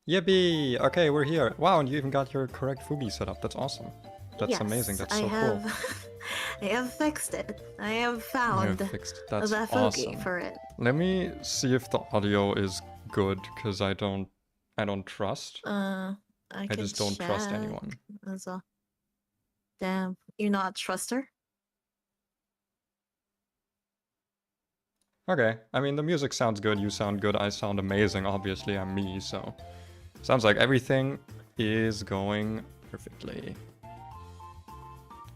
Yippee! Okay, we're here. Wow, and you even got your correct Fugi set up. That's awesome. That's amazing. That's so cool. I have fixed it. I have You found have fixed. That's the awesome. Fugi for it. Let me see if the audio is good, because I don't trust. I just don't trust anyone. As well. Damn, you're not a truster? Okay, I mean, the music sounds good, you sound good, I sound amazing, obviously I'm me, so... Sounds like everything is going perfectly.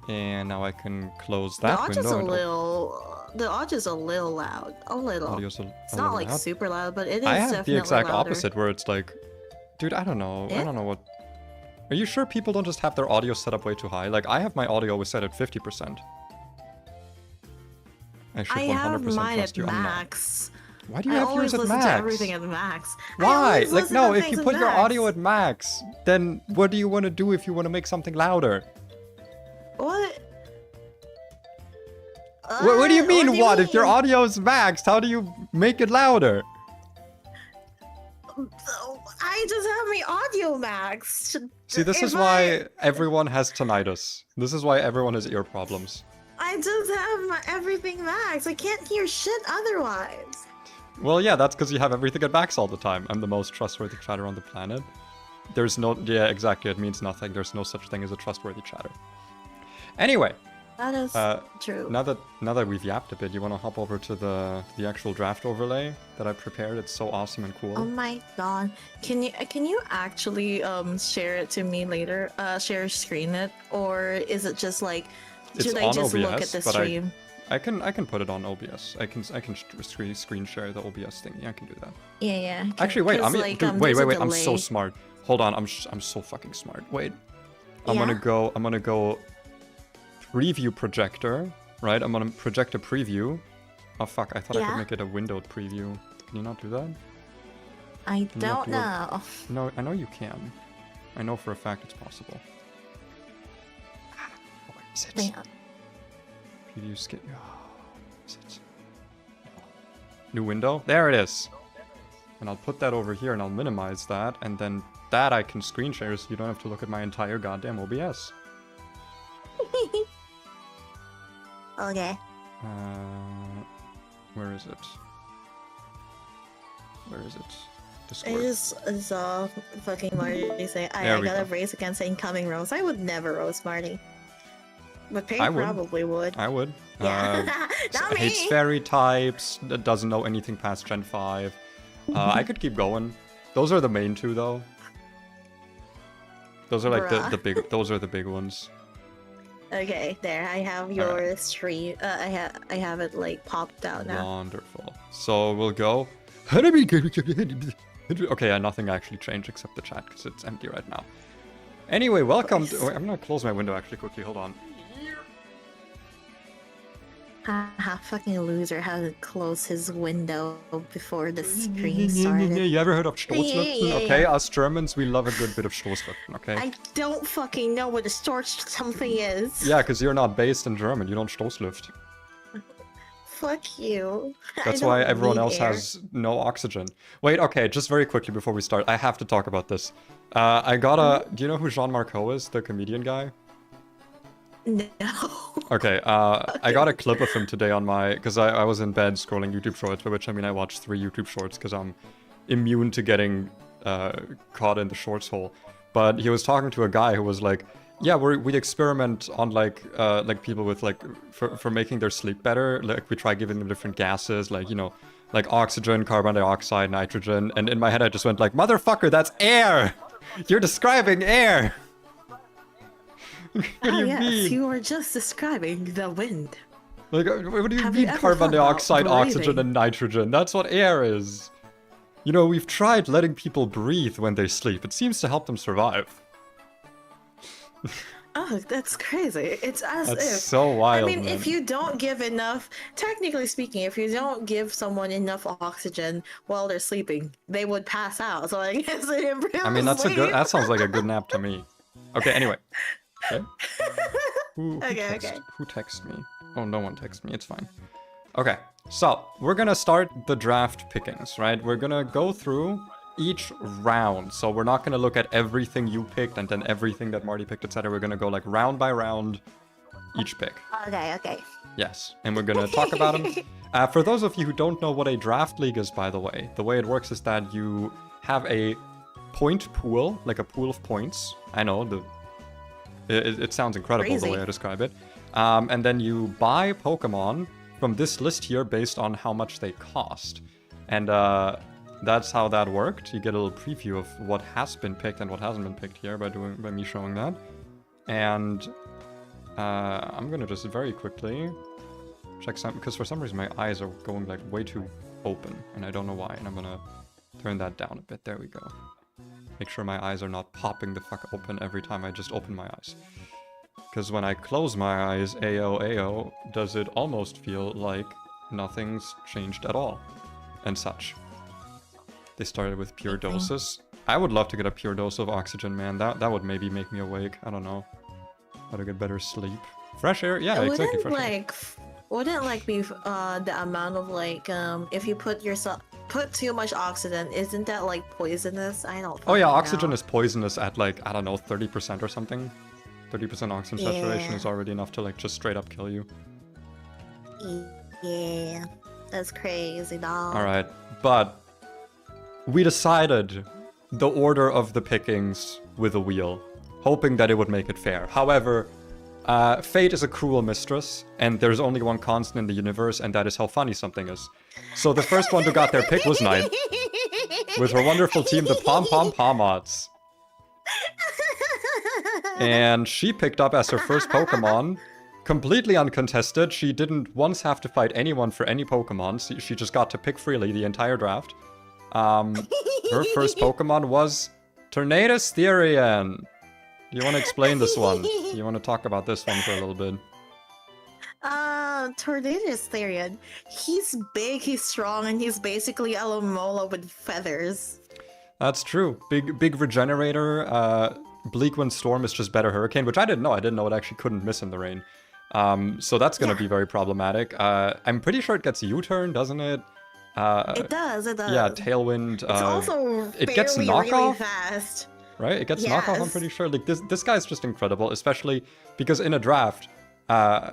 And now I can close that window. The audio is a little loud. A little. Audio's it's not like loud. Super loud, but it is I definitely have the exact louder. opposite, where it's like... Dude, I don't know. I don't know what... Are you sure people don't just have their audio set up way too high? Like, I have my audio always set at 50%. I should 100% trust you. Max. Why do you have yours at max? To everything at max. Why? Like, no, if you put your audio at max, then what do you want to do if you want to make something louder? What? What do you mean, what? If your audio is maxed, how do you make it louder? I just have my audio maxed. See, this is why everyone has tinnitus. This is why everyone has ear problems. I just have everything maxed. I can't hear shit otherwise. Well, yeah, that's because you have everything at max all the time. I'm the most trustworthy chatter on the planet. There's no... Yeah, exactly. It means nothing. There's no such thing as a trustworthy chatter. Anyway. That is true. Now that we've yapped a bit, you want to hop over to the actual draft overlay that I prepared? It's so awesome and cool. Oh my god. Can you actually share it to me later? Share screen it? Or is it just like... Should I just OBS, look at the stream? I can put it on OBS. I can screen share the OBS thing. Yeah, I can do that. Yeah. Actually, wait. Wait. I'm so smart. Hold on. I'm so fucking smart. Wait. I'm gonna go preview projector. Right. I'm gonna project a preview. Oh fuck! I thought I could make it a windowed preview. Can you not do that? I don't know. No, I know you can. I know for a fact it's possible. Is it? Preview skip. Oh, is it? New window? There it is. And I'll put that over here and I'll minimize that. And then that I can screen share so you don't have to look at my entire goddamn OBS. Okay. Where is it? Where is it? Discord. I just saw fucking Marty say, I got a race against incoming Rose. I would never roast Marty. But Pay probably would. I would. Yeah. Hates fairy types, doesn't know anything past Gen 5. I could keep going. Those are the main two, though. Those are like the big. Those are the big ones. Okay, there. I have your stream. I have it like popped out now. Wonderful. So we'll go. Okay, nothing actually changed except the chat because it's empty right now. Anyway, welcome. I'm gonna close my window actually quickly. Hold on. Haha, fucking loser had to close his window before the screen started. You ever heard of Stoßlüften? Okay, us Germans, we love a good bit of Stoßlüften, okay? I don't fucking know what a something is. Yeah, because you're not based in German, you don't Stoßlüft. Fuck you. That's why everyone else has no oxygen. Wait, okay, just very quickly before we start, I have to talk about this. I got a... Do you know who Jean Marco is, the comedian guy? No. Okay, I got a clip of him today on my... Because I was in bed scrolling YouTube Shorts, by which I mean I watched 3 YouTube Shorts because I'm immune to getting caught in the Shorts hole. But he was talking to a guy who was like, yeah, we experiment on like people with like... For making their sleep better. Like we try giving them different gases, like, you know, like oxygen, carbon dioxide, nitrogen. And in my head I just went like, motherfucker, that's air! You're describing air! What do you mean? You were just describing the wind. Like, what do you mean carbon dioxide, oxygen, and nitrogen? That's what air is. You know, we've tried letting people breathe when they sleep. It seems to help them survive. Oh, that's crazy. It's as if... That's so wild, I mean, man. if you don't give enough... Technically speaking, if you don't give someone enough oxygen while they're sleeping, they would pass out. So I guess they improve I mean, that's sleep. that sounds like a good nap to me. Okay, anyway. Okay. Who texted me? Oh, no one texted me. It's fine. Okay, so we're gonna start the draft pickings, right? We're gonna go through each round. So we're not going to look at everything you picked and then everything that Marty picked, etc. We're going to go like round by round, each pick. Okay. Yes, and we're going to talk about them. For those of you who don't know what a draft league is, by the way it works is that you have a point pool, like a pool of points. I know, it sounds incredible Crazy. the way I describe it. And then you buy Pokemon from this list here based on how much they cost. And that's how that worked. You get a little preview of what has been picked and what hasn't been picked here by me showing that. And I'm gonna just very quickly check some, because for some reason my eyes are going like way too open and I don't know why, and I'm gonna turn that down a bit. There we go. Make sure my eyes are not popping the fuck open every time I just open my eyes. Because when I close my eyes, AO, does it almost feel like nothing's changed at all. And such. They started with pure doses. I would love to get a pure dose of oxygen, man. That would maybe make me awake. I don't know. How to get better sleep. Fresh air? Yeah, exactly. Fresh air. Wouldn't like be the amount of like if you put too much oxygen, isn't that like poisonous? I don't. Oh yeah, oxygen is poisonous at like, I don't know, 30% or something. 30% oxygen saturation is already enough to like just straight up kill you. Yeah, that's crazy, dog. All right, but we decided the order of the pickings with a wheel, hoping that it would make it fair. However, fate is a cruel mistress, and there's only one constant in the universe, and that is how funny something is. So the first one who got their pick was Knight, with her wonderful team, the Pom Pom Pomots. And she picked up as her first Pokemon, completely uncontested. She didn't once have to fight anyone for any Pokemon. She just got to pick freely the entire draft. Her first Pokemon was vtuberEN. You want to explain this one? You want to talk about this one for a little bit? vtuberEN. He's big, he's strong, and he's basically a Lomola with feathers. That's true. Big regenerator. Bleak Wind Storm is just better Hurricane, which I didn't know. I didn't know it actually couldn't miss in the rain. So that's going to be very problematic. I'm pretty sure it gets U-turn, doesn't it? It does. Yeah, Tailwind. It's also it gets knockoff. Really fast. Right? It gets knockoff, I'm pretty sure. Like, this guy's just incredible, especially because in a draft,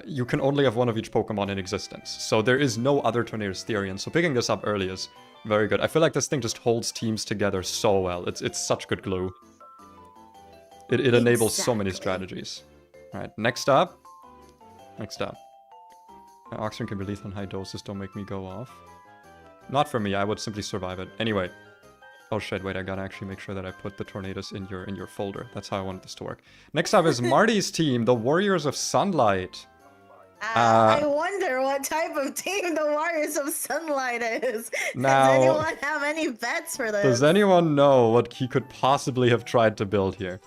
you can only have one of each Pokemon in existence. So there is no other vtuberEN. So picking this up early is very good. I feel like this thing just holds teams together so well. It's such good glue. It enables so many strategies. Alright, next up. Oxygen can be lethal in high doses, don't make me go off. Not for me, I would simply survive it. Anyway. Oh shit, wait, I gotta actually make sure that I put the Tornadus in your folder. That's how I want this to work. Next up is Marty's team, the Warriors of Sunlight. I wonder what type of team the Warriors of Sunlight is. Now, does anyone have any bets for this? Does anyone know what he could possibly have tried to build here?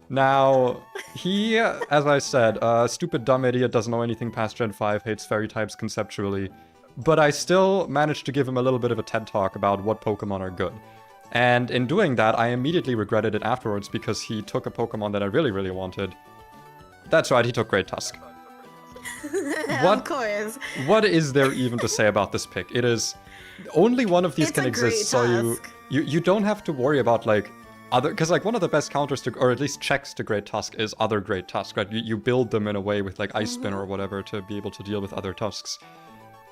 Now, he, as I said, stupid dumb idiot, doesn't know anything past Gen 5, hates fairy types conceptually. But I still managed to give him a little bit of a TED talk about what Pokemon are good. And in doing that, I immediately regretted it afterwards because he took a Pokemon that I really, really wanted. That's right, he took Great Tusk. Of course. What is there even to say about this pick? It is... Only one of these can exist, so you don't have to worry about, like, other... Because, like, one of the best counters to... Or at least checks to Great Tusk is other Great Tusk, right? You build them in a way with, like, Ice Spin or whatever to be able to deal with other Tusks.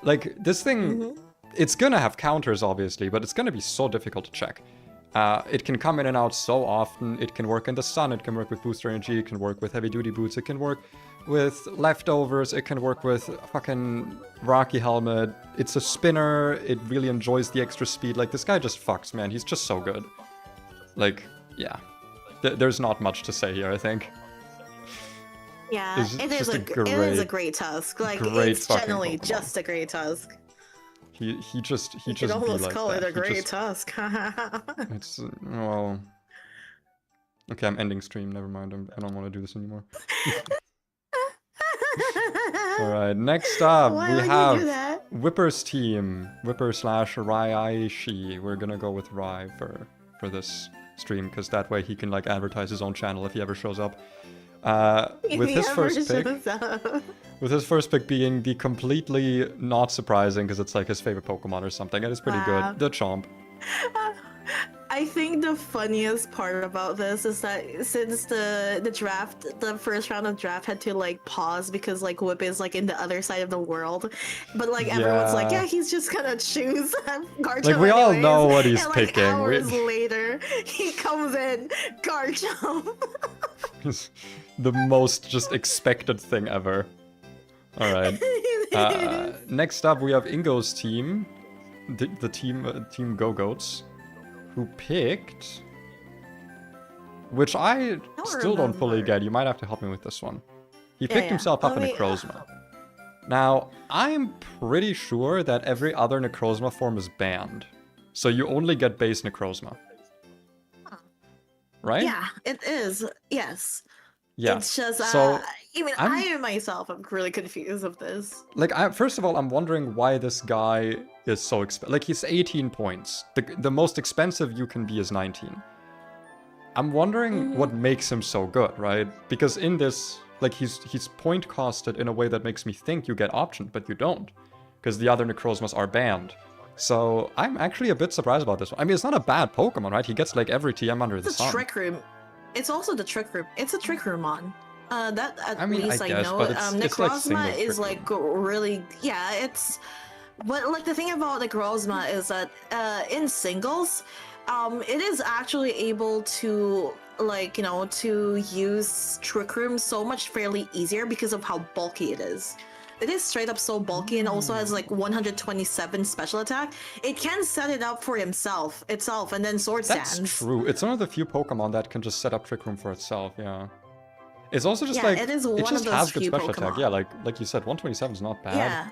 Like, this thing... It's gonna have counters, obviously, but it's gonna be so difficult to check. It can come in and out so often. It can work in the sun, it can work with booster energy, it can work with heavy-duty boots, it can work with leftovers, it can work with fucking Rocky Helmet. It's a spinner, it really enjoys the extra speed. Like, this guy just fucks, man. He's just so good. Like, yeah. There's not much to say here, I think. Yeah, it is a great Tusk. Like, it's generally just a great Tusk. He just You could almost like call that. it a great Tusk. It's, well... Okay, I'm ending stream, never mind. I don't want to do this anymore. Alright, next up, we have Whipper's team. Whipper/Raishi. We're gonna go with Rai for this stream, because that way he can, like, advertise his own channel if he ever shows up. With his first pick being the completely not surprising, because it's like his favorite Pokemon or something, and it's pretty good, the Chomp. I think the funniest part about this is that since the first round of draft had to like pause because like Whip is like in the other side of the world, but like everyone's like, yeah, Yeah. he's just gonna choose Garchomp Like, we all anyways. know what he's And like picking. hours later, he comes in Garchomp. The most just expected thing ever. Alright. Next up, we have Ingo's team. The team Go-Goats. Who picked... Which I still don't fully remember. get. You might have to help me with this one. He picked Yeah. himself up a Necrozma. Now, I'm pretty sure that every other Necrozma form is banned. So you only get base Necrozma. Right? Yeah, it is. Yes. Yeah. It's just, so even I myself am really confused of this. Like, first of all, I'm wondering why this guy is so expensive. Like, he's 18 points. The most expensive you can be is 19. I'm wondering what makes him so good, right? Because in this, like, he's point costed in a way that makes me think you get optioned, but you don't. Because the other Necrozmas are banned. So, I'm actually a bit surprised about this one. I mean, it's not a bad Pokemon, right? He gets, like, every TM under the sun. It's a Trick Room. It's also the Trick Room. It's a Trick Room on. That at least I guess, know. but it's Necrozma like is like really, yeah. It's, but like the thing about Necrozma is that in singles, it is actually able to like to use Trick Room so much fairly easier because of how bulky it is. It is straight up so bulky and also has like 127 special attack. It can set it up for itself and then Sword Stance. That's true. It's one of the few Pokemon that can just set up Trick Room for itself, yeah. It's also just it is one it just of those has good few special Pokemon. attack. Yeah, like you said, 127 is not bad. Yeah.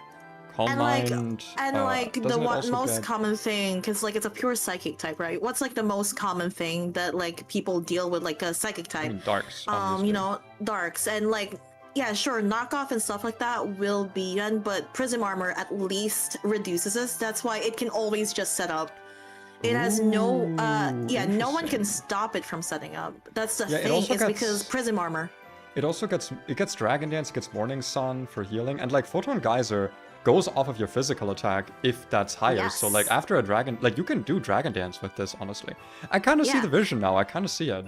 Calm Mind. The most common thing, because like it's a pure psychic type, right? What's like the most common thing that like people deal with like a psychic type? I mean, Darks. Obviously. Darks and like. Yeah, sure, knockoff and stuff like that will be done, but Prism Armor at least reduces this. That's why it can always just set up. It has no, no one can stop it from setting up. That's the thing, is because Prism Armor. It also gets Dragon Dance, it gets Morning Sun for healing, and like Photon Geyser goes off of your physical attack if that's higher. Yes. So like after a Dragon, like you can do Dragon Dance with this, honestly. I kind of see the vision now, I kind of see it.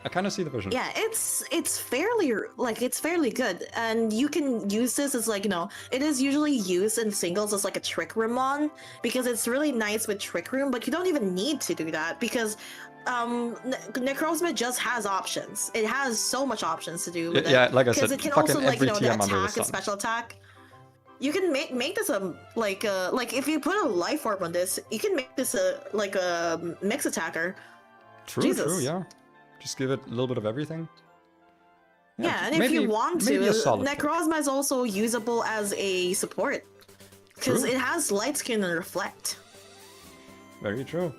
I kind of see the vision. Yeah, it's fairly good, and you can use this as like it is usually used in singles as like a Trick Room on because it's really nice with Trick Room, but you don't even need to do that because Necrozma just has options. It has so much options to do with it. Yeah, like I said, because it can also like the TM attack and special attack. You can make this like if you put a Life Orb on this, you can make this a mix attacker. True, yeah. Just give it a little bit of everything. Yeah, and if you want to, Necrozma is also usable as a support. Because it has Light Skin and Reflect. Very true.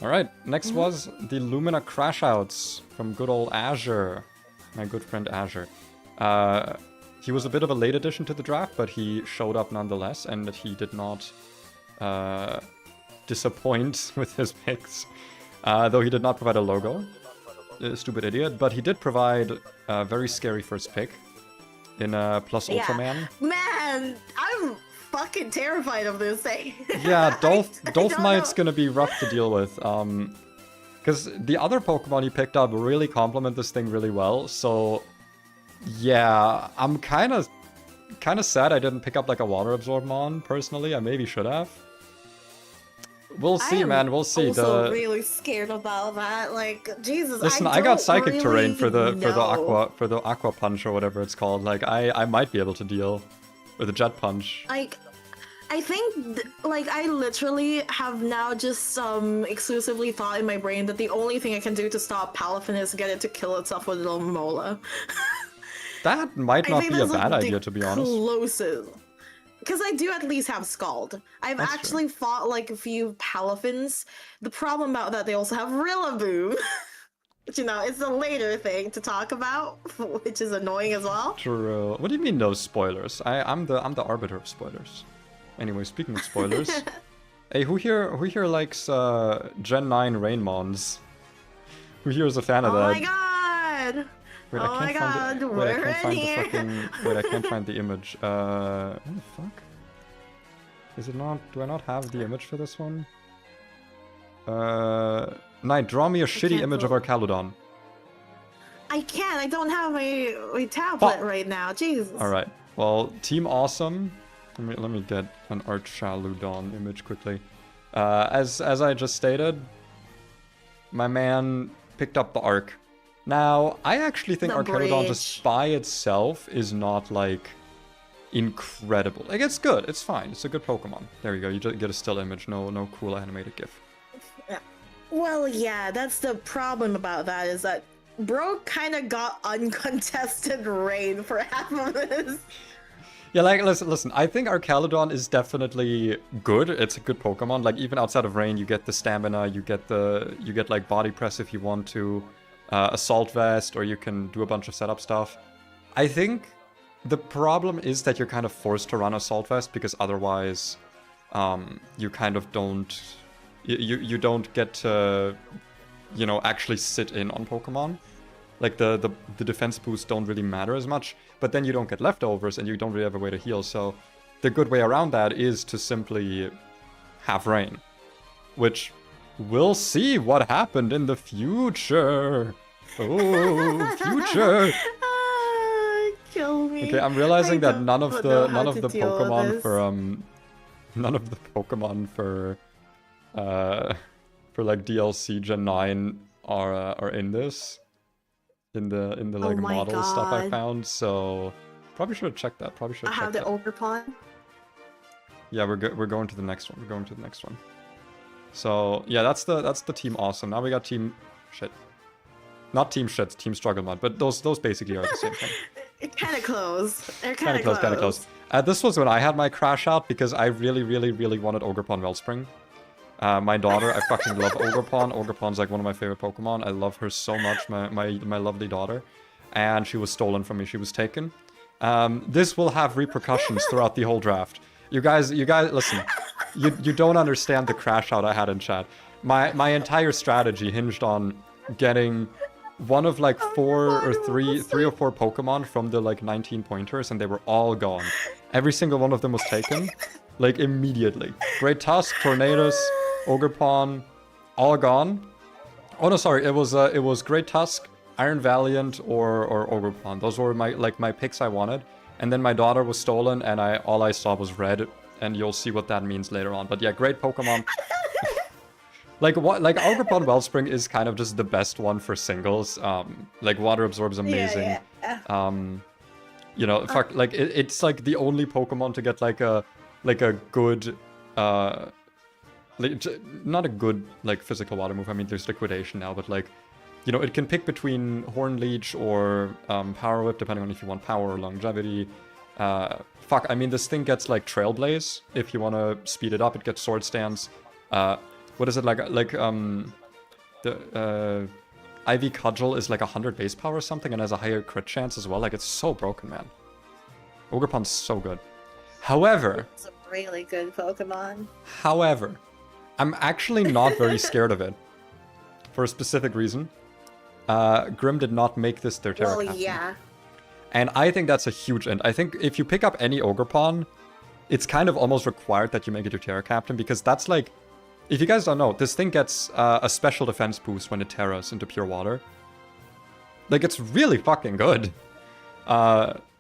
Alright, next was the Lumina Crashouts from good old Azure. My good friend Azure. He was a bit of a late addition to the draft, but he showed up nonetheless, and he did not disappoint with his picks. Though he did not provide a logo. Stupid idiot, but he did provide a very scary first pick in Plus Ultraman. Man, I'm fucking terrified of this thing. Yeah, Dolphmite's gonna be rough to deal with. Because the other Pokemon he picked up really complement this thing really well. So, yeah, I'm kind of sad I didn't pick up like a Water Absorbmon personally. I maybe should have. We'll see, man. We'll see. I'm also really scared about that. Like, Jesus. Listen, I got Psychic Terrain for the Aqua Punch or whatever it's called. Like, I might be able to deal with a Jet Punch. Like, I think I literally have now just exclusively thought in my brain that the only thing I can do to stop Palafin is get it to kill itself with little Mola. That might not be a bad idea, to be honest. Closest. Because I do at least have Scald. I've actually fought like a few Palafins. The problem about that, they also have Rillaboom. Which, it's a later thing to talk about, which is annoying as well. True. What do you mean no spoilers? I'm the arbiter of spoilers. Anyway, speaking of spoilers, hey, who here likes Gen 9 Rainmons? Who here is a fan of that? Oh my god! Wait, I can't find the image. What the fuck? Is it not? Do I not have the image for this one? Knight, draw me a shitty can't image of vote. Archaludon. I can't. I don't have a tablet right now. Jesus. All right. Well, Team Awesome. Let me get an Archaludon image quickly. As I just stated, my man picked up the Arc. Now, I actually think The Archaludon just bridge. by itself is not like incredible. Like, it's good. It's fine. It's a good Pokemon. There you go. You just get a still image. No cool animated GIF. Yeah. Well, yeah, that's the problem about that is that bro kind of got uncontested rain for half of this. Yeah, like, listen, I think Archaludon is definitely good. It's a good Pokemon. Like, even outside of rain, you get the stamina, you get like body press if you want to, assault vest, or you can do a bunch of setup stuff. I think the problem is that you're kind of forced to run assault vest because otherwise, you kind of don't, you don't get to, you know, actually sit in on Pokemon. Like, the defense boosts don't really matter as much, but then you don't get leftovers and you don't really have a way to heal, so the good way around that is to simply have rain. Which, we'll see what happened in the future. Oh, future! Kill me. Okay, I'm realizing that none of the Pokemon for like DLC Gen 9 are in this. In the like model stuff I found, so probably should have checked that. I have the Ogerpon. Yeah, we're going to the next one. We're going to the next one. So yeah, that's the Team Awesome. Now we got Team Shit. Not Team Shit, Team Struggle Mod, but those basically are the same thing. Kind of close. They're Kind of close, kind of close. This was when I had my crash out because I really wanted Ogerpon Wellspring. My daughter, I fucking love Ogerpon. Ogerpon's like one of my favorite Pokemon. I love her so much, my lovely daughter. And she was stolen from me. She was taken. This will have repercussions throughout the whole draft. You guys, listen. You don't understand the crash out I had in chat. My entire strategy hinged on getting one of like three or four Pokemon from the like 19 pointers, and they were all gone. Every single one of them was taken, like immediately. Great Tusk, Tornadus, Ogerpon, all gone. Oh no, sorry, it was Great Tusk, Iron Valiant, or Ogerpon. Those were my picks I wanted. And then my daughter was stolen, and all I saw was red, and you'll see what that means later on. But yeah, great Pokemon. Like Ogerpon Wellspring is kind of just the best one for singles. Like Water Absorb's amazing. Yeah. You know, fuck, like it's like the only Pokemon to get like a good not a good like physical water move. I mean, there's Liquidation now, but like, you know, it can pick between Horn Leech or Power Whip, depending on if you want power or longevity. Fuck, I mean, this thing gets like Trailblaze if you want to speed it up. It gets Sword Stance. What is it like the Ivy Cudgel is like 100 base power or something and has a higher crit chance as well. Like, it's so broken, man. Ogerpon's so good. However, It's a really good Pokemon. However, I'm actually not very scared of it. For a specific reason. Grim did not make this their Terra Captain. Yeah. And I think that's a huge end. I think if you pick up any Ogerpon, it's kind of almost required that you make it your Terra Captain, because that's like... If you guys don't know, this thing gets a special defense boost when it terras into pure water. Like, it's really fucking good.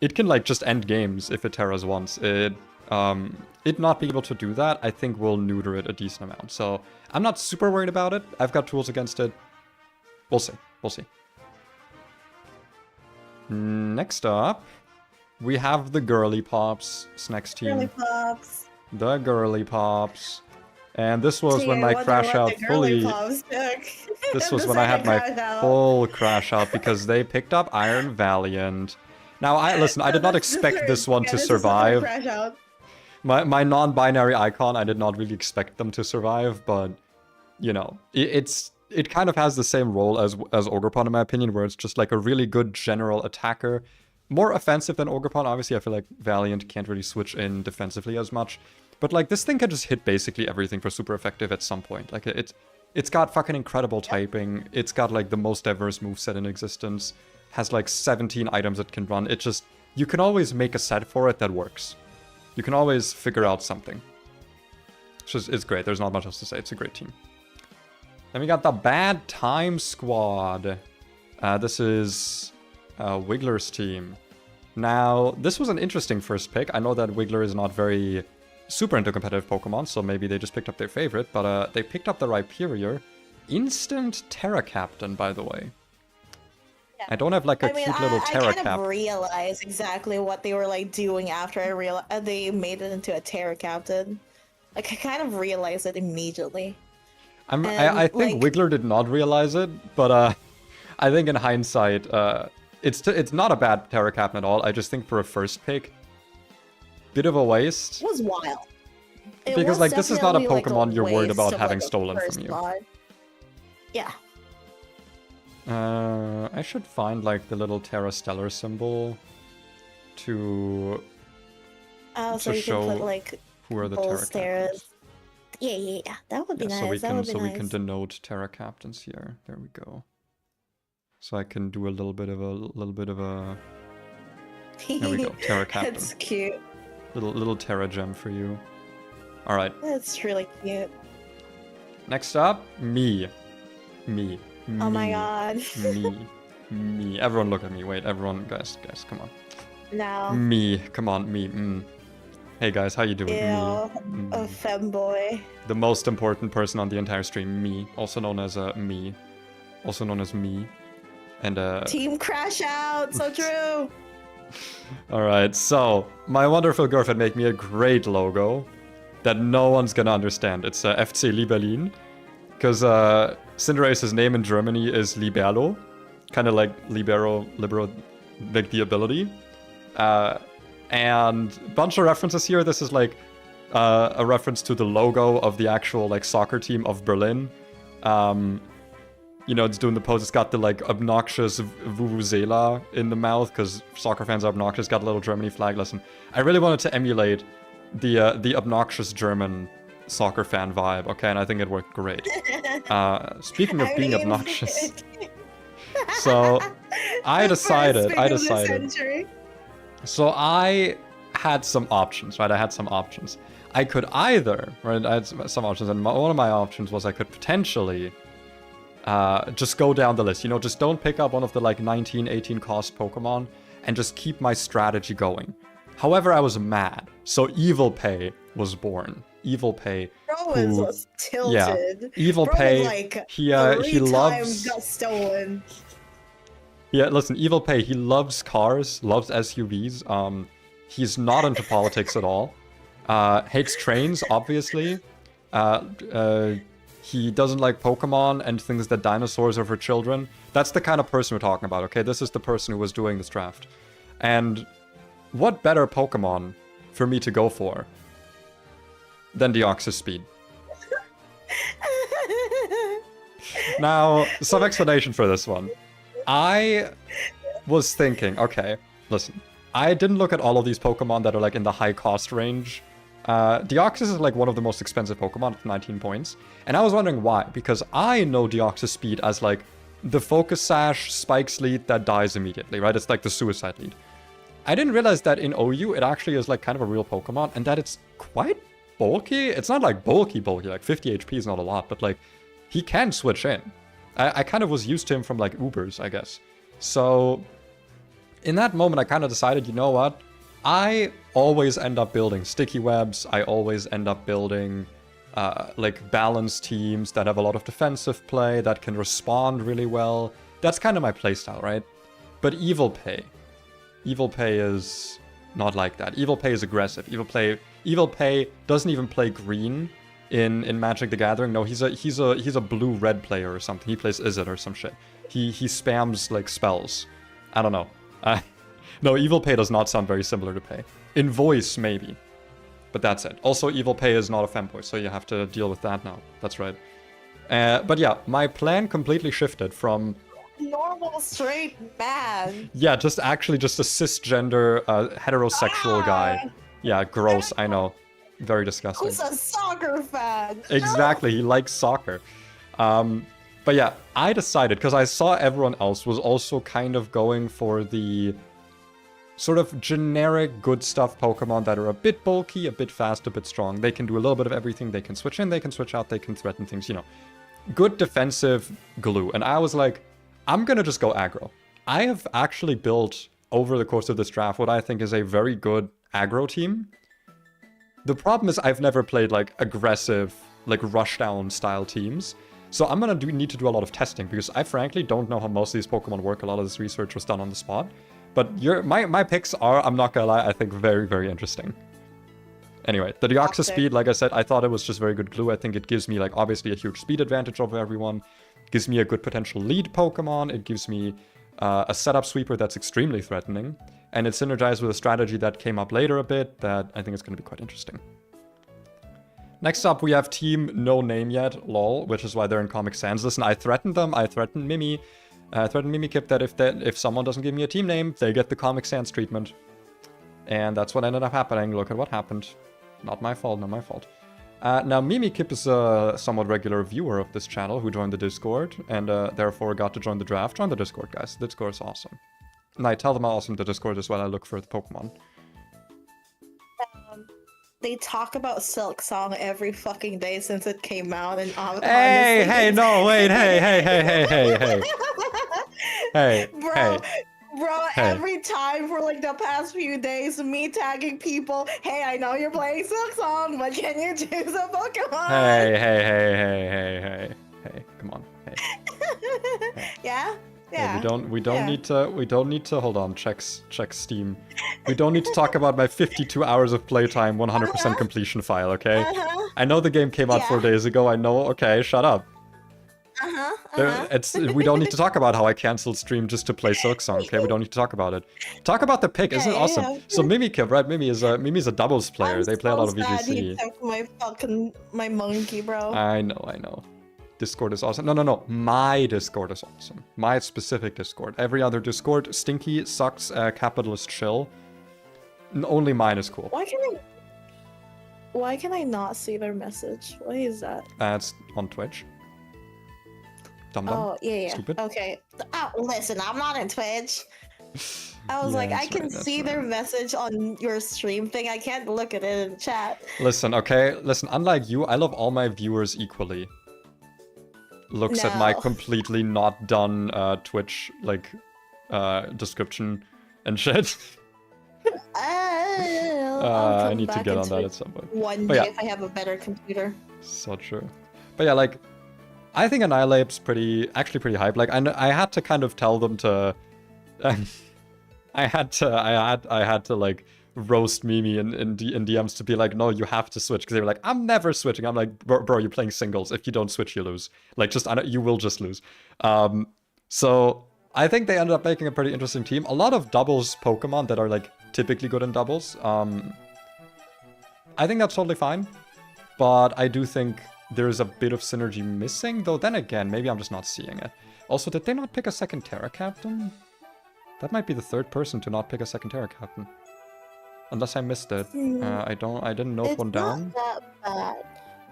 It can, like, just end games if it terras once. It not being able to do that, I think will neuter it a decent amount. So, I'm not super worried about it. I've got tools against it. We'll see. We'll see. Next up, we have the Girly Pops. This next team. Girly Pops. The Girly Pops. And this was when my crash out fully... This was when I had my full crash out because they picked up Iron Valiant. Now, listen, I did not expect this one to survive. My non-binary icon, I did not really expect them to survive, but, you know, it kind of has the same role as Ogerpon, in my opinion, where it's just like a really good general attacker. More offensive than Ogerpon, obviously. I feel like Valiant can't really switch in defensively as much. But, like, this thing can just hit basically everything for super effective at some point. Like, it's got fucking incredible typing. It's got, like, the most diverse moveset in existence. Has, like, 17 items it can run. It just... You can always make a set for it that works. You can always figure out something. It's great. There's not much else to say. It's a great team. Then we got the Bad Time Squad. This is Wiggler's team. Now, this was an interesting first pick. I know that Wiggler is not very super into competitive Pokemon, so maybe they just picked up their favorite, but they picked up the Rhyperior. Instant Terra Captain, by the way. Yeah. I don't have like a cute little Terra Cap. I kind of realized exactly what they were like doing after I realized they made it into a Terra Captain. Like, I kind of realized it immediately. I think like, Wiggler did not realize it, but I think in hindsight, it's not a bad Terra Captain at all. I just think for a first pick, bit of a waste. It was wild. Because like this is not a Pokemon you're worried about having stolen from you. Yeah. I should find like the little Terra Stellar symbol to so you show can put, like, who are the Terra Captains. Yeah. That would be nice. We can denote Terra Captains here. There we go. So I can do a little bit of a. There we go, Terra Captain. That's cute. Little Terra gem for you. All right. That's really cute. Next up, me. Oh my god. me. Everyone look at me. Wait, everyone, guys, come on. No. Me, come on, me. Hey guys, how you doing? Ew, a femboy. The most important person on the entire stream, me. Also known as me. And Team Crash Out, so true. Alright, so my wonderful girlfriend made me a great logo that no one's gonna understand. It's FC Liberlin. Because Cinderace's name in Germany is Liberlo. Kind of like libero, like the ability. And a bunch of references here. This is like a reference to the logo of the actual like soccer team of Berlin. You know, it's doing the pose. It's got the like obnoxious vuvuzela in the mouth because soccer fans are obnoxious. Got a little Germany flag. Listen, I really wanted to emulate the obnoxious German soccer fan vibe. Okay, and I think it worked great. Speaking of being obnoxious, so I decided. So I had some options, right? I could either, right? I had some options, and one of my options was I could potentially just go down the list. You know, just don't pick up one of the like 19, 18 cost Pokemon and just keep my strategy going. However, I was mad. So Evil Pay was born. Evil Pay. Bro was tilted. Yeah, Evil Pay. Like, he loves. Got stolen. Yeah, listen, Evil Pay. He loves cars, loves SUVs. He's not into politics at all. Hates trains, obviously. He doesn't like Pokemon and thinks that dinosaurs are for children. That's the kind of person we're talking about, okay? This is the person who was doing this draft. And what better Pokemon for me to go for than Deoxys Speed? Now, some explanation for this one. I was thinking, okay, listen. I didn't look at all of these Pokemon that are like in the high cost range. Deoxys is like one of the most expensive Pokemon at 19 points. And I was wondering why. Because I know Deoxys Speed as like the Focus Sash Spikes lead that dies immediately, right? It's like the suicide lead. I didn't realize that in OU it actually is like kind of a real Pokemon and that it's quite bulky. It's not like bulky, like 50 HP is not a lot, but like he can switch in. I kind of was used to him from like Ubers, I guess. So in that moment I kind of decided, you know what? I always end up building sticky webs. I always end up building like balanced teams that have a lot of defensive play, that can respond really well. That's kind of my playstyle, right? But Evil Pay is not like that. Evil Pay is aggressive. Evil Pay doesn't even play green in Magic the Gathering. No, he's a blue-red player or something. He plays Izzet or some shit. He spams like spells. I don't know. No, Evil Pay does not sound very similar to Pay. In voice, maybe. But that's it. Also, Evil Pay is not a femboy, so you have to deal with that now. That's right. But yeah, my plan completely shifted from... normal, straight man. Yeah, just a cisgender, heterosexual guy. Yeah, gross, I know. Very disgusting. Who's a soccer fan? Exactly, he likes soccer. But yeah, I decided, because I saw everyone else was also kind of going for the sort of generic good stuff Pokemon that are a bit bulky, a bit fast, a bit strong. They can do a little bit of everything. They can switch in, they can switch out, they can threaten things, you know. good defensive glue. And I was like, I'm gonna just go aggro. I have actually built, over the course of this draft, what I think is a very good aggro team. The problem is I've never played, like, aggressive, like, rushdown style teams. So I'm gonna need to do a lot of testing, because I frankly don't know how most of these Pokemon work. A lot of this research was done on the spot. But my picks are, I'm not gonna lie, I think very, very interesting. Anyway, the Deoxys speed, like I said, I thought it was just very good glue. I think it gives me, like, obviously a huge speed advantage over everyone. It gives me a good potential lead Pokemon. It gives me a setup sweeper that's extremely threatening. And it's synergized with a strategy that came up later a bit that I think is going to be quite interesting. Next up, we have Team No Name Yet, lol, which is why they're in Comic Sans. Listen, I threatened them. I threatened Mimi. I threatened Mimikip that if someone doesn't give me a team name, they get the Comic Sans treatment. And that's what ended up happening. Look at what happened. Not my fault, not my fault. Now, Mimikip is a somewhat regular viewer of this channel who joined the Discord and therefore got to join the draft. Join the Discord, guys. The Discord is awesome. And I tell them how awesome the Discord is while I look for the Pokemon. They talk about Silk Song every fucking day since it came out, and hey, no, wait, hey. Hey, Bro, every time for like the past few days, me tagging people, hey, I know you're playing Silk Song, but can you choose a Pokemon? Hey, come on, hey. Yeah? Yeah. Hey, we don't need to hold on, check Steam. We don't need to talk about my 52 hours of playtime, 100% completion file, okay? I know the game came out 4 days ago, I know, okay, shut up. We don't need to talk about how I canceled stream just to play Silk Song, okay? We don't need to talk about it. Talk about the pick, isn't it awesome? Yeah. So Mimikip, right? Mimi's a doubles player. They play a lot of VGC. He took my monkey, bro. I know. Discord is awesome. No. My Discord is awesome. My specific Discord. Every other Discord, stinky, sucks, capitalist chill. Only mine is cool. Why can I not see their message? Why is that? It's on Twitch. Oh, yeah. Stupid. Okay. Oh, listen, I'm not in Twitch. I was like, I can see their message on your stream thing. I can't look at it in the chat. Listen, unlike you, I love all my viewers equally. Looks at my completely not done Twitch, like, description and shit. I need to get on that at some point. One day if I have a better computer. So true. But yeah, like, I think Annihilape's actually pretty hype. Like, I had to kind of tell them to, I had to like roast Mimi in DMs to be like, no, you have to switch, because they were like, I'm never switching. I'm like, bro, you're playing singles. If you don't switch, you lose. Like, you will just lose. So I think they ended up making a pretty interesting team. A lot of doubles Pokemon that are like typically good in doubles. I think that's totally fine, but I do think there's a bit of synergy missing, though then again, maybe I'm just not seeing it. Also, did they not pick a second Terra Captain? That might be the third person to not pick a second Terra Captain. Unless I missed it. I didn't note one down. It's not that bad.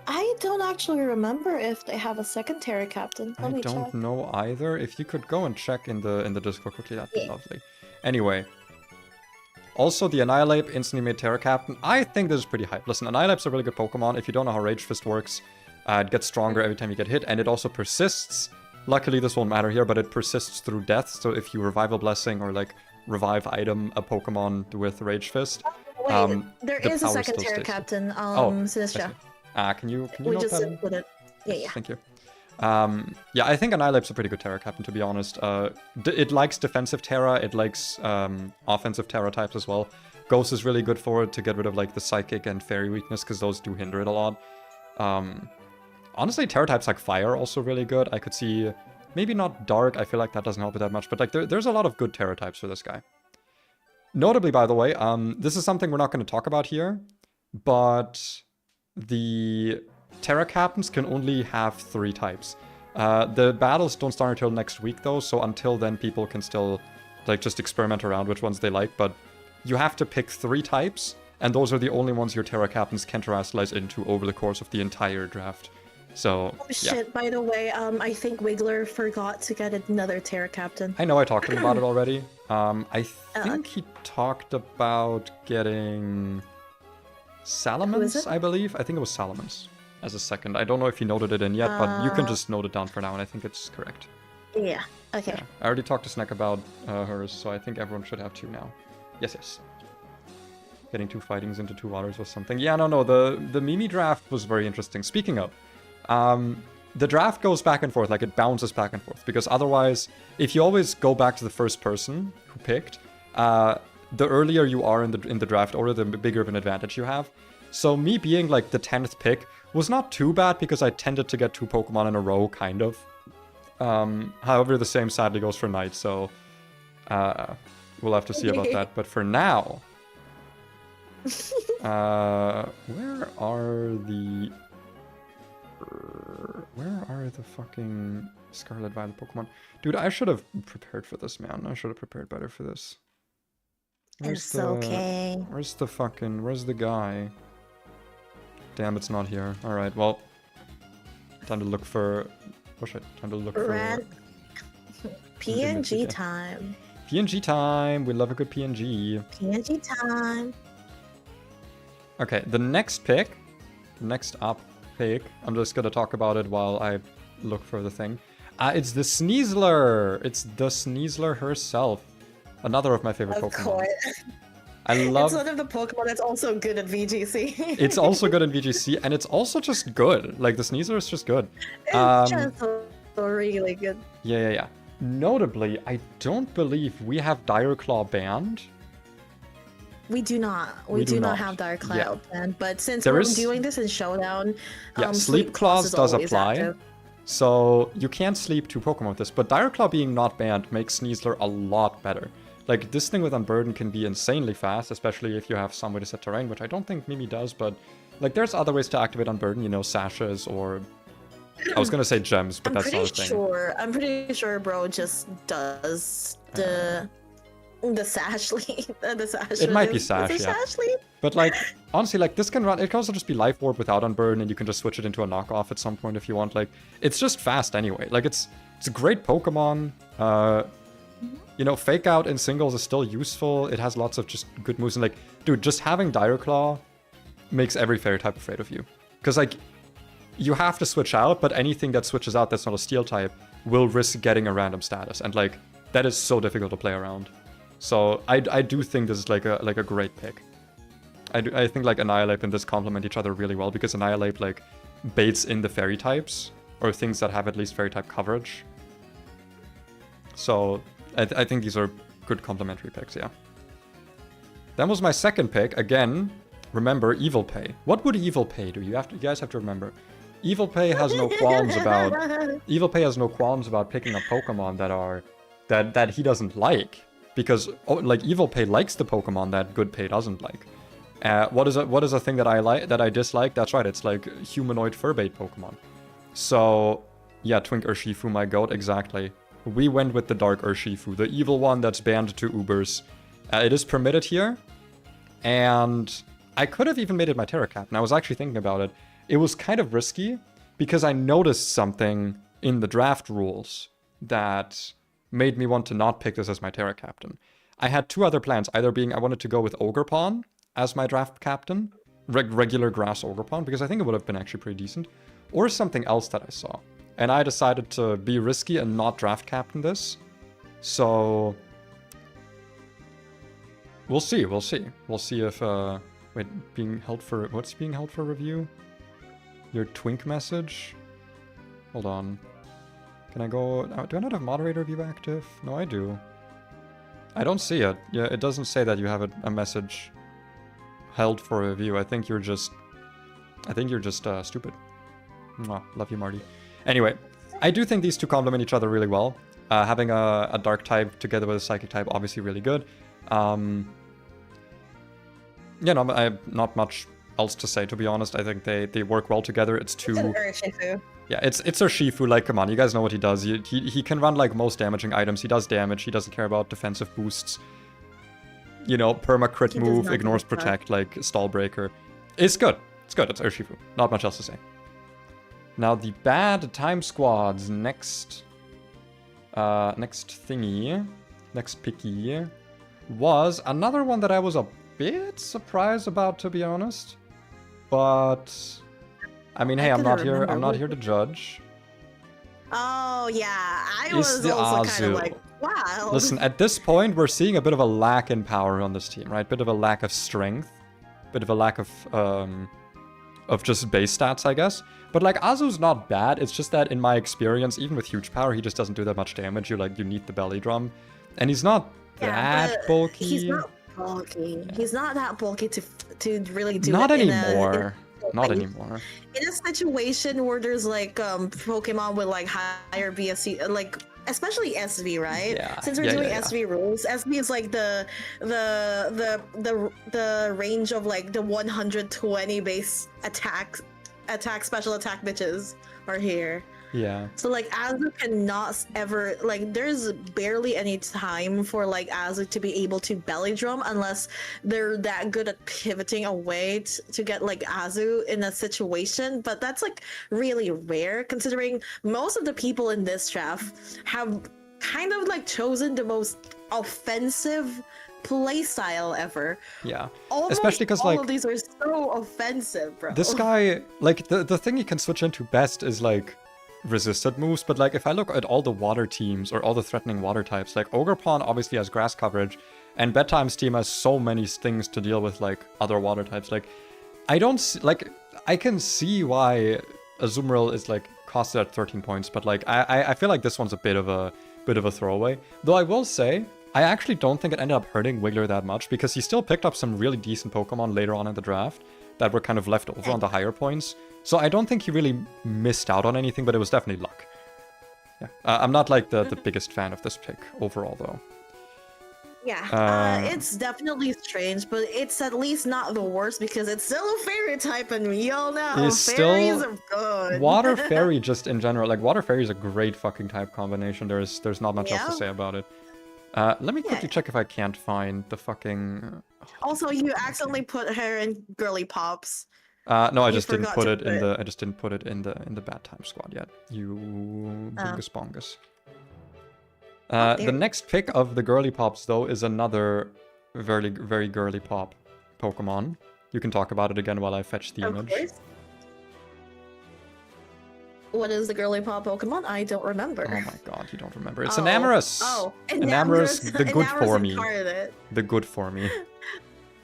I don't actually remember if they have a second Terra Captain. Let me check. I don't know either. If you could go and check in the Discord quickly, that'd be lovely. Anyway. Also, the Annihilape instantly made Terra Captain. I think this is pretty hype. Listen, Annihilape's a really good Pokemon. If you don't know how Rage Fist works, it gets stronger every time you get hit, and it also persists. Luckily, this won't matter here, but it persists through death. So if you Revival Blessing or like revive item a Pokemon with Rage Fist, wait, there is a second Terra Captain, Sinistra. Can you we just put it. Yeah. Thank you. Yeah, I think Annihilape's a pretty good Terra Captain, to be honest. It likes defensive Terra, it likes offensive Terra types as well. Ghost is really good for it to get rid of like the Psychic and Fairy weakness, because those do hinder it a lot. Honestly, Terra types like Fire are also really good. I could see, maybe not Dark, I feel like that doesn't help it that much, but like there's a lot of good Terra types for this guy. Notably, by the way, this is something we're not going to talk about here, but the Terra Captains can only have 3 types. The battles don't start until next week though, so until then people can still like just experiment around which ones they like, but you have to pick 3 types, and those are the only ones your Terra Captains can terrestrialize into over the course of the entire draft. So, oh shit, by the way, I think Wiggler forgot to get another Terra Captain. I know, I talked to him about it already. I think he talked about getting Salamence, I believe. I think it was Salamence. as a second. I don't know if he noted it in yet, but you can Uh, just note it down for now, and I think it's correct. Yeah. Okay. Yeah. I already talked to Snack about hers, so I think everyone should have 2 now. Yes, yes. Getting 2 fightings into 2 waters was something. Yeah, no, the Mimi draft was very interesting. Speaking of, the draft goes back and forth, like it bounces back and forth, because otherwise, if you always go back to the first person who picked, the earlier you are in the draft order, the bigger of an advantage you have. So me being like the 10th pick was not too bad because I tended to get 2 Pokemon in a row, kind of. However, the same sadly goes for Knight, so we'll have to see about that. But for now, where are the fucking Scarlet Violet Pokemon? Dude, I should have prepared for this, man. I should have prepared better for this. It's okay. Where's the guy? Damn, it's not here. Alright, well, time to look for... Oh shit, time to look for... PNG time. PNG time! We love a good PNG. PNG time. Okay, the next pick, next up pick, I'm just gonna talk about it while I look for the thing. It's the Sneasler! It's the Sneasler herself. Another of my favorite Pokemon. Of course. I love... It's one of the Pokemon that's also good at VGC. It's also good in VGC, and it's also just good. Like, the Sneasler is just good. It's just really good. Yeah. Notably, I don't believe we have Dire Claw banned. We do not. We do not have Dire Claw banned, but since we're doing this in Showdown, Sleep Claws does apply. Active. So you can't sleep 2 Pokemon with this, but Dire Claw being not banned makes Sneasler a lot better. Like, this thing with Unburden can be insanely fast, especially if you have some way to set terrain, which I don't think Mimi does, but, like, there's other ways to activate Unburden, you know, sashes or... I was gonna say gems, but that's not a thing. I'm pretty sure bro just does the sash lead. The sash it might be sash, yeah. Sash lead? But, like, honestly, like, this can run... It can also just be Life Orb without Unburden, and you can just switch it into a knockoff at some point if you want. Like, it's just fast anyway. Like, it's a great Pokemon. You know, Fake Out in singles is still useful. It has lots of just good moves. And, like, dude, just having Dire Claw makes every fairy type afraid of you. Because, like, you have to switch out, but anything that switches out that's not a steel type will risk getting a random status. And, like, that is so difficult to play around. So I do think this is, like a great pick. I think, like, Annihilate and this complement each other really well, because Annihilate, like, baits in the fairy types, or things that have at least fairy type coverage. So I think these are good complementary picks, yeah. That was my second pick. Again, remember, Evil Pay. What would Evil Pay do? You guys have to remember. Evil Pay has no qualms about... Evil Pay has no qualms about picking up Pokemon that he doesn't like. Because, like, Evil Pay likes the Pokemon that Good Pay doesn't like. What is a thing that I dislike? That's right, it's like humanoid furbait Pokemon. So, yeah, Twink Urshifu, my goat, exactly. We went with the Dark Urshifu, the evil one that's banned to Ubers. It is permitted here, and I could have even made it my Terra Captain. I was actually thinking about it. It was kind of risky, because I noticed something in the draft rules that made me want to not pick this as my Terra Captain. I had 2 other plans, either being I wanted to go with Ogerpon as my draft captain, regular grass Ogerpon, because I think it would have been actually pretty decent, or something else that I saw. And I decided to be risky and not draft captain this. So we'll see. We'll see if wait, what's being held for review? Your Twink message? Hold on. Can I go... Do I not have moderator view active? No, I do. I don't see it. Yeah, it doesn't say that you have a message held for review. I think you're just stupid. Mwah, love you, Marty. Anyway, I do think these 2 complement each other really well. Having a dark type together with a psychic type, obviously really good. Yeah, no, I have not much else to say, to be honest. I think they work well together. It's 2... Yeah, it's Urshifu, like, come on, you guys know what he does. He can run, like, most damaging items. He does damage. He doesn't care about defensive boosts. You know, perma-crit move, ignores protect, like, stall breaker. It's good. It's good. It's Urshifu. Not much else to say. Now, the bad time squads, next thingy, next picky, was another one that I was a bit surprised about, to be honest. But I mean, I hey, I'm couldn't not here. I'm remember. not here to judge. Oh yeah, I It's was the also kind of Azu. like, wow. Listen, at this point, we're seeing a bit of a lack in power on this team, right? Bit of a lack of strength, bit of a lack of just base stats, I guess. But like Azu's not bad. It's just that in my experience, even with huge power, he just doesn't do that much damage. You need the belly drum, and he's not Yeah, that but bulky. he's not bulky. Yeah. He's not that bulky to really do Not it anymore. Not like, anymore. in a situation where there's like Pokemon with like higher BSC, like especially SV, right? Yeah. Since we're doing SV rules, SV is like the range of like the 120 base special attack bitches are here. Yeah. So like Azu cannot ever, like there's barely any time for like Azu to be able to belly drum unless they're that good at pivoting away to get like Azu in a situation. But that's like really rare considering most of the people in this draft have kind of like chosen the most offensive playstyle ever. Yeah. Almost especially because all like of these are so offensive, bro. this guy, like the thing he can switch into best is like resisted moves, but like if I look at all the water teams or all the threatening water types, like Ogerpon obviously has grass coverage, and Bedtime's team has so many things to deal with like other water types. Like I don't see, like I can see why Azumarill is like costed at 13 points, but like I feel like this one's a bit of a throwaway. Though I will say I actually don't think it ended up hurting Wiggler that much because he still picked up some really decent Pokemon later on in the draft that were kind of left over on the higher points. So I don't think he really missed out on anything, but it was definitely luck. Yeah, I'm not like the biggest fan of this pick overall, though. Yeah, it's definitely strange, but it's at least not the worst because it's still a fairy type, and we all know fairies are good. Water fairy, just in general, like water fairy is a great fucking type combination. There's not much else to say about it. Let me quickly check if I can't find the fucking. Also, you accidentally put her in girly pops. No, I just didn't put it in the. I just didn't put it in the bad time squad yet. You bungus bongus. The next pick of the girly pops though is another very very girly pop Pokemon. You can talk about it again while I fetch the image. Course. What is the girly pop Pokemon? I don't remember. Oh my god, you don't remember. It's Enamorus! Oh, Enamorus, the good for me. Incarnate. The good for me.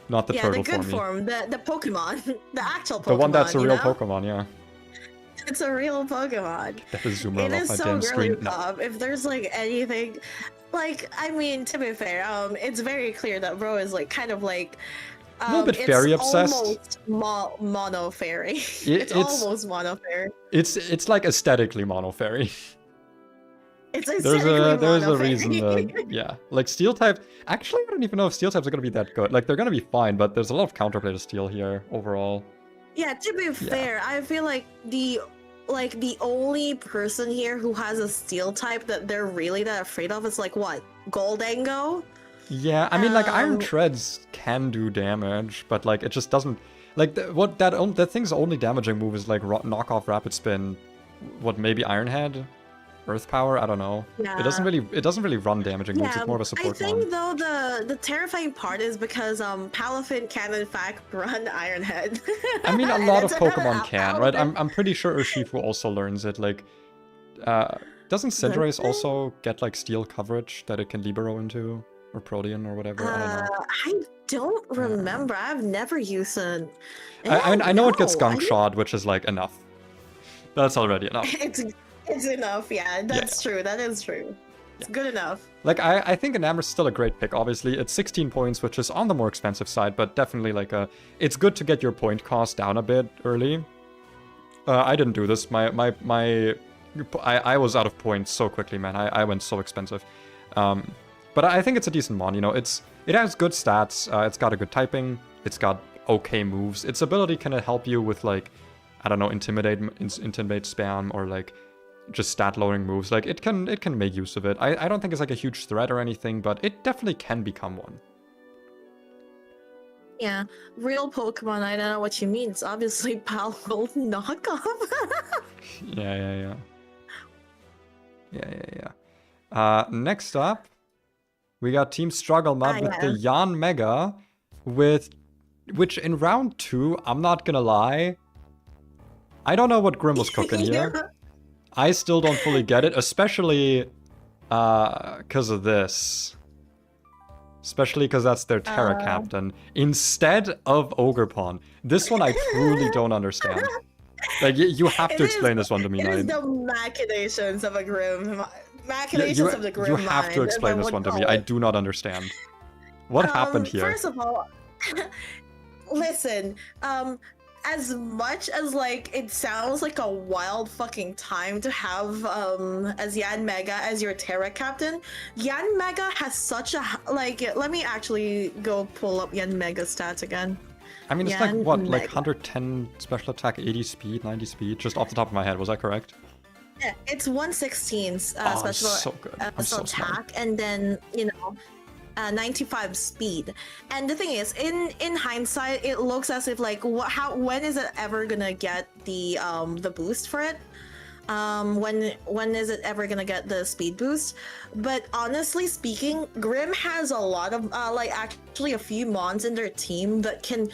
Not the turtle the good form. The Pokemon. The actual Pokemon. The one that's a real Pokemon, yeah. It's a real Pokemon. That is zoomer off my so damn girly screen. pop. No. If there's like anything, like I mean, to be fair, it's very clear that bro is like kind of like a little bit fairy obsessed. Almost mono fairy. It's almost mono fairy. It's like aesthetically mono fairy. It's there's a reason that, yeah, like steel type. Actually, I don't even know if steel types are gonna be that good. Like they're gonna be fine, but there's a lot of counterplay to steel here overall. Yeah, to be fair, I feel like the only person here who has a steel type that they're really that afraid of is like what? Goldango? Yeah, I mean like Iron Treads can do damage, but like it just doesn't like that thing's only damaging move is like knock off Rapid Spin, what maybe Iron Head? Earth Power, I don't know. Yeah. It doesn't really run damaging moves. It's more of a support one. I think though the terrifying part is because Palafin can in fact run Iron Head. I mean, a lot of Pokemon can, right? I'm pretty sure Urshifu also learns it. Like, doesn't Cinderace also get like steel coverage that it can Libero into, or Protean or whatever? I don't know. I don't remember. I've never used it. I know it gets Gunk Shot, which is like enough. That's already enough. It's enough, yeah. That's true. That is true. It's good enough. Like, I think Enamor's still a great pick, obviously. It's 16 points, which is on the more expensive side, but definitely, like, it's good to get your point cost down a bit early. I didn't do this. I was out of points so quickly, man. I went so expensive. But I think it's a decent mon, you know. It has good stats. It's got a good typing. It's got okay moves. Its ability can help you with, like, I don't know, intimidate spam, or, like, just stat lowering moves. Like it can make use of it. I don't think it's like a huge threat or anything, but it definitely can become one. Yeah, real Pokemon, I don't know what you mean. It's obviously Palworld knockoff. Yeah. Next up, we got Team Struggle Mud with the Yan Mega, which in round 2, I'm not gonna lie, I don't know what Grim was cooking here. I still don't fully get it, especially because of this. Especially because that's their Terra captain. Instead of Ogerpon. This one I truly don't understand. Like, you have to explain this one to me, It is Nine. the machinations of a Grim. Machinations of the Grim You have to explain this one to me. I do not understand. What happened here? First of all, listen, as much as like it sounds like a wild fucking time to have as Yanmega as your Terra captain, Yanmega has such a like. Let me actually go pull up Yanmega stats again. I mean, it's like what, like 110 special attack, 80 speed, 90 speed, just off the top of my head. Was that correct? Yeah, it's 116 special so good. special attack, and then 95 speed. And the thing is, in hindsight, it looks as if like when is it ever gonna get the boost for it? When is it ever gonna get the speed boost? But honestly speaking, Grim has a lot of like actually a few mons in their team that can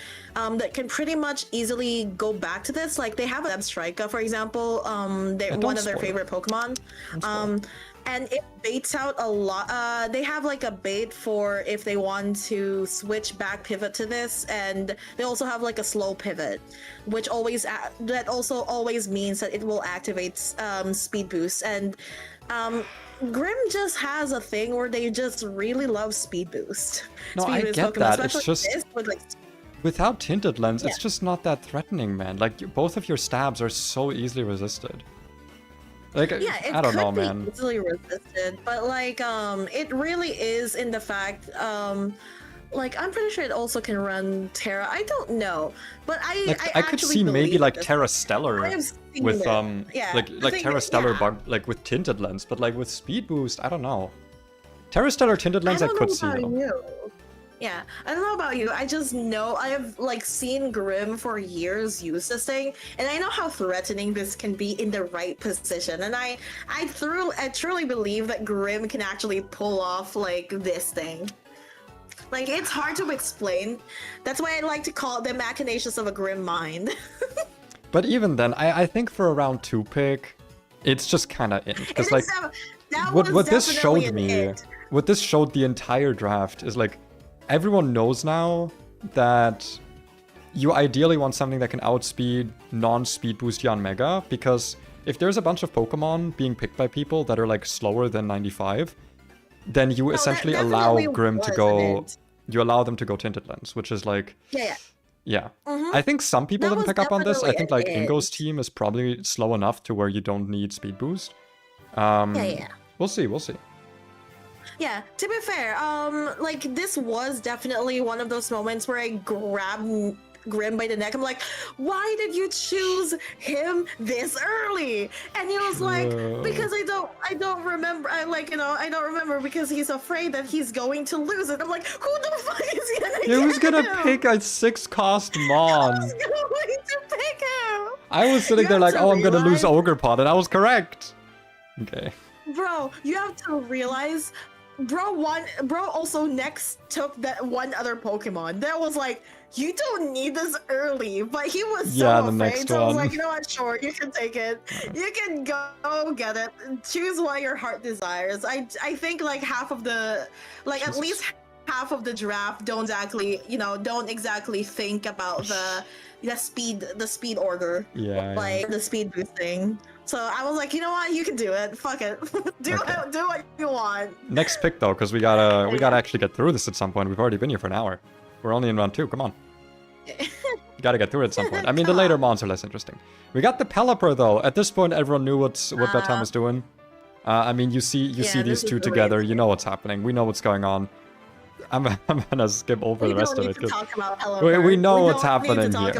pretty much easily go back to this. Like they have a Strika, for example, they're one of their favorite Pokemon. And it baits out a lot. They have like a bait for if they want to switch back pivot to this, and they also have like a slow pivot, which that also always means that it will activate speed boost. And Grim just has a thing where they just really love speed boost. No, speed I boost get Pokemon, that. It's just like, without Tinted Lens, it's just not that threatening, man. Like both of your stabs are so easily resisted. Like, yeah, it I don't know, could be man. easily resisted, but like it really is in the fact like I'm pretty sure it also can run Terra. I don't know, but I could see maybe like Terra Stellar with like Terra Stellar bug like with Tinted Lens, but like with Speed Boost, I don't know. Terra Stellar Tinted Lens I could see though. Yeah, I don't know about you. I just know I have like seen Grim for years use this thing, and I know how threatening this can be in the right position. And I truly believe that Grim can actually pull off like this thing. Like it's hard to explain. That's why I like to call it the machinations of a Grim mind. But even then, I think for a round 2 pick, it's just kind of in because like what this showed me, what this showed the entire draft is like. Everyone knows now that you ideally want something that can outspeed non-speed boost Yanmega, because if there's a bunch of Pokemon being picked by people that are like slower than 95, then you essentially allow Grim to go. You allow them to go Tinted Lens, which is like yeah. I think some people didn't pick up on this. I think like Ingo's team is probably slow enough to where you don't need speed boost. We'll see. Yeah, to be fair, like this was definitely one of those moments where I grabbed Grim by the neck. I'm like, why did you choose him this early? And he was like, because I don't remember. I don't remember because he's afraid that he's going to lose it. I'm like, who the fuck is he gonna get? Who's gonna pick a 6-cost Mon? Who's going to pick him? I was sitting there like, oh, I'm gonna lose Ogerpon, and I was correct. Okay. Bro, you have to realize. Bro also next took that one other Pokemon that was like, you don't need this early, but he was so afraid. So I was like, you know what, sure, you can take it. You can go get it. Choose what your heart desires. I think like half of the at least half of the draft don't exactly think about the speed order. Like the speed boosting. So I was like, you know what, you can do it. Fuck it. do what you want. Next pick though, because we gotta actually get through this at some point. We've already been here for an hour. We're only in round 2. Come on. You gotta get through it at some point. I mean, the later mons are less interesting. We got the Pelipper though. At this point, everyone knew what Bedtime was doing. I mean, you see these two together. You know what's happening. We know what's going on. I'm gonna skip over the rest of it. We know what's happening here.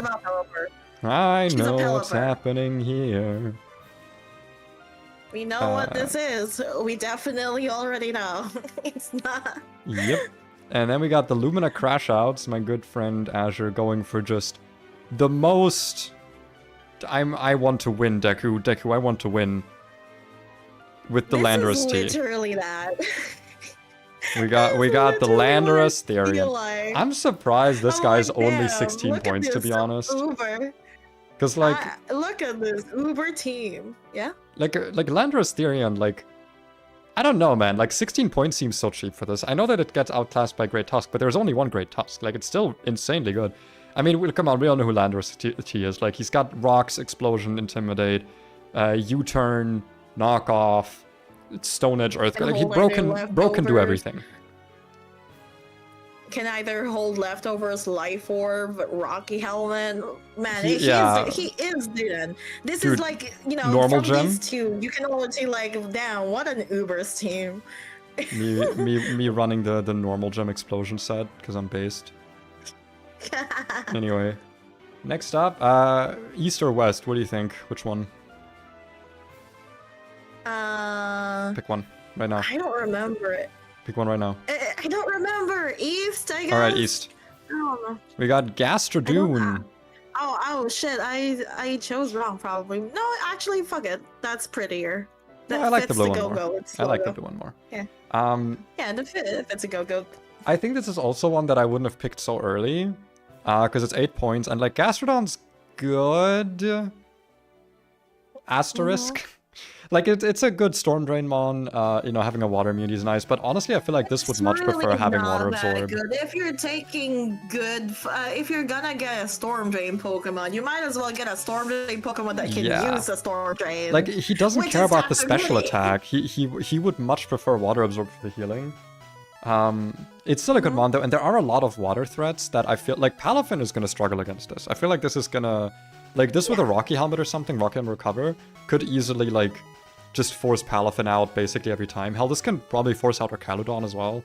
I know what's happening here. We know what this is. We definitely already know. It's not. Yep. And then we got the Lumina Crash Outs, my good friend Azure, going for just the most. I want to win, Deku. Deku, I want to win. With the Landorus T. Literally that. We got the Landorus Therian. I'm surprised this guy's only 16 points, to be honest. Uber. Because like look at this Uber team. Yeah. like Landra's Therion, like I don't know, man. Like 16 points seems so cheap for this. I know that it gets outclassed by Great Tusk, but there's only one Great Tusk. Like it's still insanely good. I mean, come on, we all know who Landra's T is. Like he's got Rocks, Explosion, Intimidate, U-Turn, Knock Off, Stone Edge, Earthquake. Like Bro can do everything. Can either hold leftovers, Life Orb, Rocky Helmet. Man, he is dude. This is like, you know, normal from gem? these two, you can only see like, damn, what an Uber's team. me running the normal gem explosion set because I'm based. Anyway, next up, East or West? What do you think? Which one? Pick one right now. I don't remember it. Pick one right now. I don't remember. East, I guess. All right, East. I don't know. We got Gastrodoon. Oh shit! I chose wrong probably. No, actually, fuck it. That's prettier. That I like the blue fits one more. I like the blue one more. Yeah. Yeah, it's a go-go. I think this is also one that I wouldn't have picked so early, because it's 8 points and like Gastrodon's good. Asterisk. Like it's a good Storm Drain Mon. You know, having a Water immunity is nice, but honestly, I feel like this would much prefer having Water Absorb. Good. If you're taking good, if you're gonna get a Storm Drain Pokemon, you might as well get a Storm Drain Pokemon that can use a Storm Drain. Like he doesn't care about the special attack. He would much prefer Water Absorb for the healing. It's still a good mon though, and there are a lot of water threats that I feel like Palafin is gonna struggle against this. I feel like this is gonna, like this with a Rocky Helmet or something, Rocky Helmet Recover, could easily like just force Palafin out basically every time. Hell, this can probably force out Arcaludon as well.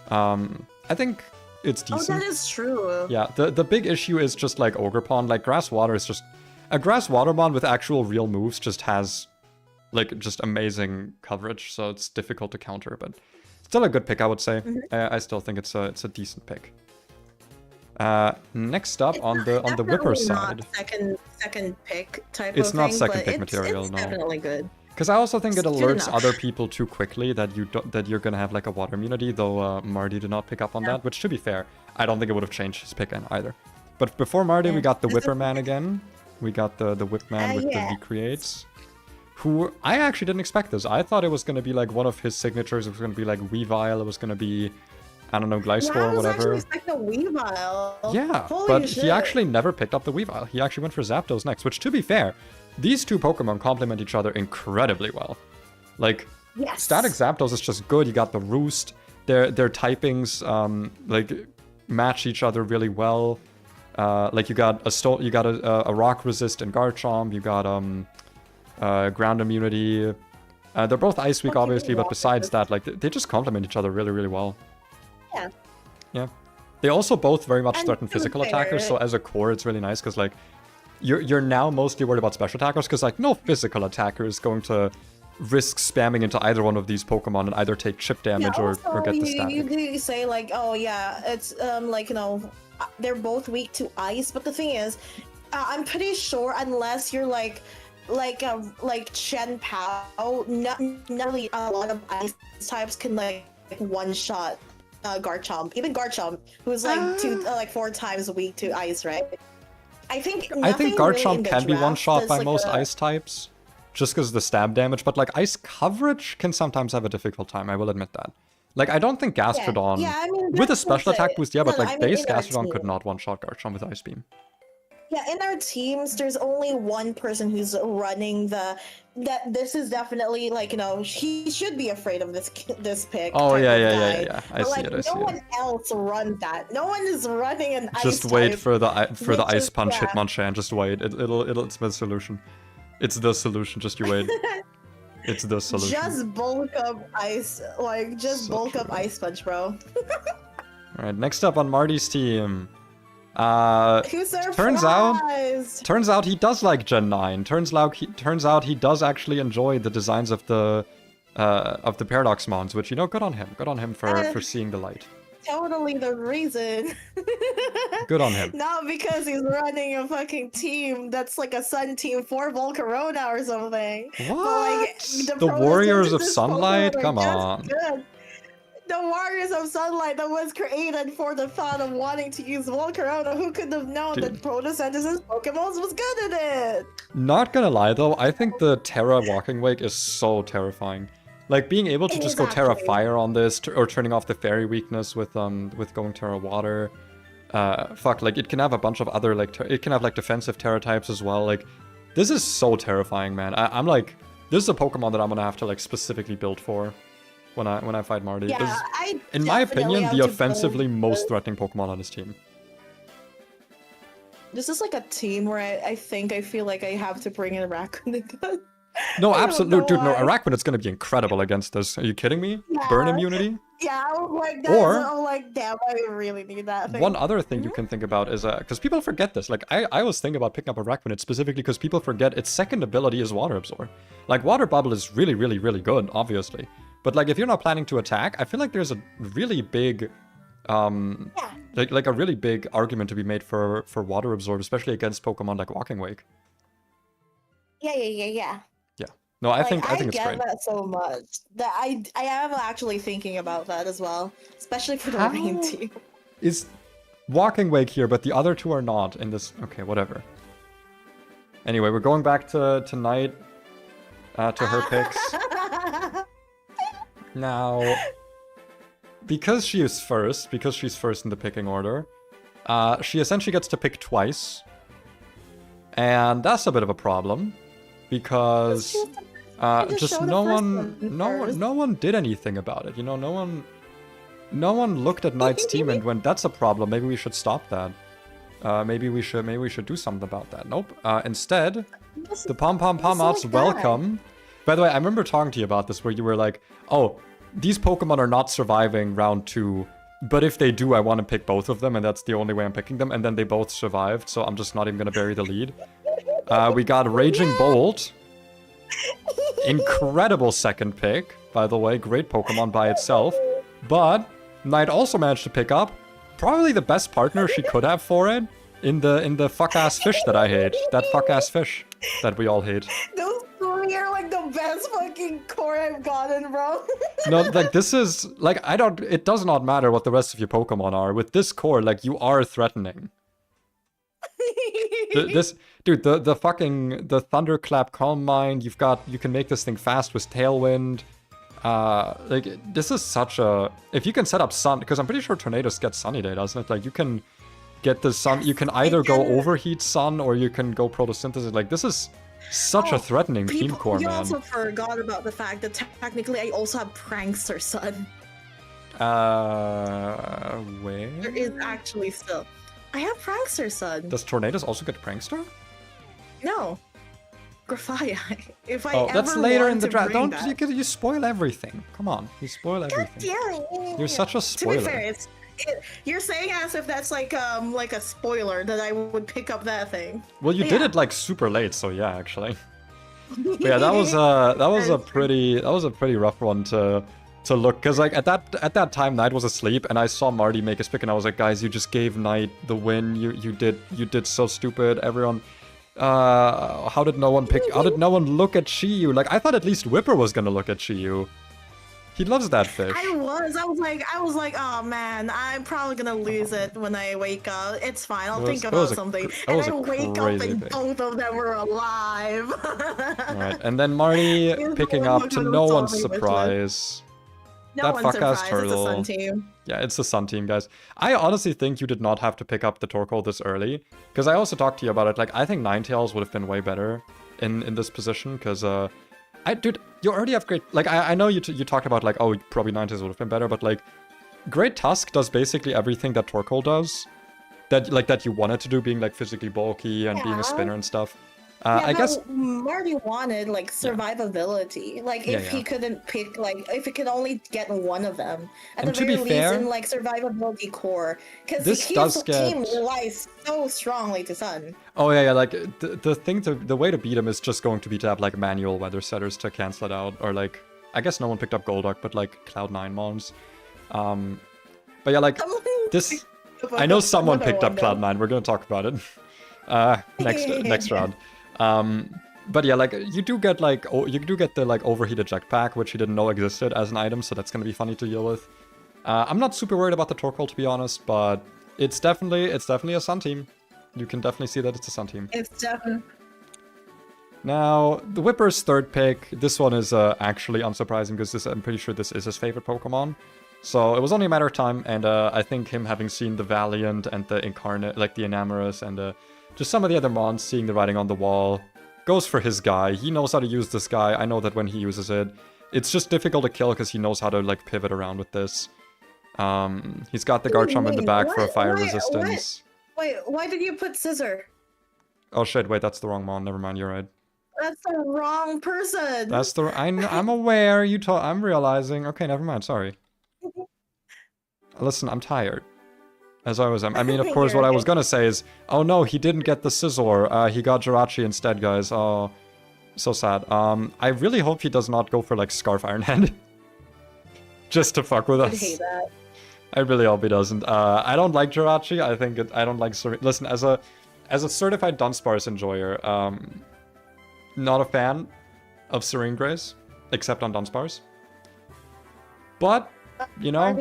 I think it's decent. Oh, that is true. Yeah, the big issue is just like Ogerpon. Like Grass Water is just a Grass Water mon with actual real moves just has like just amazing coverage, so it's difficult to counter, but still a good pick, I would say. I still think it's a decent pick. Next up on the Whipper side. Second pick type it's of not thing, second pick it's material, no. Definitely good. Because I also think it alerts enough. other people too quickly that you're gonna have like a water immunity, though Marty did not pick up on that, which to be fair, I don't think it would have changed his pick in either. But before Marty, we got the Whipper Man again. We got the Whip Man with the V-Creates. Who, I actually didn't expect this. I thought it was gonna be like one of his signatures. It was gonna be like Weavile, it was gonna be, I don't know, Gliscor or whatever. I was actually expecting Weavile. Yeah, Holy but shit. he actually never picked up the Weavile. He actually went for Zapdos next, which to be fair, these two Pokemon complement each other incredibly well. Like, Static Zapdos is just good. You got the Roost. Their typings like match each other really well. Like you got a Rock Resist in Garchomp. You got Ground Immunity. They're both Ice Weak, obviously, but besides that, like they just complement each other really, really well. Yeah. Yeah. They also both very much threaten physical attackers, so as a core, it's really nice because like you're now mostly worried about special attackers because like no physical attacker is going to risk spamming into either one of these Pokemon and either take chip damage or get the static. You do say like, oh yeah, it's like, you know, they're both weak to ice, but the thing is, I'm pretty sure unless you're like Chen Pao, not really a lot of ice types can like one shot Garchomp. Even Garchomp, who's like 4 times weak to ice, right? I think Garchomp really can be one shot by like most ice types, just because of the stab damage, but like ice coverage can sometimes have a difficult time, I will admit that. Like, I don't think Gastrodon, I mean, with a special attack boost, but like base in our Gastrodon team. could not one-shot Garchomp with Ice Beam. Yeah, in our teams, there's only one person who's running this is definitely like, you know, he should be afraid of this pick. Oh yeah. I But see like, it. no one else runs that. No one is running an ice Just wait type, for the Ice Punch yeah. Hitmonchan. Just wait. It's the solution. It's the solution. Just you wait. It's the solution. Just bulk up ice, like just So bulk true. up Ice Punch, bro. All right. Next up on Marty's team. Who's surprised? Turns out he does like Gen 9. Turns out he does actually enjoy the designs of the Paradox Mons, which, you know, good on him. Good on him for seeing the light. Totally the reason. Good on him. Not because he's running a fucking team that's like a Sun Team for Volcarona or something. What? But, like, The Warriors of this Sunlight? Pokemon are Come just on. good. the Warriors of Sunlight that was created for the fun of wanting to use Volcarona. Who could have known that Photosynthesis Pokemon was good at it? Not gonna lie though, I think the Terra Walking Wake is so terrifying. Like being able to just go Terra Fire on this, or turning off the Fairy weakness with going Terra Water. Fuck, like it can have a bunch of other like it can have like defensive Terra types as well. Like this is so terrifying, man. I'm like, this is a Pokemon that I'm gonna have to like specifically build for when I fight Marty. Yeah, in my opinion, the offensively most threatening Pokemon on his team. This is like a team where I feel like I have to bring in Raccoon again. No, absolutely, dude. No, Araquanid's gonna be incredible against this. Are you kidding me? Yeah. Burn immunity. Yeah, I was like, I'm like, damn, I really need that thing. One other thing you can think about is, because people forget this, like, I was thinking about picking up a Araquanid specifically because people forget its second ability is Water Absorb. Like, Water Bubble is really, really, really good, obviously. But, like, if you're not planning to attack, I feel like there's a really big, like a really big argument to be made for Water Absorb, especially against Pokemon like Walking Wake. Yeah. No, I think it's great. I get that so much that I am actually thinking about that as well, especially for the rain team. Is Walking Wake here, but the other two are not in this. Okay, whatever. Anyway, we're going back to tonight, to her picks. Now, because she's first in the picking order, she essentially gets to pick twice, and that's a bit of a problem because. Just no one did anything about it. You know, no one looked at Knight's team and went, "That's a problem. Maybe we should stop that. Maybe we should do something about that." Nope. Instead, the Pom-Pom-Pom-Ops welcome. By the way, I remember talking to you about this, where you were like, "Oh, these Pokemon are not surviving round 2, but if they do, I want to pick both of them, and that's the only way I'm picking them." And then they both survived, so I'm just not even gonna bury the lead. We got Raging Bolt. Incredible second pick, by the way. Great Pokemon by itself. But Knight also managed to pick up probably the best partner she could have for it in the fuck-ass fish that I hate. That fuck-ass fish that we all hate. Those three are like the best fucking core I've gotten, bro. No, like this is like it does not matter what the rest of your Pokemon are. With this core, like you are threatening. Dude, the Thunderclap Calm Mind, you can make this thing fast with Tailwind. Like, this is such a... If you can set up Sun, because I'm pretty sure Tornadus gets Sunny Day, doesn't it? Like, you can get the Sun, you can either go Overheat Sun, or you can go Photosynthesis. Like, this is such a threatening team core, man. You also forgot about the fact that technically I also have Prankster Sun. Where? There is actually still... I have Prankster Sun. Does Tornadus also get Prankster? No. Graphia. If I ever that's later in the draft. Don't You spoil everything. Come on, you spoil everything. You're such a spoiler. To be fair, you're saying as if that's like a spoiler that I would pick up that thing. Well, you did it like super late, so yeah, actually. But yeah, that was a pretty rough one to look, because like at that time Knight was asleep and I saw Marty make his pick and I was like, guys, you just gave Knight the win. You did so stupid. Everyone, how did no one look at Shiyu? Like, I thought at least Whipper was gonna look at Shiyu. He loves that fish. I was like, oh man, I'm probably gonna lose it when I wake up. It's fine, I'll think about something. And I wake up and both of them were alive. Alright, and then Marty picking up to no one's surprise. No one's surprised, it's the Sun team. Yeah, it's the Sun team, guys. I honestly think you did not have to pick up the Torkoal this early, because I also talked to you about it. Like, I think Ninetales would have been way better in this position, because, dude, you already have great... Like, I know you talked about, like, oh, probably Ninetales would have been better, but, like, Great Tusk does basically everything that Torkoal does, that you want it to do, being, like, physically bulky and being a spinner and stuff. I guess Marty wanted like survivability. Yeah. Like if he couldn't pick, like if he could only get one of them at the very least in like survivability core, because his team relies so strongly to Sun. Oh yeah, like the way to beat him is just going to be to have like manual weather setters to cancel it out, or like I guess no one picked up Golduck, but like Cloud9 mons. But yeah, like this. I know someone picked up Cloud9. We're gonna talk about it next round. But yeah, like you do get the like overheat eject pack, which you didn't know existed as an item, so that's gonna be funny to deal with. I'm not super worried about the Torkoal, to be honest, but it's definitely a Sun team. You can definitely see that it's a Sun team. It's definitely... Now, the Whipper's third pick, this one is actually unsurprising because I'm pretty sure this is his favorite Pokemon. So it was only a matter of time, and I think him having seen the Valiant and the Incarnate, like the Enamorous, and just some of the other mons, seeing the writing on the wall, goes for his guy. He knows how to use this guy. I know that when he uses it, it's just difficult to kill because he knows how to like pivot around with this. He's got the Garchomp in the back for a fire resistance. Wait, why did you put Scissor? Oh shit, wait, that's the wrong mon. Never mind, you're right. That's the wrong person. That's the... I'm aware, I'm realizing. Okay, never mind, sorry. Listen, I'm tired. As I was, I mean, of course, what I was gonna say is, oh no, he didn't get the Scizor. He got Jirachi instead, guys. Oh, so sad. I really hope he does not go for, like, Scarf Iron Hand. Just to fuck with us. I hate that. I really hope he doesn't. I don't like Jirachi. I don't like... Listen, as a certified Dunsparce enjoyer, not a fan of Serene Grace, except on Dunsparce. But, you know...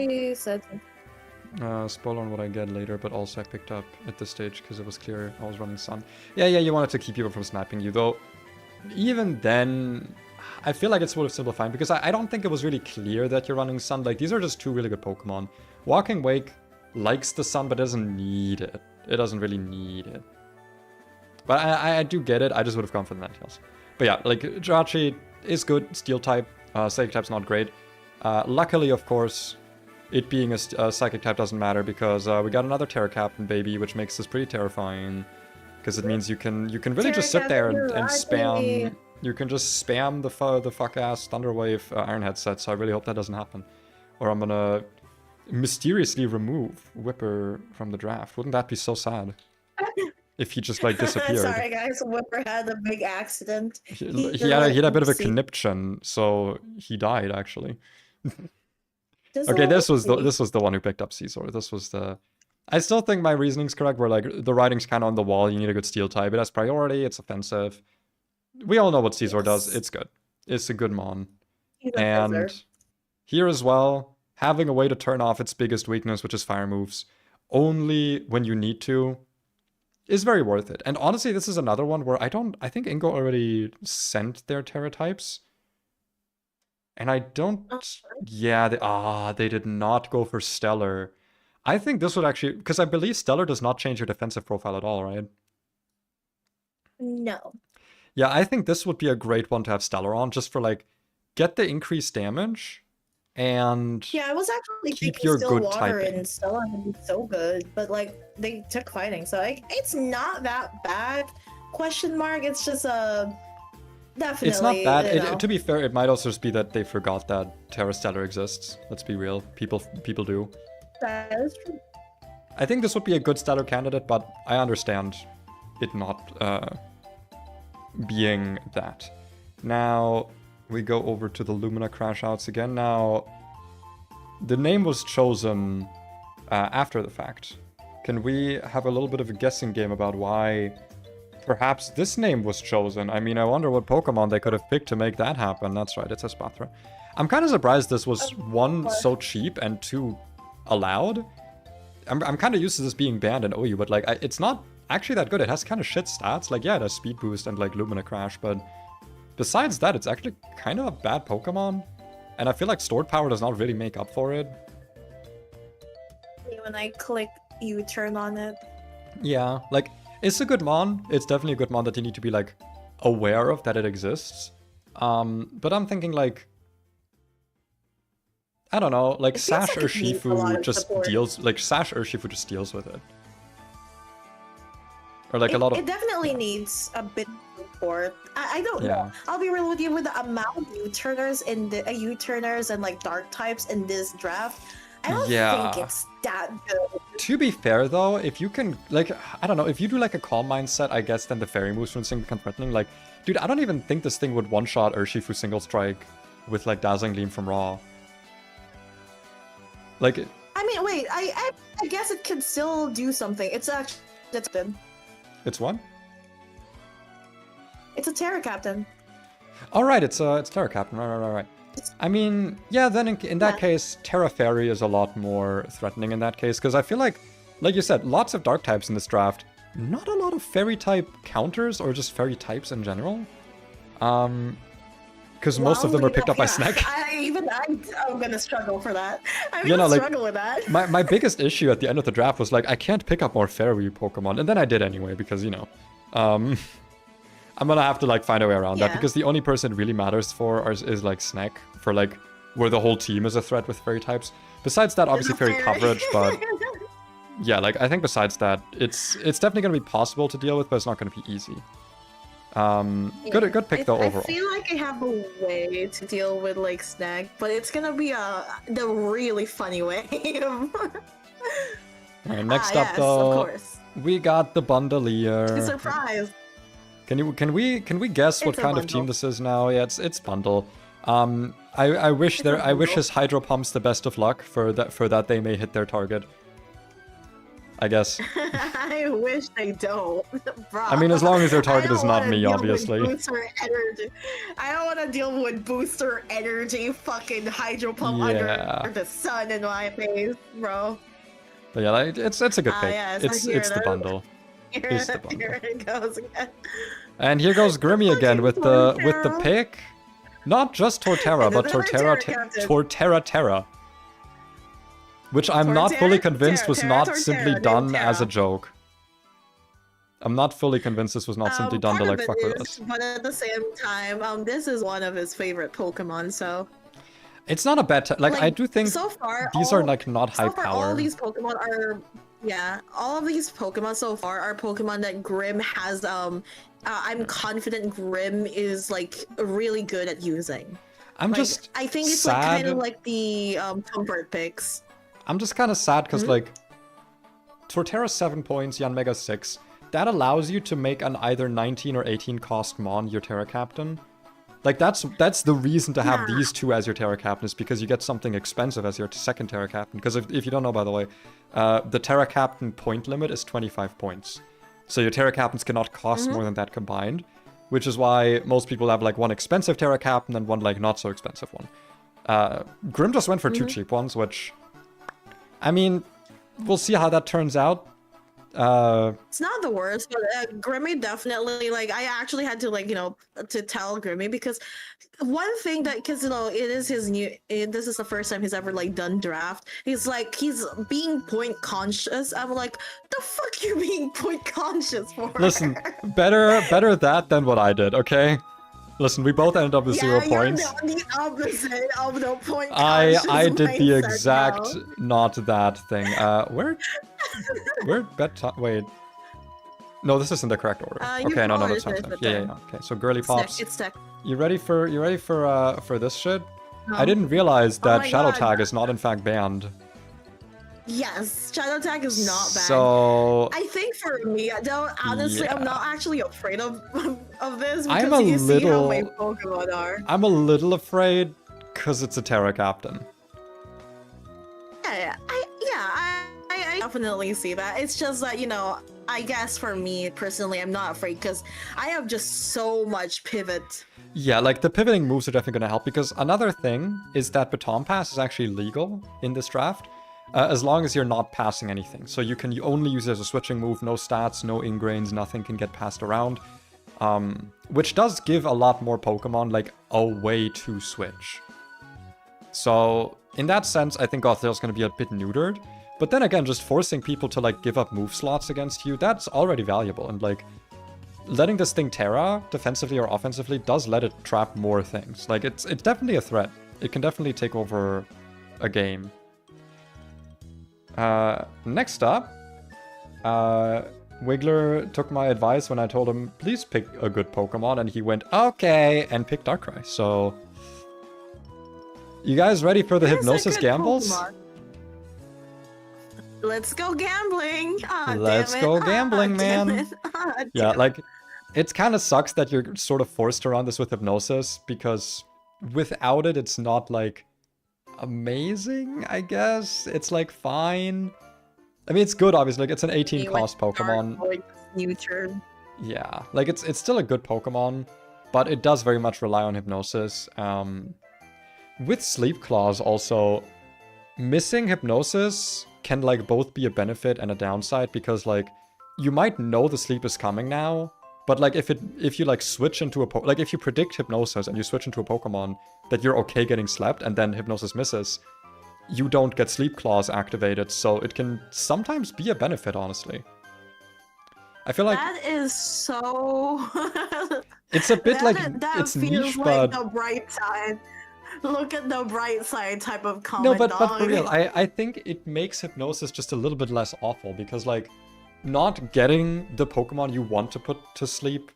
spoiler on what I get later, but also I picked up at this stage because it was clear I was running Sun. Yeah, you wanted to keep people from sniping you, though. Even then, I feel like it's sort of simplifying because I don't think it was really clear that you're running Sun. Like, these are just two really good Pokemon. Walking Wake likes the Sun, but doesn't need it. It doesn't really need it. But I do get it. I just would have gone for the Ninetales. But yeah, like, Jirachi is good. Steel type. Psychic type's not great. Luckily, of course, it being a Psychic type doesn't matter because we got another Terra Captain baby, which makes this pretty terrifying. Because it means you can really just sit there and spam. You can just spam the fuck-ass Thunderwave Iron Headset, so I really hope that doesn't happen. Or I'm gonna mysteriously remove Whipper from the draft. Wouldn't that be so sad? If he just, like, disappeared. Sorry, guys. Whipper had a big accident. He had a bit of a conniption, so he died, actually. Okay, this was the one who picked up Scizor. This was the... I still think my reasoning's correct, where, like, the writing's kind of on the wall. You need a good Steel type. It has priority. It's offensive. We all know what Scizor does. It's good. It's a good mon. And here as well, having a way to turn off its biggest weakness, which is fire moves, only when you need to, is very worth it. And honestly, this is another one where I think Ingo already sent their Terra types. And I don't... Yeah, they did not go for Stellar. I think this would actually... Because I believe Stellar does not change your defensive profile at all, right? No. Yeah, I think this would be a great one to have Stellar on, just for, like, get the increased damage, and... Yeah, I was actually keep your good typing. And Stellar would be so good, but, like, they took fighting, so, like, it's not that bad, question mark, it's just, definitely, it's not bad. You know. To be fair, it might also just be that they forgot that Terra Stellar exists. Let's be real. People do. That is true. I think this would be a good Stellar candidate, but I understand it not being that. Now, we go over to the Lumina Crash Outs again. Now, the name was chosen after the fact. Can we have a little bit of a guessing game about why perhaps this name was chosen? I mean, I wonder what Pokemon they could have picked to make that happen. That's right, it's Espathra. I'm kind of surprised this was, one, so cheap, and two, allowed. I'm kind of used to this being banned in OU, but, like, it's not actually that good. It has kind of shit stats. Like, yeah, it has Speed Boost and, like, Lumina Crash, but besides that, it's actually kind of a bad Pokemon. And I feel like Stored Power does not really make up for it. When I click U-turn on it. Yeah, like, it's a good mon. It's definitely a good mon that you need to be, like, aware of that it exists. But I'm thinking, like, I don't know, like, Sash or Shifu just deals, like, Sash or Shifu just deals with it. Or, like, a lot of... It definitely needs a bit of support. I don't know. I'll be real with you, with the amount of U-turners in the U-turners and, like, dark types in this draft, I don't think it's that good. To be fair, though, if you can, like, I don't know, if you do, like, a calm mindset, I guess then the fairy moves from Single become threatening. Like, dude, I don't even think this thing would one-shot Urshifu Single Strike with, like, Dazzling Gleam from Raw. Like... I mean, wait, I guess it could still do something. It's actually... That's good. It's what? It's a Terra Captain. Oh, right, it's Terra Captain. Right. I mean, yeah, then in that case, Terra Fairy is a lot more threatening in that case, because I feel like you said, lots of dark types in this draft, not a lot of fairy type counters, or just fairy types in general. Because most of them are picked up by Snack. I'm gonna struggle for that. I'm gonna struggle with that. My biggest issue at the end of the draft was like, I can't pick up more fairy Pokemon, and then I did anyway, because, you know, I'm gonna have to like find a way around that, because the only person it really matters for is like Snack, for like where the whole team is a threat with fairy types. Besides that, obviously fairy coverage, but yeah, like I think besides that, it's definitely gonna be possible to deal with, but it's not gonna be easy. Good pick though overall. I feel like I have a way to deal with like Snack, but it's gonna be the really funny way. Alright, next up though, we got the Bundleier. Surprise! Can we guess what kind of team this is now? Yeah, it's Bundle. I wish his Hydro Pumps the best of luck for that they may hit their target, I guess. I wish they don't. Bro, I mean, as long as their target is not me, obviously. I don't want to deal with booster energy fucking Hydro Pump under the sun in my face, bro. But yeah, like, it's a good pick. It's the Bundle. Here it goes again. And here goes Grimmy again with the pick. Not just Torterra, but Torterra Terra. Which I'm not fully convinced was not simply done as a joke. I'm not fully convinced this was not simply done to like fuck with us. But at the same time, this is one of his favorite Pokemon, so... It's not a bad... Like, I do think so far, these are like not high power. All these Pokemon are... Yeah, all of these Pokemon so far are Pokemon that Grim has, I'm confident Grim is like really good at using. I think it's like kind of like the comfort picks. I'm just kind of sad because like Torterra 7 points, Yanmega 6. That allows you to make an either 19 or 18 cost Mon your Terra Captain. Like that's the reason to have these two as your Terra Captain, is because you get something expensive as your second Terra Captain. Because if you don't know, by the way, the Terra Captain point limit is 25 points. So your Terra Captains cannot cost more than that combined, which is why most people have like one expensive Terra Captain and one like not so expensive one. Grim just went for two cheap ones, which, I mean, we'll see how that turns out. It's not the worst, but Grimmy definitely, like, I actually had to, like, you know, to tell Grimmy, because one thing that, because, you know, it is his this is the first time he's ever, like, done draft. He's like, he's being point conscious. I'm like, the fuck you being point conscious for? Listen, better that than what I did, okay? Listen, we both ended up with 0 points. You're the opposite of the point conscious I did the exact not that thing. Where wait. No, this isn't the correct order. Okay, no, that's fine. Yeah. Okay, so Girly Pops. It's tech. You ready for this shit? No. I didn't realize that Shadow Tag is not in fact banned. Yes, Shadow Tag is not banned. So I think for me, though, honestly, I'm not actually afraid of this, because you see how my Pokemon are. I'm a little afraid because it's a Terra Captain. I definitely see that. It's just that, you know, I guess for me personally, I'm not afraid because I have just so much pivot. Yeah, like the pivoting moves are definitely going to help, because another thing is that Baton Pass is actually legal in this draft. As long as you're not passing anything. So you can only use it as a switching move, no stats, no ingrains, nothing can get passed around. Which does give a lot more Pokemon like a way to switch. So in that sense, I think Gothitelle going to be a bit neutered. But then again, just forcing people to like give up move slots against you, that's already valuable. And like letting this thing Terra, defensively or offensively, does let it trap more things. Like it's definitely a threat. It can definitely take over a game. Next up, Wiggler took my advice when I told him, please pick a good Pokemon, and he went, okay, and picked Darkrai. So, you guys ready for the Hypnosis gambles? Pokemon. Let's go gambling! Let's go gambling, man! Yeah, like, it kind of sucks that you're sort of forced around this with Hypnosis, because without it, it's not, like, amazing, I guess. It's like fine. I mean, it's good, obviously. Like, it's an 18 cost Pokemon. Yeah, like it's still a good Pokemon, but it does very much rely on Hypnosis. with Sleep Clause also, missing Hypnosis can like both be a benefit and a downside, because like you might know the sleep is coming now, but like if you like switch into a like if you predict Hypnosis and you switch into a Pokemon that you're okay getting slept and then Hypnosis misses, you don't get Sleep Clause activated, so it can sometimes be a benefit, honestly. I feel like that is so. it's a bit like that it's feels niche, like but the bright side. Look at the bright side type of comment. no, but for real, I think it makes Hypnosis just a little bit less awful, because like not getting the Pokemon you want to put to sleep,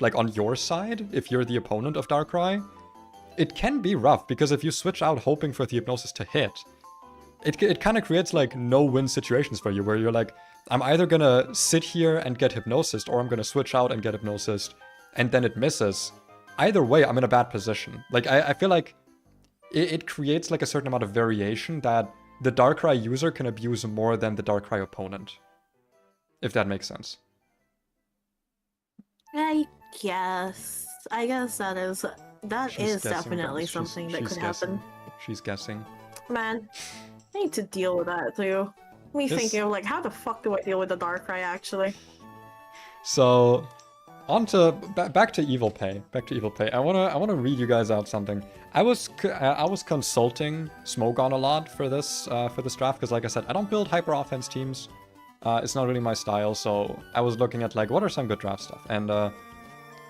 like on your side, if you're the opponent of Darkrai, it can be rough, because if you switch out hoping for the Hypnosis to hit, it kind of creates like no-win situations for you, where you're like, I'm either gonna sit here and get Hypnosised, or I'm gonna switch out and get Hypnosised, and then it misses. Either way, I'm in a bad position. Like, I feel like it creates like a certain amount of variation that the Darkrai user can abuse more than the Darkrai opponent. If that makes sense. I guess that is definitely something that could happen. She's guessing. Man, I need to deal with that too. Me thinking of like, how the fuck do I deal with the Darkrai actually? So, back to Evil Pay. I wanna read you guys out something. I was consulting Smogon a lot for this draft, because like I said, I don't build hyper offense teams. It's not really my style, so I was looking at like what are some good draft stuff, and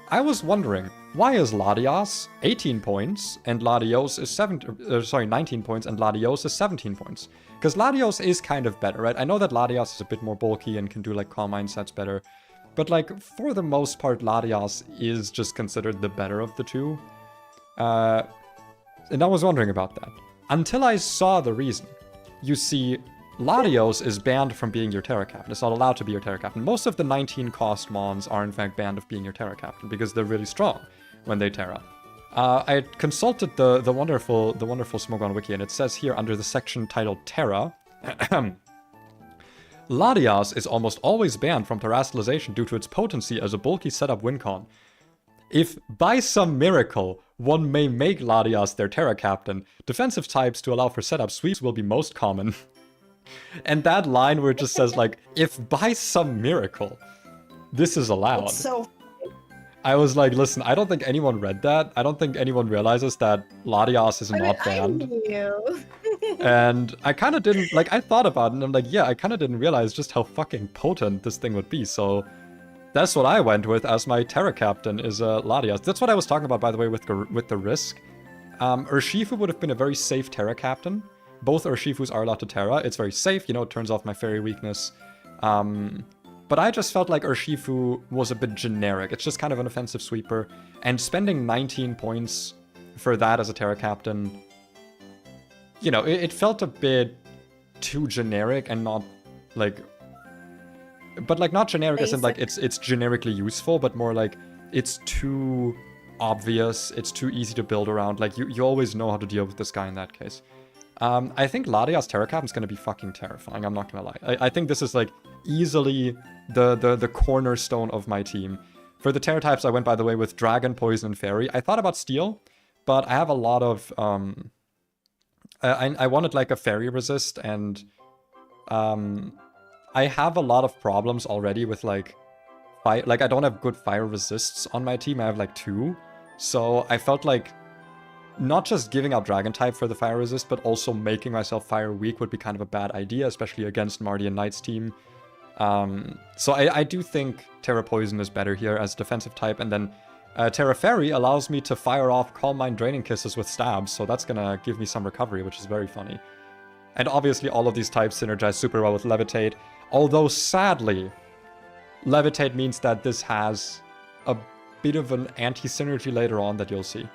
I was wondering, why is Latias 18 points and Latios is 19 points and Latios is 17 points? Because Latios is kind of better, right? I know that Latias is a bit more bulky and can do like Calm Mind sets better, but like for the most part, Latias is just considered the better of the two. And I was wondering about that until I saw the reason. You see, Latios is banned from being your Terra Captain. It's not allowed to be your Terra Captain. Most of the 19 cost Mons are in fact banned of being your Terra Captain, because they're really strong when they Terra. I consulted the wonderful Smogon wiki, and it says here under the section titled Terra, Latias is almost always banned from terrestrialization due to its potency as a bulky setup win con. If by some miracle one may make Latias their Terra Captain, defensive types to allow for setup sweeps will be most common. And that line where it just says like, if by some miracle this is allowed. It's so I was like, listen, I don't think anyone read that. I don't think anyone realizes that Latias is not banned. I knew. And I kind of didn't, like, I thought about it and I'm like, yeah, I kind of didn't realize just how fucking potent this thing would be. So that's what I went with as my Terra Captain is Latias. That's what I was talking about, by the way, with the risk. Urshifu would have been a very safe Terra Captain. Both Urshifus are allowed to Terra. It's very safe, you know, it turns off my fairy weakness. But I just felt like Urshifu was a bit generic. It's just kind of an offensive sweeper. And spending 19 points for that as a Terra Captain, you know, it felt a bit too generic and not, like... But, like, not generic as in, like, it's generically useful, but more like it's too obvious, it's too easy to build around. Like, you always know how to deal with this guy in that case. I think Latias Terra Captain is going to be fucking terrifying, I'm not going to lie. I think this is, like, easily the cornerstone of my team. For the Terra types, I went, by the way, with Dragon, Poison, and Fairy. I thought about Steel, but I have a lot of... I wanted, like, a Fairy resist, and... I have a lot of problems already with, like... I don't have good fire resists on my team, I have, like, 2. So I felt like... not just giving out Dragon type for the fire resist, but also making myself fire weak would be kind of a bad idea, especially against Marty and Knight's team. So I do think Terra Poison is better here as defensive type, and then Terra Fairy allows me to fire off Calm Mind Draining Kisses with stabs, so that's gonna give me some recovery, which is very funny. And obviously all of these types synergize super well with Levitate, although sadly, Levitate means that this has a bit of an anti-synergy later on that you'll see.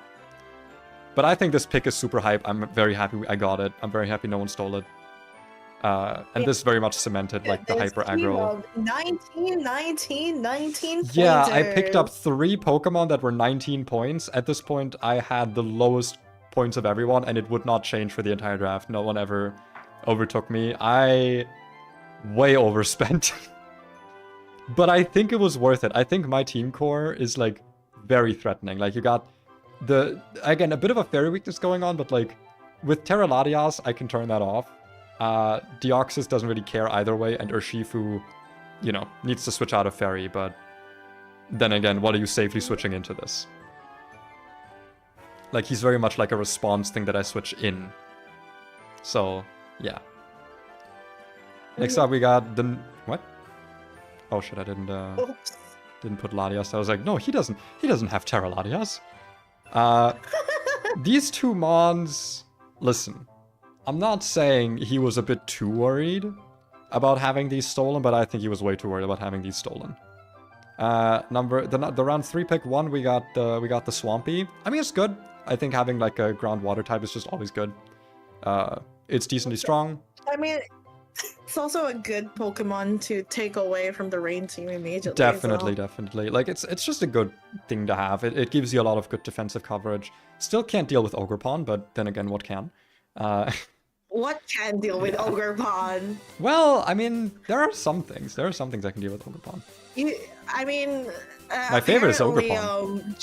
But I think this pick is super hype. I'm very happy I got it. I'm very happy no one stole it. And this very much cemented like the hyper aggro. 19 Yeah, I picked up 3 Pokemon that were 19 points. At this point, I had the lowest points of everyone, and it would not change for the entire draft. No one ever overtook me. I way overspent. But I think it was worth it. I think my team core is like very threatening. Like you got again, a bit of a fairy weakness going on, but like with Terra Latias, I can turn that off. Deoxys doesn't really care either way, and Urshifu, you know, needs to switch out of fairy, but then again, what are you safely switching into this? Like, he's very much like a response thing that I switch in. So, yeah. Next up, we got the... What? Oh shit, I didn't put Latias. I was like, no, he doesn't have Terra Latias. These two Mons... Listen, I'm not saying he was a bit too worried about having these stolen, but I think he was way too worried about having these stolen. The round 3 pick 1, we got the Swampy. I mean, it's good. I think having like a ground water type is just always good. It's decently strong. I mean, it's also a good Pokemon to take away from the Rain team immediately. Definitely. Like, it's just a good thing to have. It gives you a lot of good defensive coverage. Still can't deal with Ogerpon, but then again, what can? What can deal with Ogerpon? Well, I mean, there are some things. I can deal with Ogerpon. My favorite is Ogerpon.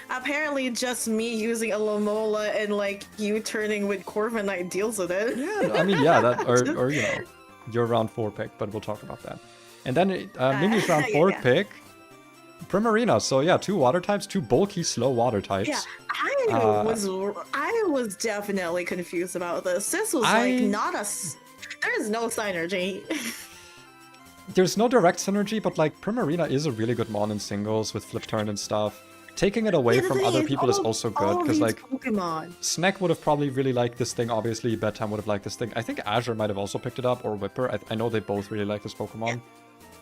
Apparently just me using a Lomola and like you turning with Corviknight deals with it. Yeah, I mean, yeah, that or you know, your round 4 pick, but we'll talk about that. And then Mimi's round 4 pick, Primarina. So yeah, 2 water types, 2 bulky, slow water types. Yeah, I was definitely confused about this. This was like not a. There is no synergy. There's no direct synergy, but like Primarina is a really good mon in singles with flip turn and stuff. Taking it away from other people is also good, because like Pokemon. Snack would have probably really liked this thing, obviously. Bedtime would have liked this thing. I think Azure might have also picked it up, or Whipper. I know they both really like this Pokemon.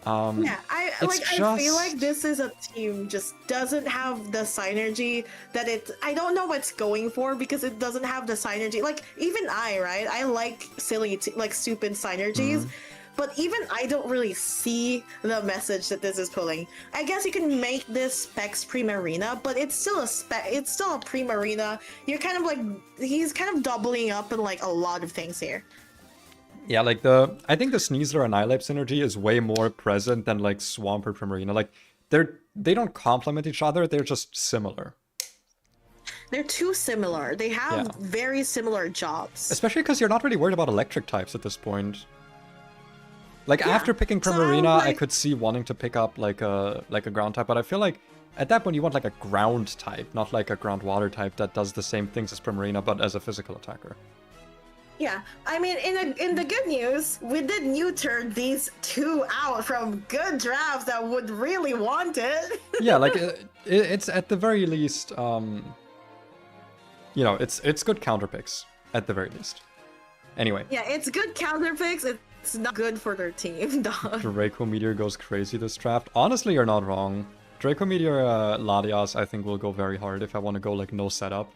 Yeah, I feel like this is a team just doesn't have the synergy that I don't know what's going for, because it doesn't have the synergy. Like, even I like silly, like stupid synergies. But even I don't really see the message that this is pulling. I guess you can make this Specs Primarina, but it's still a Primarina. You're kind of like, he's kind of doubling up in like a lot of things here. Yeah, like I think the Sneasler and Annihilape synergy is way more present than like Swamp or Primarina. Like, they don't complement each other, they're just similar. They're too similar. They have very similar jobs. Especially because you're not really worried about electric types at this point. Like, after picking Primarina, I could see wanting to pick up like a ground type, but I feel like at that point you want like a ground type, not like a ground water type that does the same things as Primarina, but as a physical attacker. Yeah, I mean, in the good news, we did neuter these 2 out from good drafts that would really want it. Yeah, like it's at the very least, you know, it's good counter picks at the very least. Anyway. Yeah, it's good counter picks. It's not good for their team, dog. Draco Meteor goes crazy this draft. Honestly, you're not wrong. Draco Meteor Latias, I think, will go very hard if I want to go, like, no setup.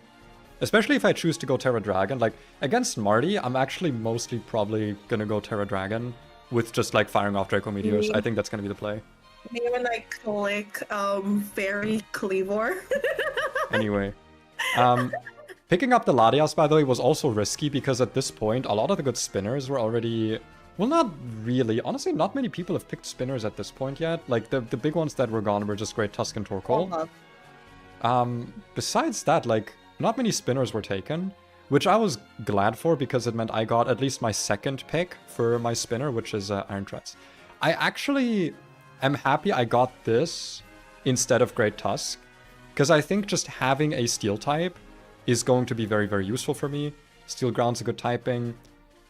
Especially if I choose to go Terra Dragon. Like, against Marty, I'm actually mostly probably gonna go Terra Dragon with just, like, firing off Draco Meteors. I think that's gonna be the play. Maybe when I click Fairy Cleavor. Anyway. Picking up the Latias, by the way, was also risky because at this point, a lot of the good spinners were already... Well, not really. Honestly, not many people have picked spinners at this point yet. Like, the big ones that were gone were just Great Tusk and Torkoal. Besides that, like, not many spinners were taken, which I was glad for because it meant I got at least my second pick for my spinner, which is Iron Treads. I actually am happy I got this instead of Great Tusk, because I think just having a Steel type is going to be very, very useful for me. Steel Ground's a good typing.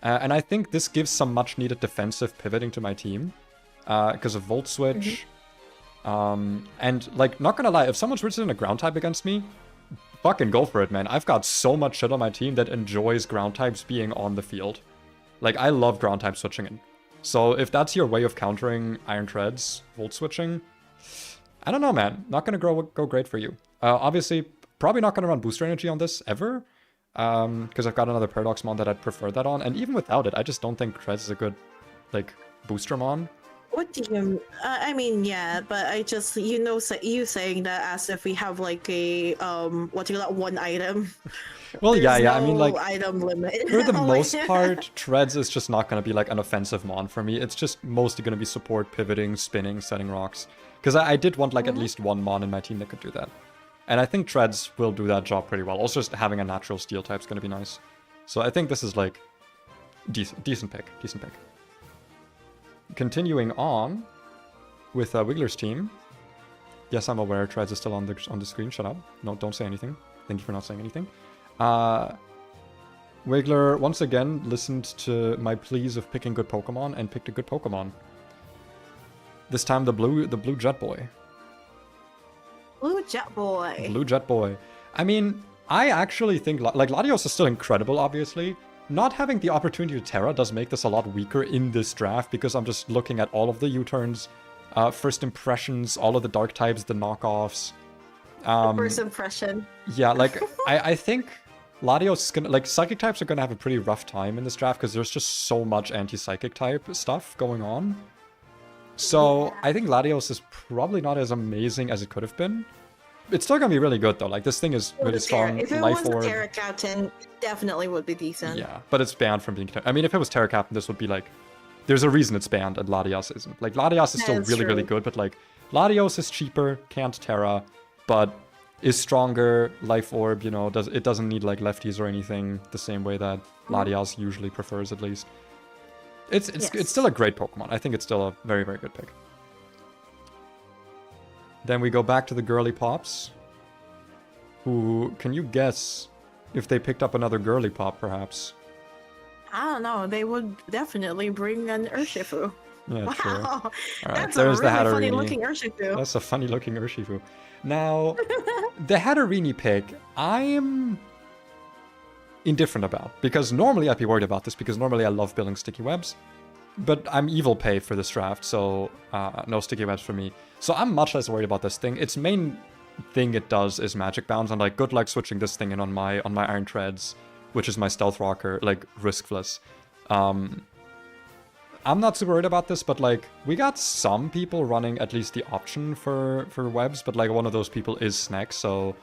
And I think this gives some much-needed defensive pivoting to my team. Because of Volt Switch. And, like, not gonna lie, if someone's rooted in a ground type against me, fucking go for it, man. I've got so much shit on my team that enjoys ground types being on the field. Like, I love ground type switching in. So if that's your way of countering Iron Treads, Volt Switching, I don't know, man. Not gonna go great for you. Obviously, probably not gonna run Booster Energy on this, ever. Because I've got another Paradox Mon that I'd prefer that on. And even without it, I just don't think Treads is a good, like, booster Mon. What do you... I mean, yeah, but I just... You know, you saying that as if we have, like, a... what do you call that? One item. Well, yeah, I mean, like... item limit. For the most part, Treads is just not going to be, like, an offensive Mon for me. It's just mostly going to be support, pivoting, spinning, setting rocks. Because I did want, like, at least one Mon in my team that could do that. And I think Treads will do that job pretty well. Also, just having a natural steel type is going to be nice. So I think this is like decent pick. Continuing on with Wiggler's team. Yes, I'm aware Treads is still on the screen. Shut up. No, don't say anything. Thank you for not saying anything. Wiggler once again listened to my pleas of picking good Pokemon and picked a good Pokemon. This time the blue Jet Boy. Blue Jet Boy. Blue Jet Boy. I mean, I actually think like Latios is still incredible, obviously. Not having the opportunity to Terra does make this a lot weaker in this draft because I'm just looking at all of the U-turns, first impressions, all of the dark types, the knockoffs. First impression. Yeah, like I think Latios is gonna, like, psychic types are gonna have a pretty rough time in this draft because there's just so much anti-psychic type stuff going on. So Yeah. I think Latios is probably not as amazing as it could have been. It's still gonna be really good though. Like, this thing is really strong. If it Life was Orb. Terra Captain, it definitely would be decent. Yeah, but it's banned from being. I mean, if it was Terra Captain, this would be like. There's a reason it's banned, and Latios isn't. Like, Latios is still That's really, really true. good, but like, Latios is cheaper, can't Terra, but is stronger. Life Orb, you know, it doesn't need like lefties or anything the same way that Latios usually prefers, at least. It's still a great Pokemon. I think it's still a very, very good pick. Then we go back to the girly pops. Who, can you guess if they picked up another girly pop, perhaps? I don't know. They would definitely bring an Urshifu. Yeah, Wow. true. All right, That's there's a the really Hatterini. funny looking Urshifu. That's a funny looking Urshifu. Now, the Hatterini pick, I'm indifferent about. Because normally I'd be worried about this, because normally I love building sticky webs. But I'm evil pay for this draft, so no sticky webs for me. So I'm much less worried about this thing. Its main thing it does is magic bounce, and like good luck switching this thing in on my Iron Treads, which is my stealth rocker, like riskless. I'm not super worried about this, but like we got some people running at least the option for webs, but like one of those people is Snack, so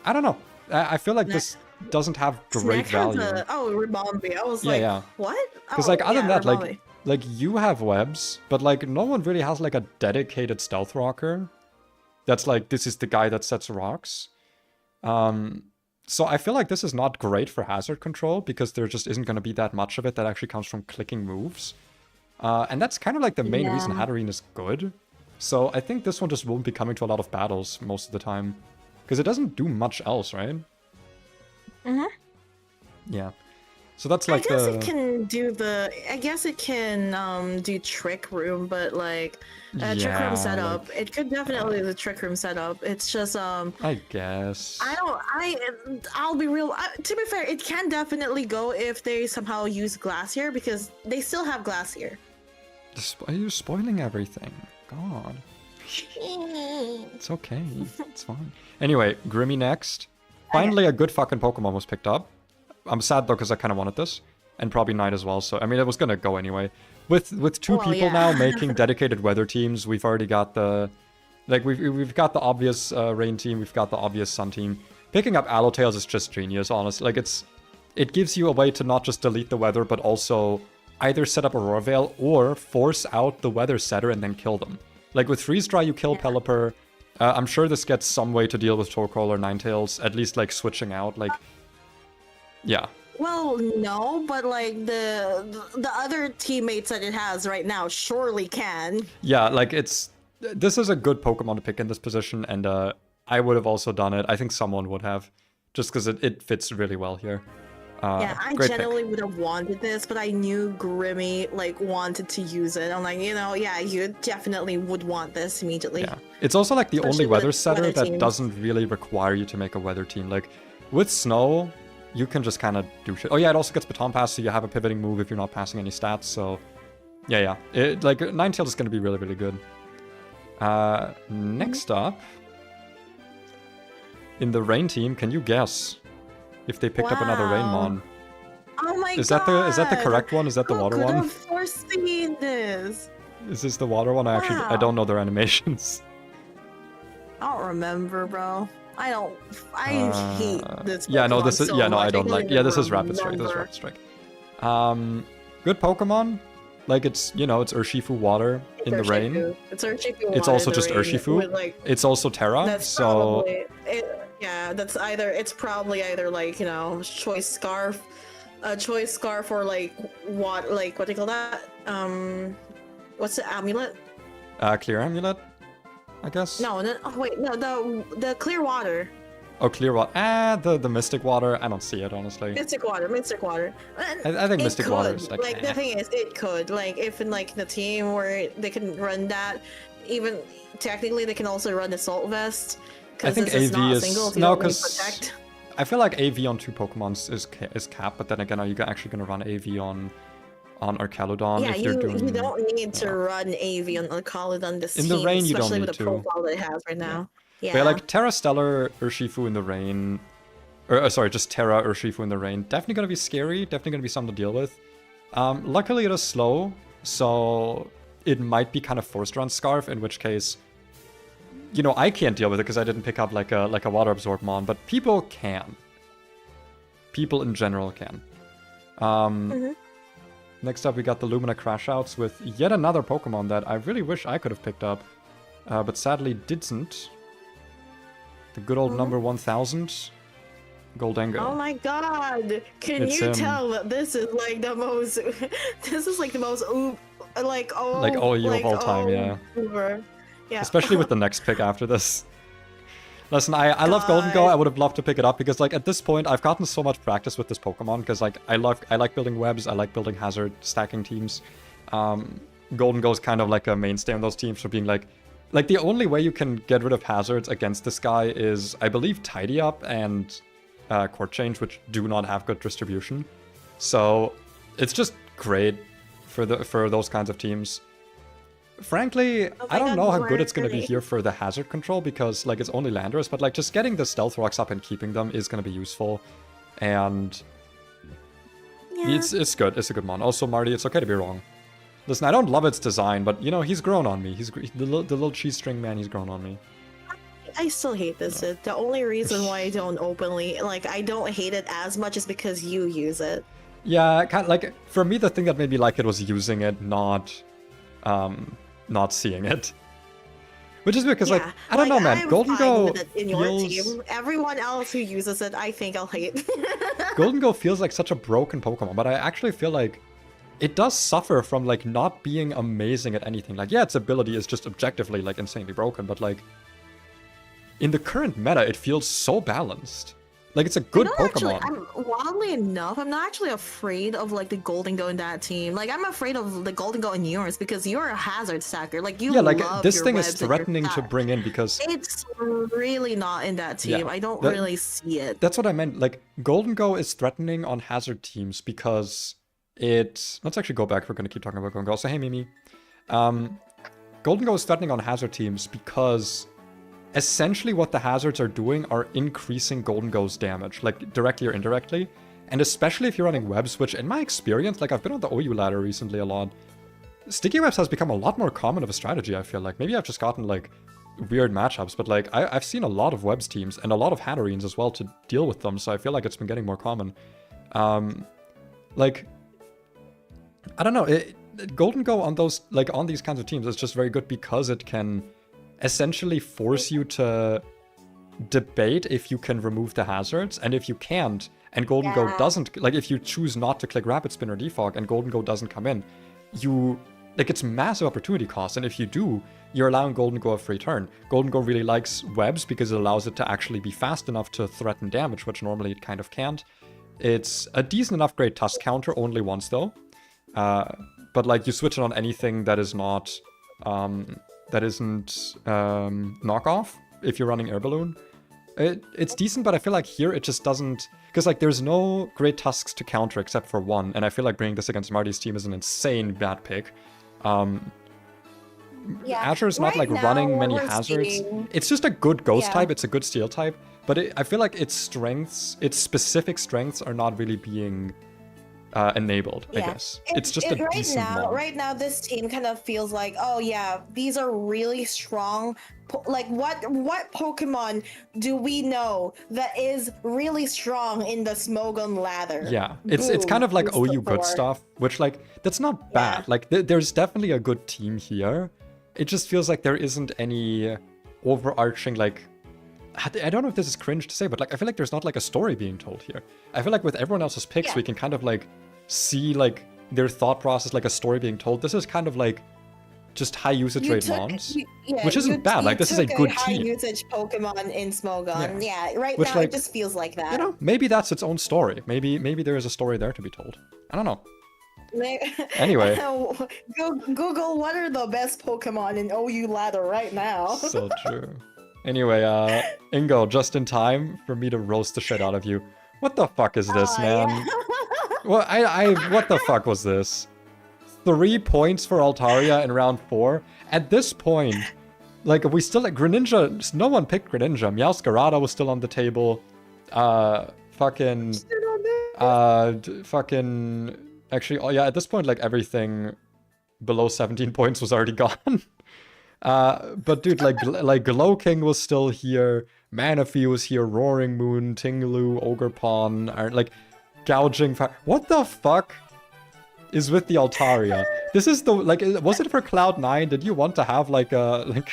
I don't know. I feel like this doesn't have great value. Ribombee. I was like, yeah. what? Because like other than that, Ribombee. like you have webs, but like no one really has like a dedicated stealth rocker. That's like, this is the guy that sets rocks. So I feel like this is not great for hazard control because there just isn't going to be that much of it that actually comes from clicking moves. And that's kind of like the main reason Hatterene is good. So I think this one just won't be coming to a lot of battles most of the time. Because it doesn't do much else, right? Mm-hmm. Yeah. So that's like I guess it can do do Trick Room, but like Trick Room setup. It could definitely do the Trick Room setup. It's just I guess. I'll be real. To be fair, it can definitely go if they somehow use Glacier because they still have Glacier. You're spoiling everything. God. It's okay. It's fine. Anyway, Grimmy next. Finally, a good fucking Pokemon was picked up. I'm sad though because I kind of wanted this, and probably Knight as well. So I mean, it was gonna go anyway. With two people now making dedicated weather teams, we've already got the, like we've got the obvious rain team, we've got the obvious sun team. Picking up Allowtails is just genius, honestly. Like it gives you a way to not just delete the weather, but also either set up Aurora Veil or force out the weather setter and then kill them. Like with Freeze Dry, you kill Pelipper. I'm sure this gets some way to deal with Torkoal or Ninetales, at least like switching out, like. Yeah. Well, no, but like the other teammates that it has right now surely can. Yeah, like this is a good Pokemon to pick in this position, and I would have also done it. I think someone would have, just because it fits really well here. I generally would have wanted this, but I knew Grimmy like wanted to use it. I'm like, you definitely would want this immediately. Yeah, it's also like the Especially only weather with setter weather that teams. doesn't really require you to make a weather team. Like with Snow, you can just kind of do shit. Oh yeah, it also gets Baton Pass, so you have a pivoting move if you're not passing any stats. So yeah. Like Ninetales is going to be really, really good. Next up, in the Rain team, can you guess if they picked up another Rainmon? Oh my god! Is that the correct one? Is that the water one? Who could have foreseen this? Is this the water one? I don't know their animations. I don't remember, bro. I hate this. Yeah, no, Pokemon this is so much. I don't like. even Yeah, this is Rapid Strike. This is remember. Rapid Strike. Good Pokemon. Like it's, you know, it's Urshifu water in the rain. It's Urshifu It's water also in the just rain Urshifu. with, like, It's also Terra. that's So probably it, yeah, it's probably either like, you know, choice scarf, a choice scarf, or like what do you call that? What's the amulet? clear amulet, I guess. No, oh, wait, no, the clear water. Oh, clear water. The mystic water. I don't see it, honestly. Mystic water. I think mystic water could. is like the thing is, it could, like, if in like the team where they can run that, even technically they can also run the salt vest. I think this AV not is single, so you no, don't really because protect. I feel like AV on 2 Pokemons is capped. But then again, are you actually gonna run AV on Archaludon Yeah, if you're doing? you don't need to run AV on Archaludon this In team, the rain, you don't especially need with the to. profile that it has right now. Yeah. But yeah, like Terra Stellar Urshifu in the rain, or sorry, just Terra Urshifu in the rain. Definitely gonna be scary. Definitely gonna be something to deal with. Luckily, it is slow, so it might be kind of forced run Scarf. In which case, you know, I can't deal with it because I didn't pick up like a water absorb mon, but people can. People in general can. Next up, we got the Lumina Crash Outs with yet another Pokemon that I really wish I could have picked up, but sadly didn't. The good old number 1000, Goldengo. Oh my god! Can It's you him. tell that this is like the most this is like the most like all you of all time, yeah. Uber. Yeah. Especially with the next pick after this. Listen, I love Goldengo. I would have loved to pick it up because, like, at this point, I've gotten so much practice with this Pokemon because, like, I like building webs. I like building hazard stacking teams. Goldengo is kind of like a mainstay on those teams for being like the only way you can get rid of hazards against this guy is, I believe, Tidy Up and Court Change, which do not have good distribution. So it's just great for those kinds of teams. Frankly, I don't know how good it's going to be here for the hazard control because, like, it's only Landorus, but, like, just getting the Stealth Rocks up and keeping them is going to be useful. And it's good. It's a good mon. Also, Marty, it's okay to be wrong. Listen, I don't love its design, but, you know, he's grown on me. The little cheese string man, he's grown on me. I still hate this. The only reason why I don't openly, like, I don't hate it as much is because you use it. Yeah, kind of, like, for me, the thing that made me like it was using it, not seeing it. Which is because, like, I don't know, man. Goldengo in your team. Everyone else who uses it, I think I'll hate. Goldengo feels like such a broken Pokemon, but I actually feel like it does suffer from, like, not being amazing at anything. Like, yeah, its ability is just objectively, like, insanely broken, but, like, in the current meta, it feels so balanced. Like, it's a good Pokemon. Wildly enough, I'm not actually afraid of, like, the Goldengo in that team. Like, I'm afraid of the Goldengo in yours because you're a hazard stacker. Like, you love this your thing webs is threatening to bring in because it's really not in that team. Yeah, I don't really see it. That's what I meant. Like, Goldengo is threatening on hazard teams because let's actually go back. We're going to keep talking about Goldengo. So, hey, Mimi. Goldengo is threatening on hazard teams because essentially what the hazards are doing are increasing Goldengo's damage, like directly or indirectly. And especially if you're running webs, which in my experience, like I've been on the OU ladder recently a lot, sticky webs has become a lot more common of a strategy, I feel like. Maybe I've just gotten like weird matchups, but like I've seen a lot of webs teams and a lot of Hatterenes as well to deal with them, so I feel like it's been getting more common. Like, I don't know, Goldengo on those, like on these kinds of teams is just very good because it can essentially force you to debate if you can remove the hazards, and if you can't, and Goldengo doesn't, like if you choose not to click Rapid Spin or Defog and Goldengo doesn't come in, it's massive opportunity cost, and if you do, you're allowing Goldengo a free turn. Goldengo really likes webs because it allows it to actually be fast enough to threaten damage, which normally it kind of can't. It's a decent enough grade Tusk counter, only once though. But like you switch it on anything that is not that isn't knockoff if you're running Air Balloon. It's decent, but I feel like here it just doesn't, because like there's no great Tusks to counter except for one, and I feel like bringing this against Marty's team is an insane bad pick. Azure is not like running many hazards. It's just a good ghost type, it's a good steel type, but I feel like its strengths, its specific strengths are not really being enabled, I guess. It's just a decent mod. Right now, this team kind of feels like, oh yeah, these are really strong. Like, what Pokemon do we know that is really strong in the Smogon ladder? Yeah, it's kind of like OU good stuff, which, like, that's not bad. Yeah. Like, there's definitely a good team here. It just feels like there isn't any overarching, like, I don't know if this is cringe to say, but, like, I feel like there's not, like, a story being told here. I feel like with everyone else's picks, we can kind of, like, see, like, their thought process, like a story being told. This is kind of, like, just high usage rate mons, which isn't bad. Like, this is a good high team. usage Pokemon in Smogon. Yeah, right which, now like, it just feels like that. You know, maybe that's its own story. Maybe there is a story there to be told. I don't know. Anyway. Google what are the best Pokemon in OU ladder right now. So true. Anyway, Ingo, just in time for me to roast the shit out of you. What the fuck is this, man? Yeah. Well, what the fuck was this? 3 points for Altaria in round 4. At this point, like, we still, like, Greninja, no one picked Greninja. Meowscarada was still on the table. Actually, oh yeah, at this point, like, everything below 17 points was already gone. But dude, like Glowking was still here, Manaphy was here, Roaring Moon, Tinglu, Ogerpon, are like gouging fire. What the fuck is with the Altaria? This is the, like, was it for Cloud9? Did you want to have like a, like,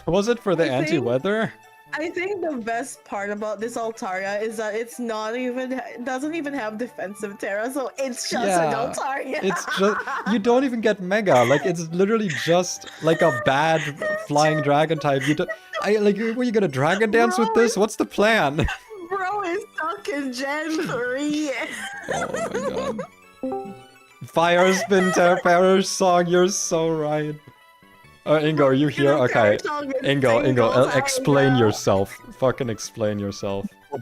was it for the anti-weather? I think the best part about this Altaria is that it's not even, doesn't even have defensive Terra, so it's just an Altaria. It's just, you don't even get Mega. Like, it's literally just like a bad flying dragon type. You don't, were you gonna Dragon Dance with this? What's the plan? Bro is stuck in Gen 3. Oh my god. Fire Spin Terra song, you're so right. Ingo, are you here? Okay. Ingo, explain yourself. Fucking explain yourself. I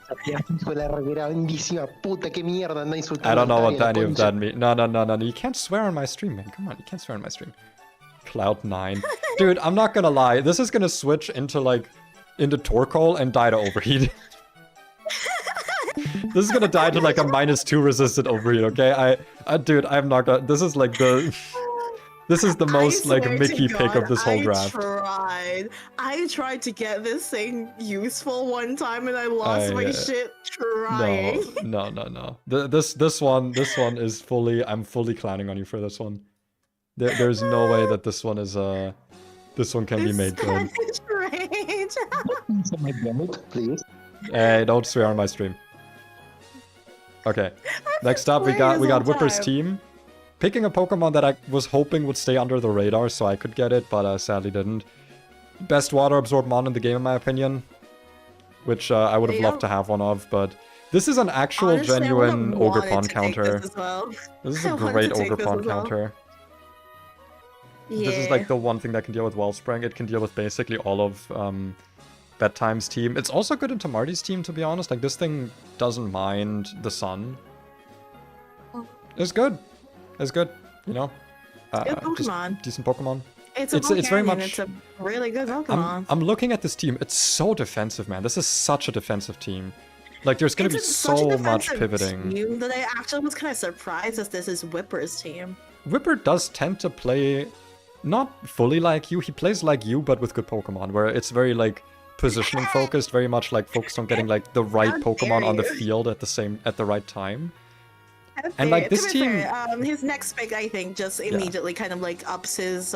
don't know what any of that means. No. You can't swear on my stream, man. Come on, you can't swear on my stream. Cloud9. Dude, I'm not gonna lie. This is gonna switch into, like, into Torkoal and die to overheat. This is gonna die to, like, a -2 resistant overheat, okay? Dude, I'm not gonna... This is, like, the... This is the most, like, Mickey pick of this whole draft. I tried to get this thing useful one time and I lost my shit trying. No. This one is fully, I'm fully clowning on you for this one. There's no way that this one is, this one can be made good. Please. Hey, don't swear on my stream. Okay. Next up, we got Whipper's team. Picking a Pokemon that I was hoping would stay under the radar so I could get it, but sadly didn't. Best water absorb mon in the game, in my opinion. Which I would have loved to have one of, but this is an actual, honestly, genuine Ogerpon counter. This is a great Ogerpon counter. Yeah. This is like the one thing that can deal with Wellspring. It can deal with basically all of Bedtime's team. It's also good into Marty's team, to be honest. Like, this thing doesn't mind the sun. It's good. It's good, you know? Good Pokemon. Decent Pokemon. It's very much... It's a really good Pokemon. I'm looking at this team. It's so defensive, man. This is such a defensive team. Like, there's gonna be so much pivoting. Team that I actually was kind of surprised that this is Whipper's team. Whipper does tend to play not fully like you. He plays like you, but with good Pokemon, where it's very, like, positioning focused, very much, like, focused on getting, like, the right Pokemon on the field at the right time. And, like, this team, his next pick, I think, just immediately kind of, like, ups his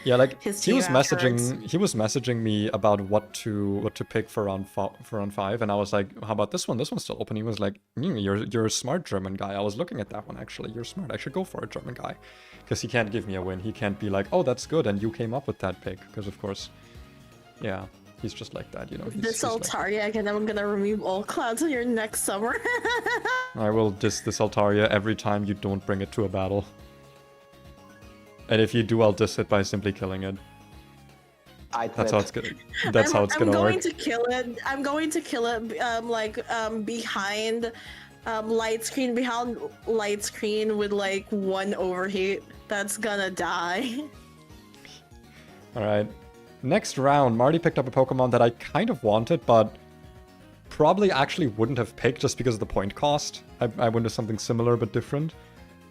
yeah, like, his he was messaging me about what to pick for round 5, and I was like, how about this one? This one's still open. He was like, you're a smart German guy. I was looking at that one, actually. You're smart. I should go for a German guy, because he can't give me a win. He can't be like, oh, that's good, and you came up with that pick, because of course, yeah. He's just like that, you know. This Altaria, again, I'm gonna remove all clouds on your next summer. I will diss this Altaria every time you don't bring it to a battle. And if you do, I'll diss it by simply killing it. That's how it's gonna. That's how it's gonna work. I'm going to kill it. Behind, light screen with like 1 overheat. That's gonna die. All right. Next round, Marty picked up a Pokemon that I kind of wanted, but probably actually wouldn't have picked just because of the point cost. I went with something similar but different.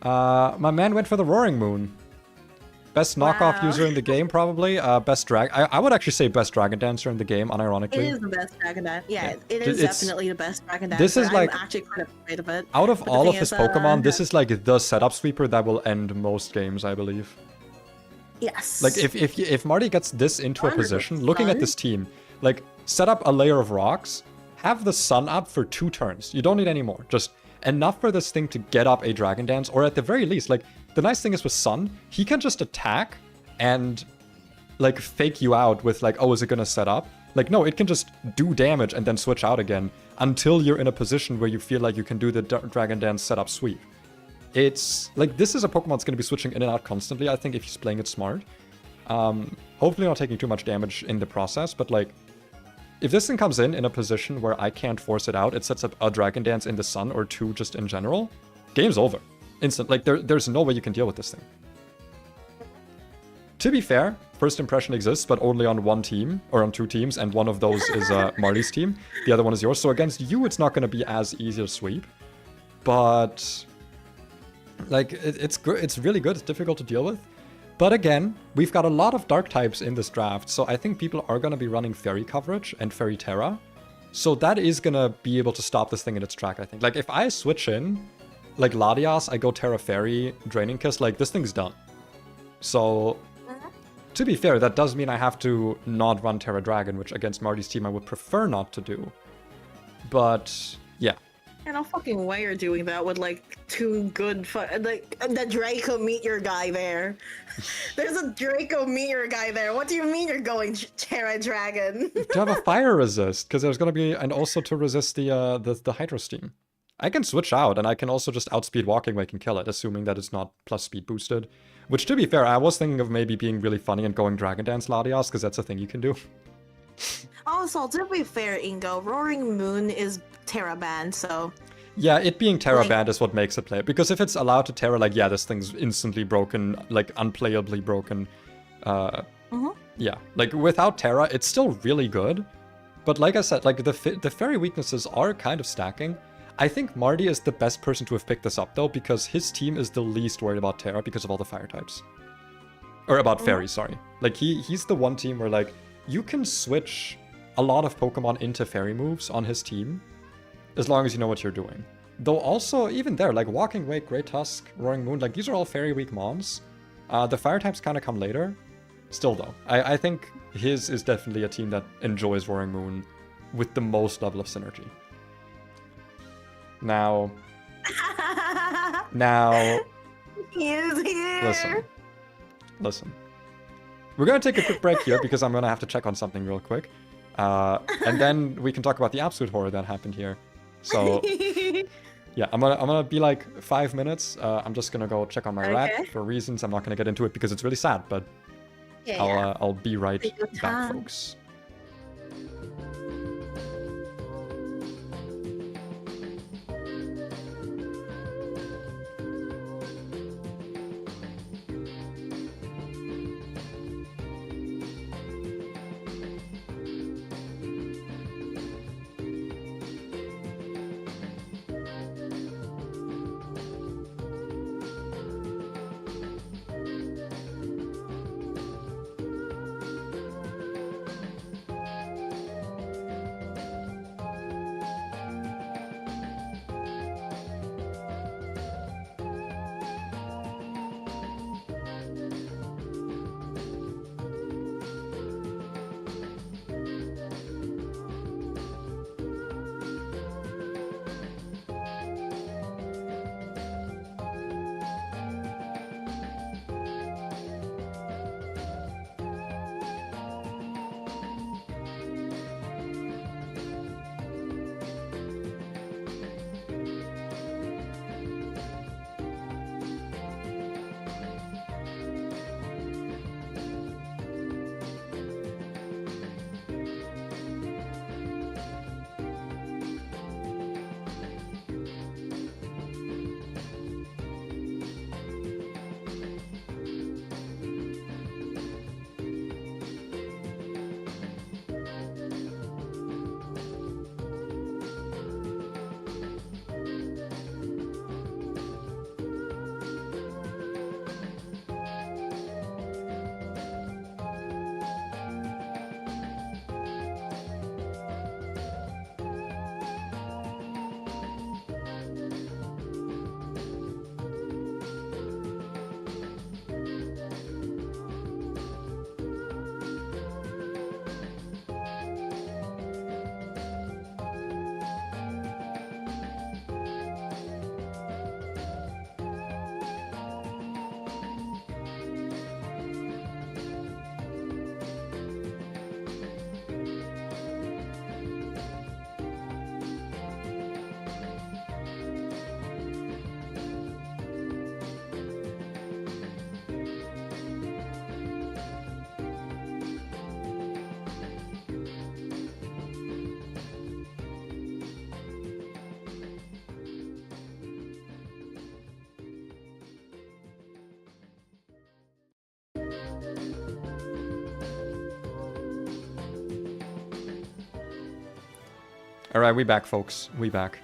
My man went for the Roaring Moon. Best knockoff user in the game, probably. Best drag. I would actually say best Dragon Dancer in the game, unironically. It is the best Dragon Dancer. Yeah, it is definitely the best Dragon Dancer. This is like, I'm actually quite afraid of it. Out of all of his Pokemon, this is like the setup sweeper that will end most games, I believe. Yes. Like if Marty gets this into a position, looking at this team, like set up a layer of rocks, have the sun up for 2 turns. You don't need any more. Just enough for this thing to get up a Dragon Dance, or at the very least, like, the nice thing is with Sun, he can just attack and, like, fake you out with, like, oh, is it gonna set up? Like, no, it can just do damage and then switch out again until you're in a position where you feel like you can do the Dragon Dance setup sweep. It's, like, this is a Pokemon that's gonna be switching in and out constantly, I think, if he's playing it smart. Hopefully not taking too much damage in the process, but, like, if this thing comes in a position where I can't force it out, it sets up a Dragon Dance in the Sun or 2 just in general, game's over. Instant. Like, there's no way you can deal with this thing. To be fair, first impression exists, but only on 1 team, or on 2 teams, and one of those is Marty's team. The other one is yours, so against you, it's not going to be as easy to sweep. But, like, it's good. It's really good. It's difficult to deal with. But again, we've got a lot of dark types in this draft, so I think people are going to be running Fairy coverage and Fairy Terra. So that is going to be able to stop this thing in its track, I think. Like, if I switch in, like, Latias, I go Terra Fairy, Draining Kiss, like, this thing's done. So, to be fair, that does mean I have to not run Terra Dragon, which against Marty's team I would prefer not to do. But, yeah. And no fucking way you're doing that with, like, 2 good like, the Draco Meteor guy there. There's a Draco Meteor guy there. What do you mean you're going Terra Dragon? To have a fire resist, because there's going to be, and also to resist the Hydro Steam. I can switch out, and I can also just outspeed Walking Wake and kill it, assuming that it's not plus speed boosted. Which, to be fair, I was thinking of maybe being really funny and going Dragon Dance Latias, because that's a thing you can do. Also, to be fair, Ingo, Roaring Moon is Terra banned, so... Yeah, it being Terra banned is what makes it play. Because if it's allowed to Terra, like, yeah, this thing's instantly broken, like, unplayably broken. Yeah, like, without Terra, it's still really good. But like I said, like, the Fairy weaknesses are kind of stacking. I think Marty is the best person to have picked this up, though, because his team is the least worried about Terra because of all the fire types. Or about Fairy, sorry. Like, he's the one team where, like, you can switch a lot of Pokemon into Fairy moves on his team, as long as you know what you're doing. Though also, even there, like, Walking Wake, Great Tusk, Roaring Moon, like, these are all Fairy weak mons. The fire types kind of come later. Still, though, I think his is definitely a team that enjoys Roaring Moon with the most level of synergy. Now, he is here. Listen. We're gonna take a quick break here because I'm gonna have to check on something real quick, and then we can talk about the absolute horror that happened here. So, yeah, I'm gonna be like 5 minutes. I'm just gonna go check on my rat for reasons I'm not gonna get into it because it's really sad, but I'll be right back, folks. Alright, we back, folks. We back.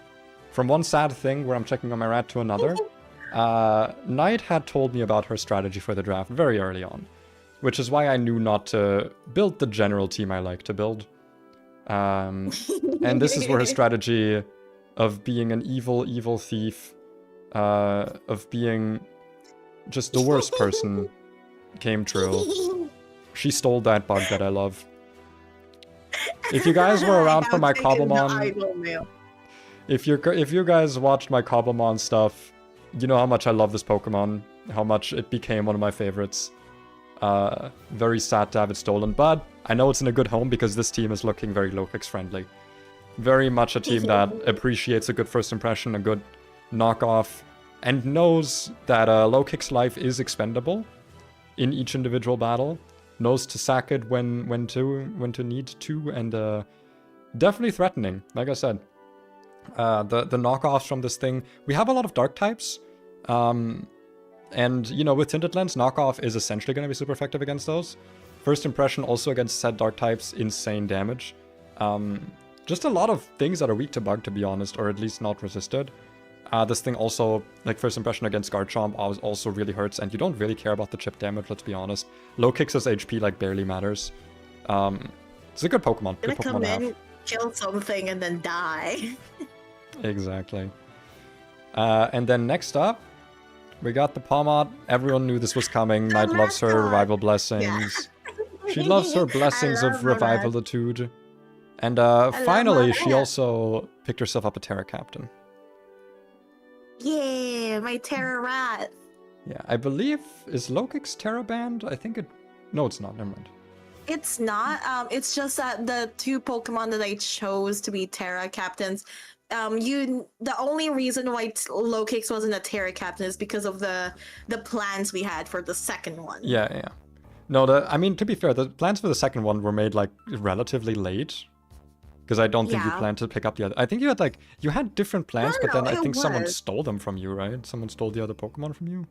From one sad thing where I'm checking on my rat to another, Knight had told me about her strategy for the draft very early on, which is why I knew not to build the general team I like to build. And this is where her strategy of being an evil, evil thief, of being just the worst person came true. She stole that bug that I love. If you guys were around for my Cobblemon, if you guys watched my Cobblemon stuff, you know how much I love this Pokemon, how much it became one of my favorites. Very sad to have it stolen, but I know it's in a good home because this team is looking very Lokix friendly. Very much a team that appreciates a good first impression, a good knockoff, and knows that Lokix life is expendable in each individual battle. Knows to sack it when to need to, and definitely threatening. Like I said, the knockoffs from this thing. We have a lot of dark types, and you know, with Tinted Lens, knockoff is essentially going to be super effective against those. First impression also against said dark types, insane damage. Just a lot of things that are weak to bug, to be honest, or at least not resisted. This thing also, like first impression against Garchomp, also really hurts, and you don't really care about the chip damage, let's be honest. Lokix's HP like barely matters. It's a good Pokemon. Good Pokemon come in, kill something, and then die. Exactly. And then next up, we got the Pawmot. Everyone knew this was coming. Knight loves her Revival Blessings. Yeah. She loves her Blessings of Revivalitude. And finally, she also picked herself up a Terra Captain. Yeah, my Terra Rat. Yeah, I believe, is Lokix Terra banned? I think it... No, it's not. Never mind. It's not. It's just that the two Pokemon that I chose to be Terra Captains, the only reason why Lokix wasn't a Terra Captain is because of the plans we had for the second one. Yeah. No, I mean, to be fair, the plans for the second one were made, like, relatively late. Because I don't think you planned to pick up the other... I think you had different plans, but then I think someone stole them from you, right? Someone stole the other Pokemon from you?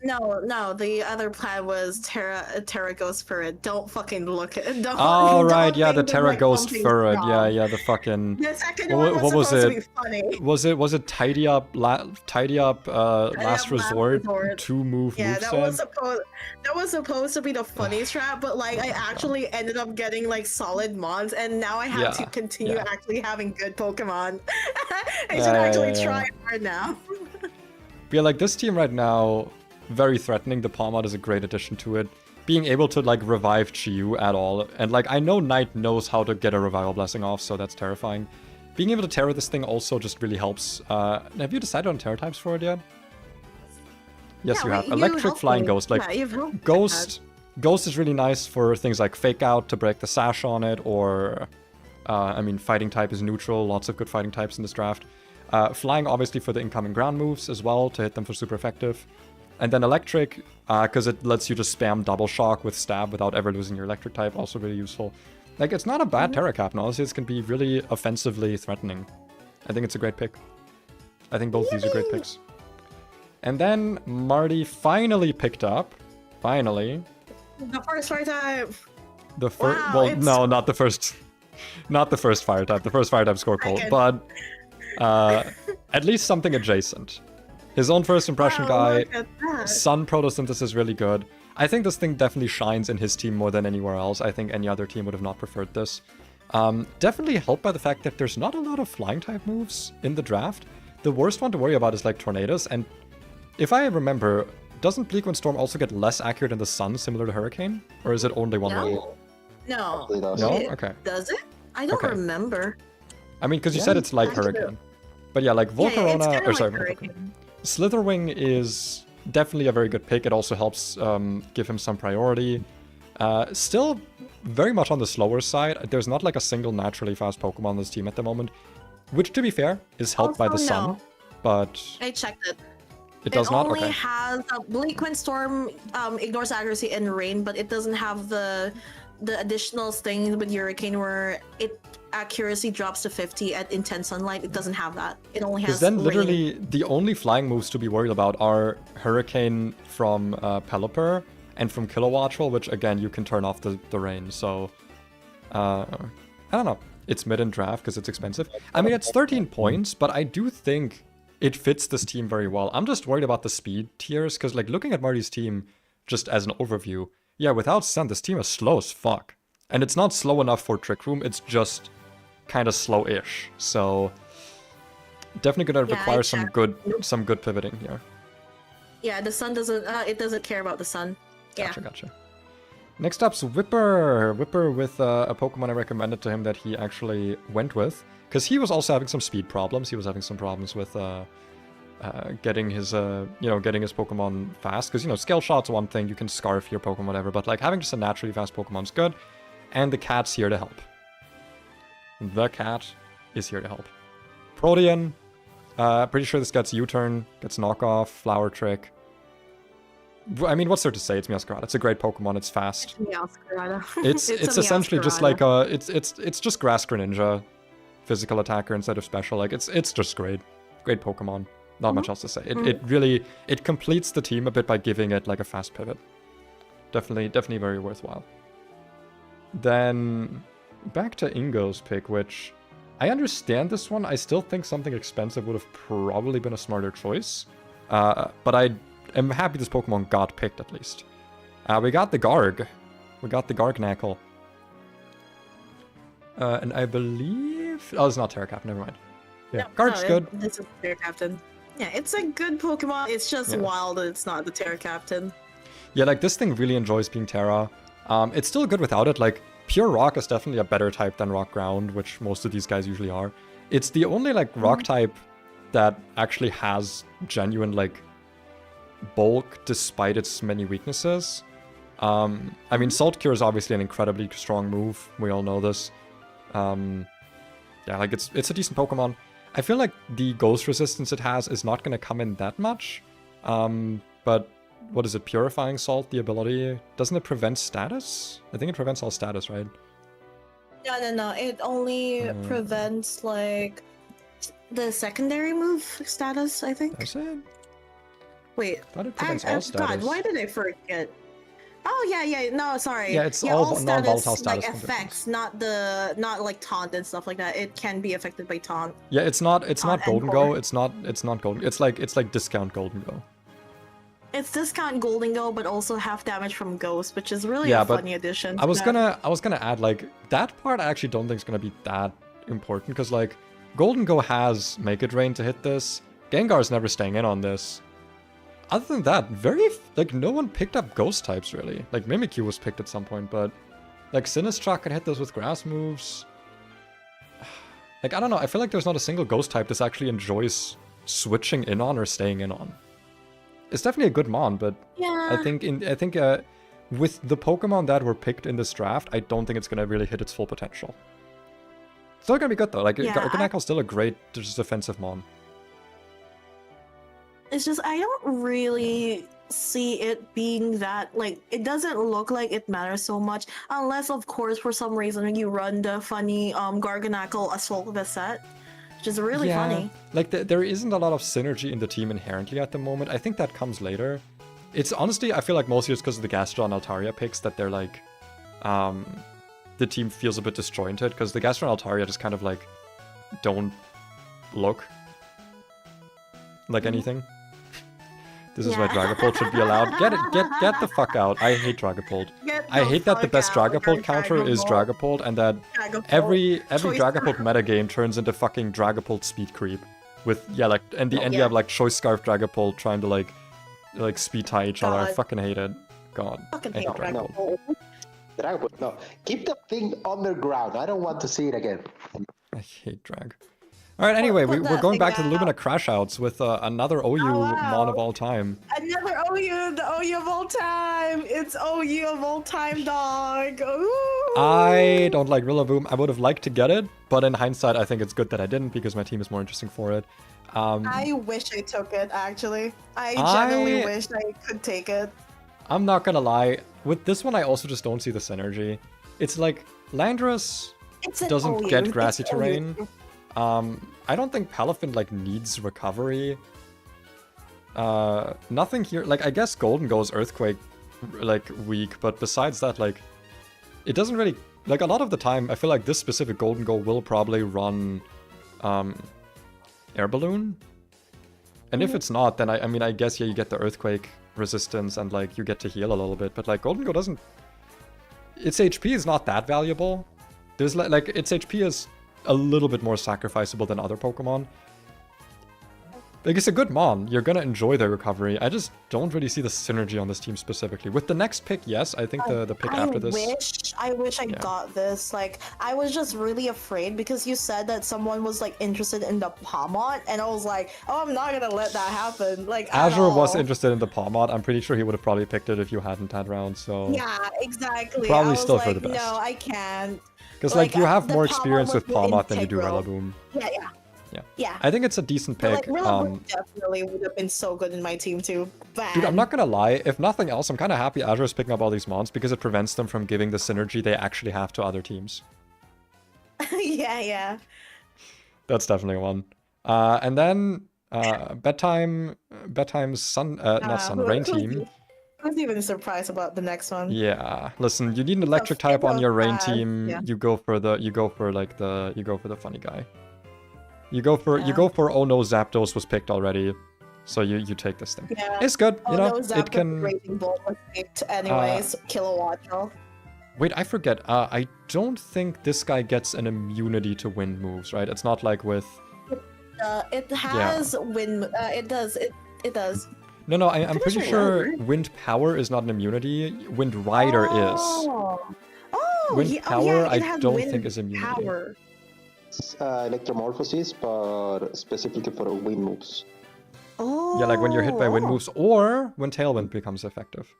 No, the other plan was Terra Ghost Furret. Don't fucking look at it. Oh, right, yeah, the Terra Ghost Furret. Yeah, the fucking... The second one was supposed to be funny. Was it Tidy Up, Last Resort, 2-move moveset? That was supposed to be the funny strat, but like I actually ended up getting like solid mons, and now I have to continue actually having good Pokemon. I should actually try hard now. But yeah, like this team right now, very threatening. The Pawmot is a great addition to it. Being able to like revive Chi-Yu at all, and like I know Knight knows how to get a Revival Blessing off, so that's terrifying. Being able to Terra this thing also just really helps. Have you decided on Terra types for it yet? Yes, you have. Electric, Flying, Ghost. Like Ghost is really nice for things like Fake Out to break the sash on it, or I mean, Fighting type is neutral. Lots of good Fighting types in this draft. Flying obviously for the incoming ground moves as well to hit them for super effective. And then Electric, because it lets you just spam Double Shock with Stab without ever losing your Electric type, also really useful. Like, it's not a bad Terra Captain, honestly, it can be really offensively threatening. I think it's a great pick. I think both these are great picks. And then Marty finally picked up, finally... The first fire type! The first... Wow, well, no, not the first... Not the first fire type. The first fire type scored cold, but... at least something adjacent. His own first impression guy, Sun Protosynthesis is really good. I think this thing definitely shines in his team more than anywhere else. I think any other team would have not preferred this. Definitely helped by the fact that there's not a lot of flying type moves in the draft. The worst one to worry about is like Tornadus, and if I remember, doesn't Bleakwind Storm also get less accurate in the Sun, similar to Hurricane? Or is it only one way? No. No? Okay. Does it? I don't remember. I mean, because you said it's like Hurricane. But yeah, like Volcarona, or sorry, Slitherwing is definitely a very good pick. It also helps give him some priority. Still very much on the slower side. There's not like a single naturally fast Pokemon on this team at the moment, which to be fair is helped by the Sun. But I checked it. It does not. It only has Bleakwind Storm ignores accuracy and rain, but it doesn't have the additional thing with Hurricane where it accuracy drops to 50 at intense sunlight. It doesn't have that. It only has Because then literally the only flying moves to be worried about are Hurricane from Pelipper and from Kilowattrel, which again you can turn off the rain. So I don't know. it's mid in draft because it's expensive. I mean, it's 13 points, but I do think it fits this team very well. I'm just worried about the speed tiers because, like, looking at Marty's team just as an overview, yeah, without Sun, this team is slow as fuck. And it's not slow enough for Trick Room, it's just kind of slow-ish. So definitely gonna require some good pivoting here. Yeah, the Sun doesn't, it doesn't care about the Sun. Yeah. Gotcha. Next up's Whipper. Whipper with a Pokemon I recommended to him that he actually went with. Because he was also having some speed problems. He was having some problems with getting his Pokemon fast. Because, Scale Shot's one thing, you can Scarf your Pokemon, whatever. But, like, having just a naturally fast Pokemon's good. And the cat's here to help. The cat is here to help. Protean. Pretty sure this gets U-Turn, gets Knockoff, Flower Trick. I mean, what's there to say? It's Meowscarada. It's a great Pokemon. It's fast. Meowscarada. It's essentially just like it's just Grass Greninja, physical attacker instead of special. Like it's just great Pokemon. Not much else to say. It really completes the team a bit by giving it like a fast pivot. Definitely very worthwhile. Then back to Ingo's pick, which I understand this one. I still think something expensive would have probably been a smarter choice. But I'm happy this Pokemon got picked, at least. We got the Garg. We got the Gargnackle. And I believe... Oh, it's not Terra Captain, never mind. Yeah, no, Garg's good. This is Terra Captain. Yeah, it's a good Pokemon. It's just wild that it's not the Terra Captain. Yeah, like, this thing really enjoys being Terra. It's still good without it. Like, Pure Rock is definitely a better type than Rock Ground, which most of these guys usually are. It's the only, like, Rock type that actually has genuine, like, bulk despite its many weaknesses. I mean, Salt Cure is obviously an incredibly strong move. We all know this. Yeah, like it's a decent Pokemon. I feel like the ghost resistance it has is not going to come in that much. But what is it? Purifying Salt, the ability, doesn't it prevent status? I think it prevents all status, right? No. It only prevents like the secondary move status, I think. That's it. Wait, I thought it prevents all status. God, why did I forget? Oh yeah, no, sorry. Yeah, it's all non-volatile status. Like effects, not like taunt and stuff like that. It can be affected by taunt. Yeah, it's not Golden Go. It's not Golden. It's like discount Golden Go. It's discount Golden Go, but also half damage from Ghost, which is really a funny addition. I was gonna add like that part. I actually don't think is gonna be that important because like Golden Go has Mega Drain to hit this. Gengar's never staying in on this. Other than that, no one picked up ghost types, really. Like, Mimikyu was picked at some point, but... Like, Sinistcha can hit those with grass moves. Like, I don't know, I feel like there's not a single ghost type that actually enjoys switching in on or staying in on. It's definitely a good mon, but... Yeah. I think with the Pokemon that were picked in this draft, I don't think it's gonna really hit its full potential. Still gonna be good, though. Like, Garganackle's still a great defensive mon. It's just, I don't really see it being that, like, it doesn't look like it matters so much, unless, of course, for some reason, you run the funny Garganackle Assault Beset, which is really funny. Like, there isn't a lot of synergy in the team inherently at the moment. I think that comes later. It's honestly, I feel like mostly it's because of the Gastron Altaria picks that they're, like, the team feels a bit disjointed, because the Gastron Altaria just kind of, like, don't look like anything. This is why Dragapult should be allowed. Get the fuck out. I hate Dragapult. I hate that the best Dragapult counter is Dragapult, and that every Dragapult metagame turns into fucking Dragapult speed creep. With you have like Choice Scarf Dragapult trying to like speed tie each other. I fucking hate it. God. I hate Dragapult. Dragapult, no. Keep the thing underground. I don't want to see it again. I hate Drag. Alright, anyway, we're going back to the Lumina Crashouts with another OU mon of all time. Another OU, the OU of all time! It's OU of all time, dog! Ooh. I don't like Rillaboom. I would have liked to get it, but in hindsight, I think it's good that I didn't because my team is more interesting for it. I wish I took it, actually. I genuinely wish I could take it. I'm not gonna lie. With this one, I also just don't see the synergy. It's like, Landorus doesn't get grassy terrain. I don't think Palafin, like, needs recovery. Nothing here. Like, I guess Golden Go's Earthquake, like, weak, but besides that, like, it doesn't really like a lot of the time, I feel like this specific Golden Goal will probably run Air Balloon. And if it's not, then I mean, I guess, yeah, you get the Earthquake resistance and, like, you get to heal a little bit. But, like, Golden Goal doesn't... Its HP is not that valuable. There's, like, its HP is a little bit more sacrificable than other Pokemon. Like, it's a good Mon. You're gonna enjoy the recovery. I just don't really see the synergy on this team specifically. With the next pick, yes, I think the pick after this... I wish I got this. Like, I was just really afraid because you said that someone was, like, interested in the Pawmot, and I was like, oh, I'm not gonna let that happen. Like, Azure was interested in the Pawmot. I'm pretty sure he would have probably picked it if you hadn't had round, so... Yeah, exactly. Probably I was still like, for the best. no, I can't. Because, like, you have the more Pawmot experience with was more Pawmot than you do integral. Rillaboom. Yeah. I think it's a decent But, pick. like, Rillaboom definitely would have been so good in my team too. Bad. Dude, I'm not gonna lie. If nothing else, I'm kind of happy Azure is picking up all these mons because it prevents them from giving the synergy they actually have to other teams. yeah. That's definitely one. And then bedtime's sun, not sun, rain team. I was even surprised about the next one. Yeah, listen, you need an electric type on your rain team. Yeah. You go for the funny guy. You go for oh no, Zapdos was picked already, so you take this thing. Yeah. It's good, Oh you know. no, It Zapdos can. Raging Bolt was picked anyways. Kilowatt. Wait, I forget. I don't think this guy gets an immunity to wind moves, right? It's not like with. It has wind. It does. It does. No, I'm pretty sure wind power is not an immunity. Wind rider is. Wind power, I don't think is immunity. Power. Electromorphosis, but specifically for wind moves. Oh. Yeah, like when you're hit by wind moves, or when Tailwind becomes effective.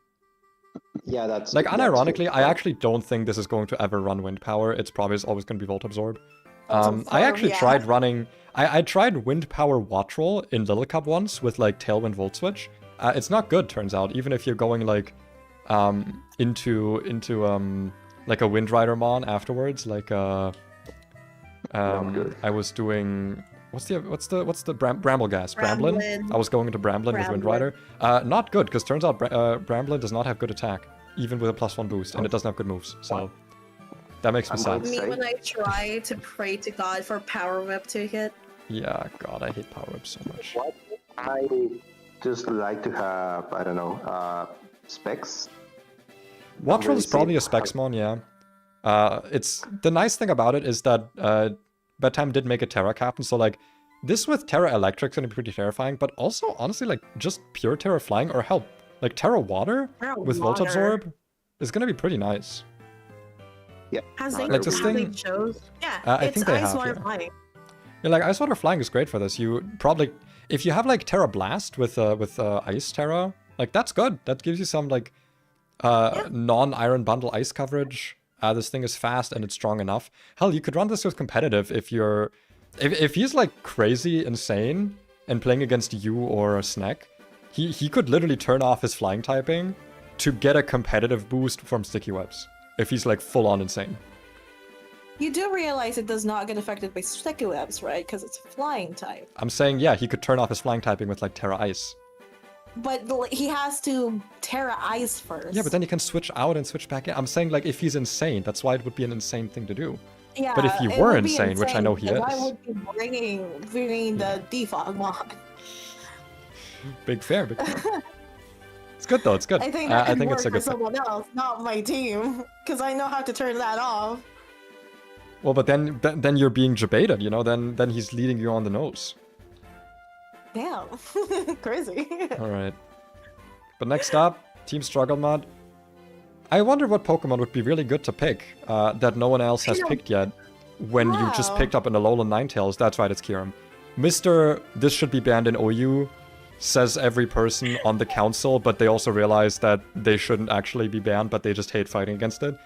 Yeah, that's like unironically, good. I actually don't think this is going to ever run wind power. It's probably always going to be Volt Absorb. I actually tried running. I tried wind power Wattrel in Little Cup once with like Tailwind Volt Switch. It's not good, turns out. Even if you're going like into like a Wind Rider Mon afterwards, like I was doing what's the Bramblegas? Bramblin? I was going into Bramblin with Wind Rider. Not good, because turns out Bramblin does not have good attack, even with a +1 boost, and it doesn't have good moves. So that makes me sad. Me when I try to pray to God for Power Whip to hit. Yeah, God, I hate Power Whip so much. What I just like to have, I don't know, specs. Wattrel is probably a Specs Mon, yeah. It's the nice thing about it is that Bedtime did make a Terra Captain, so like this with Terra Electric's gonna be pretty terrifying, but also honestly like just pure Terra Flying or help like Terra Water with Volt Absorb is gonna be pretty nice. Yeah. Has they, like this thing, they chose? Yeah, I it's think they Ice have. Water Yeah. Flying. Yeah, like Ice Water Flying is great for this. You probably, if you have like Terra Blast with Ice Terra, like that's good. That gives you some like non-Iron Bundle ice coverage. This thing is fast and it's strong enough. Hell, you could run this with competitive if you're... If he's like crazy insane and playing against you or a Snack, he could literally turn off his flying typing to get a competitive boost from Sticky Webs. If he's like full on insane. You do realize it does not get affected by Sticky Webs, right? Because it's a flying type. I'm saying, yeah, he could turn off his flying typing with like Terra Ice. But he has to Terra Ice first. Yeah, but then he can switch out and switch back in. I'm saying, like, if he's insane, that's why it would be an insane thing to do. Yeah, but if he were insane, which I know he is. I would be bringing the defog mod. Big fair, big fair. It's good though, it's good. I think that I could think work it's a for good thing. someone else, not my team, because I know how to turn that off. Well, but then you're being debated, you know? Then he's leading you on the nose. Damn, crazy. All right. But next up, Team Struggle Mod. I wonder what Pokemon would be really good to pick that no one else has picked yet. When you just picked up an Alolan Ninetales, that's right, it's Kyurem. Mr. This should be banned in OU says every person on the council, but they also realize that they shouldn't actually be banned, but they just hate fighting against it.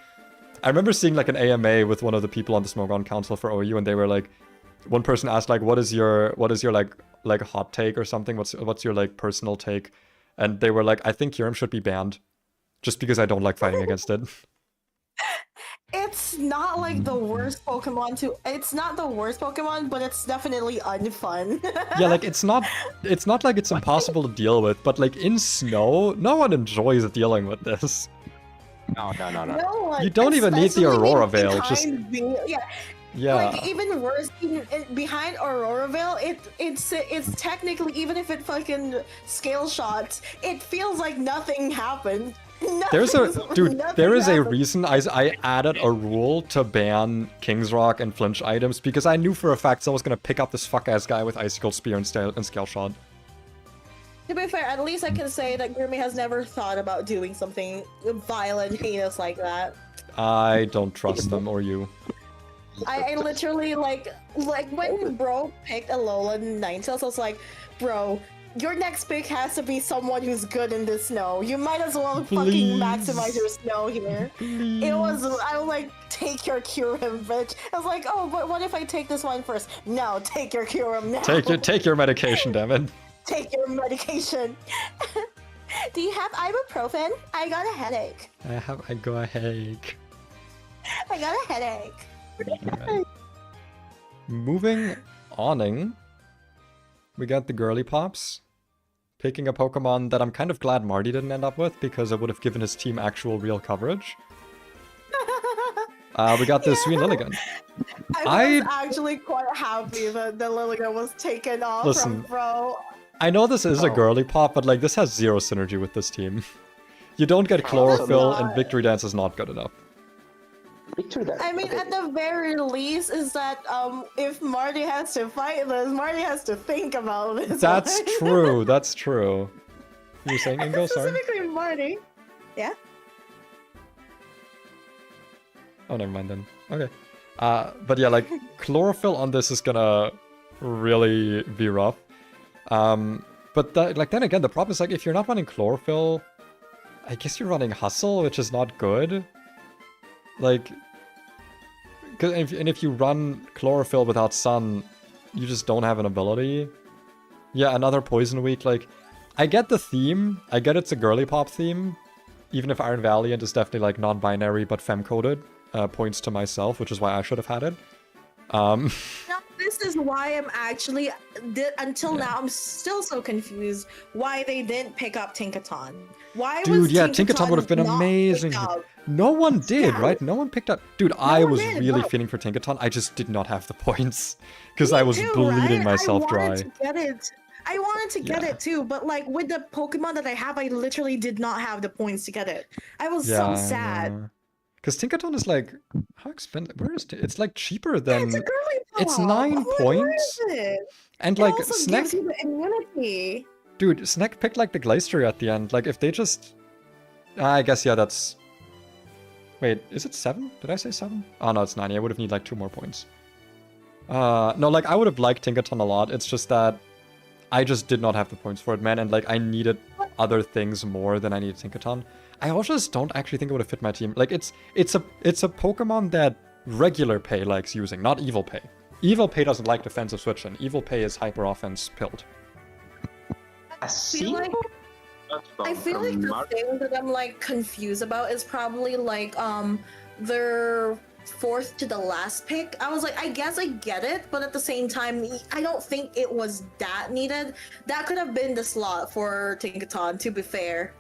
I remember seeing like an AMA with one of the people on the Smogon Council for OU, and they were like, one person asked like, what is your like hot take or something? What's your like personal take? And they were like, I think Kyurem should be banned, just because I don't like fighting against it. It's not like the worst Pokemon to. It's not the worst Pokemon, but it's definitely unfun. Yeah, like it's not like it's impossible to deal with, but like in snow, no one enjoys dealing with this. No. No one. You don't even need the especially Aurora Veil, behind just- yeah. Yeah. Like even worse, behind Aurora Veil, it's technically, even if it fucking scale shots, it feels like nothing happened. There's a dude. There is a happened. reason I added a rule to ban King's Rock and flinch items because I knew for a fact someone was gonna pick up this fuck ass guy with Icicle Spear and Scale Shot. To be fair, at least I can say that Grimmy has never thought about doing something violent, heinous like that. I don't trust them or you. I literally like when bro picked Alola Ninetales, I was like, bro, your next pick has to be someone who's good in the snow. You might as well fucking maximize your snow here. I was like, take your Kyurem, bitch. I was like, oh, but what if I take this one first? No, take your Kyurem now. Take your medication, damn it. Take your medication. Do you have ibuprofen? I got a headache. I got a headache. I got a headache. Right. Moving on, we got the girly pops. Picking a Pokemon that I'm kind of glad Marty didn't end up with because it would have given his team actual real coverage. We got the Sweet Lilligant. I was actually quite happy that the Lilligant was taken off Listen, from Bro. I know this is a girly pop, but like this has zero synergy with this team. You don't get Chlorophyll, and Victory Dance is not good enough. I mean, at the very least, is that if Marty has to fight this, Marty has to think about this. That's true. That's true. You were saying, Ingo? Sorry. Specifically, Marty. Yeah. Oh, never mind then. Okay. But yeah, like Chlorophyll on this is gonna really be rough. But then again, the problem is like if you're not running Chlorophyll, I guess you're running Hustle, which is not good. Like, and if you run Chlorophyll without Sun, you just don't have an ability. Yeah, another Poison Week. Like, I get the theme. I get it's a girly pop theme. Even if Iron Valiant is definitely like non-binary but femme-coded, points to myself, which is why I should have had it. No, this is why I'm actually until now I'm still so confused why they didn't pick up Tinkaton. Why Dude, was yeah, Tinkaton would have been not amazing. picked up? No one did, right? No one picked up. Dude, I one was did, really no. feeling for Tinkaton. I just did not have the points because Me I was too, bleeding right? myself dry. I wanted to get it. I wanted to get it too, but like with the Pokemon that I have, I literally did not have the points to get it. I was so sad. Because Tinkaton is like, how expensive? Where is it? It's like cheaper than. It's a girly pop. It's 9 Where points. is it? And It like also Snack, gives you the immunity. dude, Snack picked like the Glacier at the end. Like if they just, I guess yeah, that's. Wait, is it 7? Did I say 7? Oh no, it's 9. I would have needed like 2 more points. No, like I would have liked Tinkaton a lot. It's just that I just did not have the points for it, man. And like I needed other things more than I needed Tinkaton. I also just don't actually think it would have fit my team. Like it's a Pokemon that regular Pay likes using, not Evil Pay. Evil Pay doesn't like defensive switch, and Evil Pay is hyper offense pilled. I feel like the thing that I'm like confused about is probably like their fourth to the last pick. I was like, I guess I get it, but at the same time, I don't think it was that needed. That could have been the slot for Tinkaton, to be fair.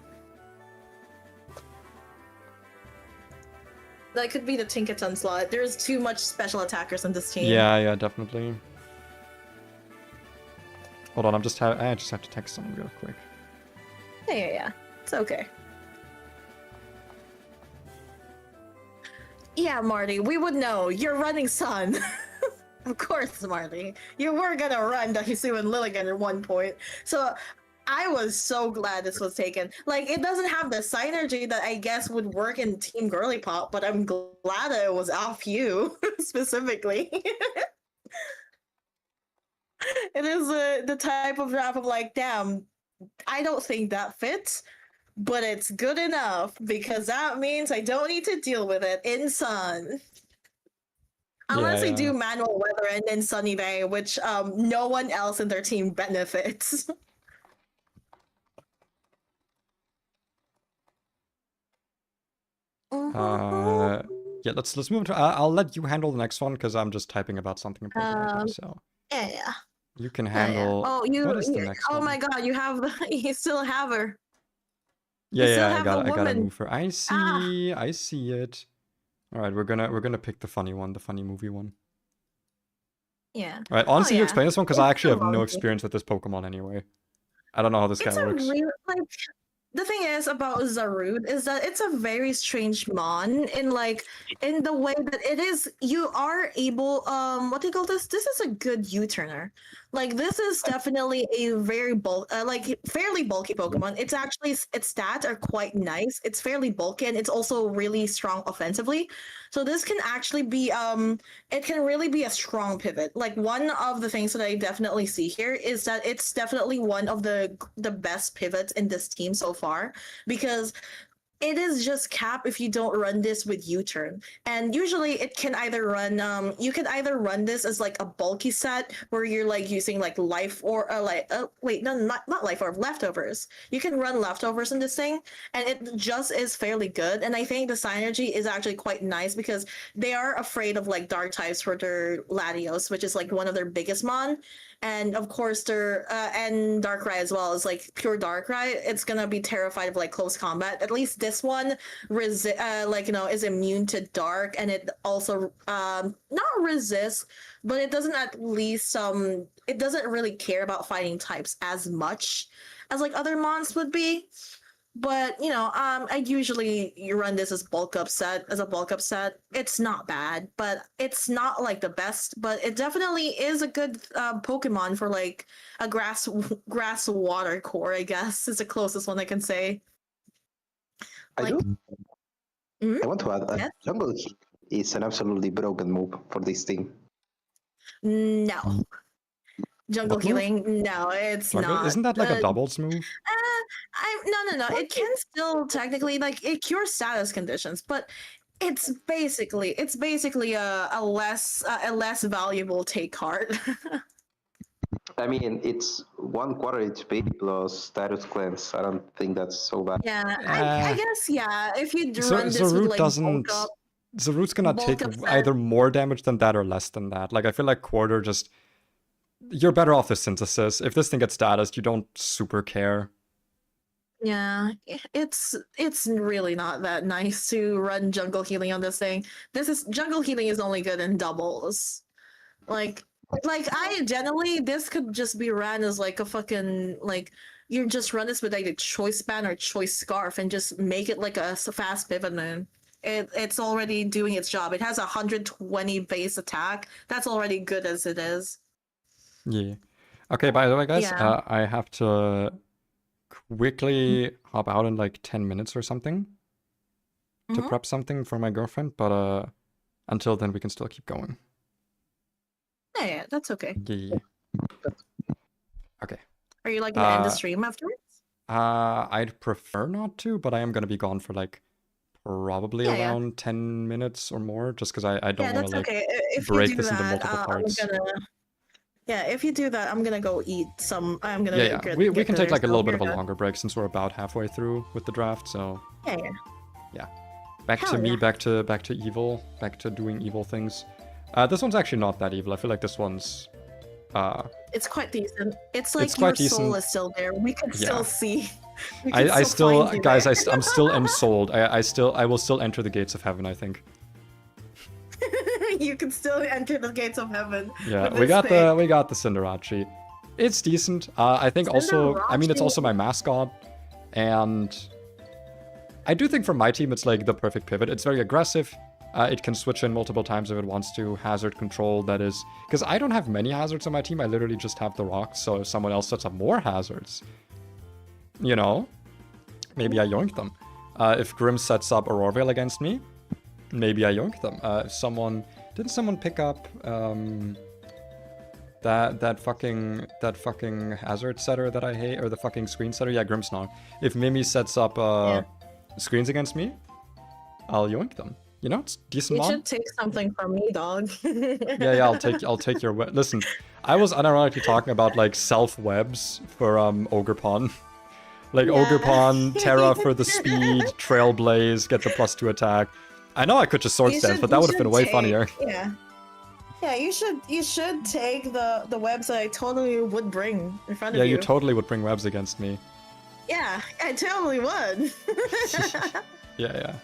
That could be the Tinkaton slot. There's too much special attackers on this team. Yeah, definitely. Hold on, I just have to text someone real quick. Yeah. It's okay. Yeah, Marty, we would know. You're running Sun. Of course, Marty. You were gonna run Dahisu and Lilligant at one point. So I was so glad this was taken. Like, it doesn't have the synergy that I guess would work in Team Girly Pop, but I'm glad that it was off you, specifically. It is the type of draft of like, damn, I don't think that fits, but it's good enough because that means I don't need to deal with it in Sun. Unless they do manual weather and then Sunny Bay, which no one else in their team benefits. Yeah, let's move to. I'll let you handle the next one because I'm just typing about something important. Right now, so Yeah. you can handle. Oh, what is the next oh one? my God, you still have her. We still Yeah, have I the gotta woman. move her. I see it. All right, we're gonna pick the funny one, the funny movie one. Yeah. All right, Oh honestly, you yeah. explain this one because It's I actually so have no monkey. experience with this Pokemon anyway. I don't know how this guy It's a works. real like the thing is about Zarude is that it's a very strange mon in the way that it is you are able what do you call this? This is a good U-turner. Like this is definitely a very fairly bulky Pokemon. It's actually its stats are quite nice. It's fairly bulky and it's also really strong offensively. So this can actually be it can really be a strong pivot. Like one of the things that I definitely see here is that it's definitely one of the best pivots in this team so far because it is just cap if you don't run this with U-turn. And usually it can either run you can either run this as like a bulky set where you're like using like life or wait, no, not life or leftovers. You can run leftovers in this thing and it just is fairly good. And I think the synergy is actually quite nice because they are afraid of like dark types for their Latios, which is like one of their biggest mon. And of course their and Darkrai as well is like pure Darkrai. It's gonna be terrified of like close combat. At least this one is immune to dark and it also not resists, but it doesn't at least it doesn't really care about fighting types as much as like other mons would be. But I usually run this as a bulk up set. It's not bad, but it's not like the best. But it definitely is a good Pokemon for like a grass water core. I guess is the closest one I can say. I Like, do. mhm, I want to add yes? Jungle Heat is an absolutely broken move for this team. No, jungle What move? healing. No, it's Jungle? not. Isn't that like a doubles move? No. It can still technically like it cures status conditions, but it's basically a less valuable take card. I mean, it's 1/4 HP plus status cleanse. I don't think that's so bad. Yeah, I guess yeah. If you So run this with Root like doesn't. The Root's gonna take bulk up set, either more damage than that or less than that. Like I feel like quarter just. You're better off with synthesis. If this thing gets status, you don't super care. yeah, it's really not that nice to run jungle healing on this thing. Jungle healing is only good in doubles. Like I generally this could just be ran as like a fucking like you just run this with like a choice band or choice scarf and just make it like a fast pivot moon. It's already doing its job. It has 120 base attack. That's already good as it is. Yeah. Okay, by the way, guys, Yeah. I have to quickly hop out in like 10 minutes or something to Mhm. prep something for my girlfriend, but until then we can still keep going. Yeah, that's okay. Yeah. Okay. Are you like gonna end the stream afterwards? I'd prefer not to, but I am gonna be gone for like probably Yeah. around 10 minutes or more, just because I don't Yeah, want that's to like okay. If you break do this into that, multiple parts. if you do that, I'm gonna go eat some. I'm gonna Yeah. We get can take dinner, like a so little bit we're of a good. longer break since we're about halfway through with the draft, so Yeah. back Hell to me, yeah. back to evil, back to doing evil things. This one's actually not that evil. I feel like this one's It's quite decent. It's like it's your quite soul decent. is still there. We can Yeah. still see. I still find you guys there. I'm still ensouled. I will still enter the gates of heaven, I think. You can still enter the gates of heaven. Yeah, with we this got thing. the Cinderace. It's decent. I think also I mean it's also my mascot, and I do think for my team it's like the perfect pivot. It's very aggressive. It can switch in multiple times if it wants to. Hazard control, that is, because I don't have many hazards on my team. I literally just have the rocks. So if someone else sets up more hazards, maybe I yoink them. If Grim sets up Aurorvale against me, maybe I yoink them. If didn't someone pick up that fucking hazard setter that I hate, or the fucking screen setter? Yeah, Grimmsnarl. If Mimi sets up screens against me, I'll yoink them. It's decent. You mon. should take something from me, dog. Yeah, I'll take your web. Listen, I was unironically talking about like self webs for Ogerpon. Like Ogerpon, Terra for the speed, Trailblaze, get the +2 attack. I know I could just sword stance, but that would have been way funnier. Yeah, you should take the webs that I totally would bring in front of Yeah, you. you totally would bring webs against me. Yeah, I totally would. Yeah.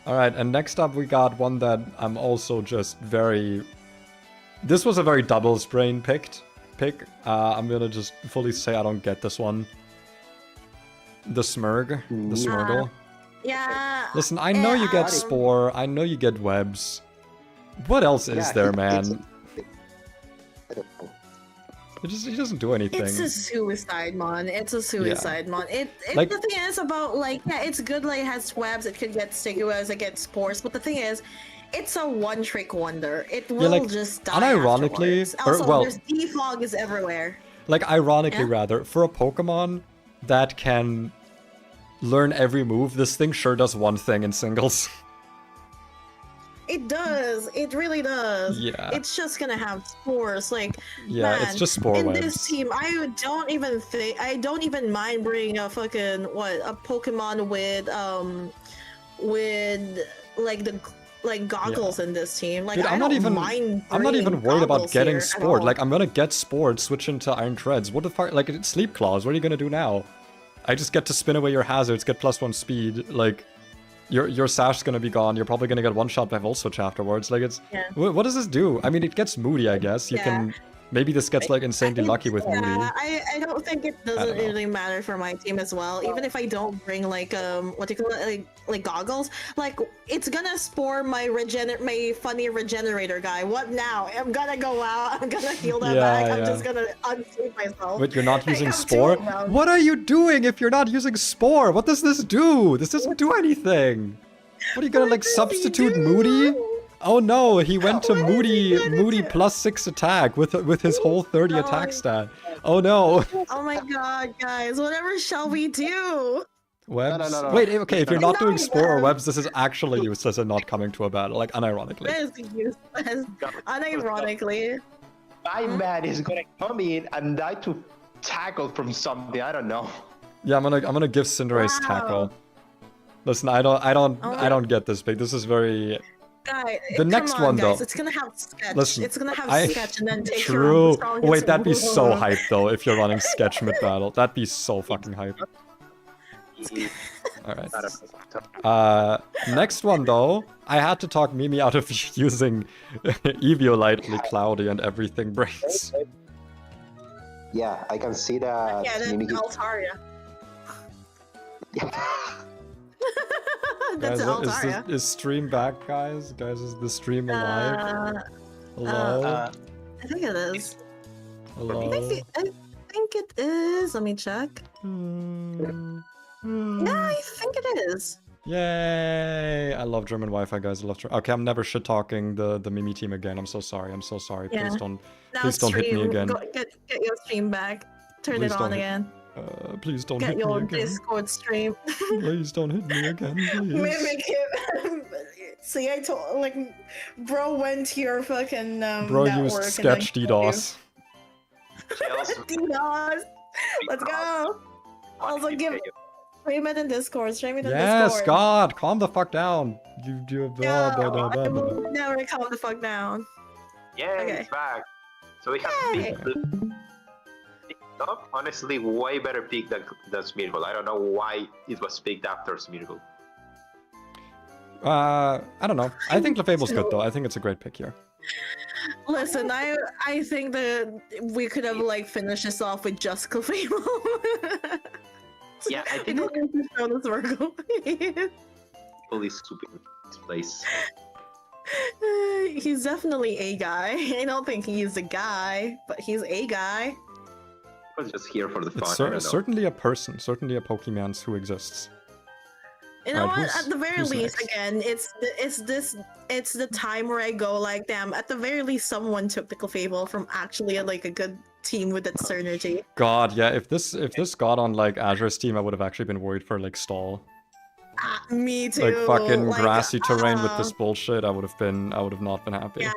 All right, and next up we got one that I'm also just very... This was a very doubles brain pick. I'm gonna just fully say I don't get this one. The Smurg. The Smurgle. Yeah. Listen, I know you get Spore, I know you get Webs. What else is there, man? He doesn't do anything. It's a suicide mon. It's a suicide mon. Like- the thing is about like it's good like it has webs, it could get sticky webs, it gets spores, but the thing is, it's a one-trick wonder. It will just die unironically, afterwards. Also, there's defog is everywhere. Like ironically rather, for a Pokemon that can learn every move, this thing sure does one thing in singles. It does. It really does. Yeah. It's just gonna have spores. Like, Yeah, man, it's just spore in webs. this team, I don't even mind bringing a fucking a Pokemon with like goggles in this team. Like, Dude, I'm not even worried about getting Spored. Like, I'm gonna get Spored, switch into Iron Treads. What the fuck? Like, it's Sleep Claws. What are you gonna do now? I just get to spin away your hazards, get +1 speed. Like, your Sash's gonna be gone. You're probably gonna get one-shot by Volt Switch afterwards. Like, it's... Yeah. What does this do? I mean, it gets Moody, I guess. You can... Maybe this gets, like, insanely lucky with Moody. I don't think it doesn't really matter for my team as well. Even if I don't bring like what do you call it, like goggles, like it's gonna spore my funny regenerator guy. What now? I'm gonna go out. I'm gonna heal that back. I'm just gonna unsleep myself. But you're not using Spore? What are you doing if you're not using Spore? What does this do? This doesn't do anything. What are you gonna like substitute Moody? Oh no, he went to Moody +6 attack with his whole 30 attack stat. Oh no. Oh my god, guys, whatever shall we do? Webs? No. Wait, okay, if you're not doing Spore or Webs, this is actually useless and not coming to a battle, like unironically. That is useless. Unironically. My man is gonna come in and die to tackle from something, I don't know. Yeah, I'm gonna give Cinderace tackle. Listen, I don't get this big. This is very... Guys, the next one guys. though. It's gonna have sketch. Listen, it's gonna have sketch and then take True. your Wait, that'd be so hype though if you're running sketch mid battle. That'd be so fucking hype. Alright. Next one though, I had to talk Mimi out of using Eviolite, Cloudy, and everything breaks. Yeah, I can see that. Yeah, that's Altaria. That's Guys, is stream back, guys? Guys, is the stream alive? Hello? I think it is. Hello? I think it is. Let me check. Yeah, I think it is. Yay! I love German Wi-Fi, guys. I love Okay, I'm never shit-talking the Mimi team again. I'm so sorry. I'm so sorry. Yeah. Please don't hit me again. Get your stream back. Turn it on again. Please don't hit me Get again. your Discord stream. Please don't hit me again, please. Make it. See, I told bro went to your fucking bro used sketch DDoS. DDoS. Let's go. Also give stream it in Discord. Stream it in Discord. Yes, God, calm the fuck down. You I will never calm the fuck down. Yeah, it's back. So we have honestly, way better pick than Smeargle. I don't know why it was picked after Smeargle. I don't know. I think Clefable's good though. I think it's a great pick here. Listen, I think that we could have like finished this off with just Clefable. Yeah, I think show this Virgo. Holy stupid this place. He's definitely a guy. I don't think he's a guy, but he's a guy. I was just here for the fun. It's certainly a person, certainly a Pokemon who exists. You know what? At the very least, again, it's the time where I go like, damn. At the very least, someone took the Clefable from actually like a good team with its synergy. God, yeah. If this got on like Azure's team, I would have actually been worried for like stall. Me too. Like fucking grassy terrain with this bullshit, I would have not been happy.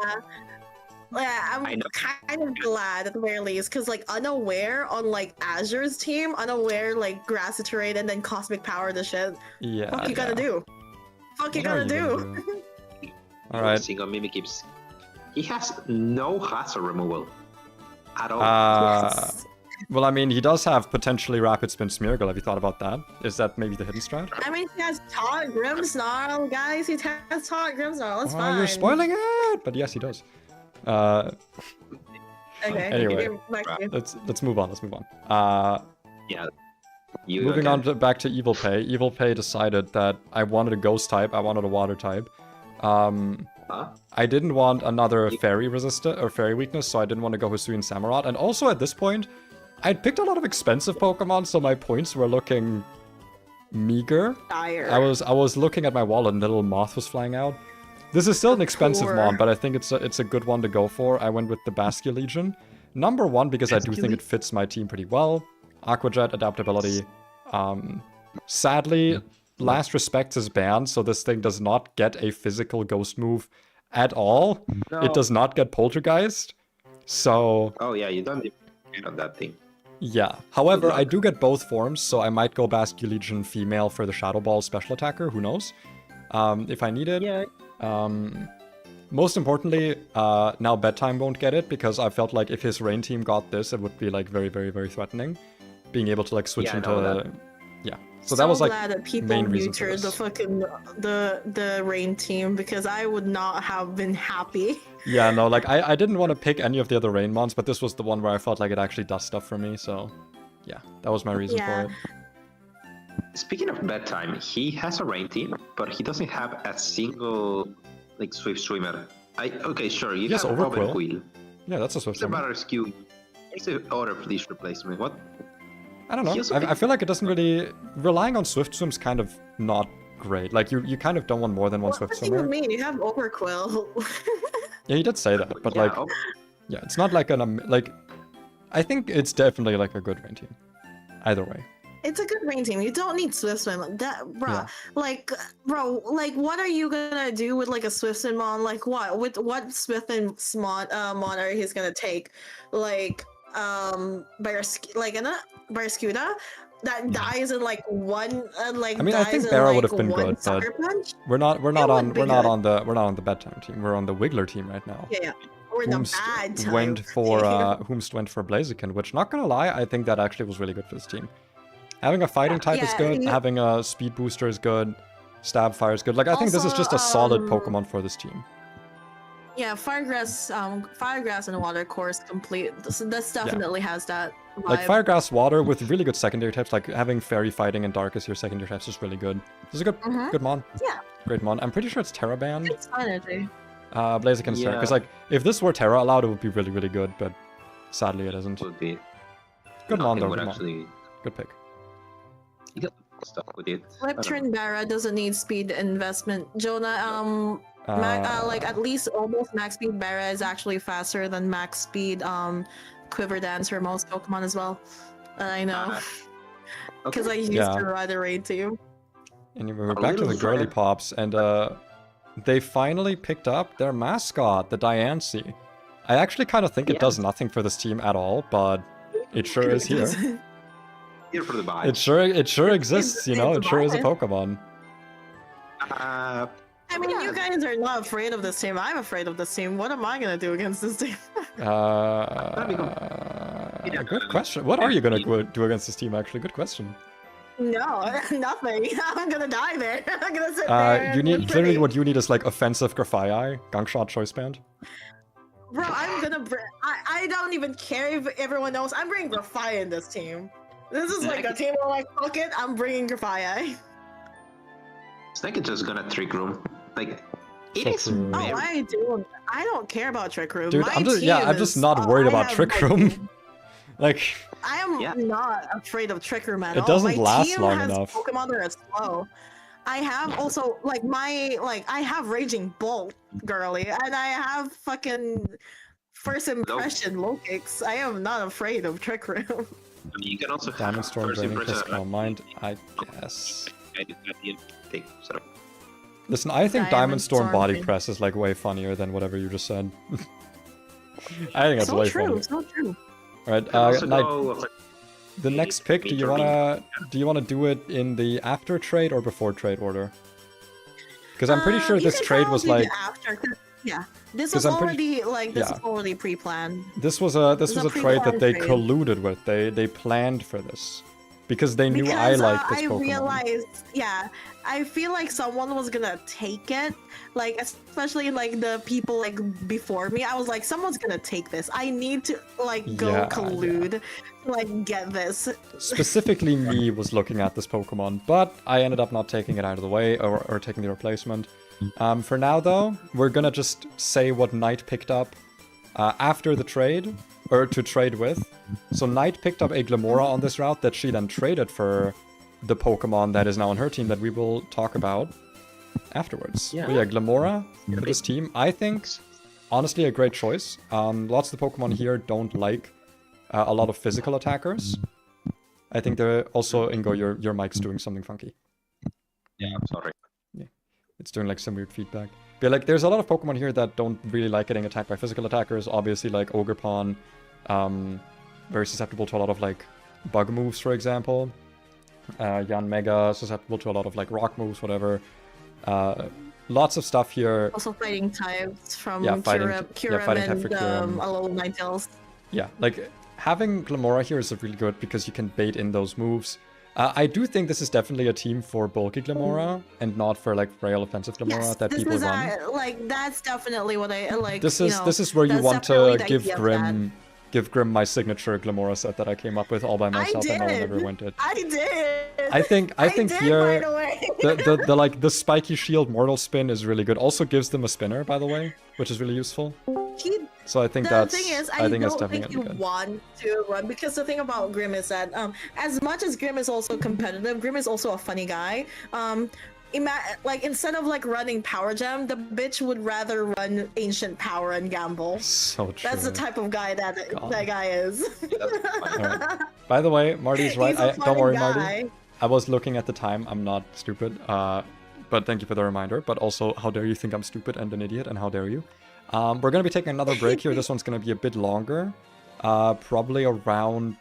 Yeah, I'm kind of glad at the very least, because like Unaware on like Azure's team, Unaware like grassy terrain and then cosmic power the shit. Yeah. Fuck you gonna do? Fuck you gonna do? Alright. Single Mimikips. He has no hazard removal at all. Yes. Well, I mean, he does have potentially Rapid Spin Smeargle. Have you thought about that? Is that maybe the hidden strat? I mean, he has Taunt Grimmsnarl, guys. He has Taunt Grimmsnarl. That's Oh, fine. you're spoiling it! But yes, he does. Okay. Anyway, back to you. let's move on. Let's move on. Yeah. Moving on back to Evil Pay. Evil Pay decided that I wanted a Ghost type. I wanted a Water type. I didn't want another Fairy resistant or Fairy weakness, so I didn't want to go Hisuian Samurott. And also at this point, I'd picked a lot of expensive Pokemon, so my points were looking meager. Dire. I was looking at my wallet and little moth was flying out. This is still an expensive Poor. mon, but I think it's a good one to go for. I went with the Baskia Legion. Number 1 because I do think it fits my team pretty well. Aqua Jet, adaptability. Sadly, Last Respect is banned, so this thing does not get a physical ghost move at all. No. It does not get Poltergeist. So... Oh yeah, you don't get on that thing. Yeah. However, I do get both forms, so I might go Baskia Legion female for the Shadow Ball special attacker, who knows? If I need it. Yeah. Most importantly, now Bedtime won't get it, because I felt like if his Rain team got this, it would be like very, very, very threatening. Being able to like switch into... Yeah. So that was like glad that people main reason for neutered the this. fucking the Rain team, because I would not have been happy. Yeah, no, like I didn't want to pick any of the other Rain mons, but this was the one where I felt like it actually does stuff for me, so yeah, that was my reason for it. Speaking of Bedtime, he has a Rain team, but he doesn't have a single like Swift Swimmer. Okay, sure, you Yes, have Overquill. Overquill. Yeah, that's a Swift It's a Swimmer. matter skew. It's an order for this replacement. What? I don't know. He also I feel like it doesn't really... Relying on Swift Swim's kind of not great. Like, you kind of don't want more than one Swift What do you Swimmer. mean? You have Overquill. Yeah, he did say that, but Yeah, like... Yeah, it's not like like... I think it's definitely like a good Rain team. Either way. It's a good Rain team. You don't need Swift Swim. That, bro. Yeah. Like, bro. Like, what are you gonna do with like a Swift Swim mon? Like, what? With what Swift and mon are he's gonna take? Like, Barrascuda that dies in like one. Like, I mean, I dies think in, Barra would like, have been one good, but sucker punch. we're not would on be we're not good. on the Bedtime team. We're on the Wiggler team right now. Yeah, yeah. We're in the Whomst bad time. went for Whomst went for Blaziken, which, not gonna lie, I think that actually was really good for this team. Having a fighting type is Yeah, good. Having a speed booster is good. Stab fire is good. Like, I think this is just a solid Pokemon for this team. Yeah, Firegrass and Water Course complete. This definitely has that vibe. Like Firegrass, Water with really good secondary types. Like having Fairy, Fighting, and Dark as your secondary types is really good. This is a good mon. Yeah. Great mon. I'm pretty sure it's Terra banned. It's energy. Blaziken's Terra. Yeah. Because like if this were Terra allowed, it would be really, really good. But sadly, it isn't. Would be. Good mon Nothing though. would Good mon. actually. Good pick. You got stuff with it. Fliptrin Barra doesn't need speed investment. Jonah, like at least almost max speed Barra is actually faster than max speed Quiver Dance for most Pokemon as well. I know. Because I used to ride a raid too. Anyway, we're back to the girly pops, and they finally picked up their mascot, the Diancie. I actually kind of think it does nothing for this team at all, but it sure is here. Here for the buy. It sure exists, you know. It's It sure is a vibe. Pokemon. I mean, you guys are not afraid of this team. I'm afraid of this team. What am I gonna do against this team? Good question. What are you gonna do against this team? Actually, good question. No, nothing. I'm gonna die there. I'm gonna sit there. You need clearly what you need is like offensive Grafaiai, Gunk Shot Choice Band. Bro, I'm gonna I don't even care if everyone knows. I'm bringing Grafaiai in this team. This is like a team where like, fuck it, I'm bringing Grafaiai. Snake is just gonna trick room. Like, it So is true. Oh, very. I don't care about Trick Room. Dude, My I'm just team not is- worried I about have, Trick like, Room. Like, I am not afraid of Trick Room at It all. doesn't My last team long has enough. Pokemon that are slow. I have also I have Raging Bolt, girly, and I have fucking First Impression Lokix. I am not afraid of Trick Room. I mean, you can also Diamond have Storm, first Draining impression. Kiss, Calm Mind, I guess. I did not even think so. Listen, I think Diamond Diamond Storm Storm Body thing. Press is like way funnier than whatever you just said. I think that's So way true, funny. so true. Alright, You can also Knight, go, like, the next pick, do you wanna do it in the after trade or before trade order? Because I'm pretty sure You this can trade was probably like do after. Yeah, this 'Cause was I'm pretty- already like this yeah. was already pre-planned. This was a trade that pre-planned they trade. colluded with. They planned for this because they knew I Because liked this I Pokemon. realized, yeah, I feel like someone was gonna take it, like especially like the people like before me. I was like, someone's gonna take this. I need to like go Yeah, collude to like get this. Specifically, me was looking at this Pokemon, but I ended up not taking it out of the way or taking the replacement. For now, though, we're gonna just say what Knight picked up after the trade, or to trade with. So Knight picked up a Glamora on this route that she then traded for the Pokemon that is now on her team that we will talk about afterwards. Yeah. But yeah, Glamora for this team, I think, honestly, a great choice. Lots of the Pokemon here don't like a lot of physical attackers. I think they're also, Ingo, your mic's doing something funky. Yeah, I'm sorry. Yeah, it's doing like some weird feedback. But like, there's a lot of Pokemon here that don't really like getting attacked by physical attackers. Obviously, like Ogerpon, very susceptible to a lot of like bug moves, for example. Yanmega, susceptible to a lot of like rock moves, whatever. Lots of stuff here. Also fighting types from fighting Kyurem type and for Kyurem. Alola Ninetales. Yeah, like having Glamora here is really good because you can bait in those moves. I do think this is definitely a team for bulky Glamora and not for like frail offensive Glamora Yes, that this people is run. like that's definitely what I like. This you is know, this is where you that's want definitely to the give idea of that. Give Grim my signature Glamora set that I came up with all by myself and no one ever went it. I did. I think did, here by the way. the like the spiky shield mortal spin is really good. Also gives them a spinner, by the way, which is really useful. So I think The thing is, I think that's don't definitely think you gonna be good. want to run because the thing about Grim is that as much as Grim is also competitive, Grim is also a funny guy. Like instead of like running Power Gem, the bitch would rather run Ancient Power and gamble. So true. That's the type of guy that guy is. Alright. By the way, Marty's right. He's a Don't funny worry, guy. Marty. I was looking at the time. I'm not stupid. But thank you for the reminder. But also, how dare you think I'm stupid and an idiot? And how dare you? We're gonna be taking another break here. This one's gonna be a bit longer. Probably around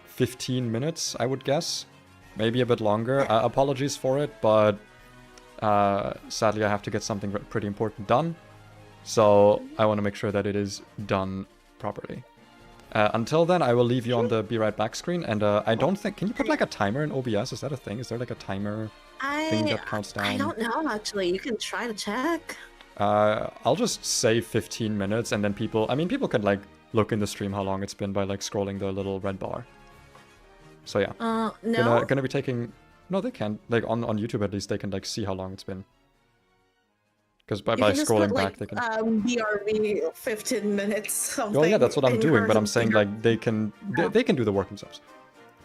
15 minutes, I would guess. Maybe a bit longer. Apologies for it, but sadly I have to get something pretty important done. So I want to make sure that it is done properly. Until then, I will leave you on the be right back screen. And I don't think... Can you put like a timer in OBS? Is that a thing? Is there like a timer thing that counts down? I don't know, actually. You can try to check. I'll just say 15 minutes and then people... I mean, people can like look in the stream how long it's been by like scrolling the little red bar. So yeah. No. Gonna be taking... No, they can. Like on YouTube at least, they can like see how long it's been. Because by scrolling back, they can... BRB 15 minutes something. Oh yeah, that's what I'm doing, but I'm saying like they can do the work themselves.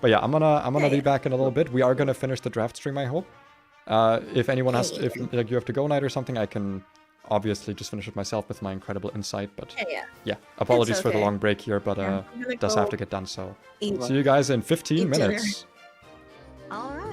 But yeah, I'm gonna be back in a little bit. We are gonna finish the draft stream, I hope. If anyone has, if like you have to go night or something, I can obviously just finish it myself with my incredible insight. But yeah, apologies for the long break here, but it does have to get done. So see you guys in 15 minutes. All right.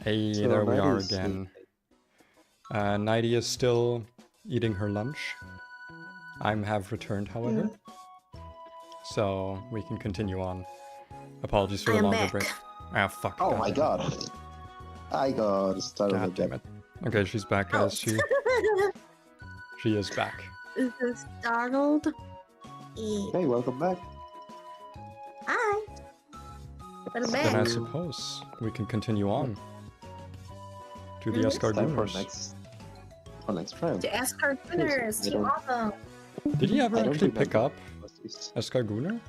Hey, So there we that are is- again. Nighty is still eating her lunch. I have returned, however. So we can continue on. Apologies for I the am longer back. break. Ah, fuck. Oh God my damn it. god. I got started God with damn that. it. Okay, she's back, guys. She is back. Is this startled? Hey, welcome back. Hi. Welcome Then I back. suppose we can continue on to the Mhm. It's time for Escargooners. next round. To ask our winners. I Team don't- Awesome. Did he ever I don't actually pick remember up what this- Escargooner?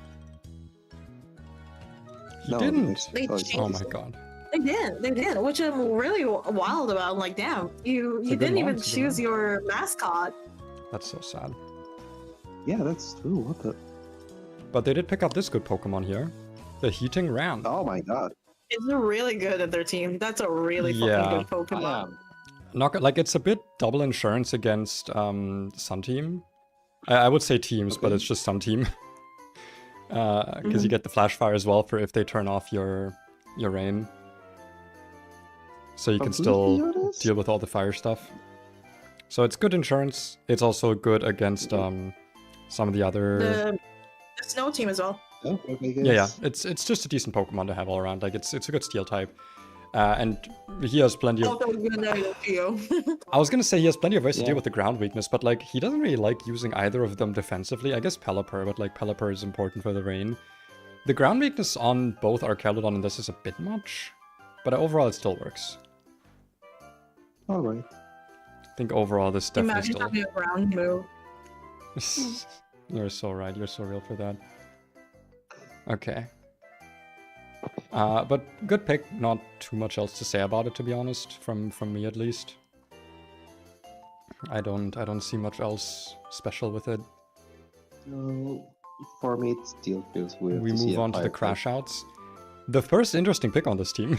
He No, didn't. They it's- changed Oh my god. They did, which I'm really wild about. I'm like, damn, you a good didn't mod, even it's a good choose mod. your mascot. That's so sad. Yeah, that's true. What the? But they did pick up this good Pokemon here. The Heating Ram. Oh my god. It's really good at their team. That's a really Yeah. fucking good Pokemon. Not like it's a bit double insurance against Sun Team. I would say teams, but Okay. it's just Sun Team. Because you get the Flash Fire as well for if they turn off your rain. So you can still deal with all the fire stuff. So it's good insurance. It's also good against some of the other. The Snow team as well. Oh, okay, guys. Yeah. It's just a decent Pokemon to have all around. Like it's a good Steel type, and he has plenty of. Also good at you. I was gonna say he has plenty of ways to Yeah. deal with the ground weakness, but like he doesn't really like using either of them defensively. I guess Pelipper, but like Pelipper is important for the rain. The ground weakness on both Archelodon and this is a bit much, but overall it still works. Alright. I think overall this definitely Imagine still. having a ground move. You're so right. You're so real for that. Okay. But good pick. Not too much else to say about it, to be honest. From me at least. I don't see much else special with it. No, for me, it still feels weird. We to see move a on to the fire crash outs. The first interesting pick on this team.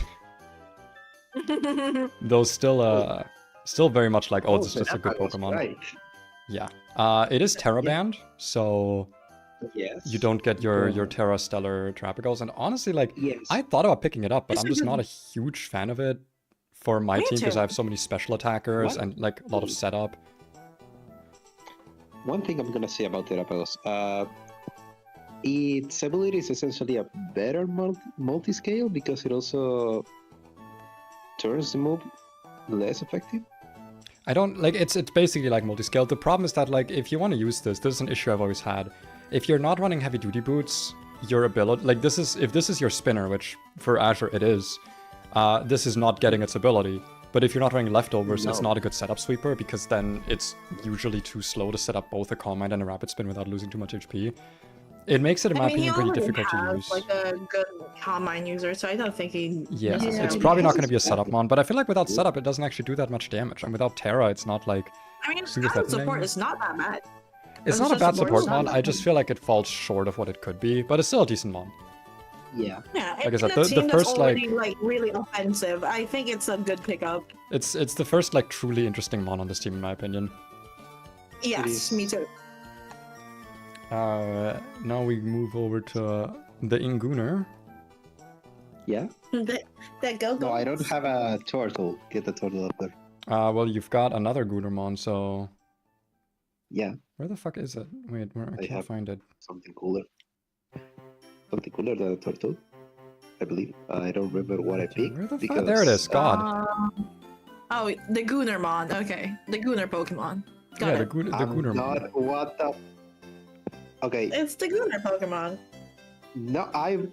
Though still very much like, oh, it's so just a good that was Pokemon. Right. Yeah. It is Terra Band, so Yes. you don't get your Yeah. Terra Stellar Trapicals. And honestly, like, Yes. I thought about picking it up, but It's I'm a just good- not a huge fan of it for my Me team because too. I have so many special attackers What? and like a lot of setup. One thing I'm gonna say about Terapagos, its ability is essentially a better multi-scale because it also turns the move less effective. I don't like it's basically like multi-scale. The problem is that like if you want to use this is an issue I've always had. If you're not running heavy duty boots, your ability like if this is your spinner, which for Azure it is, this is not getting its ability. But if you're not running leftovers, it's No. not a good setup sweeper because then it's usually too slow to set up both a Calm Mind and a Rapid Spin without losing too much HP. It makes it, in my opinion, pretty difficult to use. like a good Calm Mind user, so I don't think he. Yeah, necessarily it's probably not needs- going to be a setup mon, but I feel like without setup, it doesn't actually do that much damage. And without Terra, it's not like... I mean, super ground support threatening. is not that bad. It's It's not a just bad support, support it's mon, not I bad. just feel like it falls short of what it could be, but it's still a decent mon. Yeah. Yeah, Like I it's said, a the team first, that's already like really offensive. I think it's a good pickup. It's the first like truly interesting mon on this team, in my opinion. Yes, is. me too. Now we move over to the Ingooner. Yeah. That go go. No, I don't have a turtle. Get the turtle up there. Well, you've got another Goonermon, so... Yeah, Where the fuck is it? Wait, I can't have- find it. something cooler. Something cooler than a turtle, I believe. I don't remember what I picked. Where the fuck? because, There it is, God. Oh, the Goonermon. Okay, the Gooner Pokemon. Got Yeah, it. the I'm Goonermon. not. What the? Okay. It's the Gooner Pokemon. No, I'm.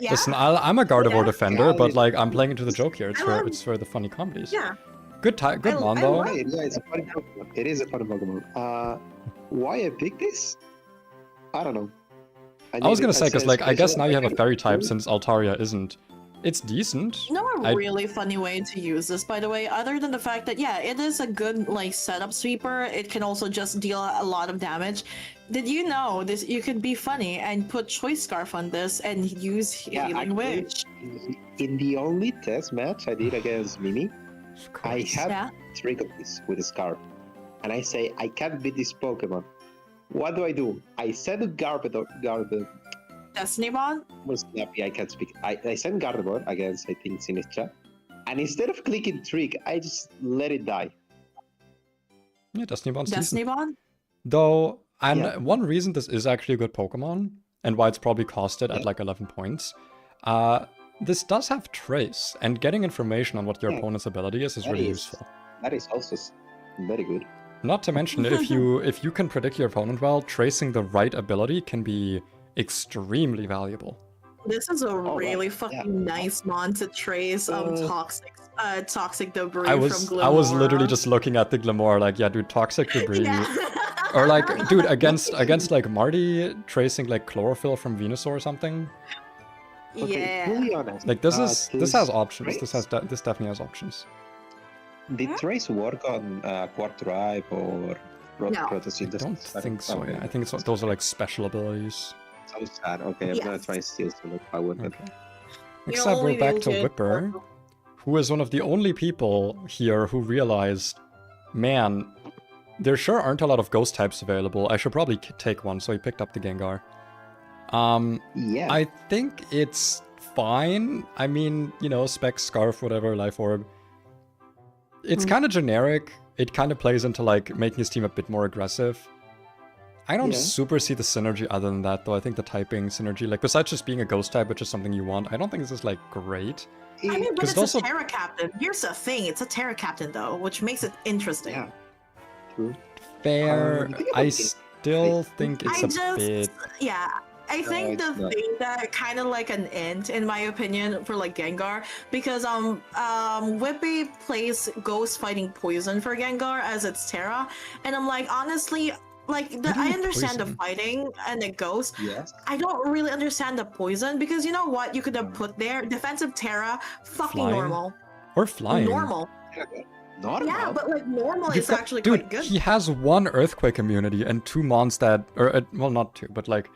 Yeah. Listen, I'm a Gardevoir Yeah. defender, but Golly. like I'm playing into the joke here. I love- It's for the funny comedies. Yeah. Good good mon I though. love- Right, yeah, it's a funny Pokemon. It is a funny Pokemon. Why I picked this? I don't know. I was gonna say because like I guess special now you have a attack. fairy type since Altaria isn't. It's decent. You know a I- really funny way to use this, by the way, other than the fact that, yeah, it is a good, like, setup sweeper. It can also just deal a lot of damage. Did you know this? You could be funny and put Choice Scarf on this and use Yeah, Healing actually, Witch. In the only test match I did against Mimi, Of I course. had Yeah. 3 copies with a scarf. And I say, I can't beat this Pokemon. What do? I send Destiny Bond? was snappy, I can't speak. I sent Gardevoir against, I think, Sinistra. And instead of clicking Trick, I just let it die. Yeah, Destiny Bond's Destiny decent. Bond? Though, and Yeah. one reason this is actually a good Pokemon, and why it's probably costed at like 11 points, this does have Trace, and getting information on what your opponent's ability is really useful. That is also very good. Not to mention, if you can predict your opponent well, tracing the right ability can be extremely valuable. This is a really fucking nice mon to trace toxic debris from Glimmer. I was literally just looking at the Glimmer, like, yeah, dude, toxic debris. Yeah. Or like, dude, against like Marty tracing like chlorophyll from Venusaur or something. Yeah. To be honest, Like this has options. Trace, This definitely has options. Did Trace work on Quartribe or No. Photosynthesis? I don't think so. Yeah, I think those are like special abilities. So sad. Okay, I'm gonna try and steal some power. Okay. Next up, we're back to Whipper, who is one of the only people here who realized, man, there sure aren't a lot of ghost types available. I should probably take one, so he picked up the Gengar. Yeah. I think it's fine. I mean, you know, Specs, Scarf, whatever, Life Orb. It's kind of generic. It kind of plays into like making his team a bit more aggressive. I don't super see the synergy other than that, though. I think the typing synergy, like besides just being a ghost type, which is something you want, I don't think this is like great. I mean, but it's also a Terra Captain. Here's the thing, it's a Terra Captain though, which makes it interesting. Yeah. True. Fair. I still think it's a bit. Yeah. I think the thing that kind of like an int, in my opinion, for like Gengar, because Whippy plays Ghost fighting Poison for Gengar as its Terra, and I'm like, honestly, like I understand the fighting and the Ghost. Yes. I don't really understand the Poison, because you know what you could have put there? Defensive Terra, fucking Flying. normal. Or flying. Normal. Normal. Yeah, but like normal You've is got- actually dude, quite good. he has one Earthquake immunity and 2 mons that, or well, not 2, but like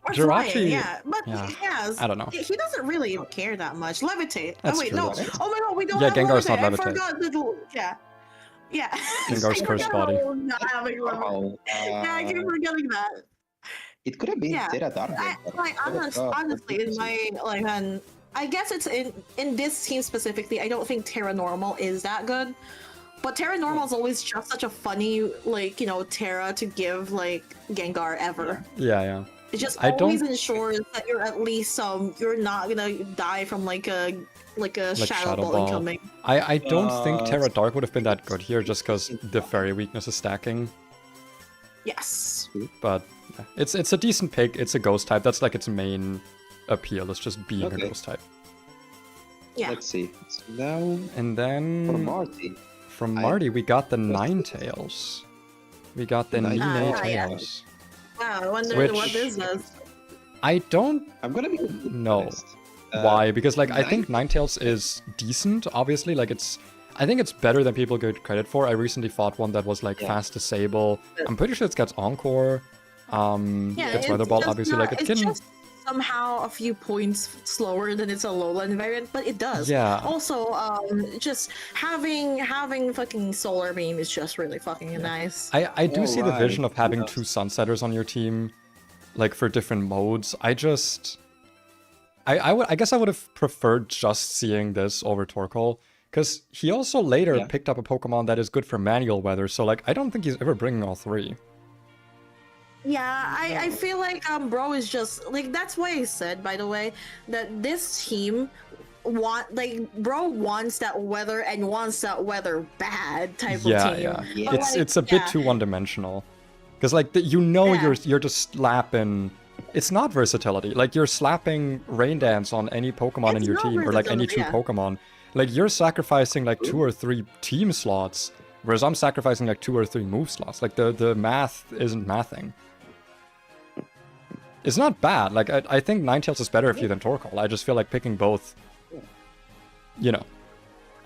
Or Jirachi. flying, yeah, but yeah, he has. I don't know. He doesn't really care that much. Levitate. That's oh wait, true. no. Oh my god, we don't Yeah, have Gengar's levitate. not I levitate. forgot the yeah. Yeah. Gengar's I cursed forgot body. how not having levitate. Oh, Yeah, I keep forgetting that. it could have been Yeah. Terra Dark. Honestly, in my like, I guess it's in this team specifically. I don't think Terra Normal is that good, but Terra Normal is always just such a funny, like, you know, Terra to give like Gengar ever. Yeah. It just I always don't- ensures that you're at least you're not gonna die from like a shadow ball incoming. I don't think Terra Dark would have been that good here just because the fairy weakness is stacking. Yes. But yeah, it's a decent pick. It's a ghost type. That's like its main appeal. It's just being a ghost type. Yeah. Let's see. So now And for then Marty. from Marty, we got the Ninetales. We got the Nice. Ninetales. Wow, I wonder Which- what this does. I don't I'm gonna be know honest. why, because like I think Ninetales is decent, obviously. Like I think it's better than people give credit for. I recently fought one that was like fast disable. I'm pretty sure it gets Encore. Gets Weather Ball, just obviously. not- Like it it's can. just somehow a few points slower than its Alolan variant, but it does. Yeah. Also, just having fucking Solar Beam is just really fucking nice. I do see the Alright, vision of having yes. 2 Sunsetters on your team, like for different modes. I guess I would have preferred just seeing this over Torkoal, because he also later picked up a Pokemon that is good for manual weather. So like I don't think he's ever bringing all 3. Yeah, I feel like Bro is just like, that's why I said, by the way, that this team Bro wants that weather and wants that weather bad type of team. Yeah. But, It's a bit too one-dimensional, because like you're just slapping. It's not versatility. Like you're slapping Rain Dance on any Pokemon in It's your not team, or like any 2 versatility, Pokemon. Like you're sacrificing like 2 or 3 team slots, whereas I'm sacrificing like 2 or 3 move slots. Like the math isn't mathing. It's not bad. Like I think Ninetales is better for you than Torkoal. I just feel like picking both. You know,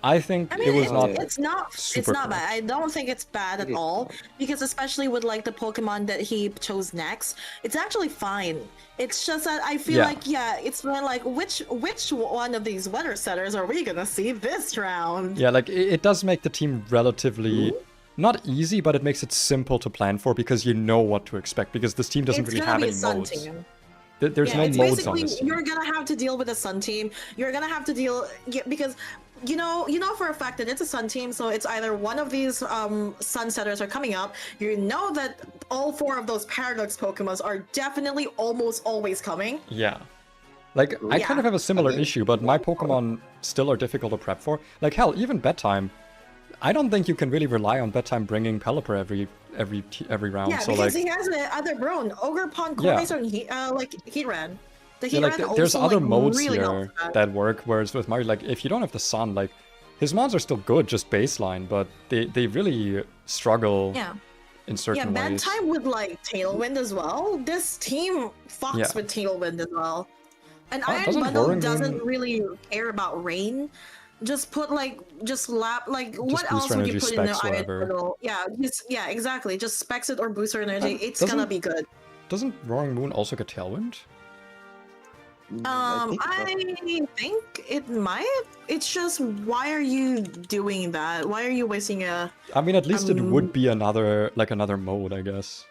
I think I mean, it was not. it's not super bad. I don't think it's bad at all, because especially with like the Pokemon that he chose next, it's actually fine. It's just that I feel like it's been like which one of these weather setters are we gonna see this round? Yeah, like it does make the team relatively not easy, but it makes it simple to plan for, because you know what to expect, because this team doesn't It's really gonna have be any a Sun modes. team. There's no it's modes on basically this team. you're gonna have to deal with a Sun team. You're gonna have to deal because you know for a fact that it's a Sun team, so it's either one of these Sunsetters are coming up. You know that all 4 of those Paradox Pokemons are definitely almost always coming. Yeah. Like, I kind of have a similar issue, but my Pokemon still are difficult to prep for. Like, hell, even Bedtime. I don't think you can really rely on Bedtime bringing Pelipper every round. Yeah, so, because like, he has other Brown, Ogerpon, Yeah. Corvasaur, and like Heatran. The yeah, like, Heatran there's also, other like, modes really here helps that. that work, whereas with Mario, like, if you don't have the Sun, like, his mons are still good, just baseline, but they really struggle Yeah. in certain Yeah, ways. Bedtime with like Tailwind as well. This team fucks Yeah. with Tailwind as well. And Oh, Iron doesn't Bundle Roaring doesn't Moon- really care about rain. Just put like what else booster would you energy put in the specs, Iron whatever. Bundle? Yeah, exactly. Just specs it or booster energy. It's doesn't- gonna be good. Doesn't Roaring Moon also get Tailwind? I think it might. It's just, why are you doing that? Why are you wasting a? I mean, at least it would be another mode, I guess.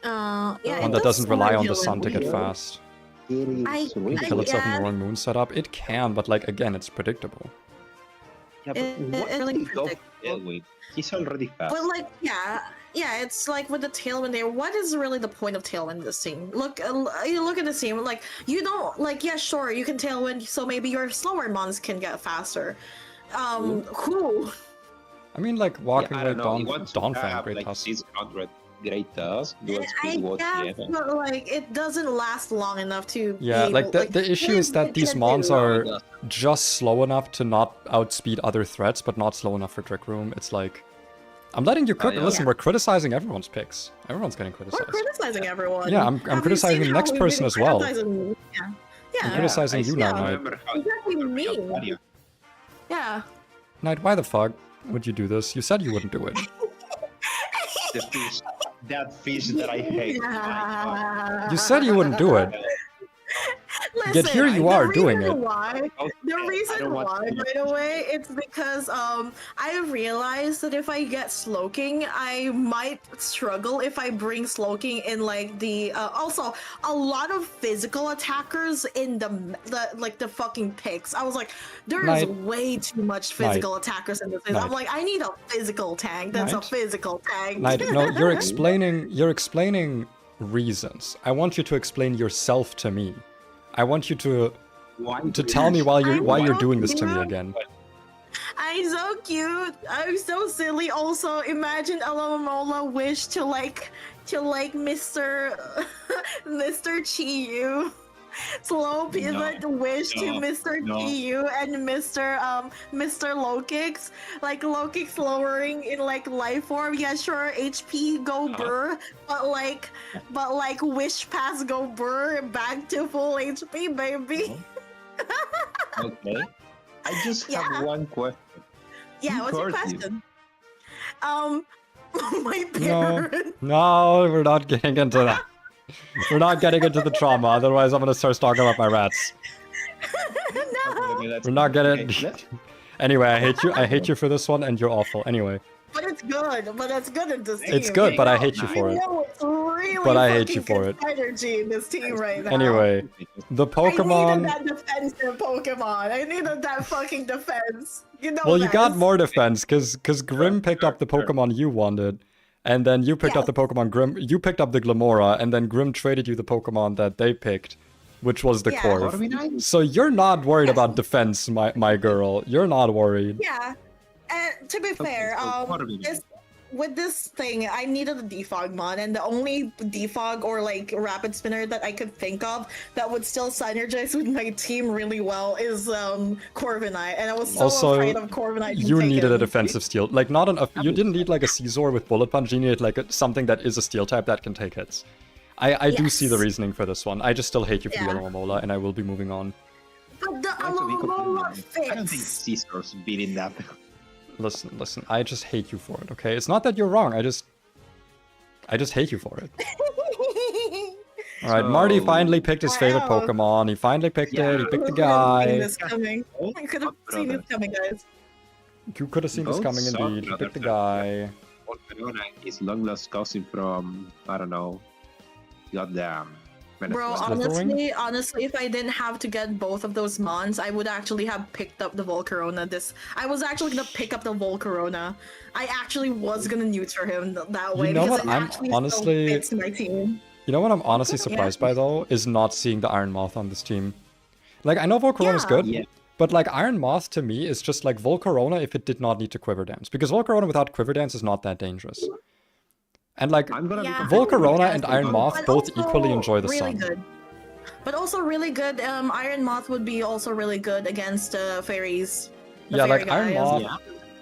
Yeah, One it that does doesn't rely slow on the Tailwind sun to get weird. fast. I Kill itself in yeah. the Roaring Moon setup? It can, but like again, it's predictable. Yeah, but It- why it really did he go for predictable. Tailwind? He's already fast. But like, yeah, it's like with the Tailwind there. What is really the point of Tailwind this team? Look, you look at this team. Like, you don't like. Yeah, sure, you can Tailwind, so maybe your slower mons can get faster. Who? I mean, like walking I away don't know. He wants to Dawnfang, have, great like tusk. 600 great tusk. I guess, but like, it doesn't last long enough to. Yeah, be like able, the issue is that these mons are just slow enough to not outspeed other threats, but not slow enough for Trick Room. It's like, I'm letting you yeah. listen. We're criticizing everyone's picks. Everyone's getting We're criticized. criticizing everyone. Yeah, I'm Have you criticizing seen the how next we've person been as well. criticizing- Yeah. I'm Yeah. criticizing you now, Knight. Remember how Exactly me. Mario. Yeah. Knight, why the fuck would you do this? You said you wouldn't do it. The fish, that fish that I hate. My God. You said you wouldn't do it. Listen, Yet here you are doing it. Why, Okay, the I reason don't want why, to- by the way, it's because I realized that if I get Slowking, I might struggle if I bring Slowking in like the also a lot of physical attackers in the fucking picks. I was like, there is Knight. way too much physical attackers in this. I'm Knight. like, I need a physical tank. That's Knight. a physical tank. Knight, no, you're explaining reasons. I want you to explain yourself to me. I want you to tell me why you're doing this to me again. I'm so cute. I'm so silly. Also, imagine Alamola wish to like Mr. Mr. Chiyu. Slow Pivot wish to Mr. Chiyu and Mr. Lokix. Like Lokix lowering in like life form. Yeah, sure, HP go burr, but like wish pass go burr back to full HP, baby. Okay. I just Yeah. have one question. Yeah, Who what's your caused you? question? My parents. No, we're not getting into that. We're not getting into the trauma, otherwise I'm gonna start talking about my rats. No. We're not getting... Okay, let's- Anyway, I hate you for this one, and you're awful. Anyway, But it's good. But it's good in this team. it's good, but I hate you Nice. for it. know it's really But I hate fucking you for good synergy in this team right now. Anyway, the I Pokemon... needed that defensive Pokemon. I needed that fucking defense. You know Well, you got this. more defense, because Grim picked up the Pokemon you wanted, and then you picked up the Pokemon Grim... You picked up the Glamora, and then Grim traded you the Pokemon that they picked, which was the Yeah. Corv. So you're not worried about defense, my girl. You're not worried. Yeah. And to be fair, so what are we doing? with this thing, I needed a defog mod, and the only defog or like rapid spinner that I could think of that would still synergize with my team really well is Corviknight, and I was so Also, afraid of Corviknight. You needed a defensive steel. Like, not an... You didn't need like a Caesar with Bullet Punch. You needed like something that is a steel type that can take hits. I do see the Yes. reasoning for this one. I just still hate you for the Yeah. Alomomola, and I will be moving on. But the Why do we Alomomola completely- I don't think fits. Caesar's beating that. Listen, I just hate you for it, okay? It's not that you're wrong, I just hate you for it. Alright, Marty So- finally picked his favorite Wow. Pokemon. He finally picked it, he picked the I could have seen guy. this coming. I could have seen this coming, guys. You could have seen this Both coming suck, indeed. He brother. picked the guy. His long lost cousin from, I don't know. Goddamn. Bro, Slithering? honestly, if I didn't have to get both of those mons, I would actually have picked up the Volcarona. I was actually gonna pick up the Volcarona. I actually was gonna neuter him that way You know because what? it I'm actually honestly. still fits my team. You know what I'm honestly surprised by though is not seeing the Iron Moth on this team. Like I know Volcarona's Yeah. good, Yeah. but like Iron Moth to me is just like Volcarona if it did not need to Quiver Dance, because Volcarona without Quiver Dance is not that dangerous. And like I'm gonna Yeah, be Volcarona I and think Iron so, Moth but both also equally enjoy the really sun. good. But also really good. Iron Moth would be also really good against fairies. The Yeah, fairy like Iron guys. Moth. Yeah.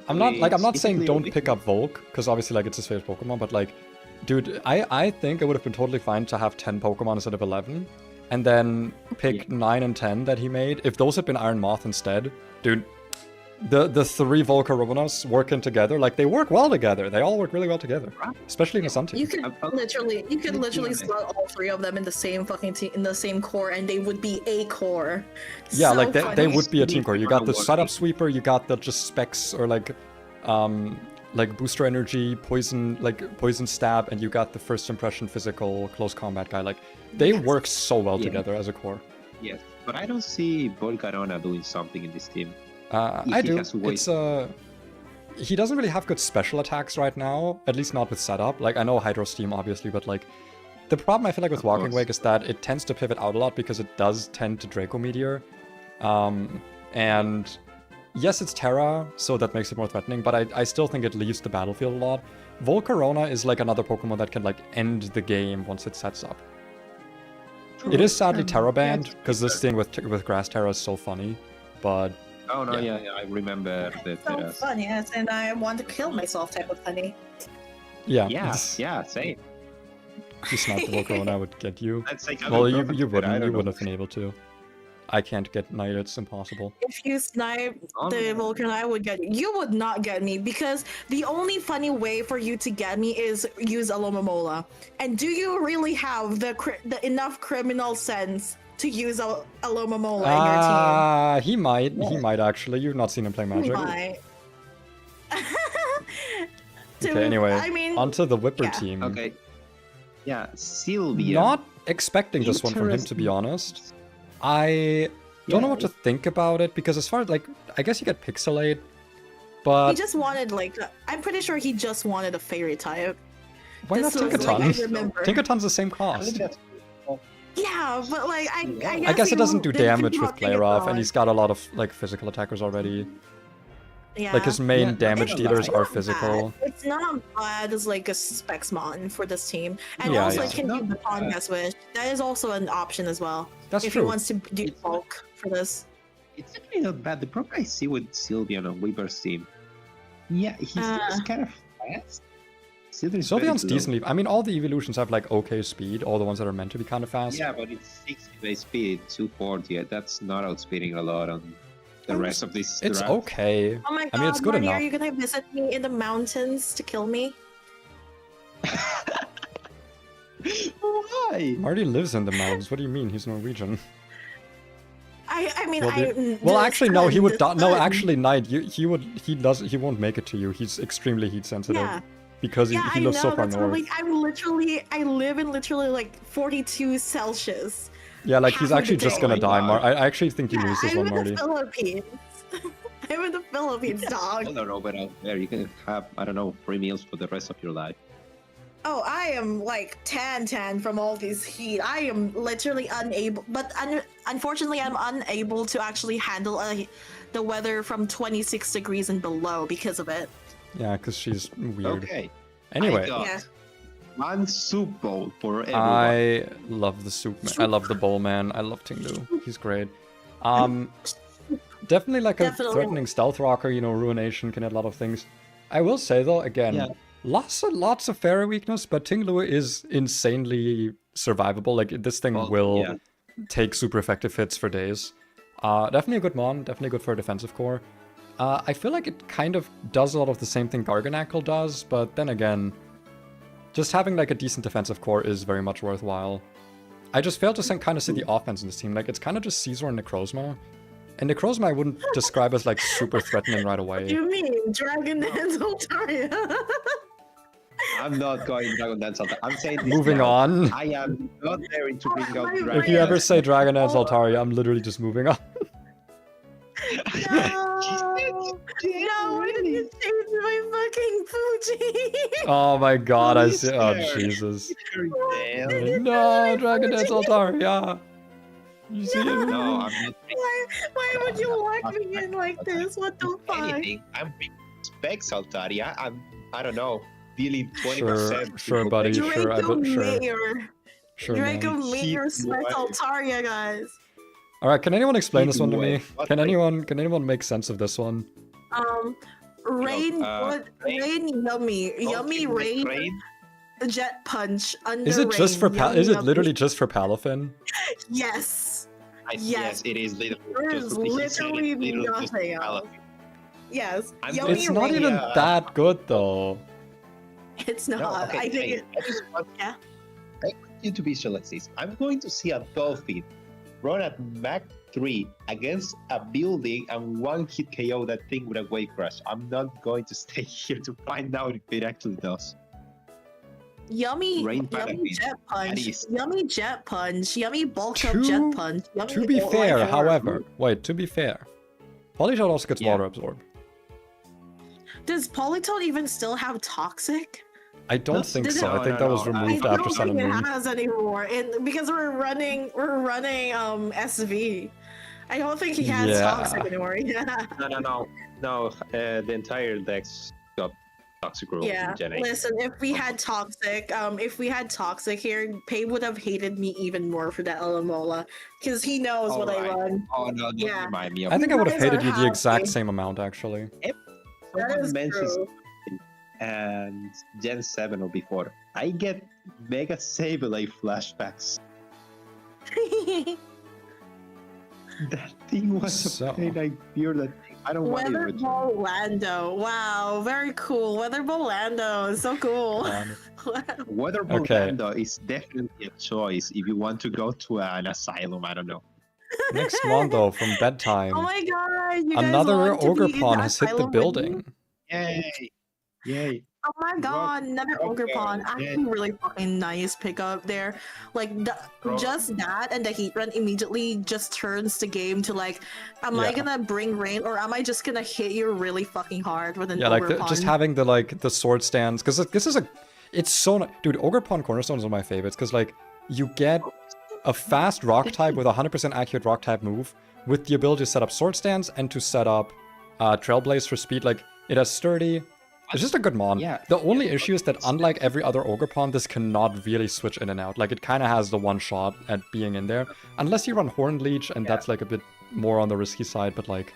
I'm not saying Basically, don't pick up Volk, because obviously like it's his favorite Pokemon, but like, dude, I think it would have been totally fine to have 10 Pokemon instead of 11, and then pick 9 and 10 that he made. If those had been Iron Moth instead, dude, the 3 Volcaronas working together, like they work well together. They all work really well together, especially in a Sun team. You could literally slot all 3 of them in the same fucking team, in the same core, and they would be a core. Yeah, So like they funny. would be a team core. You got the Working. setup sweeper, you got the just specs or like booster energy, poison stab, and you got the first impression physical close combat guy. Like they Yes. work so well Yeah. together as a core. Yes, but I don't see Volcarona doing something in this team. I He do. has weight. It's he doesn't really have good special attacks right now, at least not with setup. Like I know Hydro Steam obviously, but like the problem I feel like with Of Walking course. Wake is that it tends to pivot out a lot because it does tend to Draco Meteor. And yes, it's Terra, so that makes it more threatening, but I still think it leaves the battlefield a lot. Volcarona is like another Pokemon that can like end the game once it sets up. It is sadly Terra banned, because this thing with Grass Terra is so funny, but Oh no, Yeah. yeah, I remember the So Terras. funny, yes, and I want to kill myself type of funny. yeah. Yeah, same. You snipe the Volcarona would get you. That's like Well, you I wouldn't don't know. have been able to. I can't get knight, it's impossible. If you snipe Oh, the no. Vulcan, I would get you. You would not get me because the only funny way for you to get me is use Alomomola. And do you really have the enough criminal sense to use Alomomola in your team? He might actually. You've not seen him play Magic. Might. Okay, anyway, I mean, onto the Whipper yeah. team. Okay. Yeah, Sylvia. Not expecting this one from him, to be honest. I don't know what to think about it, because as far as, like, I guess you get Pixelate, but he just wanted, like, I'm pretty sure he just wanted a fairy type. why not this was, like, I Tinkaton? remember. Tinkaton's the same I think cost. that's Yeah, but, like, I guess it doesn't do damage with Play Rough, and he's got a lot of, like, physical attackers already. Yeah. Like, his main Yeah, damage it's dealers not are bad. physical. It's not bad as like a Spexmon for this team, and Yeah, also yeah. it can do the Podcast Wish. That is also an option as well. That's if true. he wants to do bulk for this. It's actually not bad. The problem I see with Sylveon on Weaver's team, yeah, he's kind of fast. Sylveon's very Sylveon's slow. decently. I mean, all the evolutions have, like, okay speed, all the ones that are meant to be kind of fast. Yeah, but it's 60 base speed, 240. That's not outspeeding a lot on the rest of this It's draft. okay. Oh my god, I mean, it's good Marty, enough. are you gonna visit me in the mountains to kill me? Why? Marty lives in the mountains. What do you mean? He's Norwegian. I mean, Well, actually, no. He would die. No, die. actually, Knight. He won't make it to you. He's extremely heat sensitive Yeah. because he Yeah, I lives know. so far That's north. really, I live in literally like 42 Celsius. Yeah, like half he's of actually the just day. gonna Oh my die. God. I actually think you lose this I'm one, in Marty. the Philippines. I'm in the Philippines, dog. I don't know, but out there you can have, I don't know, 3 meals for the rest of your life. Oh, I am like tan from all this heat. I am literally unable, but unfortunately, I'm unable to actually handle the weather from 26 degrees and below because of it. Yeah, because she's weird. Okay. Anyway, I got Yeah. one soup bowl for everyone. I love the soup. I love the bowl man. I love Tinglu. He's great. Definitely like a Definitely. threatening stealth rocker. You know, ruination can add a lot of things. I will say though, again, Yeah. lots of fairy weakness, but Tinglu is insanely survivable. Like this thing Well, will yeah. take super effective hits for days. Definitely a good mon. Definitely good for a defensive core. I feel like it kind of does a lot of the same thing Garganacl does, but then again, just having like a decent defensive core is very much worthwhile. I just fail to kind of see the offense in this team. Like it's kind of just Caesar and Necrozma. And Necrozma I wouldn't describe as like super threatening right What away. do you mean, Dragon and Altaria? I'm not going Dragon Dance Altaria. I'm saying this Moving now. on. I am not daring to bring out If Dragon If you ever Dance. say Dragon Dance Altaria, I'm literally just moving on. No, no, why did you change my fucking Fuji? Oh my god, I see. Oh, Listener. Jesus. Damn. No, Dragon Dance Altaria. You see it? No, I'm not Why would you lock me in like this? What the fuck? anything. I'm bringing Specs Altaria. I don't know, dealing 20%. Sure, buddy. Sure, I Draco bet. Sure, Mayor. sure, Draco man. Mayor Keep Specs quiet. Altaria, guys. All right, can anyone explain this Keep one to me? away. What Can the- anyone make sense of this one? Rain, Rain- rain, yummy, yummy, Ultimate rain, jet punch under Is it just rain, for yummy, is it yummy. literally just for Palafin? Yes. Yes, it is literally. There's just- he said it literally literally just nothing for else. Palafin. Yes. I'm Yummy It's not rain. even Yeah. that good though. It's not. No, okay, I think it. I just want Yeah. I want you to visualize this. I'm going to see a dolphin run at Mach 3 against a building and one hit KO that thing with a wave crash. I'm not going to stay here to find out if it actually does. Yummy, Rain yummy Palafin. jet punch, is- yummy jet punch, yummy bulk up To- jet punch. Yummy To be life fair, orb. however, wait. To be fair, Polyshot also gets Yeah. water absorb. Does Polytoad even still have toxic? I don't Does- think Did so. it- I think No, that was no, no, I removed I after don't Sun and think it Moon. has anymore, and because we're running SV. I don't think he has Yeah. toxic anymore. Yeah. No. The entire deck's got toxic rules Yeah. in Gen 8. Listen, if we had toxic here, Pay would have hated me even more for that Alamola, because he knows what I Alright. run. Oh no, don't Yeah. remind me of I think I would have guys are hated you the exact happy. same amount actually. That someone is mentions true. and Gen 7 or before. I get Mega Sableye flashbacks. That thing was So- a pain. I fear that thing. I don't want it. Weather Richard. Ball Lando. Wow, very cool. Weather Ball Lando is so cool. Weather Okay. Orlando is definitely a choice if you want to go to an asylum. I don't know. Next one though, from bedtime. Oh my god, you guys Another want to ogre be in pawn the has hit the asylum with me? building. Yay! Yay! Oh my god, another ogre Okay, pawn. yeah. Actually, really fucking nice pickup there. Like, Bro. just that and the heat run immediately just turns the game to like, am I Yeah. gonna bring rain or am I just gonna hit you really fucking hard with an Yeah, ogre like pawn? just having the sword stands, because this is it's so dude. Ogre pawn cornerstone is one of my favorites because like you get a fast rock type with a 100% accurate rock type move with the ability to set up sword stands and to set up Trailblaze for speed. Like it has sturdy. It's just a good mon. Yeah. The only issue is that unlike every other ogre pawn, this cannot really switch in and out. Like it kind of has the one shot at being in there, unless you run Horn Leech, and that's like a bit more on the risky side. But like,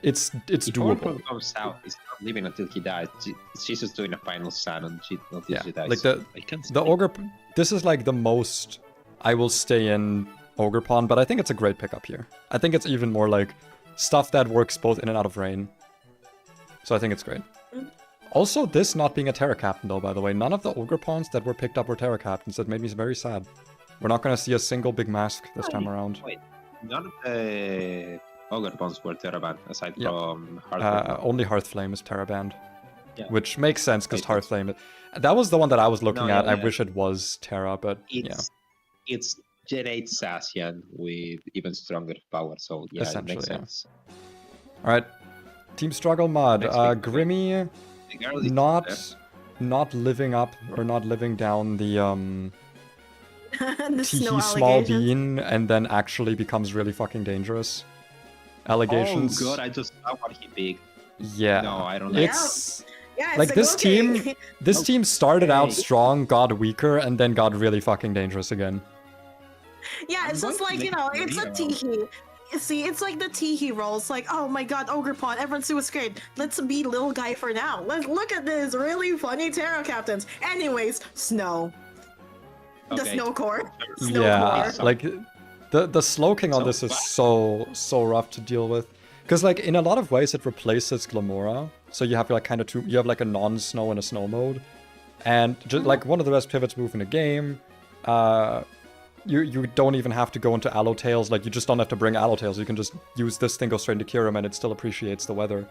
it's If Horn doable. comes out, he's not leaving until he dies. She's just doing a final stand until Yeah, she dies. like so I can't The speak. ogre. This is like the most I will stay in ogre pawn, but I think it's a great pickup here. I think it's even more like stuff that works both in and out of rain. So I think it's great. Also, this not being a Terra Captain though, by the way. None of the ogre pawns that were picked up were Terra Captains. That made me very sad. We're not gonna see a single big mask this time around. Wait, none of the ogre pawns were Terraban aside Yeah. from Hearthstone. Only Hearthflame is Terra banned. Yeah. Which makes sense because Makes Hearthflame... That was the one that I was looking No, at. yeah, I yeah. wish it was Terra, but yeah. It's Gen 8 Sassian with even stronger power, so yeah, it Essentially, makes yeah. sense. Alright. Team Struggle Mod. Next week. Grimmy... The girl is there. not living up or not living down the the snow Teehee small allegations. bean and then actually becomes really fucking dangerous. Allegations. Oh god, I just saw what he did. Yeah. No, I don't like It's Yeah, it's like this okay. team this team started out Okay. strong, got weaker, and then got really fucking dangerous again. Yeah, it's I'm just going like, to you know, make it's a a video. teehee. See, it's like the teehee roll. It's like, oh my god, ogre pawn, everyone's super scared. Let's be little guy for now. Let's look at this really funny Terra Captains. Anyways, snow. The Okay. snow core. Snow Yeah, core. like the slow king on So this is fast. so rough to deal with. Because like in a lot of ways it replaces Glamora. So you have like kind of two, you have like a non-snow and a snow mode. And just like one of the best pivots move in the game. You don't even have to go into Aloe Tails, like you just don't have to bring Aloe Tails. You can just use this thing, go straight into Kyurem, and it still appreciates the weather.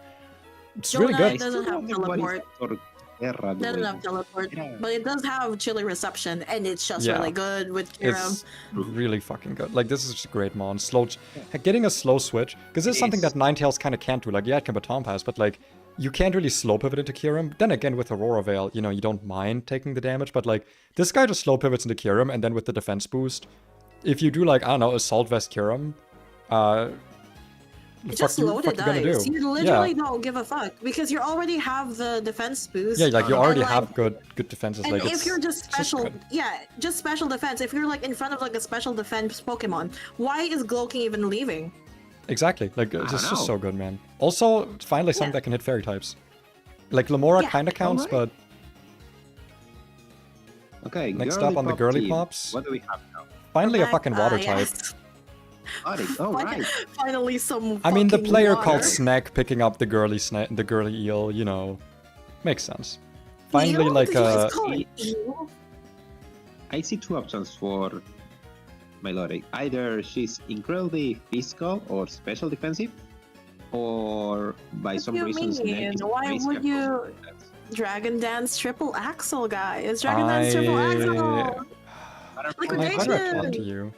It's really Donut good. doesn't have wonder what is teleport. sort of Terra Doesn't Duel. have teleport, Yeah. but it does have chili reception, and it's just Yeah. really good with Kiram. It's really fucking good. Like, this is just a great mon. Getting a slow switch, because this is something that Ninetales kind of can't do. Like, yeah, it can baton pass, but like, you can't really slow pivot into Kiram. Then again, with Aurora Veil, you know, you don't mind taking the damage, but like, this guy just slow pivots into Kiram, and then with the defense boost, if you do like, I don't know, Assault Vest Kiram, It's just loaded dice. You literally don't give a fuck because you already have the defense boost. Yeah, like you and, already like, have good defenses. And like if you're just special, good. just special defense. If you're like in front of like a special defense Pokemon, why is Gloking even leaving? Exactly. Like it's just so good, man. Also, finally something that can hit fairy types. Like Lamora kind of counts, but okay. Next up on the girly team. pops. What do we have now? Finally a fucking water type. Yes. Oh, right. Finally, some. I mean, the fucking player water. called Snack picking up the girly eel, you know, makes sense. Finally, Eel? like Did you guys call it eel? I see two options for Melodic. Either she's incredibly physical or special defensive, or by some you reason, Snack mean? is Why crazy would at you- personal defense. Dragon Dance Triple Axle, guys. Dragon Dance Triple Axle. But I'm Liquidation. Like, how do I talk to you?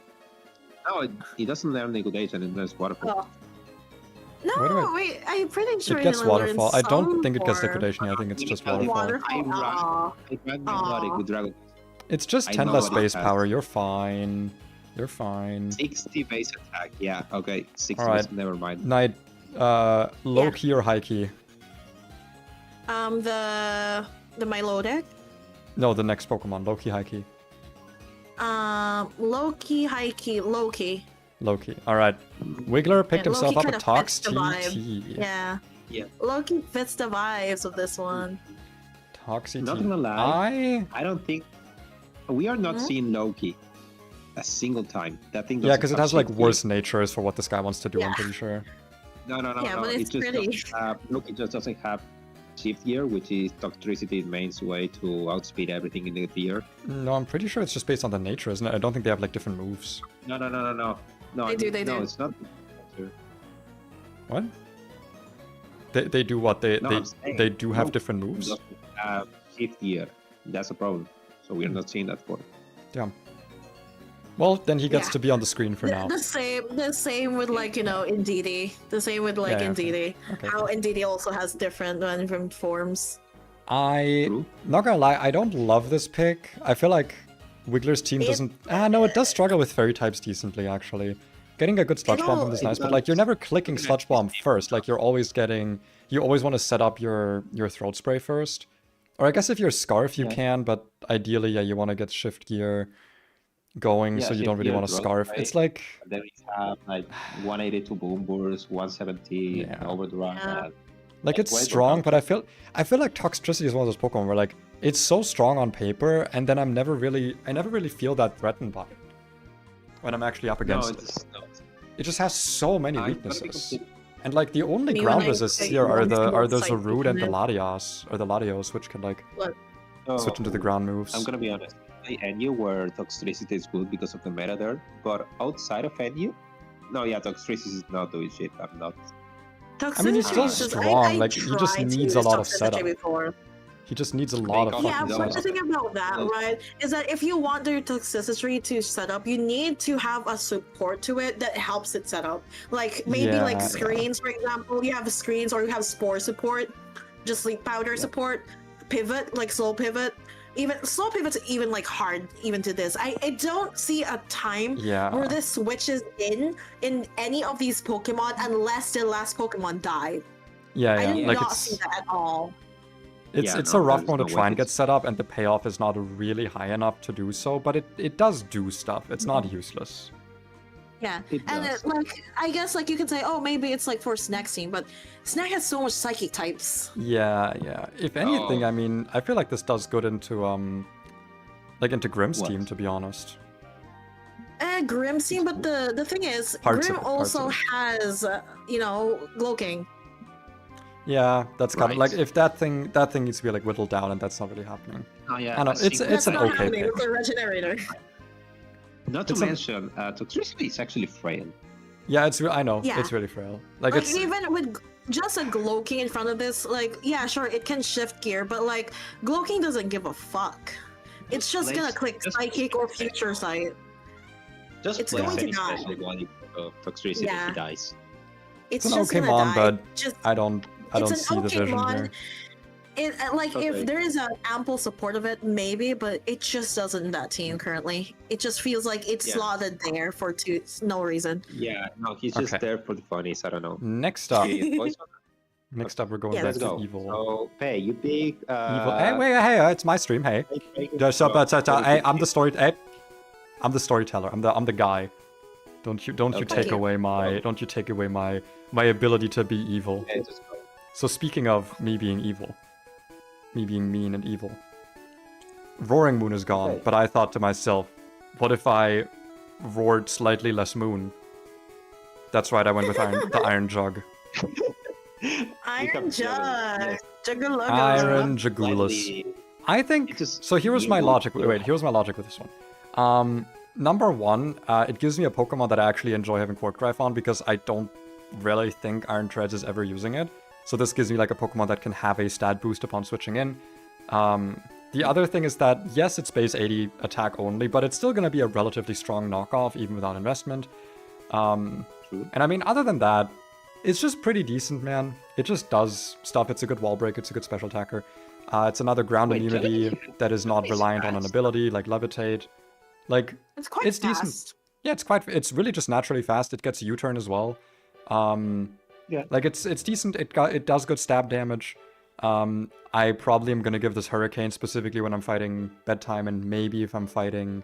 No, it doesn't learn Liquidation, it learns Waterfall. Oh. Where do No, wait. I'm pretty sure It gets learns waterfall. I don't some think it gets form. liquidation. I think it's just Waterfall. waterfall. Waterfall. I ran Melodic Aw. with Dragon. It's just I 10 know less what it base has. power. You're fine. You're fine. 60 base attack. Yeah, okay. 60 Alright. base, never mind. Knight, low key or high key? The Milotic. No, the next Pokemon. Low key, high key. Low key, high key, low key. Low key. Alright. Wiggler picked Yeah, himself Loki up a kinda Tox fits the vibe. TT. Yeah. Yeah. Low key fits the vibes of this one. Toxy Not TT. gonna lie. I... I don't think we are not Mhm. seeing Loki a single time. That thing. Yeah, doesn't because it have has like shift worse natures for what this guy wants to do, I'm Yeah. pretty sure. gear. No, Yeah, but it's it just pretty. doesn't have, Loki just doesn't have shift gear, which is Toxtricity's main way to outspeed everything in the gear. No, I'm pretty sure it's just based on the nature, isn't it? I don't think they have like different moves. No. They do, they no, do. it's not. What? They do what? No, I'm saying They do have Loki different moves? doesn't have shift gear. That's a problem. So we are not seeing that for. Damn. Well, then he gets Yeah. to be on the screen for now. The same with like, you know, Indeedee. The same with like Yeah, okay. Indeedee. Okay. How Indeedee also has different forms. True. Not gonna lie, I don't love this pick. I feel like Wiggler's team doesn't... no, it does struggle with fairy types decently, actually. Getting a good Sludge Bomb from this is nice, but like, you're never clicking Sludge Bomb first. Like, you're always getting... You always want to set up your Throat Spray first. Or I guess if you're Scarf, you Yeah. can, but ideally, yeah, you want to get Shift Gear going, Yeah, so you Shift don't really Gear, want to Throat Scarf. Spray. It's like... And then we have like 182 Boom Burst, 170 Yeah. Overdrive. Yeah. Like, it's Way more strong, but I feel like Toxtricity is one of those Pokemon where, like, it's so strong on paper, and then I never really feel that threatened by it when I'm actually up No, against it. it's not. It just has so many I'm gonna be weaknesses. completely- And, like, the only Me, ground when I resists say here are one single the site Zarude and the Pokemon. Latios, which can, like, So, switch into the ground moves. I'm gonna be honest. I NU where Toxtricity is good because of the meta there, but outside of NU, no, yeah, Toxtricity is not doing shit. I'm not. I mean, he's still Toxicity is strong, like, he just tried to needs a use lot of Toxicity setup. before. He just needs a lot of Yeah, Yeah, fucking but the setup. thing about that, right, is that if you want your toxicity to set up, you need to have a support to it that helps it set up. Like maybe Yeah, like yeah. screens, for example. You have screens or you have spore support, just sleep powder support, pivot, like slow pivot. Even slow pivot's even like hard even to this. I don't see a time Yeah. where this switches in any of these Pokemon unless the last Pokemon died. Yeah, I yeah. did Like, not see that at all. It's Yeah, a no, rough there's one to no try way and get it's- set up, and the payoff is not really high enough to do so, but it does do stuff. It's not useless. Yeah, It and does. like I guess like you can say, oh, maybe it's like for Snack's team, but Snack has so much psychic types. Yeah, yeah. If anything, Oh. I mean, I feel like this does good into like into Grimm's What? team, to be honest. Grimm's team, but the thing is, Parts of Grimm it, parts also of it. has you know, Gloking. Yeah, that's kind of Right. like if that thing needs to be like whittled down, and that's not really happening. Oh yeah, I know, I it's think- That's an not okay happening pick. with the regenerator. Not to it's a- mention, Toxtricity is actually frail. Yeah, I know, Yeah. it's really frail. Like Like it's even with just a Glowking in front of this, like, yeah, sure, it can shift gear, but like, Glowking doesn't give a fuck. It's just gonna click Psychic or Future Sight. Just It's place going to any die. special one of Toxtricity if Yeah. he dies. It's It's an just okay gonna mon, die. but Just I don't it's an see the okay vision mon. here. Like Okay. if there is an ample support of it, maybe, but it just doesn't in that team currently. It just feels like it's Yeah. slotted there for no reason. Yeah, no, he's just Okay. there for the funnies. I don't know. Next up, Okay, voice- next up, we're going Yeah, back let's to go. evil. So, hey, you pick. Evil. Hey, wait, hey, it's my stream. Hey, just up, hey, I'm the story. Hey, I'm the storyteller. I'm the guy. Don't you Okay. take away my my ability to be evil. Okay, just go. So speaking of me being evil, me being mean and evil, Roaring Moon is gone. Okay. But I thought to myself, what if I roared slightly less moon? That's right. I went with the Iron Jug. Iron Jug. Juggalugga. Iron Jagulus. Slightly- I think it just so. Here's my evil. logic. Wait, here's my logic with this one. Number one, it gives me a Pokemon that I actually enjoy having Quark Drive on because I don't really think Iron Treads is ever using it. So this gives me like a Pokemon that can have a stat boost upon switching in. The other thing is that yes, it's base 80 attack only, but it's still going to be a relatively strong knockoff even without investment. True. And I mean, other than that, it's just pretty decent, man. It just does stuff. It's a good wall break. It's a good special attacker. It's another ground Wait, immunity that is not It's reliant on an fast. ability like Levitate. Like, It's quite it's decent. fast. yeah, it's really just naturally fast. It gets a U-turn as well. Yeah. Like it's decent. It does good stab damage. I probably am gonna give this Hurricane specifically when I'm fighting Bedtime and maybe if I'm fighting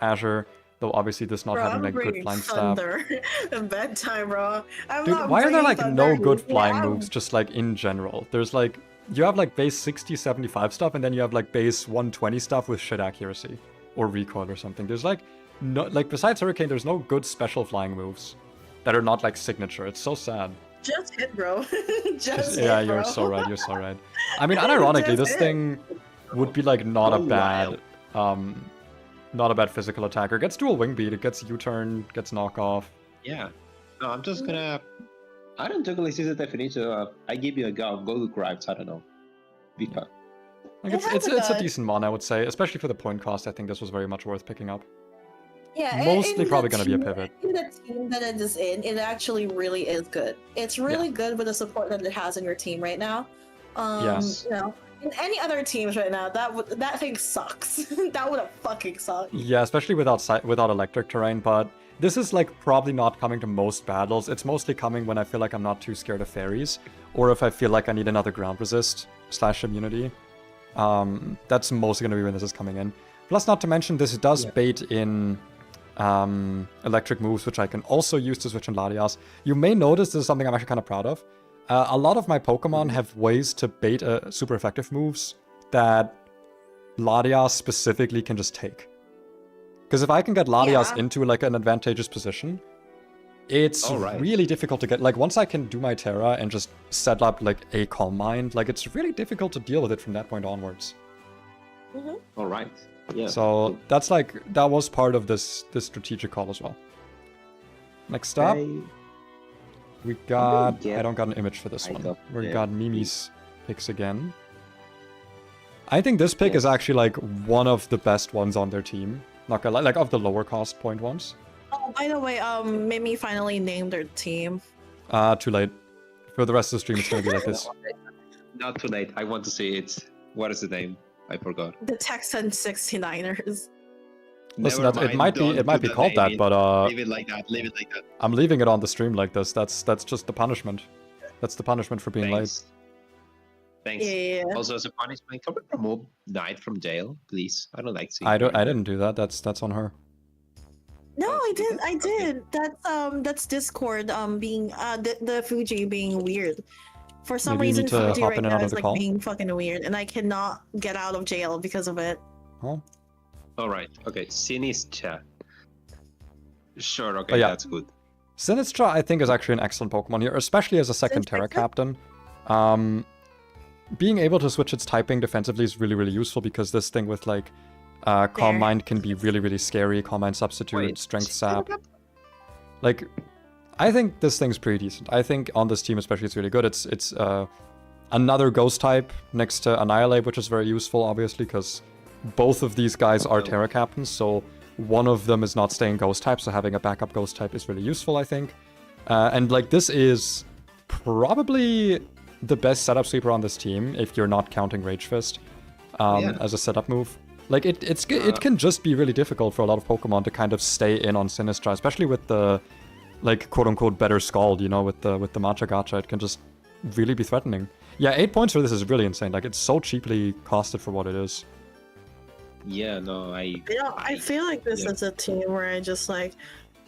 Azure. Though obviously this not Bro, having I'm like good bringing flying stab. Thunder and Bedtime, bro. I'm Dude, not why are there bringing like Thunder. no good Yeah, flying I'm- moves just like in general? There's like you have like base 60, 75 stuff and then you have like base 120 stuff with shit accuracy or recoil or something. There's like no like besides Hurricane there's no good special flying moves that are not like signature. It's so sad. Just hit, bro. Just Yeah, hit, you're bro. so right. You're so right. I mean, unironically, Just this hit. thing would be like not a Go bad, not a bad physical attacker. Gets dual wing beat. It gets U-turn. Gets knockoff. Yeah. No, I'm just gonna. I don't totally see the definition of. I give you a go to grabs. I don't know. Be fun. Like It it's has it's a a- decent mon, I would say, especially for the point cost. I think this was very much worth picking up. Yeah, Mostly in probably the gonna be a team- pivot. In the team that it is in, it actually really is good. It's really good with the support that it has in your team right now. Yes. You know, in any other teams right now, that thing sucks. That would have fucking sucked. Yeah, especially without electric terrain. But this is like probably not coming to most battles. It's mostly coming when I feel like I'm not too scared of fairies, or if I feel like I need another ground resist / immunity. That's mostly gonna be when this is coming in. Plus, not to mention, this does bait in electric moves, which I can also use to switch in Latias. You may notice this is something I'm actually kind of proud of. A lot of my Pokemon have ways to bait super effective moves that Latias specifically can just take. Because if I can get Latias Yeah. into like an advantageous position, it's Alright. really difficult to get. Like once I can do my Terra and just set up like a Calm Mind, like it's really difficult to deal with it from that point onwards. All right. Yeah. So that's like that was part of this strategic call as well. Next up, Okay. we got get I don't got an image for this I one. got We the- got Mimi's picks again. I think this pick Yes. is actually like one of the best ones on their team. Not gonna lie, like of the lower cost point ones. Oh, by the way, Mimi finally named their team. Too late. For the rest of the stream, it's gonna be like this. Not too late. I want to see it. What is the name? I forgot. The Texan 69ers. Listen, Never it mind, might be don't it might put be the called name that, in. but Leave it like that. Leave it like that. I'm leaving it on the stream like this. That's just the punishment. That's the punishment for being late. Thanks. Thanks. Yeah. Also, as a punishment, can we remove Knight from jail, please? I don't like seeing. I her. didn't do that. That's on her. No, I you did. did? I Okay. did. That's Discord being the Fuji being weird. For some Maybe you reason, need to Fuji hop right in and now out of is the like call. being fucking weird, and I cannot get out of jail because of it. Oh. All right. Okay. Sinistra. Sure. Okay. But yeah. That's good. Sinistra, I think, is actually an excellent Pokemon here, especially as a second Sinistra? Terra Captain. Being able to switch its typing defensively is really, really useful because this thing with like Calm Fair. Mind can be really, really scary. Calm Mind Substitute, Wait, Strength Terra Sap. Like, I think this thing's pretty decent. I think on this team especially it's really good. It's another ghost type next to Annihilate, which is very useful, obviously, because both of these guys are Terra captains, so one of them is not staying ghost type, so having a backup ghost type is really useful, I think. And like this is probably the best setup sweeper on this team, if you're not counting Rage Fist as a setup move. Like it can just be really difficult for a lot of Pokemon to kind of stay in on Sinistra, especially with the like quote unquote better Scald, you know, with the Matcha Gacha. It can just really be threatening. Yeah, 8 points for this is really insane. Like it's so cheaply costed for what it is. Yeah, no, I feel like this is a team where I just like,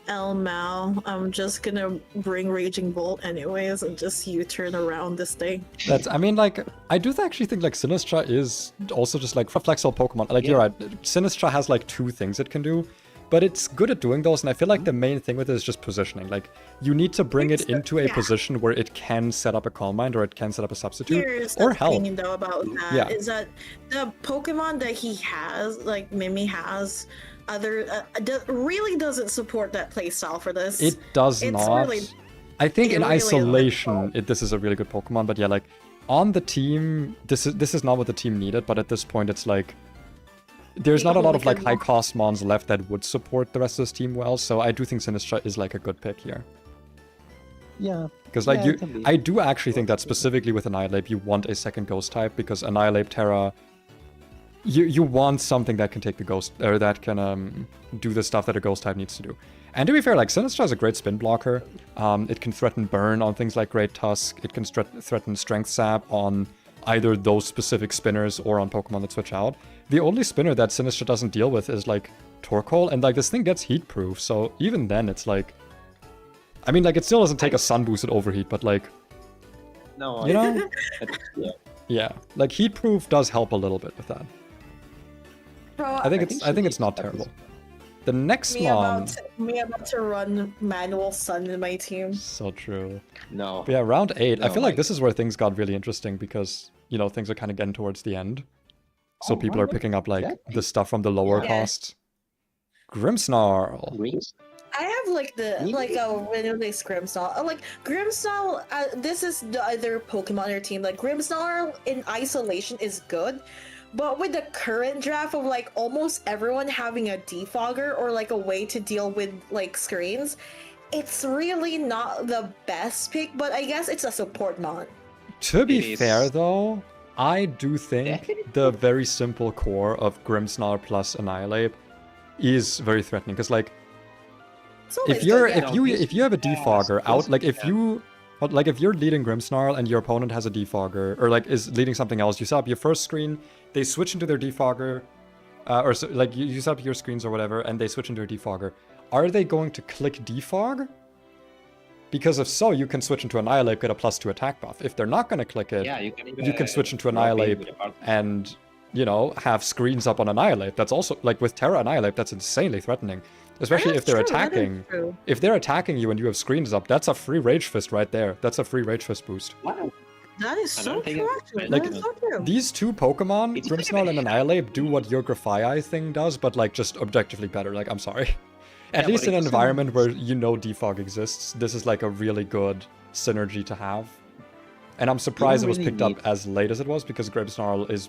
El Mal, I'm just gonna bring Raging Bolt anyways and just U-turn around this thing. I mean, like, I do actually think, like, Sinistra is also just, like, for flexible Pokemon. Like, you're right, Sinistra has, like, 2 things it can do, but it's good at doing those, and I feel like the main thing with it is just positioning. Like, you need to bring it into a position where it can set up a Calm Mind, or it can set up a substitute, Here's or the help. thing, though, about that is that the Pokemon that he has, like Mimi has, really doesn't support that playstyle for this. It does not. Really, I think in isolation, this is a really good Pokemon, but yeah, like, on the team, this is not what the team needed, but at this point, it's like, there's not a lot of, like, high-cost mons left that would support the rest of this team well, so I do think Sinistra is, like, a good pick here. Yeah. Because, like, I do actually think that specifically with Annihilate, you want a second Ghost type, because Annihilate, Terra, you want something that can take the Ghost, or that can do the stuff that a Ghost type needs to do. And to be fair, like, Sinistra is a great spin blocker. It can threaten Burn on things like Great Tusk. It can threaten Strength Sap on either those specific spinners or on Pokemon that switch out. The only spinner that Sinistra doesn't deal with is, like, Torkoal, and, like, this thing gets heat-proof, so even then it's, like... I mean, like, it still doesn't take a Sun Boost at Overheat, but, like... No, you know? Yeah. Like, heat-proof does help a little bit with that. Bro, I think it's not terrible. The next one... Me about to run Manual Sun in my team. So true. No. But yeah, round 8. I feel like this is where things got really interesting because, you know, things are kind of getting towards the end. So people are picking up, like, the stuff from the lower cost. Grimmsnarl. I have, like, Renewlace Grimmsnarl. Like, Grimmsnarl, this is the other Pokemon on your team. Like, Grimmsnarl in isolation is good. But with the current draft of, like, almost everyone having a defogger or, like, a way to deal with, like, screens, it's really not the best pick, but I guess it's a support mon. To be fair, though, I do think the very simple core of Grimmsnarl plus Annihilate is very threatening, because, like, if you have a defogger out, like, if you're leading Grimmsnarl and your opponent has a defogger, or, like, is leading something else, you set up your first screen, they switch into their defogger, or, so, like, you set up your screens or whatever, and they switch into a defogger. Are they going to click defog? Because if so, you can switch into Annihilate, get a +2 attack buff. If they're not going to click it, you can switch into Annihilate and, you know, have screens up on Annihilate. That's also, like, with Terra Annihilate, that's insanely threatening. Especially if they're attacking. If they're attacking you and you have screens up, that's a free Rage Fist right there. That's a free Rage Fist boost. Wow. That is so true. Like, these two Pokemon, Grimmsnarl and Annihilate, do what your Grafaiai thing does, but, like, just objectively better. Like, I'm sorry. At least in an environment where you know defog exists, this is, like, a really good synergy to have. And I'm surprised it was picked up as late as it was, because Grimmsnarl is...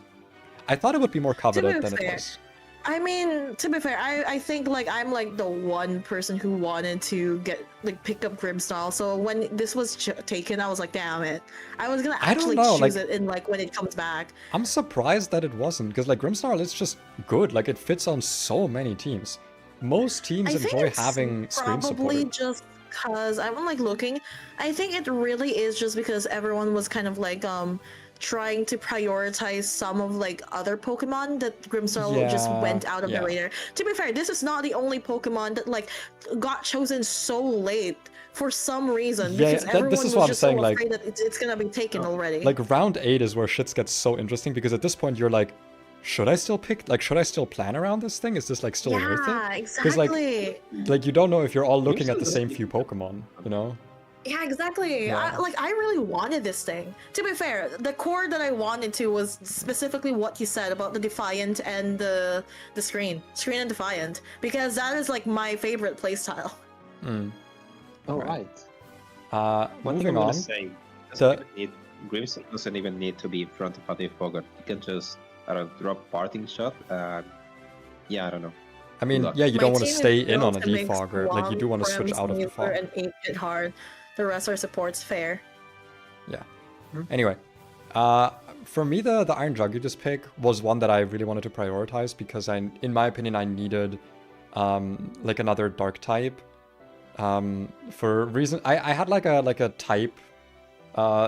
I thought it would be more coveted than it was. I mean, to be fair, I think, like, I'm, like, the one person who wanted to pick up Grimmsnarl. So when this was taken, I was like, damn it. I was gonna actually choose it in, like, when it comes back. I'm surprised that it wasn't, because, like, Grimmsnarl is just good. Like, it fits on so many teams. Most teams enjoy having screen support. Probably just because I'm, like, looking. I think it really is just because everyone was kind of, like, trying to prioritize some of, like, other Pokemon that Grimmsnarl just went out of the radar. To be fair, this is not the only Pokemon that, like, got chosen so late for some reason, because everyone was just so afraid that it's gonna be taken already. Like, round 8 is where shit gets so interesting, because at this point you're like, should I still pick, like, should I still plan around this thing? Is this, like, still worth it? Yeah, exactly. Like, you don't know if you're all looking at the same few Pokemon, you know? Yeah, exactly. Yeah. I really wanted this thing. To be fair, the core that I wanted to was specifically what you said about the Defiant and the Screen and Defiant, because that is, like, my favorite playstyle. All right. One thing Moving I on. want to say, Grimstone doesn't even need to be in front of Party Fogger. You can just, I don't know, drop Parting Shot and yeah, I don't know. I mean, Luck. yeah, you My don't want to team is stay in built on a to make defogger. Like, you do want to Swamp, switch out of the Healer, fog. and 8-bit hard. The rest are supports fair. Yeah. Anyway, for me, the Iron Jugulatus pick was one that I really wanted to prioritize because in my opinion, I needed like another dark type. For reason, I had like a type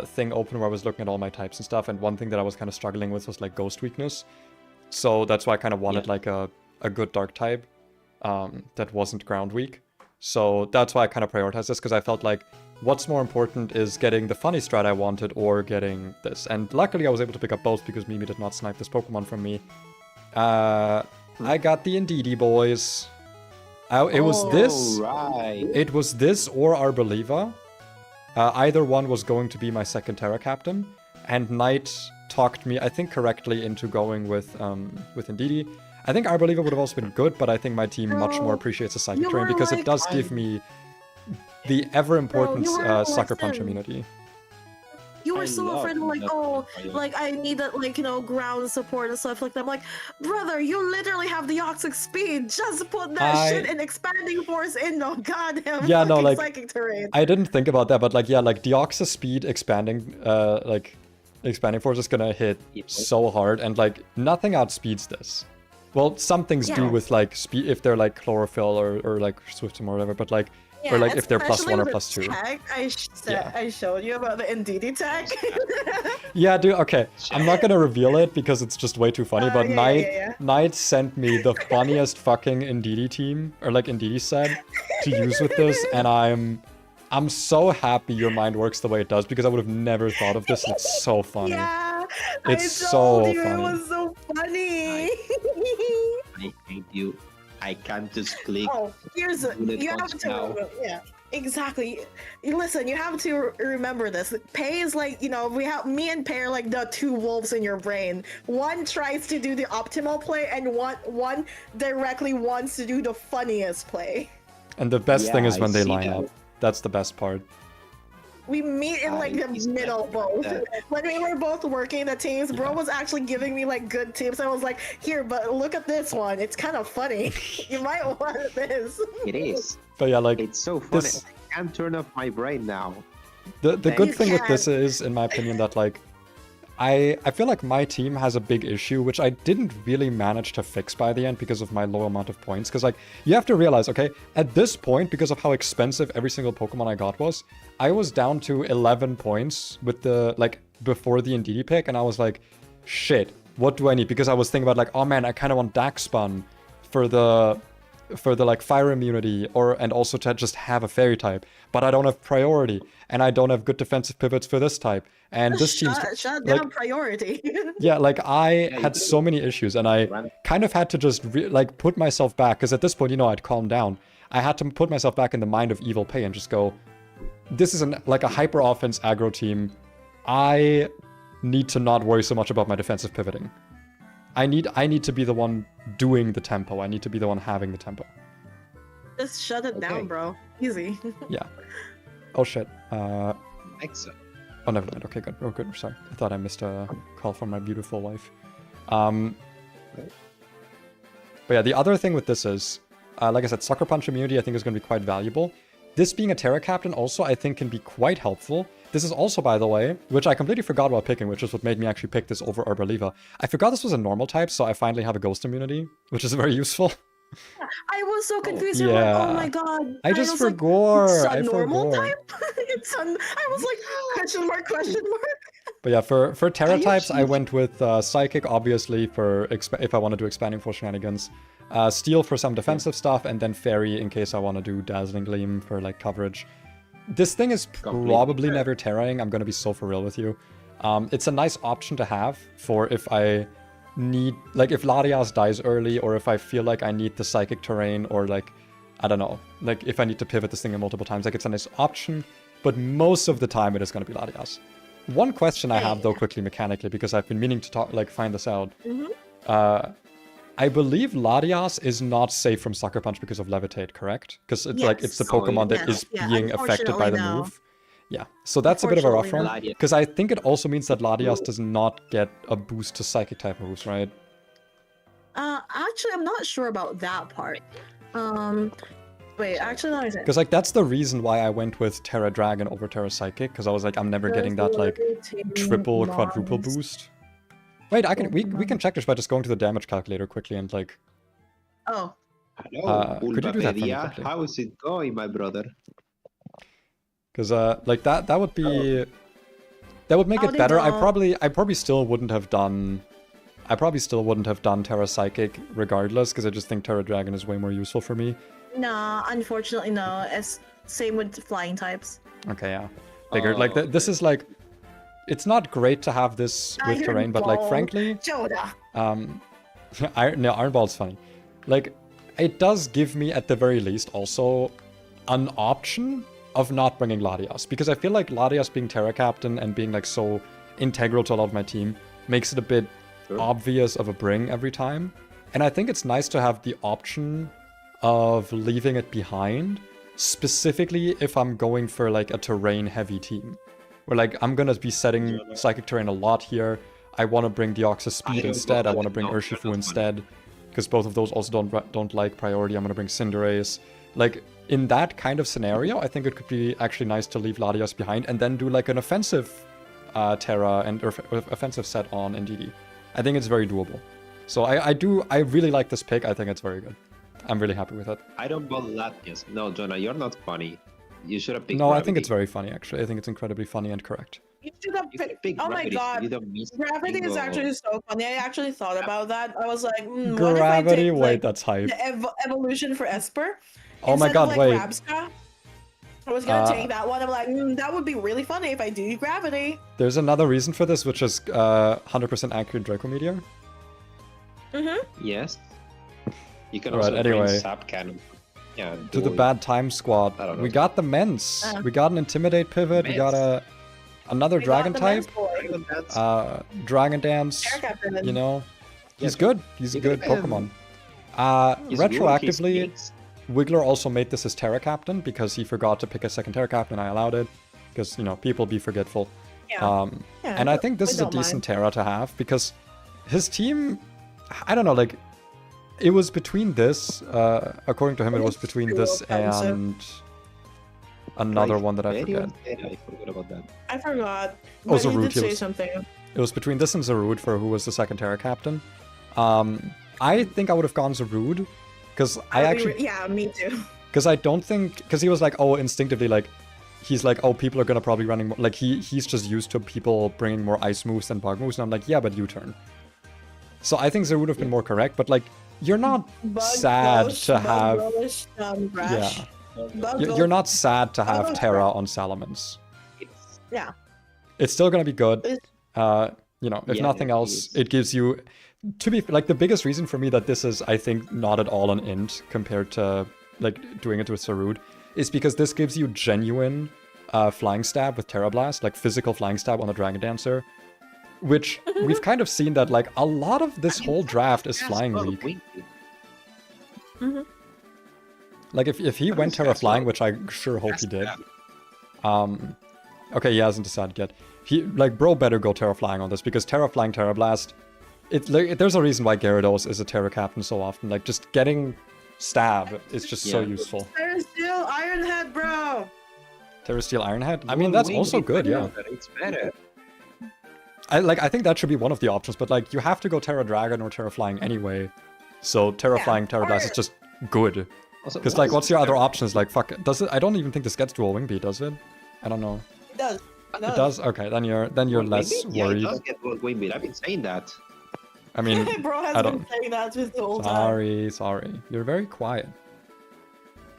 thing open where I was looking at all my types and stuff, and one thing that I was kind of struggling with was like ghost weakness. So that's why I kind of wanted like a good dark type that wasn't ground weak. So that's why I kind of prioritized this, because I felt like what's more important is getting the funny strat I wanted or getting this. And luckily I was able to pick up both because Mimi did not snipe this Pokemon from me. I got the Indeedee boys. It was this. Right. It was this or Arboliva. Either one was going to be my second Terra Captain. And Knight talked me, I think, correctly into going with Indeedee. I think Arboliva would have also been good, but I think my team much more appreciates the Psychic Terrain because it does give me the ever-important Sucker Punch immunity. You were I so love afraid of like, that oh, Psychic. like I need that, like, you know, ground support and stuff like that. I'm like, brother, you literally have the Oxic speed. Just put that shit in expanding force in no goddamn fucking psychic terrain. I didn't think about that, but like, yeah, like Deoxys speed expanding, expanding force is gonna hit so hard, and like nothing outspeeds this. Well, some things do with like speed if they're like chlorophyll or like Swiftum or whatever, but like. Yeah, or like if they're +1 or the +2. Tag I showed you about the Indeedee tag. Yeah, dude, okay. I'm not gonna reveal it because it's just way too funny, but Knight sent me the funniest fucking Indeedee team, or like Indeedee set, to use with this, and I'm so happy your mind works the way it does, because I would have never thought of this, and it's so funny. Yeah, it's so funny. It was so funny. I hate you. I can't just click. Oh, here's a, you have to. Yeah, exactly. Listen, you have to remember this. Pei is like, you know, me and Pei are like the two wolves in your brain. One tries to do the optimal play, and one directly wants to do the funniest play. And the best thing is when they line up. That's the best part. We meet in like the middle both. When we were both working the teams, bro was actually giving me like good tips. I was like, here, but look at this one. It's kind of funny. You might want this. It is. But yeah, like it's so funny. I can't turn off my brain now. The good thing with this is, in my opinion, that like I feel like my team has a big issue, which I didn't really manage to fix by the end because of my low amount of points. Because like, you have to realize, okay, at this point, because of how expensive every single Pokemon I got was, I was down to 11 points with the, like, before the Indeedee pick, and I was like, shit, what do I need? Because I was thinking about like, oh man, I kind of want Darkspun for the like fire immunity, and also to just have a fairy type, but I don't have priority, and I don't have good defensive pivots for this type, and this team's shut like, down priority. yeah, like I had so many issues, and I kind of had to just like put myself back, because at this point, you know, I'd calmed down. I had to put myself back in the mind of Evil Pei and just go, this is like a hyper offense aggro team. I need to not worry so much about my defensive pivoting. I need to be the one doing the tempo. I need to be the one having the tempo. Just shut it down, bro. Easy. Yeah. Oh shit. Excellent. Oh, never mind. Okay, good. Oh, good. Sorry. I thought I missed a call from my beautiful wife. But yeah, the other thing with this is, like I said, Sucker Punch immunity I think is going to be quite valuable. This being a Terra Captain also I think can be quite helpful. This is also, by the way, which I completely forgot while picking, which is what made me actually pick this over Arboliva. I forgot this was a normal type, so I finally have a Ghost immunity, which is very useful. I was so confused. Yeah. Like, oh my god. I just forgot. Like, it's a normal type? I was like, question mark. But yeah, for Terra types, I went with Psychic, obviously, for if I want to do Expanding Force shenanigans. Steel for some defensive stuff, and then Fairy in case I want to do Dazzling Gleam for like coverage. This thing is probably never Terraing, I'm going to be so for real with you. It's a nice option to have for if I need, like if Latias dies early, or if I feel like I need the Psychic Terrain, or like, I don't know, like if I need to pivot this thing multiple times, like it's a nice option, but most of the time it is going to be Latias. One question I have though quickly mechanically, because I've been meaning to find this out. I believe Latias is not safe from Sucker Punch because of Levitate, correct? Because it's like it's the Pokemon that is being affected by the move. Yeah, so that's a bit of a rough one. Latias. Because I think it also means that Latias does not get a boost to psychic type moves, right? Actually, I'm not sure about that part. Wait, actually, let me say. Because like that's the reason why I went with Terra Dragon over Terra Psychic, because I was like, I'm never getting that like triple, quadruple boost. Wait, we can check this by just going to the damage calculator quickly and like. Oh. Hello, could you do that for me Bulbapedia. quickly? How is it going, my brother? Because like that would be that would make it better. I probably still wouldn't have done Terra Psychic regardless, because I just think Terra Dragon is way more useful for me. No, unfortunately, no. It's same with flying types. Okay, yeah. Figured like this is like, it's not great to have this with Iron terrain, but like Ball. frankly, Joda. Iron Ball's funny. Like it does give me at the very least also an option of not bringing Latias, because I feel like Latias being Terra Captain and being like so integral to a lot of my team makes it a bit obvious of a bring every time. And I think it's nice to have the option of leaving it behind, specifically if I'm going for like a terrain heavy team. Where like I'm gonna be setting Psychic Terrain a lot here. I want to bring Deoxys Speed instead, I want to bring Urshifu instead. Because both of those also don't like priority, I'm gonna bring Cinderace. Like, in that kind of scenario, I think it could be actually nice to leave Latias behind and then do like an offensive Terra and offensive set on Indeedee. I think it's very doable. So I really like this pick. I think it's very good. I'm really happy with it. I don't want Latias. No, Jonah, you're not funny. You should have picked No, Gravity. I think it's very funny, actually. I think it's incredibly funny and correct. You should have You could picked. pick Oh my Gravity, so god. you don't miss Gravity is single- actually so funny. I actually thought about that. I was like, what if Gravity? I take, Wait, like, that's hype. the evolution for Esper? Oh my instead god, of, like, wait. Rabsca? I was gonna take that one. I'm like, that would be really funny if I do Gravity. There's another reason for this, which is 100% accurate Draco Meteor. Yes. You can Alright, also bring anyway. Sap Cannon. Yeah, To the do it. bad time squad. I don't know. We got the Mence. We got an Intimidate pivot. We got another We Dragon got the men's type. boy. Dragon Dance. Dragon Dance. Air Captain. You know, he's Yes. good. He's a He's good good. Pokemon. He's good, he's Retroactively, mixed. Wiggler also made this his Terra Captain because he forgot to pick a second Terra Captain. I allowed it because, you know, people be forgetful. Yeah. Yeah, And I think this we is a don't mind. decent Terra to have because his team, I don't know, like, it was between this, according to him, it was between too this offensive. and another Like, one that I very forget. unfair, I forgot about that. I forgot. Oh, But he Zarude, did he say was- something. It was between this and Zarude for who was the second Terra Captain. I think I would have gone Zarude because I actually, Yeah, me too. because I don't think, because he was like, oh, instinctively, like, he's like, oh, people are gonna probably running more, like, he's just used to people bringing more ice moves than bug moves, and I'm like, yeah, but U-turn. So I think Zarude would have been more correct, but like, you're not Bug sad Ghost, to Bug have, Relish, Rash. yeah, Bug you're Ghost. not sad to have Ghost, Terra right. on Salamence. It's, Yeah. It's still gonna be good. It's- You know, if Yeah, nothing it else, is. it gives you, to be like, the biggest reason for me that this is, I think, not at all an int compared to like doing it with Zarude is because this gives you genuine flying stab with Terra Blast, like physical flying stab on the Dragon Dancer, which we've kind of seen that like a lot of this whole draft is flying Oh, weak. Mhm. Like if he went Terra Flying, which I sure hope he did. Okay, he hasn't decided yet. He like bro better go Terra Flying on this because Terra Flying, Terra Blast. It's like there's a reason why Gyarados is a Terra Captain so often. Like just getting stab is just so Yeah. useful. There's still Ironhead, bro. Terra Steel Ironhead. I mean that's also good, yeah. It's better. I think that should be one of the options, but like you have to go Terra Dragon or Terra Flying anyway. So Terra Yeah, Flying, Terra Blast is just good. Also, Because why like is what's your other Terra- options? Like fuck it. Does it I don't even think this gets dual wing beat, does it? I don't know. It does. It does? Okay, then you're Gold less Wing Beat? Yeah, it worried. does get Gold Wing Beat. I've been saying that. I mean, Bro has I been don't. saying that just the whole time. Sorry. You're very quiet.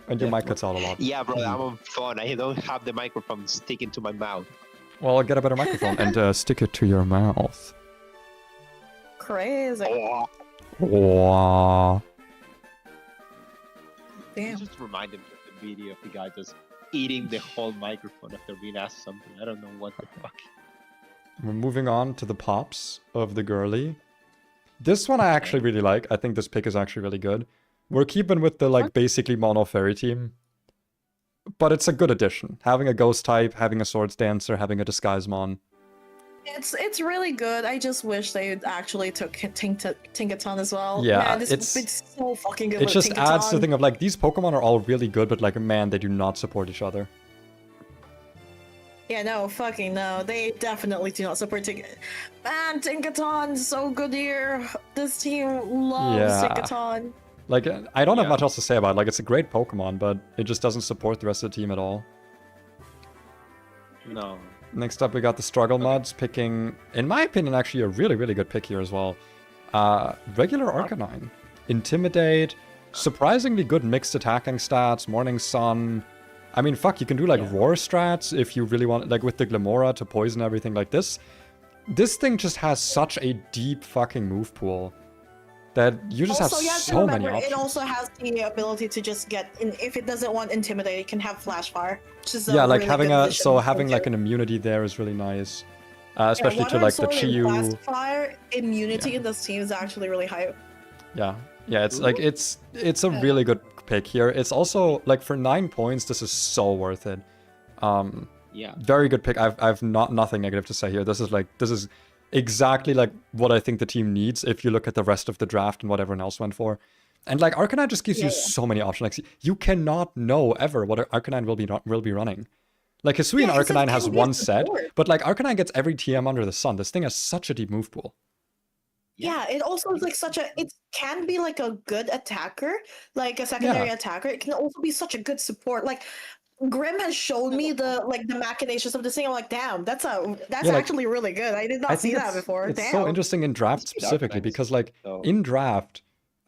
And your Yeah, mic cuts out a lot. Yeah, bro, I'm on phone. I don't have the microphone sticking to my mouth. Well, get a better microphone and stick it to your mouth. Crazy. Oh. Wow. Damn. Just remind him of the video of the guy just eating the whole microphone after being asked something. I don't know what the fuck. We're moving on to the pops of the girly. This one I actually really like. I think this pick is actually really good. We're keeping with the like basically mono fairy team. but it's a good addition. Having a ghost type, having a swords dancer, having a disguisemon. It's really good. I just wish they actually took Tinkaton as well. Yeah, man, this it's so fucking good. It with just Tinkaton. adds to the thing of like these Pokemon are all really good, but like man, they do not support each other. Yeah, no, fucking no. They definitely do not support Tinkaton. Man, Tinkaton's so good here. This team loves Tinkaton. Like, I don't have much else to say about it. Like, it's a great Pokemon, but it just doesn't support the rest of the team at all. No. Next up, we got the Struggle Mods picking, in my opinion, actually a really, really good pick here as well. Regular Arcanine. Intimidate. Surprisingly good mixed attacking stats. Morning Sun. I mean, fuck, you can do, like, Roar strats if you really want, like, with the Glimora to poison everything like this. This thing just has such a deep fucking move pool that you just also, have so many options. It also has the ability to just get, if it doesn't want Intimidate, it can have Flash Fire. Which is yeah, like really having like an immunity there is really nice. Especially to like the Chiyu. Flash Fire immunity in this team is actually really high. Yeah, it's like it's a really good pick here. It's also like for 9 points, this is so worth it. Very good pick. I've nothing negative to say here. This is exactly like what I think the team needs if you look at the rest of the draft and what everyone else went for. And like Arcanine just gives you so many options. Like you cannot know ever what Arcanine will be running. Like Hisuian Arcanine has one set, but like Arcanine gets every TM under the sun. This thing has such a deep move pool. Yeah, it also is like it can be like a good attacker, like a secondary attacker. It can also be such a good support. Like Grim has showed me the machinations of this thing. I'm like, damn, that's actually really good. I did not see that before. It's so interesting in draft specifically because like in draft,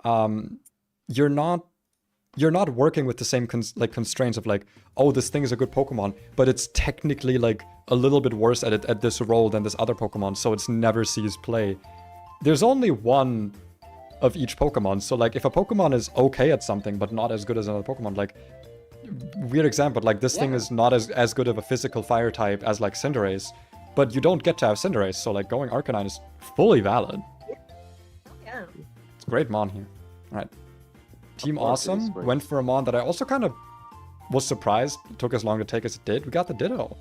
you're not working with the same constraints of like, oh, this thing is a good Pokemon, but it's technically like a little bit worse at this role than this other Pokemon, so it's never sees play. There's only one of each Pokemon, so like if a Pokemon is okay at something but not as good as another Pokemon, like weird example, like this thing is not as good of a physical fire type as like Cinderace, but you don't get to have Cinderace, so like going Arcanine is fully valid. Yeah. It's a great Mon here. Alright. Team Awesome went for a Mon that I also kind of was surprised it took as long to take as it did. We got the Ditto.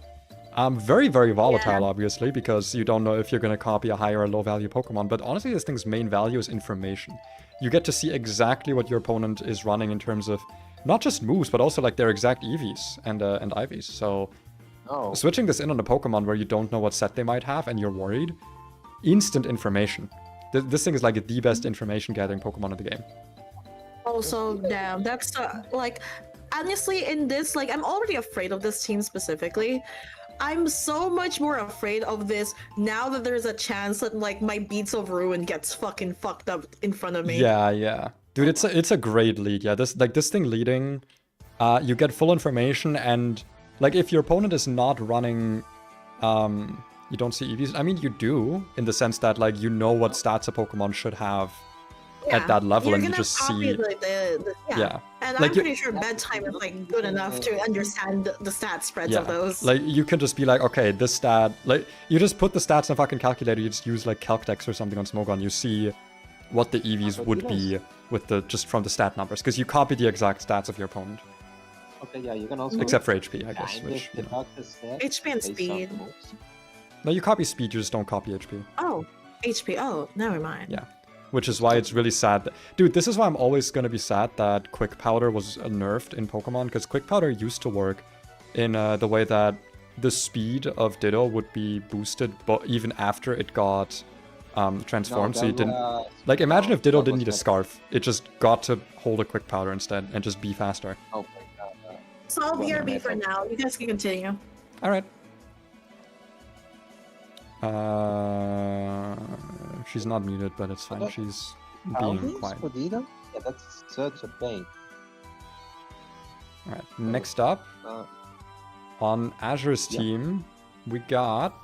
Very, very volatile, obviously, because you don't know if you're going to copy a high or a low value Pokemon, but honestly, this thing's main value is information. You get to see exactly what your opponent is running in terms of not just moves, but also like their exact EVs and IVs. So switching this in on a Pokemon where you don't know what set they might have and you're worried, instant information. This thing is like the best information gathering Pokemon in the game. Also, damn, that's like, honestly, in this, like, I'm already afraid of this team specifically. I'm so much more afraid of this now that there's a chance that like my Beats of Ruin gets fucking fucked up in front of me. Yeah. Dude, it's a great lead. Yeah, this thing leading, you get full information, and like if your opponent is not running, you don't see EVs. I mean, you do in the sense that like you know what stats a Pokemon should have at that level, and you just see. And like, I'm pretty sure bedtime is like good enough to understand the stat spreads of those. Like you can just be like, okay, this stat, like you just put the stats in a fucking calculator. You just use like CalcDex or something on Smogon. You see what the EVs would be with just from the stat numbers, because you copy the exact stats of your opponent. Okay, yeah, you can also except for HP, I guess. Which, you know. HP and speed. No, you copy speed. You just don't copy HP. Oh, HP. Oh, never mind. Yeah. Which is why it's really sad. Dude, this is why I'm always going to be sad that Quick Powder was nerfed in Pokemon, because Quick Powder used to work in the way that the speed of Ditto would be boosted, but even after it got transformed, so you didn't... like, imagine if Ditto didn't need a Scarf. It just got to hold a Quick Powder instead and just be faster. Oh my god. So I'll BRB for now. You guys can continue. Alright. She's not muted, but it's fine. She's being quiet. Yeah, that's such a pain. Alright, next up, on Azure's team, we got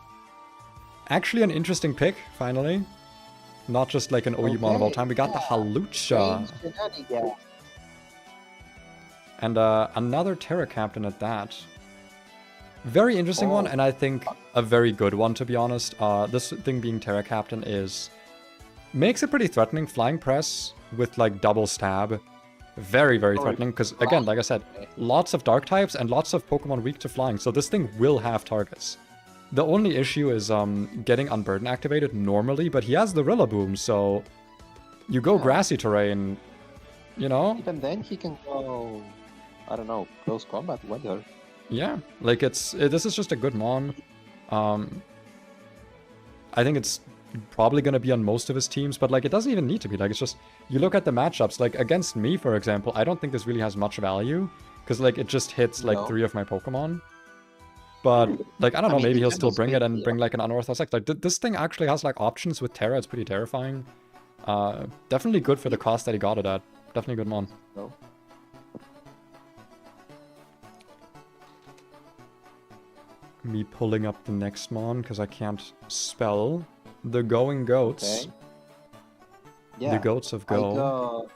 actually an interesting pick, finally. Not just like an OU-mon of all time, we got the Halucha. And another Terra Captain at that. Very interesting one, and I think a very good one, to be honest. This thing being Terra Captain makes it pretty threatening. Flying Press with like double stab Very, very threatening, because again, like I said, lots of dark types and lots of Pokemon weak to flying, so this thing will have targets. The only issue is getting Unburden activated normally, but he has the Rillaboom, so you go grassy terrain, you know? Even then, he can go, I don't know, close combat, weather. Yeah, like this is just a good mon. I think it's probably going to be on most of his teams, but like it doesn't even need to be. Like it's just, you look at the matchups, like against me, for example, I don't think this really has much value, because like it just hits like 3 of my Pokemon. But like, I don't know, maybe he'll still bring it and bring like an unorthodox X. Like this thing actually has like options with Terra, it's pretty terrifying. Definitely good for the cost that he got it at. Definitely a good mon. No. Me pulling up the next mon, because I can't spell. The Going Goats. Okay. Yeah, the Goats of Go.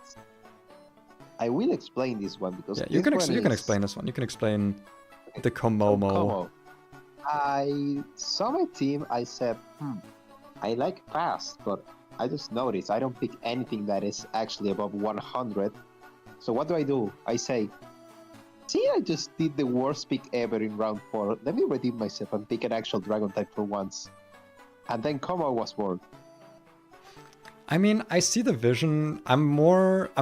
I will explain this one because Yeah, you can explain this one. You can explain the Komomo. Komo. I saw my team. I said, I like fast, but I just noticed I don't pick anything that is actually above 100. So what do? I say, see, I just did the worst pick ever in round 4. Let me redeem myself and pick an actual Dragon type for once. And then Komo was born. I mean, I see the vision. I'm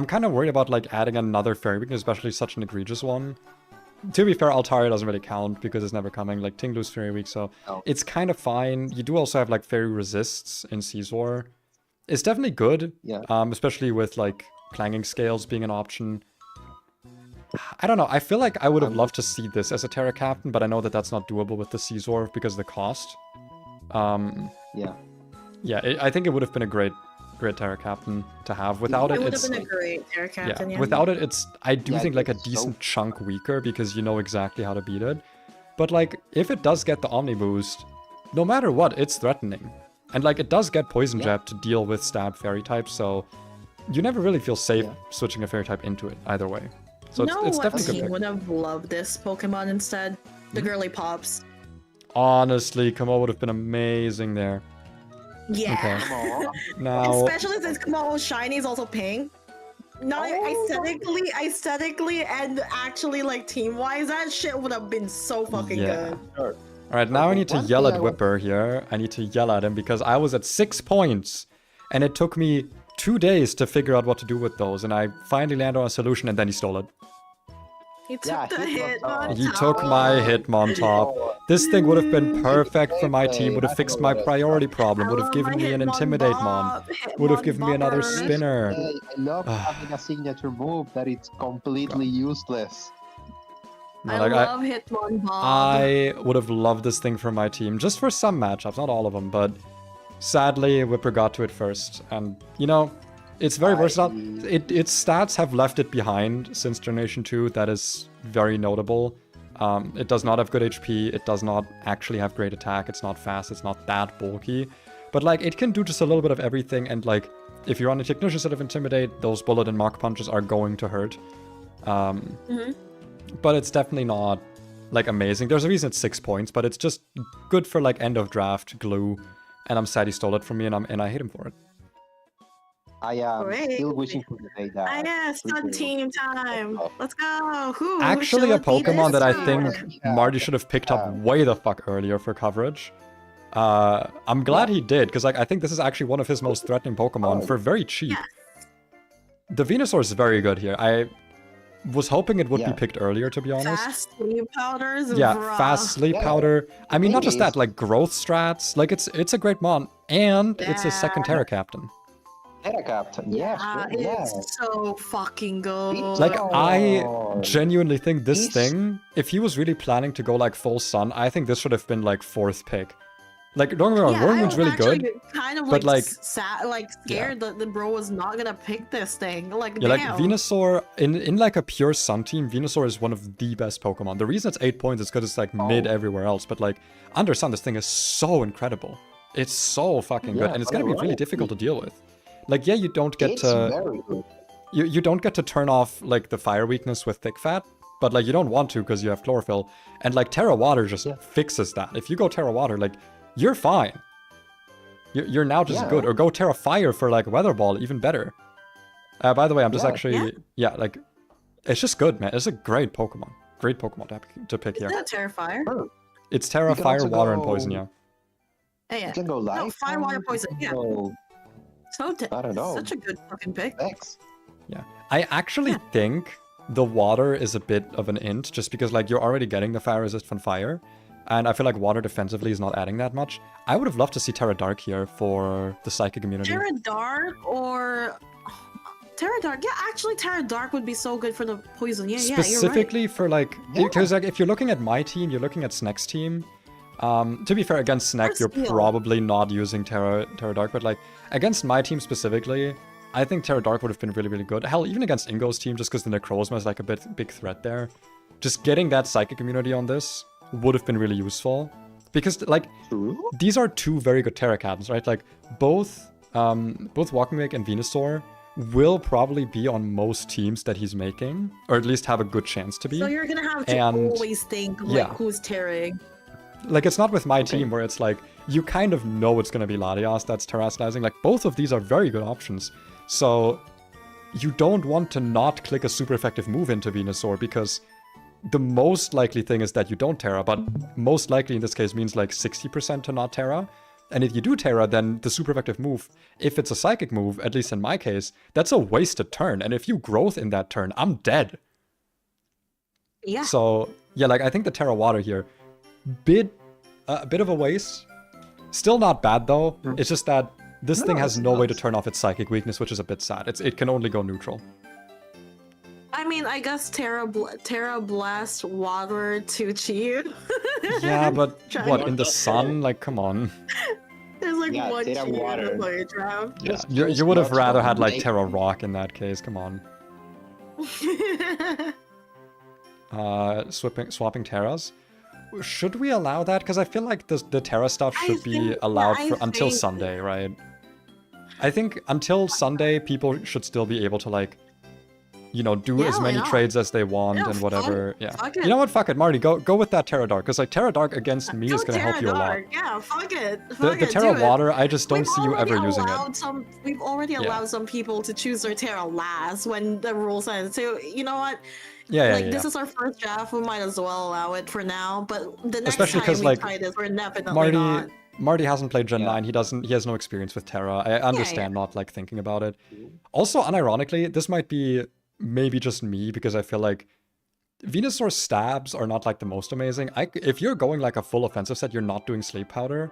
kind of worried about like adding another fairy weakness, especially such an egregious one. To be fair, Altaria doesn't really count because it's never coming. Like Tinglu's fairy weak, so it's kind of fine. You do also have like fairy resists in Caesar. It's definitely good. Yeah. Especially with like clanging scales being an option. I don't know. I feel like I would have loved to see this as a Terra Captain, but I know that that's not doable with the Caesar because of the cost. Yeah. Yeah, I think it would have been a great Terra Captain to have. Without it, would it's... have been a great Terra Captain, yeah. Without it, it's... I do think like a it's decent chunk weaker because you know exactly how to beat it. But like, if it does get the Omni boost, no matter what, it's threatening. And like, it does get Poison Jab to deal with stab fairy types, so you never really feel safe switching a fairy type into it either way. So it's definitely good. Team would have loved this Pokemon instead? The girly pops. Honestly, Kamo would have been amazing there. Yeah. Okay. Now, especially since Kamo Shiny is also pink. Not aesthetically, and actually like team-wise, that shit would have been so fucking good. Sure. Alright, now I need to yell at Whipper here. I need to yell at him because I was at 6 points. And it took me 2 days to figure out what to do with those. And I finally landed on a solution and then he stole it. He took the Hitmontop. He took my Hitmontop. This thing would have been perfect for my team, would have fixed my priority problem, would have given me an Intimidate Mon, would have given me another spinner. I love having a signature move that it's completely useless. No, I like, love Hitmontop. I would have loved this thing for my team, just for some matchups, not all of them, but sadly, Whipper got to it first. And, you know, it's very versatile. Its stats have left it behind since Generation 2. That is very notable. It does not have good HP. It does not actually have great attack. It's not fast. It's not that bulky. But, like, it can do just a little bit of everything. And, like, if you're on a Technician instead of Intimidate, those Bullet and Mark Punches are going to hurt. But it's definitely not, like, amazing. There's a reason it's 6 points, but it's just good for, like, end of draft glue. And I'm sad he stole it from me, and I hate him for it. I am still wishing for the day that... yeah, stun team time. Let's go. Actually, a Pokemon that I think Marty should have picked up way the fuck earlier for coverage. I'm glad he did, because like I think this is actually one of his most threatening Pokemon for very cheap. The Venusaur is very good here. I was hoping it would be picked earlier, to be honest. Fast sleep powders. Fast sleep powder. I mean, not just that, like growth strats. Like it's a great mon, and it's a second Terra Captain. Terra Captain, it's so fucking good. Like, I genuinely think this thing, if he was really planning to go, like, full Sun, I think this should have been, like, 4th pick. Like, don't get me wrong, Wormwood's really good, kind of, but, like, scared that the bro was not gonna pick this thing. Like, like, Venusaur, in, like, a pure Sun team, Venusaur is one of the best Pokemon. The reason it's 8 points is because it's, like, mid everywhere else, but, like, under Sun, this thing is so incredible. It's so fucking good, and it's gonna be really difficult to deal with. Like, yeah, you don't get to... You don't get to turn off, like, the fire weakness with Thick Fat, but, like, you don't want to because you have Chlorophyll. And, like, Terra Water just fixes that. If you go Terra Water, like, you're fine. You're now just good. Or go Terra Fire for, like, Weather Ball, even better. By the way, I'm just actually... like, It's just good, man. It's a great Pokemon. Great Pokemon to pick Isn't here. that Terrifier? Oh, It's Terra, You can Fire, also Water, and go- Poison, yeah. Yeah, You yeah. can go light. No, fire, water, poison. Yeah. So, I don't know. Such a good fucking pick. X. I actually think the water is a bit of an int, just because like you're already getting the fire resist from fire, and I feel like water defensively is not adding that much. I would have loved to see Terra Dark here for the Psychic immunity. Terra Dark or Terra Dark? Yeah, actually, Terra Dark would be so good for the poison. Yeah, yeah, you're right. Specifically for like, Yeah. because like if you're looking at my team, you're looking at Snack's team. To be fair, against Snack, you're Steel. probably not using Terra Dark, but like against my team specifically, I think Terra Dark would have been really, really good. Hell, even against Ingo's team, just because the Necrozma is like a big threat there. Just getting that Psychic immunity on this would have been really useful. Because like, True. these are two very good Terra Captains, right? Like, both Walking Wake and Venusaur will probably be on most teams that he's making, or at least have a good chance to be. So you're gonna have to And- always think like yeah. who's Terraing. Like, it's not with my team where it's like, you kind of know it's going to be Latias that's terrestrializing. Like, both of these are very good options. So, you don't want to not click a super effective move into Venusaur, because the most likely thing is that you don't Terra, but most likely in this case means like 60% to not Terra. And if you do Terra, then the super effective move, if it's a Psychic move, at least in my case, that's a wasted turn. And if you growth in that turn, I'm dead. Yeah. So, yeah, like, I think the Terra Water here, a bit of a waste. Still not bad, though. It's just that this No, thing has it's no way not. to turn off its Psychic weakness, which is a bit sad. It can only go neutral. I mean, I guess Terra Blast Water to cheat. Yeah, but Try what, not in the to- sun? Like, come on. There's like Yeah, one cheat Terra in Water. the player trap. Yeah. Just You would have not rather gonna had, like, make- Terra Rock in that case. Come on. Swapping Terras. Should we allow that? Because I feel like the Terra stuff I should be think- allowed yeah, I until think- Sunday, right? I think until Sunday, people should still be able to, like, you know, do Yeah, as why many not? trades as they want Yeah, and fuck whatever. it. Yeah. Fuck You it. know what? Fuck it, Marty. Go with that Terra Dark, because like Terra Dark against me is Go gonna help Terra you a lot. Dark. Yeah, fuck it. The Fuck it, Terra do it. Water, I just don't We've see you ever already using it. allowed we've already Yeah. allowed some people to choose their Terra last when the rules end. So you know what? Yeah, Like yeah. this is our first draft. We might as well allow it for now. But the next Especially time 'cause, we like, try this, we're definitely not. Marty hasn't played Gen Yeah. 9. He has no experience with Terra. I understand not like thinking about it. Also, unironically, this might be maybe just me, because I feel like Venusaur stabs are not like the most amazing. If you're going like a full offensive set, you're not doing Sleep Powder.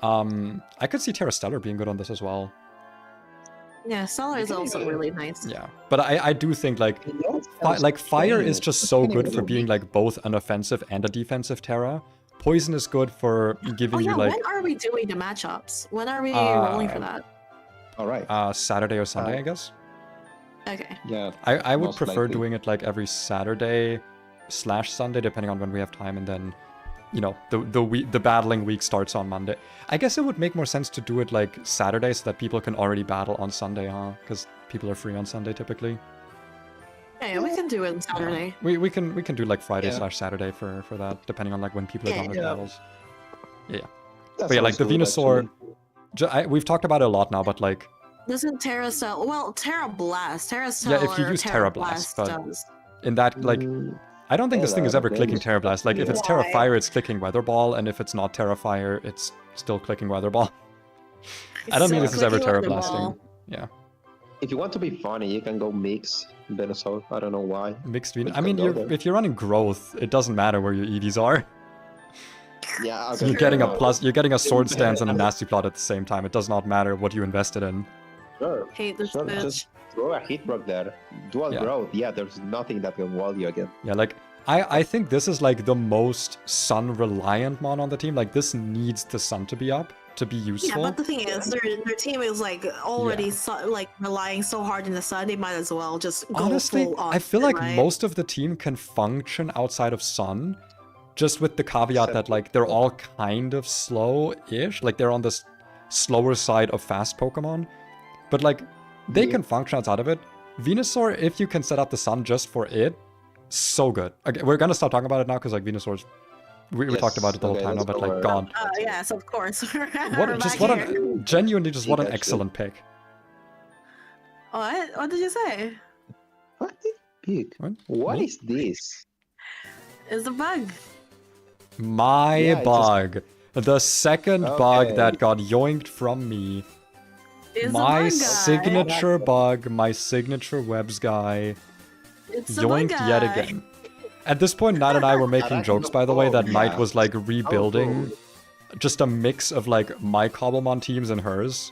I could see Terra Stellar being good on this as well. Yeah, Stellar is also really nice. Yeah, but I do think like You know, like fire is just so It's good kinda for being like both an offensive and a defensive Terra. Poison is good for giving Oh yeah, you like when are we doing the matchups? When are we Uh, rolling for that? All right. Saturday or Sunday, Uh, I guess. Okay. Yeah. I would most prefer likely. doing it like every Saturday/Sunday, depending on when we have time, and then, you know, the battling week starts on Monday. I guess it would make more sense to do it like Saturday so that people can already battle on Sunday, huh? Because people are free on Sunday typically. Yeah, we can do it on Saturday. We can do like Yeah. Friday/Saturday for that, depending on like when people are Yeah, done with yeah. battles. That But yeah, like sounds the good, Venusaur, actually. we've talked about it a lot now, but like, Doesn't Terra Cell? Well, Terra Blast. Terra Cell. Yeah, if you use Terra Blast, but does. in that, like, Mm, I don't think this thing is ever then clicking it's- Terra Blast. Like, if it's Why? Terra Fire, it's clicking Weather Ball, and if it's not Terra Fire, it's still clicking Weather Ball. I don't think this is ever Terra Blasting. Yeah, If you want to be funny, you can go mix Venusaur. I don't know why. mixed Ven. It I mean, can go there. if you're running Growth, it doesn't matter where your EVs are. Yeah, So you're getting a plus. you're getting a Sword Stance and a Nasty Plot at the same time. It does not matter what you invested in. Sure. Hate this Sure, bitch. just throw a hit rock there. Dual Yeah. growth. Yeah, there's nothing that can wall you again. Yeah, like, I think this is like the most Sun reliant mon on the team. Like, this needs the Sun to be up to be Yeah, useful. but the thing is, their team is like already Yeah. like relying so hard in the sun. They might as well just go Honestly, full on. I feel like right? most of the team can function outside of Sun, just with the caveat that like they're all kind of slow-ish. Like, they're on the slower side of fast Pokemon, but like they Yeah. can function outside of it. Venusaur, if you can set up the Sun just for it, so good. Okay, we're gonna stop talking about it now because like Venusaur's, we Yes, talked about it the whole okay, time now, let's but go like, over- God, Yes, of course. what an genuinely just what an Pikachu. excellent pick. What did you say? What? pick. What? What Me? is this? It's a bug. My Yeah, it's bug. The second bug Okay. that got yoinked from me. It's My a bug guy. signature bug, my signature webs guy, It's a bug yoinked yet guy. again. At this point, Knight and I were making jokes, by the way, that Knight yeah. was like rebuilding just a mix of like my Cobblemon teams and hers.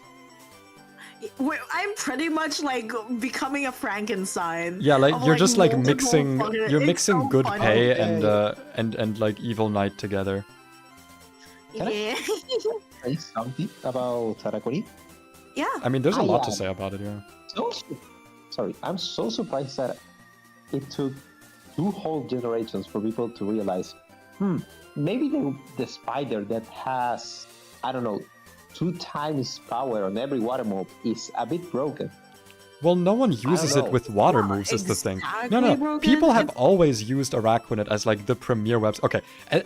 I'm pretty much like becoming a Frankenstein. Yeah, like of, you're just like multiple mixing, fucking- you're it's mixing so good funny. pay Okay. and like evil Knight together. Can I- Yeah. Say something about Tarakuni? Yeah. I mean, there's a lot to yeah. say about it, yeah. Sorry, I'm so surprised that it took 2 whole generations for people to realize, maybe the spider that has, I don't know, 2 times power on every water mob is a bit broken. Well, no one uses it know. with water Not moves, is the thing. No, exactly no, broken, people have it's- always used Araquanid as like the premier webs. Okay,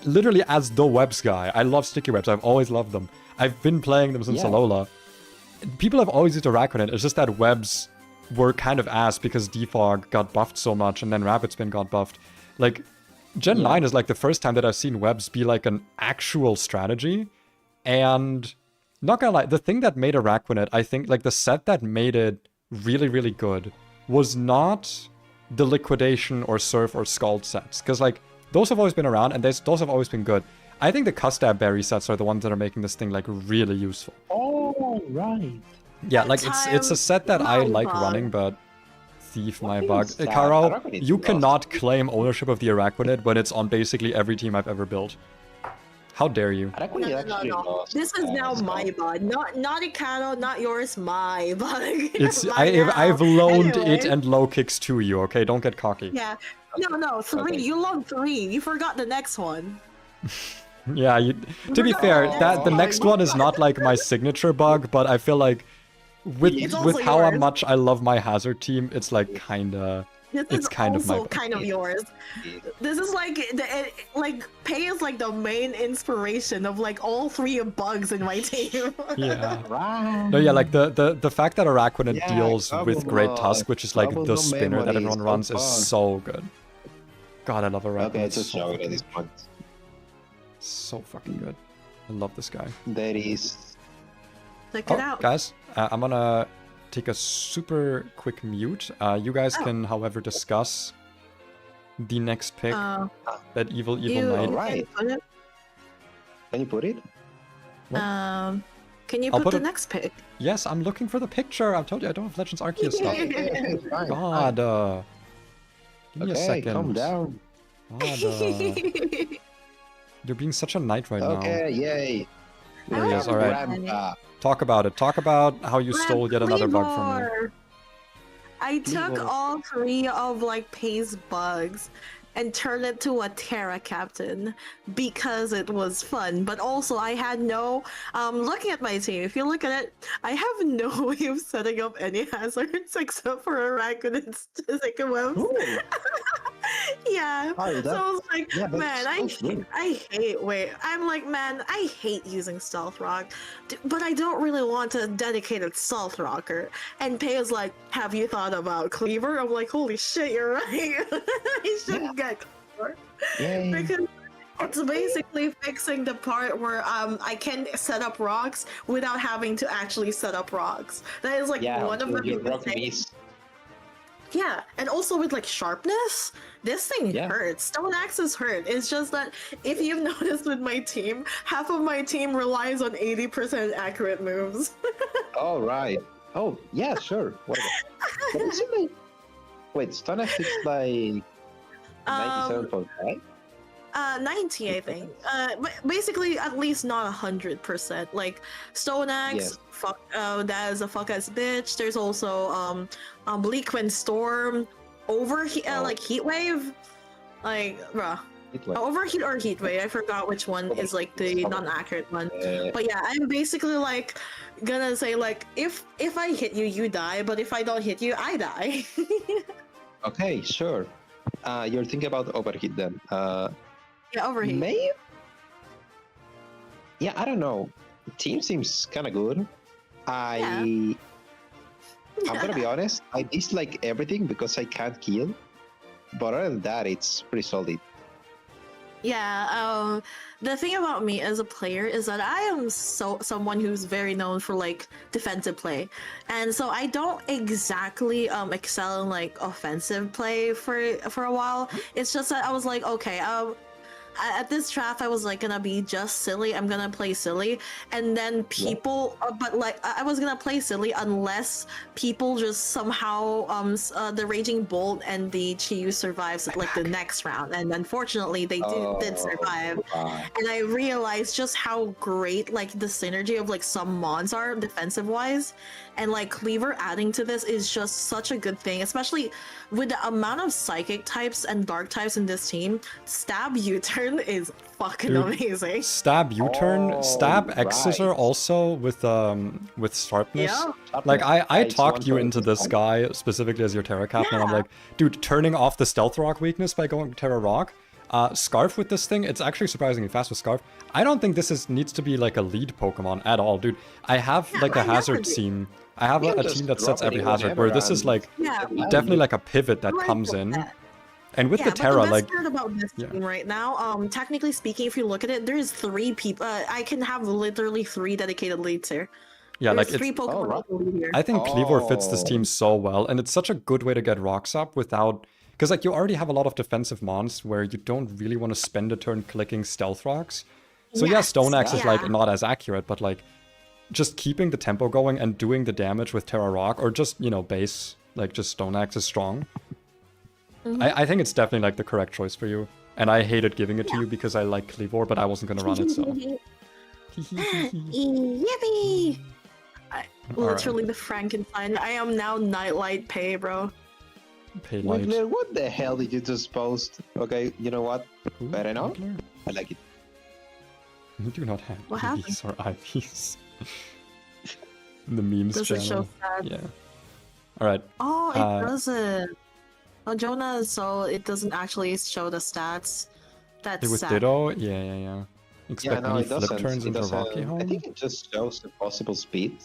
literally as the webs guy. I love sticky webs. I've always loved them. I've been playing them since Yeah. Alola. People have always used Araquanid. It's just that webs were kind of ass because Defog got buffed so much and then Rapid Spin got buffed. Like, Gen 9 is like the first time that I've seen webs be like an actual strategy. And not gonna lie, the thing that made Araquanid, I think, like the set that made it really, really good was not the Liquidation or Surf or Scald sets. Because, like, those have always been around and those have always been good. I think the Custab Berry sets are the ones that are making this thing, like, really useful. Oh, right. Yeah, like, it's a set that I Time like bug. running, but thief my What bug. is that? Karo, Araquanid you lost. cannot claim ownership of the Araquanid when it's on basically every team I've ever built. How dare you? Tarakuni No. actually lost. This is now so- my bug, not Ikano, not yours, my bug. It's Right now. I've loaned it Anyway. and low kicks to you, okay? Don't get cocky. Yeah. No, 3. Okay. You loaned 3. You forgot the next one. Yeah, to be fair, Oh, that the oh, next my one is not like my signature bug, but I feel like with It's also with how yours. much I love my hazard team, it's like kinda This It's is kind of my also bug. kind of yours. This is like Pei is like the main inspiration of like all 3 bugs in my team. yeah. Right. No, yeah, like the fact that Araquanid Yeah, deals with Great Tusk, which is like Double the no spinner that memories, everyone so runs, is fun. so good. God, I love Araquanid. Okay, it's just so, showing at fucking this good. point. So fucking good. I love this guy. There is. Check it Oh, out. guys, I'm gonna take a super quick mute. You guys Oh. can, however, discuss the next pick. That evil knight. Right. Put it, Can you put it? can you I'll put put the it- next pick? Yes, I'm looking for the picture. I told you I don't have Legends Arceus stuff. Okay, fine, God, give me a Okay, second. calm down. God, you're being such a knight right now. Okay, yay. There he is. All right, Grandpa. talk about it. Talk about how you stole yet another bug from me. Cleavor. I took Cleavor. all 3 of like Pei's bugs and turned it to a Terra Captain because it was fun. But also I had no looking at my team, if you look at it, I have no way of setting up any hazards except for Araquanid's second webs. Ooh, Yeah. oh, So I was like, yeah, that's man, so true. I hate using Stealth Rock, but I don't really want a dedicated Stealth Rocker. And Pei was like, have you thought about Cleaver? I'm like, holy shit, you're right. I should get Cleaver. Yay. Because it's basically fixing the part where I can set up rocks without having to actually set up rocks. That is like Yeah, one of so the your biggest rock things. is. Yeah, and also with like sharpness, this thing Yeah. hurts. Stone axes hurt. It's just that if you've noticed with my team, half of my team relies on 80% accurate moves. Oh, right. Oh, yeah, sure. Whatever. But isn't it? Wait, Stone Axe is like 97.5? 90, I think. But basically, at least not 100%. Like Stone Axe, Yes. fuck. That is a fuck ass bitch. There's also Bleak Wind Storm, like Heat Wave, like bruh. It was. Overheat or heat wave, I forgot which one is like the non-accurate one. But yeah, I'm basically like gonna say like if I hit you, you die, but if I don't hit you, I die. Okay, sure. You're thinking about overheat then. Yeah, overheat. Maybe? Yeah, I don't know. Team seems kind of good. I'm gonna be honest. I dislike everything because I can't kill. But other than that, it's pretty solid. Yeah, the thing about me as a player is that I am someone who's very known for like defensive play, and so I don't exactly excel in like offensive play for a while. It's just that I was like, okay, at this draft I was like gonna be just silly. I'm gonna play silly, and then people, but like I was gonna play silly unless people just somehow the Raging Bolt and the Chiyu survives like the next round, and unfortunately they did survive. And I realized just how great like the synergy of like some mons are defensive wise, and like Cleaver adding to this is just such a good thing, especially with the amount of psychic types and dark types in this team. Stab U-turn is fucking amazing. Stab U-turn, stab X-scissor also with sharpness. Yeah. Like I talked you into this guy specifically as your Terra captain, and I'm like, dude, turning off the stealth rock weakness by going Terra rock. Scarf with this thing, it's actually surprisingly fast with Scarf. I don't think this needs to be like a lead Pokemon at all, dude. I have like a hazard team. I have a team that sets every hazard, where this is like definitely like a pivot that comes in. And with the Terra, the like best part about this team right now, technically speaking, if you look at it, there's 3 people. I can have literally 3 dedicated leads here. yeah, There's like 3 it's, Pokemon lead here. I think Cleaver fits this team so well, and it's such a good way to get rocks up without, because like you already have a lot of defensive mons where you don't really want to spend a turn clicking stealth rocks. So yeah, Stone Axe is like not as accurate, but like just keeping the tempo going and doing the damage with Terra Rock, or just, you know, base, like just Stone Axe is strong. I think it's definitely like the correct choice for you. And I hated giving it to you because I like Cleavor, but I wasn't going to run it, so. Yippee! Literally the Frankenstein. I am now Nightlight Pay, bro. Pay light. Wiggler, what the hell did you just post? Okay, you know what? Fair enough. I like it. You do not have What EVs or IVs. The memes Does channel. it show sad? Yeah. Alright. Oh, it doesn't. Oh, Jonah, so it doesn't actually show the stats. That's With sad. Ditto? Yeah. Expect no, any it flip doesn't. turns It into doesn't. Rocky Home? I think it just shows the possible speed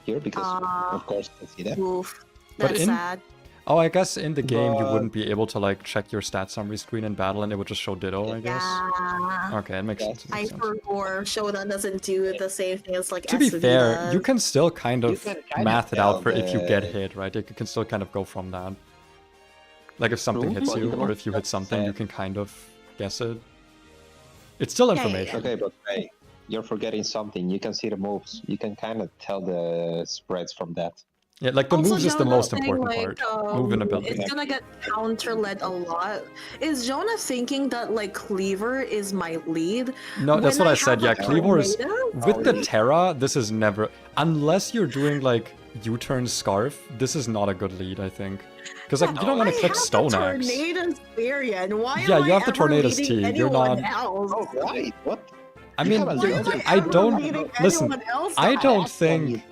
here because, of course, you can see that. Oof. But That's in- sad. Oh, I guess in the game you But- wouldn't be able to like check your stat summary screen in battle and it would just show Ditto, I guess. Yeah. Okay, it makes sense. it makes sense. Hyper or Shodan doesn't do the same thing as like To be SUV fair, does. you can still kind You of can kind of math it tell out for if you get the- hit, right? You can still kind of go from that. Like if something True, hits but you, you or don't if you hit have something, you set. can kind of guess it. It's still Yeah, information. Okay, but hey, you're forgetting something. You can see the moves. You can kind of tell the spreads from that. Yeah, like the Also, moves is the Jonah most saying, important part. Move and ability. It's gonna get counter-led a lot. Is Jonah thinking that like Cleaver is my lead? No, that's when what I I said. have Yeah, a Cleavor is tornado? with the Terra. This is never, unless you're doing like U-turn Scarf. This is not a good lead, I think, because like you don't want to click Stone Axe. Tornado Spearian. Why Yeah, am you I have the ever Tornado's leading T. You're anyone not- else? Oh, right. What? I You mean, have a Why little am bit- I I ever don't leading listen. anyone else I out? don't Ask on you. think.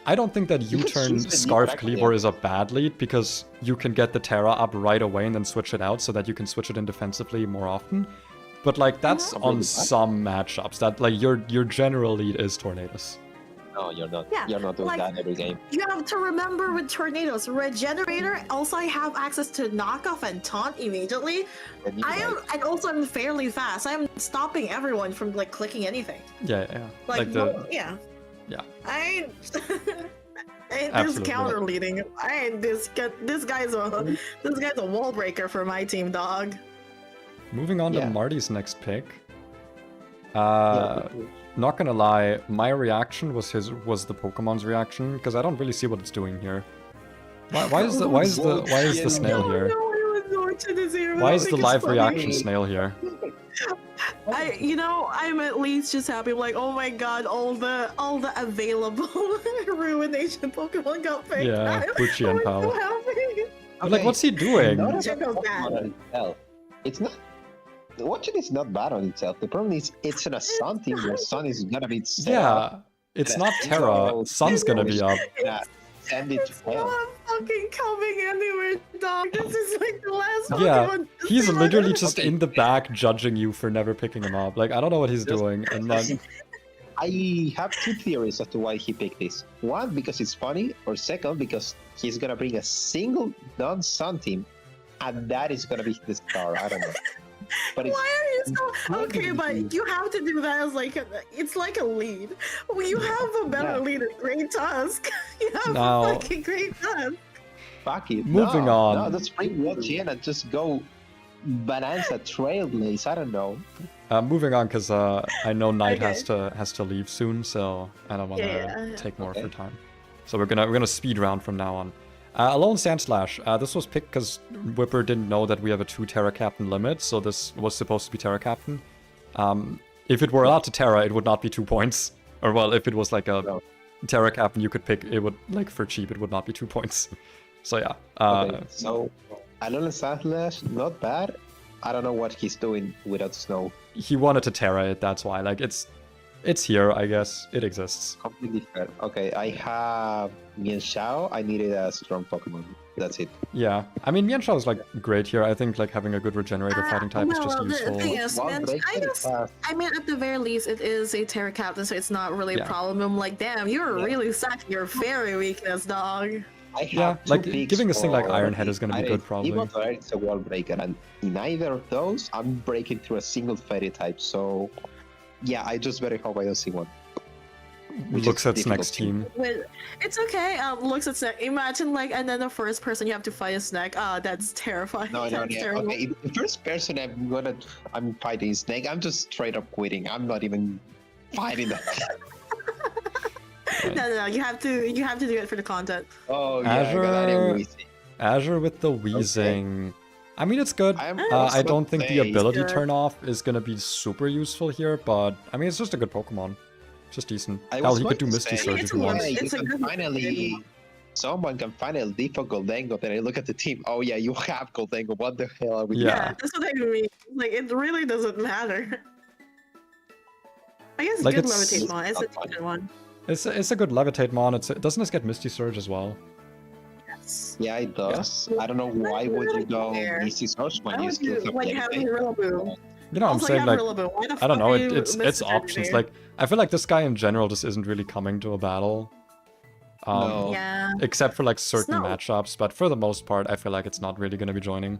I don't think that You could U-turn choose the lead Scarf directly. Cleavor is a bad lead, because you can get the Terra up right away and then switch it out so that you can switch it in defensively more often. But like that's Mhm. on some matchups. That like your general lead is Tornadoes. No, you're not. Yeah, You're not doing like- that every game. You have to remember with Tornadoes, Regenerator, also I have access to knock off and taunt immediately. Then you I am, like- and also I'm fairly fast. I'm stopping everyone from like clicking anything. Yeah. Like, the yeah. yeah. I ain't this Absolutely. counter leading. I ain't this guy's a wall breaker for my team, dog. Moving on to Yeah. Marty's next pick. Yeah. Not gonna lie, my reaction was the Pokemon's reaction, because I don't really see what it's doing here. Why is the snail here? Why is the live reaction snail here? I'm at least just happy. I'm like, oh my god, all the available Ruination Pokemon got picked. Yeah, Pucci and I'm Pal. so happy. I'm like, what's he doing? Not Check about out that. Pokemon on itself. It's not. Watching is not bad on itself. The problem is it's in a Sun team where Sun is gonna be set up. Yeah, it's not Terra. Sun's gonna be up. Yeah, send it to It's hell. not fucking coming anywhere, dog. This is like the last Yeah, Pokemon. he's Pokemon literally ever- just in the back judging you for never picking him up. Like, I don't know what he's doing. And then, I have 2 theories as to why he picked this. One, because it's funny, or second, because he's gonna bring a single non-Sun team and that is gonna be the star. I don't know. But it's, Why are you so okay? incredibly But good. you have to do that as like it's like a lead. Well, you have a better Yeah. lead than Great Tusk. You have Now- a fucking Great Tusk. Fuck it. Moving no, on. No, let's bring Watch in and just go Bonanza Trailblaze. I don't know. Moving on, because I know Knight Okay. has to leave soon, so I don't want to Yeah. take more of Okay. her time. So we're gonna speed round from now on. Alone Sandslash. This was picked because Whipper didn't know that we have a 2 Terra Captain limit, so this was supposed to be Terra Captain. If it were allowed to Terra, it would not be 2 points. Or well, if it was like a No. Terra Captain you could pick, it would, like, for cheap, it would not be 2 points. So yeah. Okay, so Alone Sandslash, not bad. I don't know what he's doing without snow. He wanted to Terra it, that's why. Like, it's here, I guess. It exists. Completely fair. Okay, I have Mian Xiao. I needed a strong Pokemon. That's it. Yeah. I mean, Mienshao is, like, great here. I think, like, having a good regenerator fighting type is just well, useful. the thing is, Wall man, breaker I guess fast. I mean, at the very least, it is a Terra Captain, so it's not really Yeah. a problem. I'm like, damn, you're Yeah. really sucking your fairy weakness, dog. I have Yeah, two like, picks giving a thing like for Ironhead is gonna be either good, probably. Steamboat or it's a wall breaker, and in either of those, I'm breaking through a single fairy type. So, yeah, I just very hope I don't see one. Which Looks is at difficult next to- team. Wait, it's okay. Looks at Snack. Imagine like, and then the first person you have to fight is Snack. That's terrifying. No, That's yeah. terrible. Okay, if the first person I'm fighting is Snake, I'm just straight up quitting. I'm not even fighting that. No. You have to do it for the content. Oh yeah, I got that Azure- easy. Azure with the Wheezing. I mean, it's good. I'm I also don't think the saying- ability Sure. turn off is gonna be super useful here, but I mean, it's just a good Pokemon. Just decent. I Hell, was he could do going to Misty say, Surge It's if he a wants. good- you it's a can good finally, someone can finally default Goldengo. Then I look at the team. Oh yeah, you have Goldengo. What the hell are we Yeah. doing? That's what I mean. Like, it really doesn't matter. I guess Like, good it's- levitate one. It's a Not fun. decent one. It's a good Levitate mon. Doesn't this get Misty Surge as well? Yes. Yeah, it does. I don't know why would you go Misty Source when Why you would still you have when you have Levitate? Rillaboom? You know, I'm Also, saying, you have like, Rillaboom. Why the I don't know. fuck are you It's Misty options. Surging? Like, I feel like this guy in general just isn't really coming to a battle. No. Yeah. Except for like certain not- matchups, but for the most part, I feel like it's not really gonna be joining.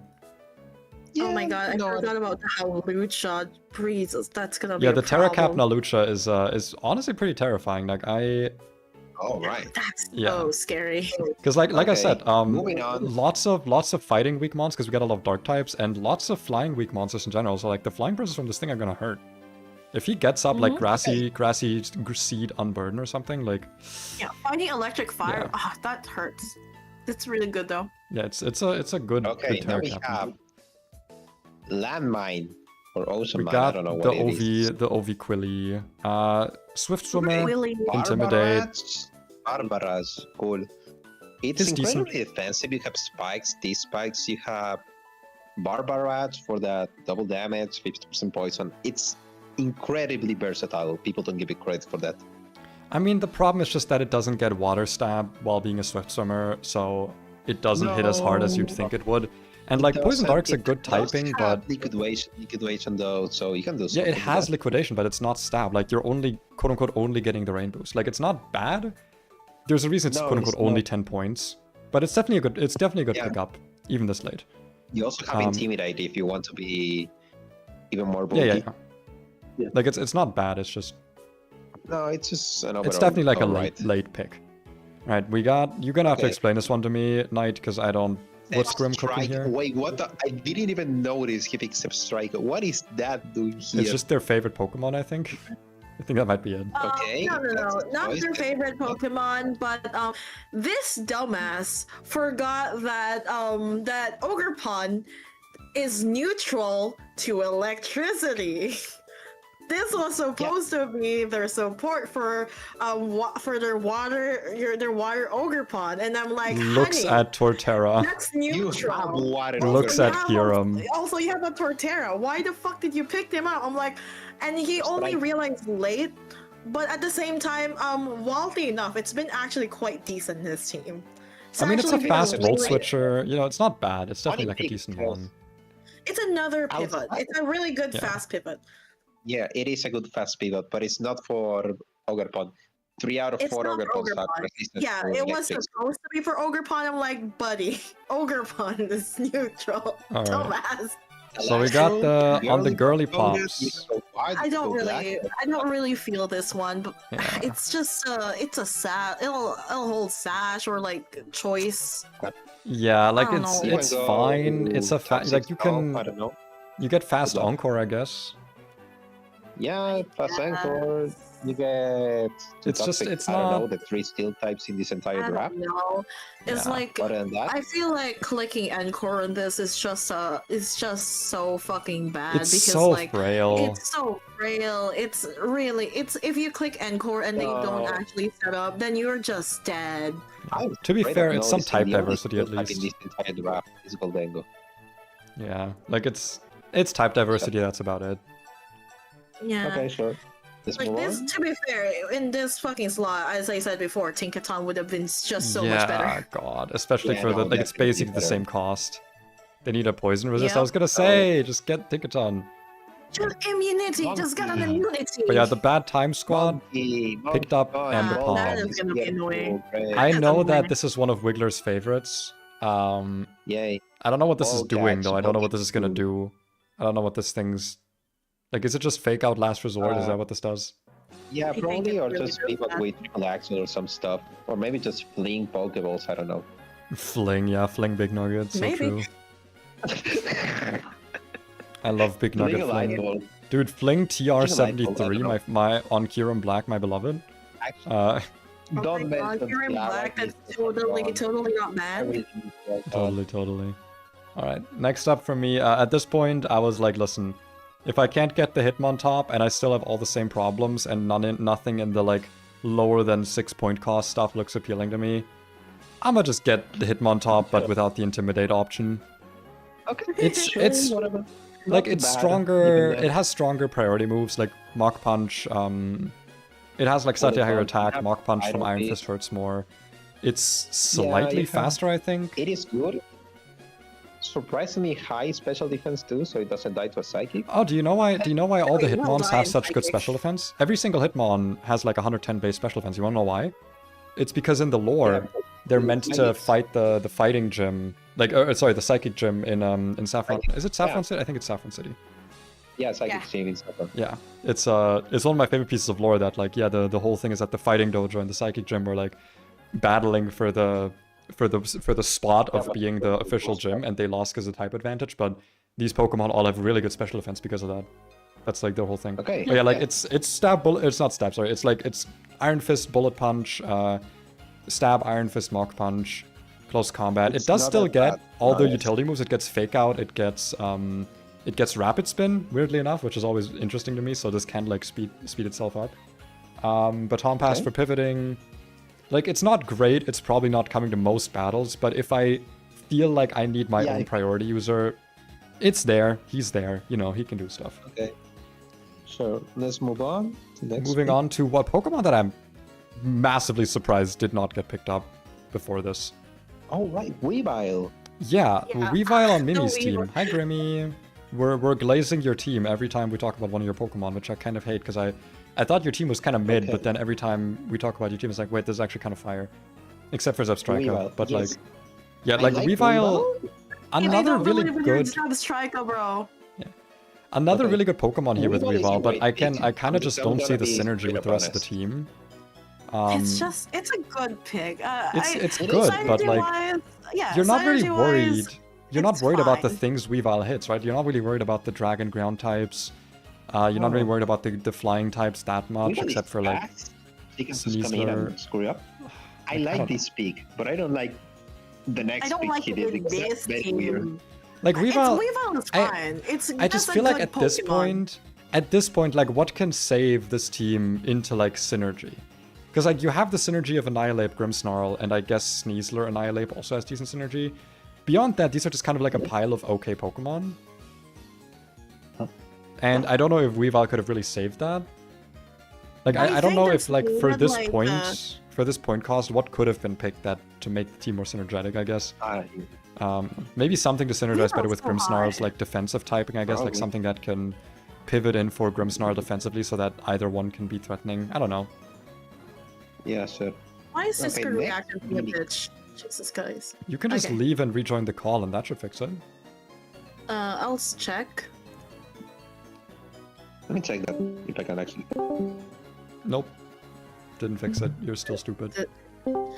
Oh my god, I no, forgot about how Lucha breathes. That's gonna be Yeah, a the Terra Cap problem. Nalucha is honestly pretty terrifying. Like Oh right. That's Yeah. so scary. because like I Okay, said, moving on. lots of fighting weak mons because we got a lot of dark types and lots of flying weak monsters in general. So like the flying presses from this thing are gonna hurt. If he gets up like Mhm. grassy seed unburden or something, like Yeah, finding electric fire. Yeah. Ah, that hurts. It's really good though. yeah, it's a good Okay, good now Terra we Captain. have Landmine or Ocean We Mine. I got don't know the what it is. the OV Quilly, Swift Swimmer. Really. Intimidate. Barbaras, cool. It's It's decent. incredibly defensive. You have spikes, these spikes. You have Barbarats for that double damage, 50% poison. It's incredibly versatile. People don't give it credit for that. I mean, the problem is just that it doesn't get water stab while being a Swift Swimmer, so it doesn't hit as hard as you'd No. think it would. And like Poison Dark's a good typing, but liquidation though, so you can do yeah, something it with has that. liquidation, but it's not stab. Like you're only quote unquote only getting the rain boost. Like it's not bad. There's a reason it's No, quote unquote it's only not. 10 points, but it's definitely a good Yeah. pickup, even this late. You also have um, Intimidate if you want to be even more Yeah, bulky. yeah. Like it's not bad. It's just No, it's just an overall. it's definitely like a alright. late pick. Right, you're gonna have to Okay. explain this one to me, Knight, because I don't. What's Grim cooking Strike- here? Wait, what? I didn't even notice he picked up Striker. What is that doing here? It's just their favorite Pokemon, I think. I think that might be it. Okay, No, that's a not choice. their favorite Pokemon, but this dumbass forgot that that Ogerpon is neutral to electricity. This was supposed to be their support for their water Ogerpon, and I'm like, Looks honey, at Torterra. that's You have neutral. water. Looks Also, at you have Kyurem. Also, you have a Torterra. Why the fuck did you pick them out? I'm like, and he only Strike. realized late. But at the same time, wildly enough, it's been actually quite decent in his team. I mean, it's a actually been fast really- Volt Switcher. You know, it's not bad. It's definitely like a pick, decent yes. one. It's another I was- pivot. It's a really good Yeah. fast pivot. Yeah, it is a good fast pivot, but it's not for Ogerpon. 3 out of It's 4 not for Ogerpons have Ogrepon. resistance Yeah, to it was electric. supposed to be for Ogrepon. I'm like, buddy, Ogrepon is neutral. All right. Dumbass. So we got the on the girly pops. I don't really feel this one, but Yeah. it's just it's a it'll hold sash or like choice. Yeah, like don't it's know. it's fine. It's a like you I can don't know. you get fast Good luck. encore, I guess. Yeah, plus Encore, you get. It's just- toxic, it's I don't know, not- the 3 steel types in this entire I draft. don't know. It's Yeah. like Other than that, I feel like clicking encore on this is just it's just so fucking bad It's because so like frail. it's so frail. It's really if you click encore and they don't No. actually set up, then you're just dead. To be afraid fair, of it's some noticing type the only diversity at steel type least. in this entire draft is Goldengo. Yeah, like it's type diversity. That's about it. Yeah. Okay, sure. Let's Like move this, on. to be fair, in this fucking slot, as I said before, Tinkaton would have been just so yeah, much better. God, especially Yeah, for the no, like it's definitely basically the better. same cost. They need a poison resist. I Yeah. was gonna say, just get Tinkaton. Just immunity, just get an Monkey. immunity. But yeah, the bad time squad. Monkey, picked up Monkey, and Monkey, that is gonna be yeah, annoying. great. I That's know that annoying. this is one of Wiggler's favorites. Yay. I don't know what this is Oh, doing that's though. I don't know what Monkey this is gonna too. do. I don't know what this thing's like. Is it just fake out last resort? Is Uh, that what this does? Yeah, think probably, it or really just does pivot that. with triple axle or some stuff. Or maybe just fling Pokeballs, I don't know. Fling, yeah, fling big nuggets. So Maybe. true. I love big Fling nugget a light fling. bulb. Dude, fling TR73, Fling a light bulb, my on Kieran Black, my beloved. Actually, Uh, Oh don't my god, mention you're in Flower black. Beast That's for totally, fun. totally not bad. Everything is well done. totally. All right, next up for me. At this point, I was like, listen, if I can't get the Hitmontop and I still have all the same problems and nothing in the like lower than 6-point cost stuff looks appealing to me, I'ma just get the Hitmontop, but without the Intimidate option. Okay, It's- sure, it's- whatever. Like Not it's bad, stronger. even It has stronger priority moves like Mach Punch. It has like slightly Bullet higher Punch, attack. yeah, Mach Punch from Iron Iron Fist. Fist hurts more. It's slightly you have- faster, I think. It is good. Surprisingly high special defense too, so it doesn't die to a psychic. Oh, do you know why? Do you know why all the Wait, well Hitmons have done, such good Psychic. special defense? Every single Hitmon has like 110 base special defense. You wanna know why? It's because in the lore, they're meant to Psychics. fight the fighting gym. Like, sorry, the psychic gym in Saffron. Psychic, Is it Saffron yeah. City? I think it's Saffron City. Yeah, psychic Yeah. savings. Stuff. Yeah, it's one of my favorite pieces of lore that like the whole thing is that the fighting dojo and the psychic gym were like battling for the spot of being the official gym, and they lost because of type advantage. But these Pokemon all have really good special defense because of that. That's like the whole thing. Okay. But yeah, like it's stab bullet. It's not stab. Sorry, it's Iron Fist, Bullet Punch, stab, Iron Fist, Mach Punch, close combat. It's It does not still that get bad. all No, the it's- utility moves. It gets Fake Out. It gets Rapid Spin, weirdly enough, which is always interesting to me. So this can like speed itself up. Baton Pass Okay. for pivoting. Like it's not great. It's probably not coming to most battles. But if I feel like I need my Yeah, own priority user, it's there. He's there. You know, he can do stuff. Okay. So let's move on. To next Moving pick. on to what Pokemon that I'm massively surprised did not get picked up before this. Oh right, Weavile. Yeah, Yeah. Weavile on No, Mimi's we team. were- Hi, Grimmy. We're glazing your team every time we talk about one of your Pokemon, which I kind of hate because I thought your team was kind of mid, Okay. but then every time we talk about your team, it's like, wait, this is actually kind of fire. Except for Zebstrika, Weavile, but yes. like, yeah, I like like Weavile, Hey, another don't really believe in your good, Striker, bro. another Okay. really good Pokemon here with Weavile is a Weavile, but great I pick. kind of just I'm don't see gonna the be synergy straight with the up rest of the honest. team. It's a good pick. It's It good, is but like, synergy-wise, yeah, you're not really synergy-wise, worried. You're not it's worried about the fine. things Weavile hits, right? You're not really worried about the dragon ground types. You're not really worried about the flying types that much, Weavile except is for like, fast. He can just come in Sneasler. and screw you up. I I like don't- this pick, but I don't like the next I don't pick like he it did in because this that's very team. weird. like Weavile. Weavile is I- fine. I just feel like at this point, like what can save this team into like synergy? Because like you have the synergy of Annihilate, Grimmsnarl, and I guess Sneasler Annihilate also has decent synergy. Beyond that, these are just kind of like a pile of okay Pokemon. And I don't know if Weavile could have really saved that. Like I don't think know that's if like for weird, this like, point cost, what could have been picked that to make the team more synergetic, I guess. Maybe something to synergize better with Weavile's so Grimmsnarl's hard. like defensive typing, I guess, like Probably. something that can pivot in for Grimmsnarl defensively so that either one can be threatening. I don't know. Yeah, sure. Why is this Okay, screen next reactor being a we- bitch? Jesus Christ. You can just Okay. leave and rejoin the call, and that should fix it. I'll check. Let me check that if I can actually. Nope. Didn't fix it. You're still stupid.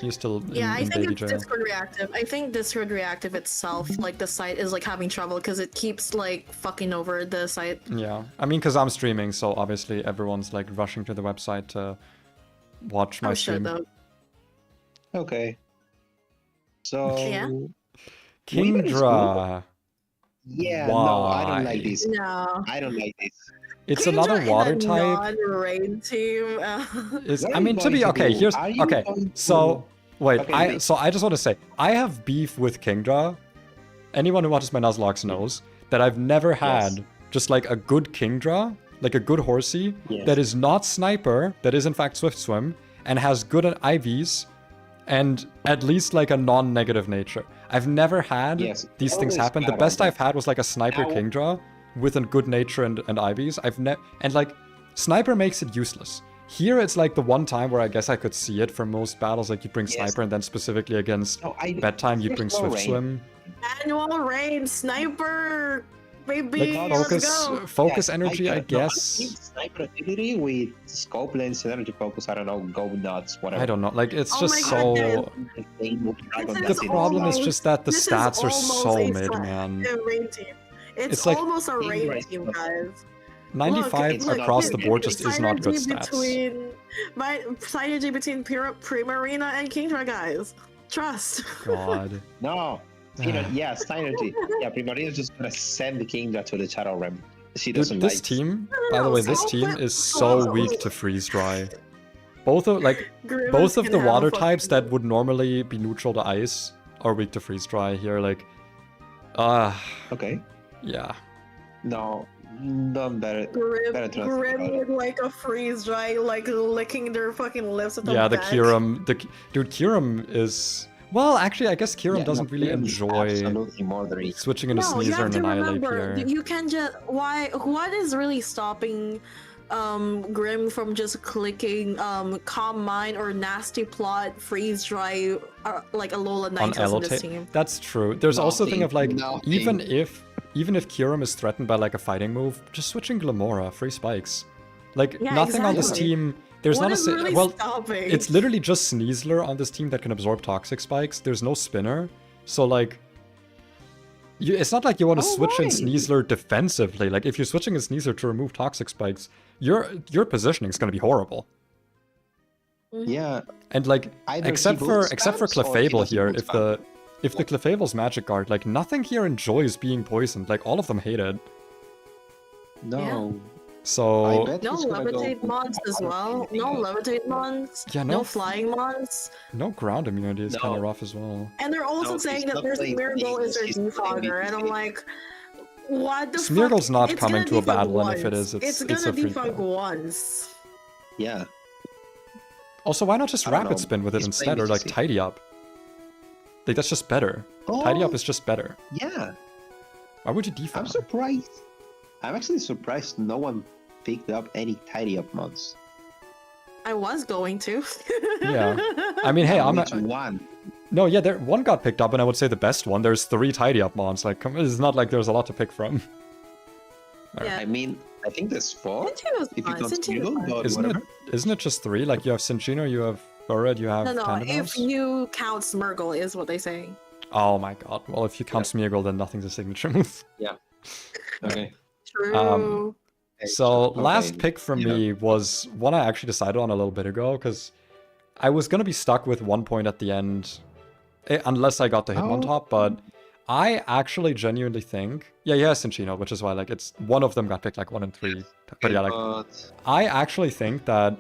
You're still Yeah, I in think baby it's jail. Discord reactive. I think Discord reactive itself, like the site, is like having trouble because it keeps like fucking over the site. Yeah. I mean, because I'm streaming, so obviously everyone's like rushing to the website to watch my Oh shit stream. though. Okay. So. Yeah? Kingdra. Yeah, no, I don't like Why? this. No. I don't like this. It's Kingdra another in water a type. non-raid team. Is What I are you mean, to going be to okay. do? Here's Are you okay. going So wait, Okay, I wait. so I just want to say I have beef with Kingdra. Anyone who watches my Nuzlocke knows that I've never had just like a good Kingdra, like a good horsey Yes. that is not sniper, that is in fact swift swim, and has good IVs, and at least like a non-negative nature. I've never had Yes, these things always happen. The bad best on I've that. had was like a sniper Ow. Kingdra with a good nature and IVs. And like sniper makes it useless. Here it's like the one time where I guess I could see it for most battles, like you bring Yes. sniper and then specifically against No, bedtime you bring there's no swift rain. swim. Annual raid sniper, baby. Like Let's focus go. focus Yes, energy, I don't know, guess. think sniper ability with scope lens and energy focus. I don't know, go nuts, whatever. I don't know. Like it's Oh just my so. goodness. The It's problem is almost- just that the this is stats are almost so a mid, sla- man. a raid team. It's like- almost a raid Right. team, guys. 95 Look, across the look, board just is not good synergy stats. Synergy between Primarina and Kingdra, guys. Trust. God. No. Yeah, synergy. Yeah, Primarina is just gonna send the Kingdra to the Shadow Realm. She Dude, doesn't this like. team, by the way, this so team quick- is so so- weak to freeze dry. Both of Grievous both of can the have a water fucking- types that would normally be neutral to ice are weak to freeze dry here. Like, Okay. yeah. No, none better. Grim, Better trust Grim about it. with like a freeze dry, like licking their fucking lips at the Yeah, the back. Kyurem, dude, Kyurem is well. Actually, I guess Kyurem Yeah, doesn't no, really Kyurem is enjoy absolutely murdery. switching into No, you Sneezer have and to Annihilate remember, here. you can just what is really stopping Grim from just clicking Calm Mind or Nasty Plot, Freeze Dry, like Alola On Nights in this Elotate. team. That's true. There's also a thing of like, Nothing. even if Kyurem is threatened by like a fighting move, just switching Glamora, free spikes. Like Yeah, nothing on this exactly. team. There's What not a is really well. stopping? It's literally just Sneasler on this team that can absorb toxic spikes. There's no spinner, so like. It's not like you want to switch in right. Sneasler defensively. Like if you're switching in Sneasler to remove toxic spikes, your positioning is going to be horrible. Yeah. And like Either except he for boots except for spams or he Clefable doesn't here, boot if the Clefable's Magic Guard, like nothing here enjoys being poisoned. Like all of them hate it. No. So I bet No he's gonna go levitate with mons as well. anything No else. levitate mons. Yeah, No no flying mons. no ground immunity is kind No. of rough as well. And they're also No, saying he's that not there's playing Smeargle is their He's playing defogger, and I'm DPC. like, what the fuck? Smeargle's not It's coming gonna to a defog battle, and if it once. is, it's gonna a free defog kill. once. Yeah. Also, why not just I don't rapid know. spin with it He's instead, playing or like DPC. tidy up? Like that's just better. Tidy up is just better. Yeah. Why would you I'm defog? surprised. I'm actually surprised no one picked up any tidy up mods. I was going to. Yeah. I mean, hey, I'm Which one? no, yeah. There one got picked up, and I would say the best one. There's 3 tidy up mons. Like, come, it's not like there's a lot to pick from. Yeah. I mean, I think there's 4. Centino's If you fine. count Centino's Smeargle, fine. but Isn't whatever. it just 3? Like you have Cinchino, you have Burrid, you have No, Tandemaus? if you count Smeargle is what they say. Oh my god. Well, if you count Smeargle, then nothing's a signature move. Okay. True. So Okay, last pick from yeah. me was one I actually decided on a little bit ago, because I was gonna be stuck with 1 point at the end, unless I got the Hitmontop, but I actually genuinely think, yeah, Cinchino, which is why like it's one of them got picked like 1 and 3. But yeah, like But I actually think that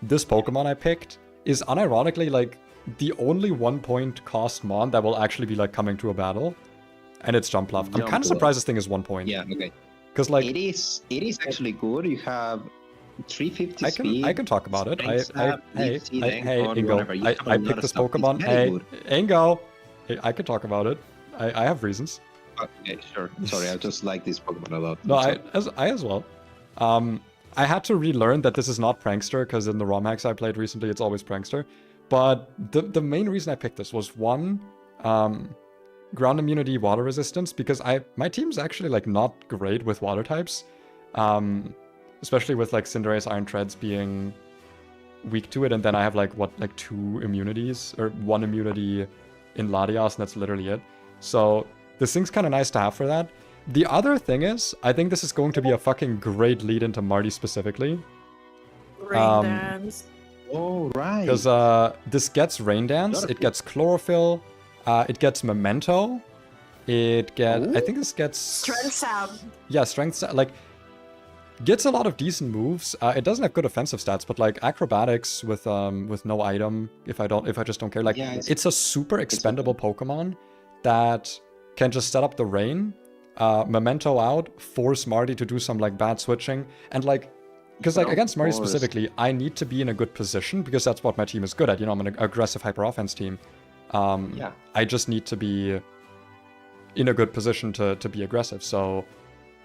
this Pokemon I picked is unironically like the only 1 point cost mon that will actually be like coming to a battle, and it's Jumpluff. I'm kind Jumpluff. of surprised this thing is 1 point. yeah, okay. Because like It is actually good. You have 350 speed. I can talk about it. strength stab, Hey, deep sea, hey, Dangon, Ingo. whatever. You have a I lot picked of this stuff. It's Pokemon. very Hey, good. Ingo. Hey, I can talk about it. I have reasons. Okay, sure. Sorry, I just like this Pokemon a lot. No, Sorry. I as well. I had to relearn that this is not Prankster, because in the ROM hacks I played recently, it's always Prankster. But the main reason I picked this was, one, ground immunity, water resistance, because my team's actually, like, not great with water types. Especially with, like, Cinderace, Iron Treads being weak to it, and then I have, like, what, like, 2 immunities, or 1 immunity in Latias, and that's literally it. So this thing's kind of nice to have for that. The other thing is, I think this is going to be a fucking great lead into Marty specifically. Rain Dance. Oh, right. Because this gets Rain Dance, it gets Chlorophyll, it gets Memento, it gets... I think this gets... Strength Sap. Yeah, Strength Sap, like... Gets a lot of decent moves. It doesn't have good offensive stats, but like acrobatics with no item, if I just don't care. Like, yeah, it's a super expendable Pokemon that can just set up the rain, Memento out, force Marty to do some like bad switching, and like, because like against Marty specifically, I need to be in a good position because that's what my team is good at. You know, I'm an aggressive hyper offense team. Yeah. I just need to be in a good position to be aggressive. So.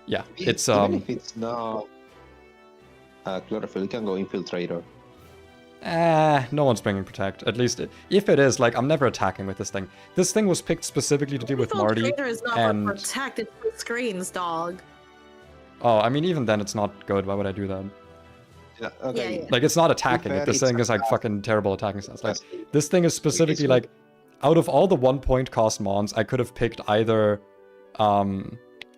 Yeah, it's Even if it's not Chlorophyll, it can go Infiltrator. No one's bringing Protect. At least, if it is, like, I'm never attacking with this thing. This thing was picked specifically to deal with Marty. Infiltrator is not and... for Protect, it's for screens, dog. Oh, I mean, even then, it's not good. Why would I do that? Yeah, okay. Yeah. Like, it's not attacking. fair, Like, this it's thing is, like, not- fucking terrible attacking stats. Like, this thing is specifically, like, out of all the 1-point cost mons, I could have picked either,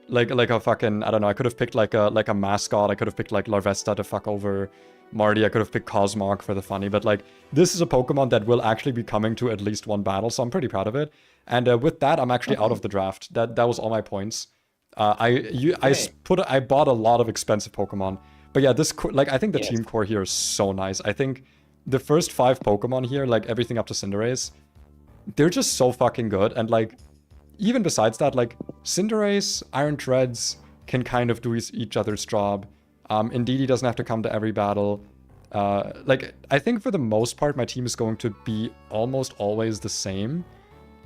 like a fucking, I don't know, I could have picked like a mascot, I could have picked like Larvesta to fuck over Marty, I could have picked Cosmog for the funny, but like, this is a Pokemon that will actually be coming to at least one battle, so I'm pretty proud of it. And with that, I'm actually out of the draft. That was all my points. I bought a lot of expensive Pokemon. But yeah, like, I think the team core here is so nice. I think the first 5 Pokemon here, like everything up to Cinderace, they're just so fucking good, and like, even besides that, like, Cinderace, Iron Treads can kind of do each other's job. Indeedee doesn't have to come to every battle. Like, I think for the most part, my team is going to be almost always the same.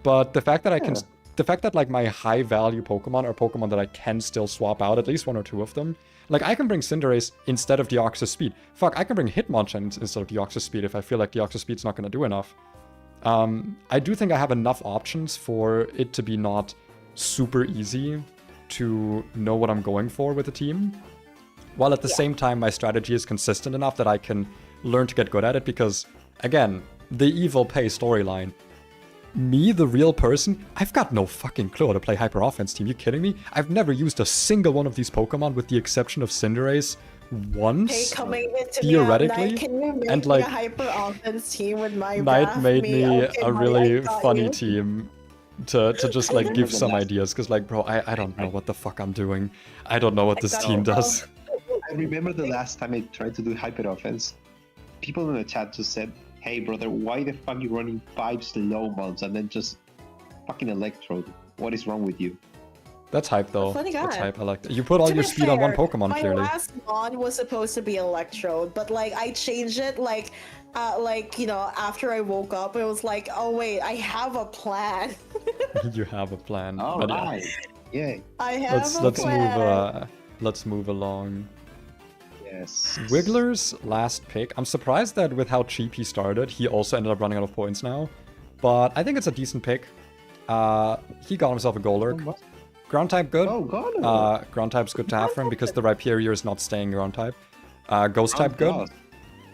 But the fact that the fact that, like, my high-value Pokemon are Pokemon that I can still swap out, at least 1 or 2 of them. Like, I can bring Cinderace instead of Deoxys Speed. Fuck, I can bring Hitmonchan instead of Deoxys Speed if I feel like Deoxys Speed's not going to do enough. I do think I have enough options for it to be not super easy to know what I'm going for with the team, while at the same time my strategy is consistent enough that I can learn to get good at it, because, again, the evil pay storyline. Me, the real person, I've got no fucking clue how to play hyper offense team. You kidding me? I've never used a single one of these Pokemon with the exception of Cinderace once, Hey, coming into theoretically, me, can you make and me like a hyper offense team with my Knight Wrath? made me Okay, a Marty, really I got funny you. team to just like give some ideas, because like, bro, I don't know what the fuck I'm doing. I don't know what this got team you. does. I remember the last time I tried to do hyper offense. People in the chat just said, "Hey brother, why the fuck you running 5 slow mons and then just fucking Electrode? What is wrong with you?" That's hype though. Funny That's guy. hype. I like that. You put all To your be speed on one fair, Pokemon, my clearly. last mod was supposed to be Electrode, but like I changed it like you know, after I woke up, it was like, oh wait, I have a plan. You have a plan. All But yeah, right. Yeah. I have a let's plan. let's move along. Yes. Wiggler's last pick. I'm surprised that with how cheap he started, he also ended up running out of points now. But I think it's a decent pick. He got himself a Golurk. Ground type good. Oh, God. Ground type's good to have for him because the Rhyperior is not staying ground type. Ghost type good.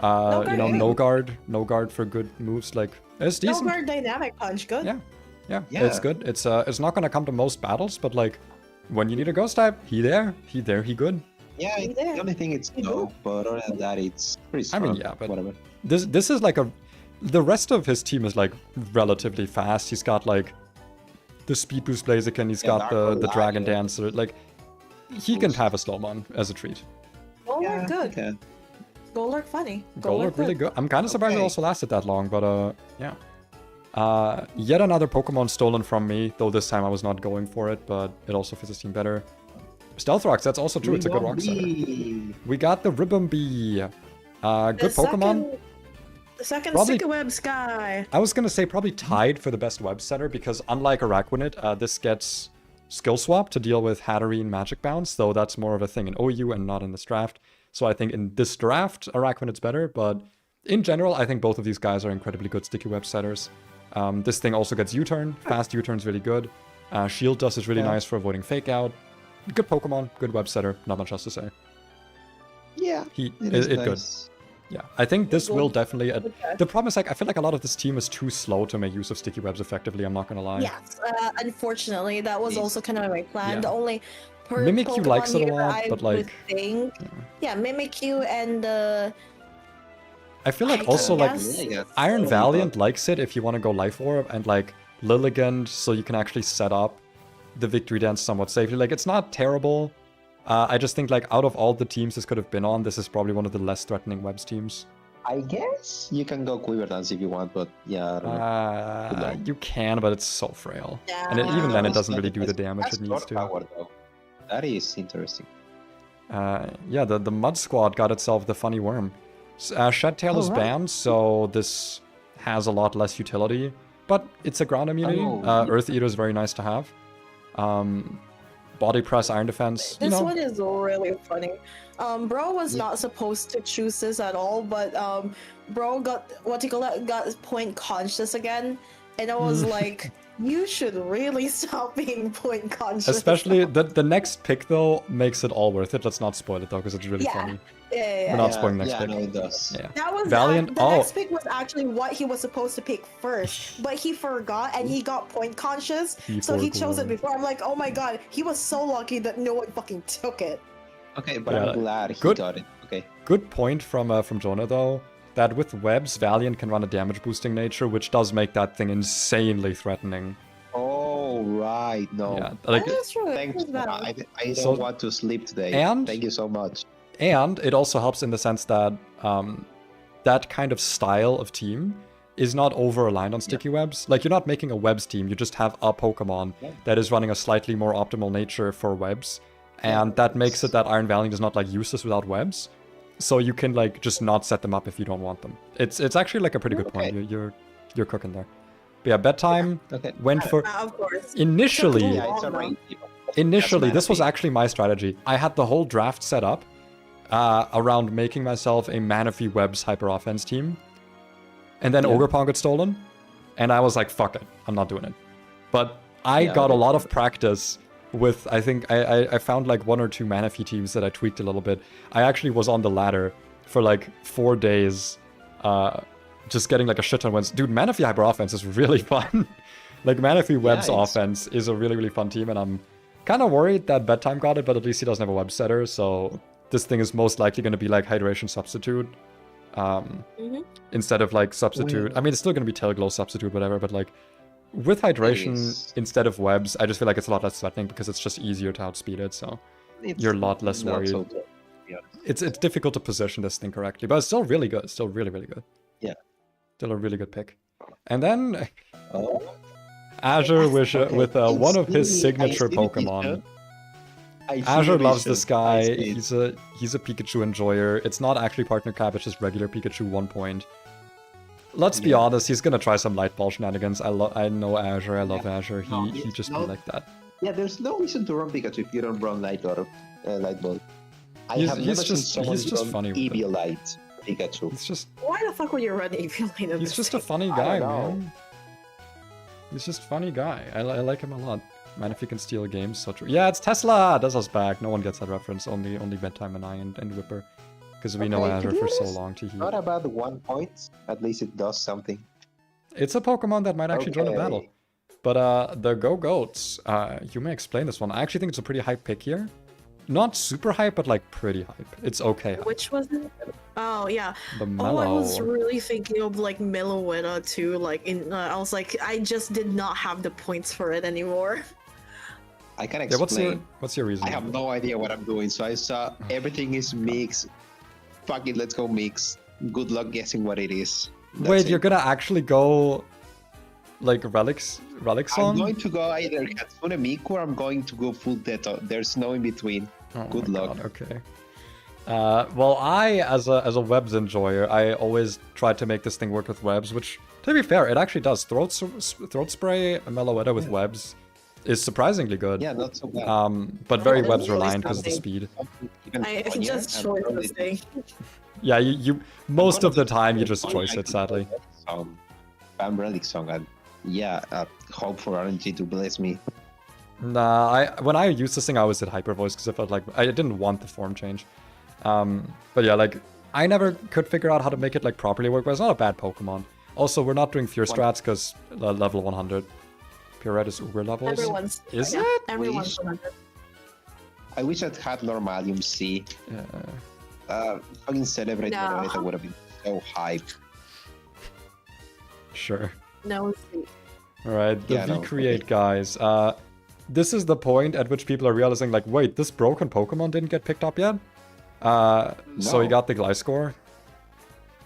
You know, no guard for good moves. Like, it's No decent. guard dynamic punch, good. Yeah, Yeah. it's good. It's not gonna come to most battles, but like, when you need a ghost type, he good. Yeah, He there. the only thing it's He no, but other than that, it's pretty I strong. mean, yeah, but whatever. This is like the rest of his team is like relatively fast. He's got like the Speed Boost Blaziken, he's got the Dragon Dancer. Like, he can have a Slowmon as a treat. Golurk Yeah, good. okay. Golurk funny. Golurk really good. I'm kind of surprised it Okay. also lasted that long, but yeah. Yet another Pokemon stolen from me, though this time I was not going for it, but it also fits his team better. Stealth Rocks, that's also true. It's a good rock setter. We got the Ribombee. Good Pokemon. The second Probably- Web Sky. I was gonna say probably tied for the best web setter, because unlike Araquanid, this gets Skill Swap to deal with Hatterene Magic Bounce, though that's more of a thing in OU and not in this draft. So I think in this draft, Araquanid's better, but in general, I think both of these guys are incredibly good sticky web setters. This thing also gets U-turn. Fast U-turn's really good. Shield Dust is really nice for avoiding fake out. Good Pokemon, good web setter, not much else to say. Yeah, It is good. nice. Yeah, I think this will definitely... the problem is, like, I feel like a lot of this team is too slow to make use of sticky webs effectively, I'm not gonna lie. Yes, unfortunately, that was also kind of my plan. Yeah. The only Mimikyu Pokemon likes it a here lot, I but, would like... think, yeah, Mimikyu and I feel like I also, like, guess Iron Valiant likes it if you want to go Life Orb, and, like, Lilligant, so you can actually set up the Victory Dance somewhat safely. Like, it's not terrible. I just think, like, out of all the teams this could have been on, this is probably one of the less threatening webs teams. I guess you can go Quiver Dance if you want, but yeah, I don't know. You can, but it's so frail. Yeah. And even then, it It's doesn't not really do the best- damage that's it needs Sword to. Power, though. That is interesting. Yeah, the Mud Squad got itself the funny worm. Shed Tail is banned, so this has a lot less utility. But it's a ground immunity. Earth Eater is very nice to have. Body Press, Iron Defense, you this know. one is really funny. Bro was not supposed to choose this at all, but bro got got point conscious again, and I was like, you should really stop being point conscious. Especially the next pick though makes it all worth it. Let's not spoil it though, because it's really funny. Yeah. We're not spoiling next pick. No, it does. Yeah. That was Valiant. the next pick was actually what he was supposed to pick first, but he forgot and he got point conscious, so he chose it before. I'm like, oh my god, he was so lucky that no one fucking took it. Okay, but Yeah, I'm glad he good. got it. Okay. Good point from Jonah though, that with webs, Valiant can run a damage boosting nature, which does make that thing insanely threatening. Oh, right. No. Yeah, like, That's true. Thanks. It was bad. I don't So- want to sleep today. And- Thank you so much. and it also helps in the sense that that kind of style of team is not over-reliant on sticky webs. Like, you're not making a webs team, you just have a Pokemon that is running a slightly more optimal nature for webs. And that makes it that Iron Valiant is not, like, useless without webs. So you can, like, just not set them up if you don't want them. It's actually, like, a pretty good point. You're cooking there. But yeah, bedtime Okay. went for... Of course. Initially, Yeah, it's alright. this was actually my strategy. I had the whole draft set up around making myself a Manaphy Webs hyper offense team. And then Ogerpon got stolen. And I was like, fuck it, I'm not doing it. But I got a lot of practice with, I think, I found like 1 or 2 Manaphy teams that I tweaked a little bit. I actually was on the ladder for like 4 days, just getting like a shit ton of wins. Dude, Manaphy hyper offense is really fun. Like, Manaphy Webs offense is a really, really fun team, and I'm kind of worried that Bedtime got it, but at least he doesn't have a web setter, so this thing is most likely going to be like Hydration Substitute instead of like Substitute. I mean, it's still going to be Tail Glow Substitute, whatever, but like with Hydration instead of webs, I just feel like it's a lot less threatening because it's just easier to outspeed it, so you're a lot less worried. So good. Yeah. It's difficult to position this thing correctly, but it's still really good. It's still really, really good. Yeah. Still a really good pick. And then Oh, Azure with okay. one of his I signature see the Pokemon. vision. I see Azure the loves vision. this I guy. see it. He's a Pikachu enjoyer. It's not actually partner cap, it's just regular Pikachu 1 point. Let's be honest, he's gonna try some light ball shenanigans. I know Azure, I love Azure. He just be like that. Yeah, there's no reason to run Pikachu if you don't run Light Ball. Light Ball. I He's have never seen just- someone he's just run funny with it. EV Light Pikachu. He's just Why the fuck would you run Aviolane in he's this just a thing? funny I guy, don't know. man. He's just a funny guy. I like him a lot. Man, if he can steal a game, so true. Yeah, it's Tesla! Tesla's back. No one gets that reference. Only Bedtime and I and Whipper. Because we know Okay, to Azure be for so honest, long. Not about 1 point. At least it does something. It's a Pokemon that might actually join a battle. Okay. But the Go-Goats, you may explain this one. I actually think it's a pretty hype pick here. Not super hype, but like pretty hype. It's okay hype. Which was it? Oh yeah. The Oh, I was Mellow. really thinking of like Meloetta too. Like I was like, I just did not have the points for it anymore. I can Yeah, explain. what's your reason? I have no idea what I'm doing, so I saw everything is mixed. Fuck it, let's go mix. Good luck guessing what it is. That's Wait, it. you're gonna actually go like Relic I'm song? going to go either Hatsune Miku or I'm going to go full Teto. There's no in between. Oh Good my luck. God, okay. Well, I, as a webs enjoyer, I always try to make this thing work with webs, which, to be fair, it actually does. Throat Spray, a Meloetta with webs is surprisingly good. Yeah, not so bad. But very it's webs really reliant because of the something. speed. I just choice this thing. Yeah, you most of the time you just choice it, sadly. Bam Relic song, and yeah, hope for RNG to bless me. Nah, when I used this thing, I always did hyper voice because I felt like I didn't want the form change. But yeah, like I never could figure out how to make it like properly work. But it's not a bad Pokemon. Also, we're not doing Fear strats because level 100. Pure Red is Uber levels. Everyone's Is yeah, it? Everyone's 100. I wish I'd had Normalium C. Fucking Celebrate No. Margarita would have been so hyped. Sure. No, Alright, the Yeah, no, V-Create guys. This is the point at which people are realizing, like, wait, this broken Pokemon didn't get picked up yet? So he No. got the Gliscor.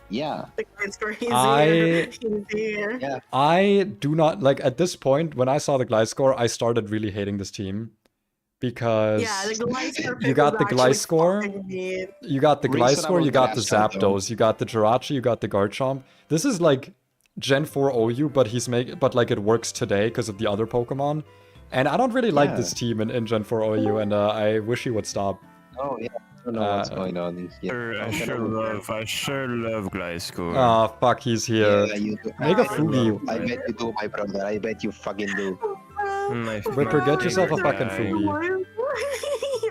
Yeah. the great score. He's I- here. He's here. Yeah. I do not, like, at this point, when I saw the Gliscor, I started really hating this team. Because Yeah, the Gliscor you got the pick was actually Gliscor, fucking mean. you got the Reasonable Gliscor, you got the Gliscor, though. Zapdos, you got the Jirachi, you got the Garchomp. This is like Gen 4 OU, but like it works today because of the other Pokemon. And I don't really like Yeah. this team in Gen 4 OU, and I wish he would stop. Oh yeah. I don't know what's going on here. I sure love Gliscor. Ah, fuck, he's here. Yeah, you do. Make a I Fugi. bet you do, my brother. I bet you fucking do. Ripper, get yourself a favorite fucking guy. Fugi.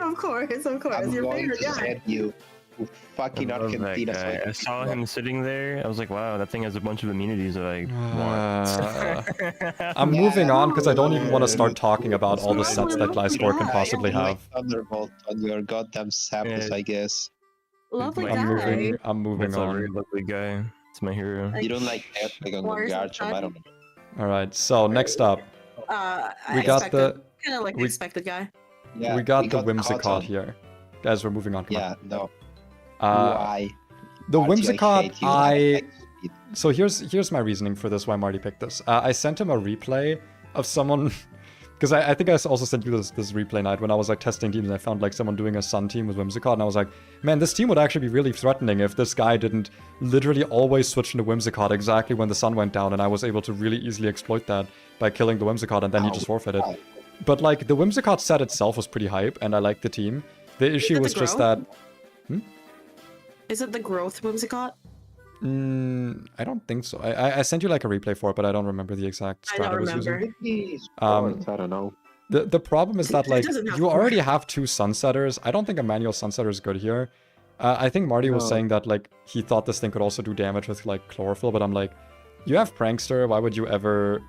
Of course, of course. I'm Your going favorite to guy. send you to fucking I love that Argentina. so guy. I can saw pick him sitting there. I was like, wow, that thing has a bunch of immunities that I want. I'm moving on because I don't even want to start talking about all the sets that Gliscor can Yeah, possibly you like have. Thunderbolt on your goddamn Zapdos, Yeah. I guess. Lovely I'm guy. I'm moving That's a very on. lovely guy. It's my hero. You don't like Earthquake on Where's your the Garchomp, I don't know. Alright, so next up, we got the kind of like we- expected guy. Yeah, we got the caught Whimsicott on. here. Guys, we're moving on. Come Yeah, no. on. Why? The Marty, Whimsicott, hate you. I so here's my reasoning for this. Why Marty picked this. I sent him a replay of someone because I think I also sent you this replay night when I was like testing teams and I found like someone doing a Sun team with Whimsicott and I was like, man, this team would actually be really threatening if this guy didn't literally always switch into Whimsicott exactly when the sun went down, and I was able to really easily exploit that by killing the Whimsicott and then he Ow. just forfeited. Ow. But like the Whimsicott set itself was pretty hype and I liked the team. The issue it was the just grow? that Is it the growth Whimsicott? I don't think so. I sent you like a replay for it, but I don't remember the exact I strat don't I was remember. using. Please, Um, I don't know. The problem is that It like doesn't have you to already have two Sunsetters. I don't think a manual Sunsetter is good here. I think Marty was No. saying that like he thought this thing could also do damage with like chlorophyll, but I'm like, you have Prankster. Why would you ever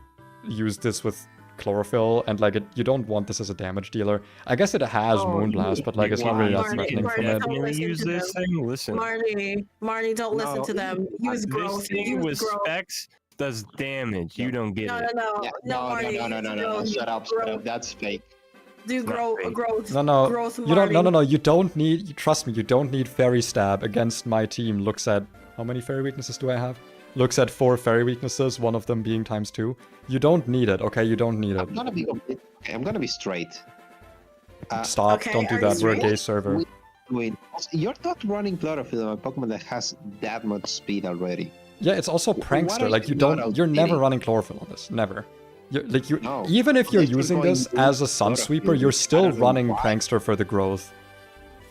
use this with chlorophyll? And like you don't want this as a damage dealer. I guess it has Oh, Moonblast, but like it's not really that Marty, threatening Marty, from it. don't Can you listen use to this them. thing? Listen. Marty, don't listen No, to them. Use This growth. thing Use with growth. specs does damage. You don't get No, it. no, Yeah, no, Marty. no. Shut up. That's fake. Do It's not fake. growth. No, Growth, you don't. Marty. No. You don't need. Trust me, you don't need Fairy Stab against my team. Looks at how many fairy weaknesses do I have? Looks at 4 fairy weaknesses, one of them being ×2. You don't need it. Okay, you don't need it. I'm gonna be I'm gonna be straight. Stop! Okay, Don't do are that. you We're a gay straight? server. Wait, you're not running chlorophyll on a Pokemon that has that much speed already. Yeah, it's also Why Prankster. are Like you you don't. not You're never outspeeding? running chlorophyll on this. Never. No. Even if you're Unless you're using going this to as a Sun chlorophyll, Sweeper, you're I still don't know running why. Prankster for the growth.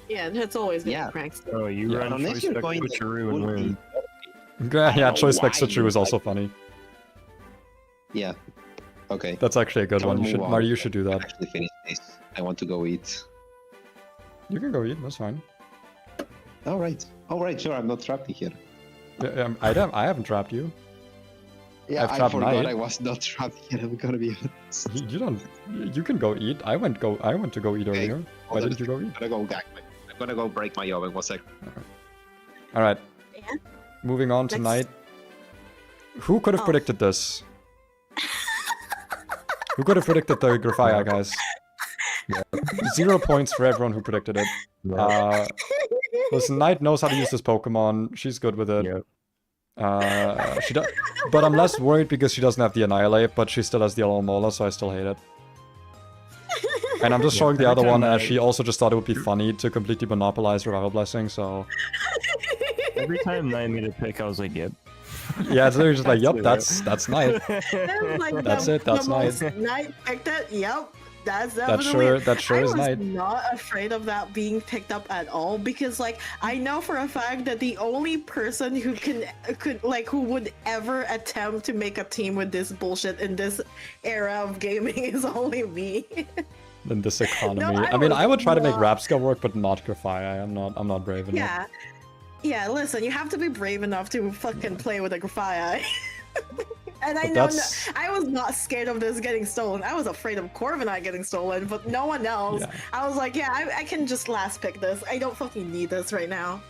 Yeah, it's always been Yeah. Prankster. Oh, you Yeah, run Unless choice you're spec going to switcheroo and win. Yeah, know Choice Spec why Switcheroo you is also like- funny. Yeah. Okay. That's actually a good Shall one. we You should, move on? Marty, you should do that. Actually finish this. I want to go eat. You can go eat. That's fine. All right. Sure. I'm not trapped here. Yeah, I haven't trapped you. Yeah, I've I trapped forgot Knight. I was not trapped here. I'm gonna be honest. You don't. You can go eat. I went to go eat Okay. earlier. Why didn't you go eat? I'm gonna go back. I'm gonna go break my oven. 1 sec. All right. Yeah. Moving on Next. tonight. Who could have Oh. predicted this? Who could have predicted the Graphia, guys? 0 points for everyone who predicted it. Listen, Knight knows how to use this Pokemon. She's good with it. Yep. She does, but I'm less worried because she doesn't have the Annihilate, but she still has the Alomola, so I still hate it. And I'm just showing the other every one time as I- she also just thought it would be funny to completely monopolize Revival Blessing, so... Every time Knight made a pick, I was like, yep. Yeah, so they're just like, yup, Absolutely that's Knight. That was, like, That's it, that's the most Knight. Knight picked it. Yep, that's That definitely. sure I is was Knight. not afraid of that being picked up at all because, like, I know for a fact that the only person who who would ever attempt to make a team with this bullshit in this era of gaming is only me. In this economy. I I mean, was I would try to make not- Rapska work, but not Grafai. I'm not brave enough. Yeah. Yeah, listen, you have to be brave enough to fucking play with a Grafai. And I But know that's- I was not scared of this getting stolen. I was afraid of Corviknight getting stolen, but no one else. Yeah. I was like, yeah, I can just last pick this. I don't fucking need this right now.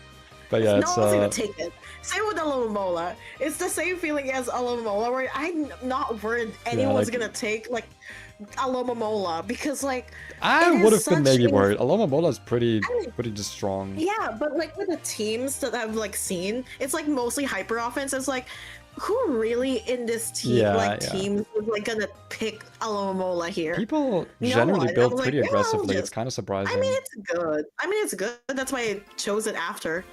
But yeah, No it's one's gonna take it. Same with Alomomola. It's the same feeling as Alomomola, where I'm not worried anyone's like- gonna take like Alomomola because like I it would is have been such maybe a- worried. Alomomola is pretty I mean- pretty just strong. yeah, but like with the teams that I've like seen, it's like mostly hyper offense. It's like who really in this team Yeah. teams is like gonna pick Alomomola here? People No generally one. I build was like, pretty yeah, I'll aggressively. It's just- kind of surprising. I mean, it's good. It's good. That's why I chose it after.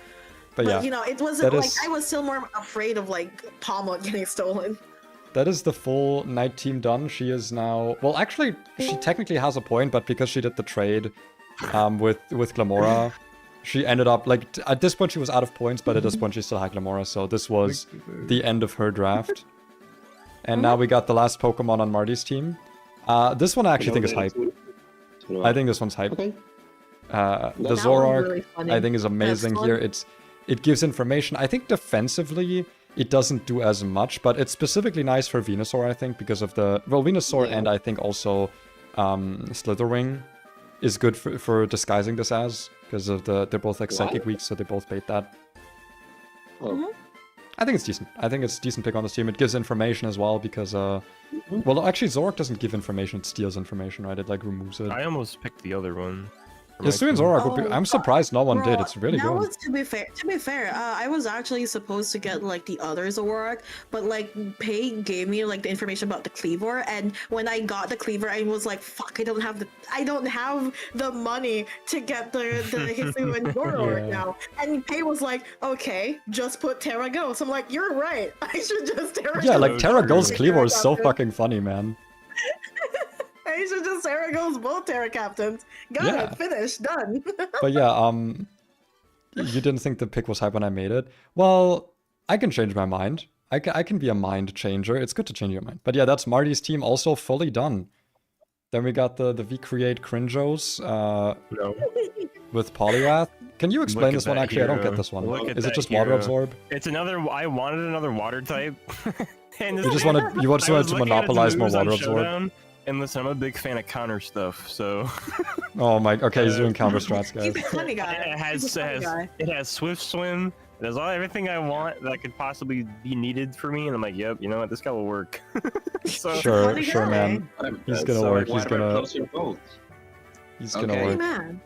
but But yeah, you know, it wasn't that like is- I was still more afraid of like Palmot getting stolen. that is the full Knight team done. She is now... Well, actually, she technically has a point, but because she did the trade with Glamora, she ended up... Like, at this point, she was out of points, but at this point, she still had Glamora, so this was the end of her draft. And now we got the last Pokemon on Marty's team. This one I actually think is hype. I think this one's hype. Okay. The That one's Zoroark, really funny. I think, is amazing That's here. fun. It gives information. I think defensively, it doesn't do as much, but it's specifically nice for Venusaur, I think, because of the... Well, Venusaur Yeah. and I think also Slitherwing is good for disguising this as, because of they're both like psychic What? weak, so they both bait that. Oh. I think it's decent. I think it's a decent pick on this team. It gives information as well, because... Well, actually, Zoroark doesn't give information, it steals information, right? It like removes it. I almost picked the other one. for my Hisuian team. Zoroark would be... Oh, I'm surprised no one did. Bro, It's really that good. was to be fair. I was actually supposed to get like the other Zoroark, but like Pei gave me like the information about the Cleavor, and when I got the Cleavor, I was like, "Fuck! I don't have the money to get the Hisuian Zoroark Yeah. now." And Pei was like, "Okay, just put Terra Ghost." I'm like, "You're right. I should just Terra Yeah, Ghost like Terra true. Ghost Cleavor is so Captain. fucking funny, man. I should just Terra Ghost both Terra Captains. Got Yeah. it. Finished. Done." But yeah, you didn't think the pick was hype when I made it. Well, I can change my mind. I can be a mind changer. It's good to change your mind. But yeah, that's Marty's team also fully done. Then we got the V-Create Crinjos No. with Poliwrath. Can you explain Look at this one? that Actually, I don't get hero. this one. Look at Is it that just Water hero. Absorb? It's another. I wanted another water type. And You just wanted I to was monopolize looking more at its moves on Water Absorb. Showdown, and listen, I'm a big fan of counter stuff, so Oh my. Okay, he's doing counter strats, guys. He's a funny guy. it has He's a funny guy. it has Swift Swim. It has everything I want that could possibly be needed for me, and I'm like, yep, you know what, this guy will work. So Sure, funny sure, guy. man. He's gonna So work. why He's don't I gonna. close your vote? He's gonna Okay. Hey work. man,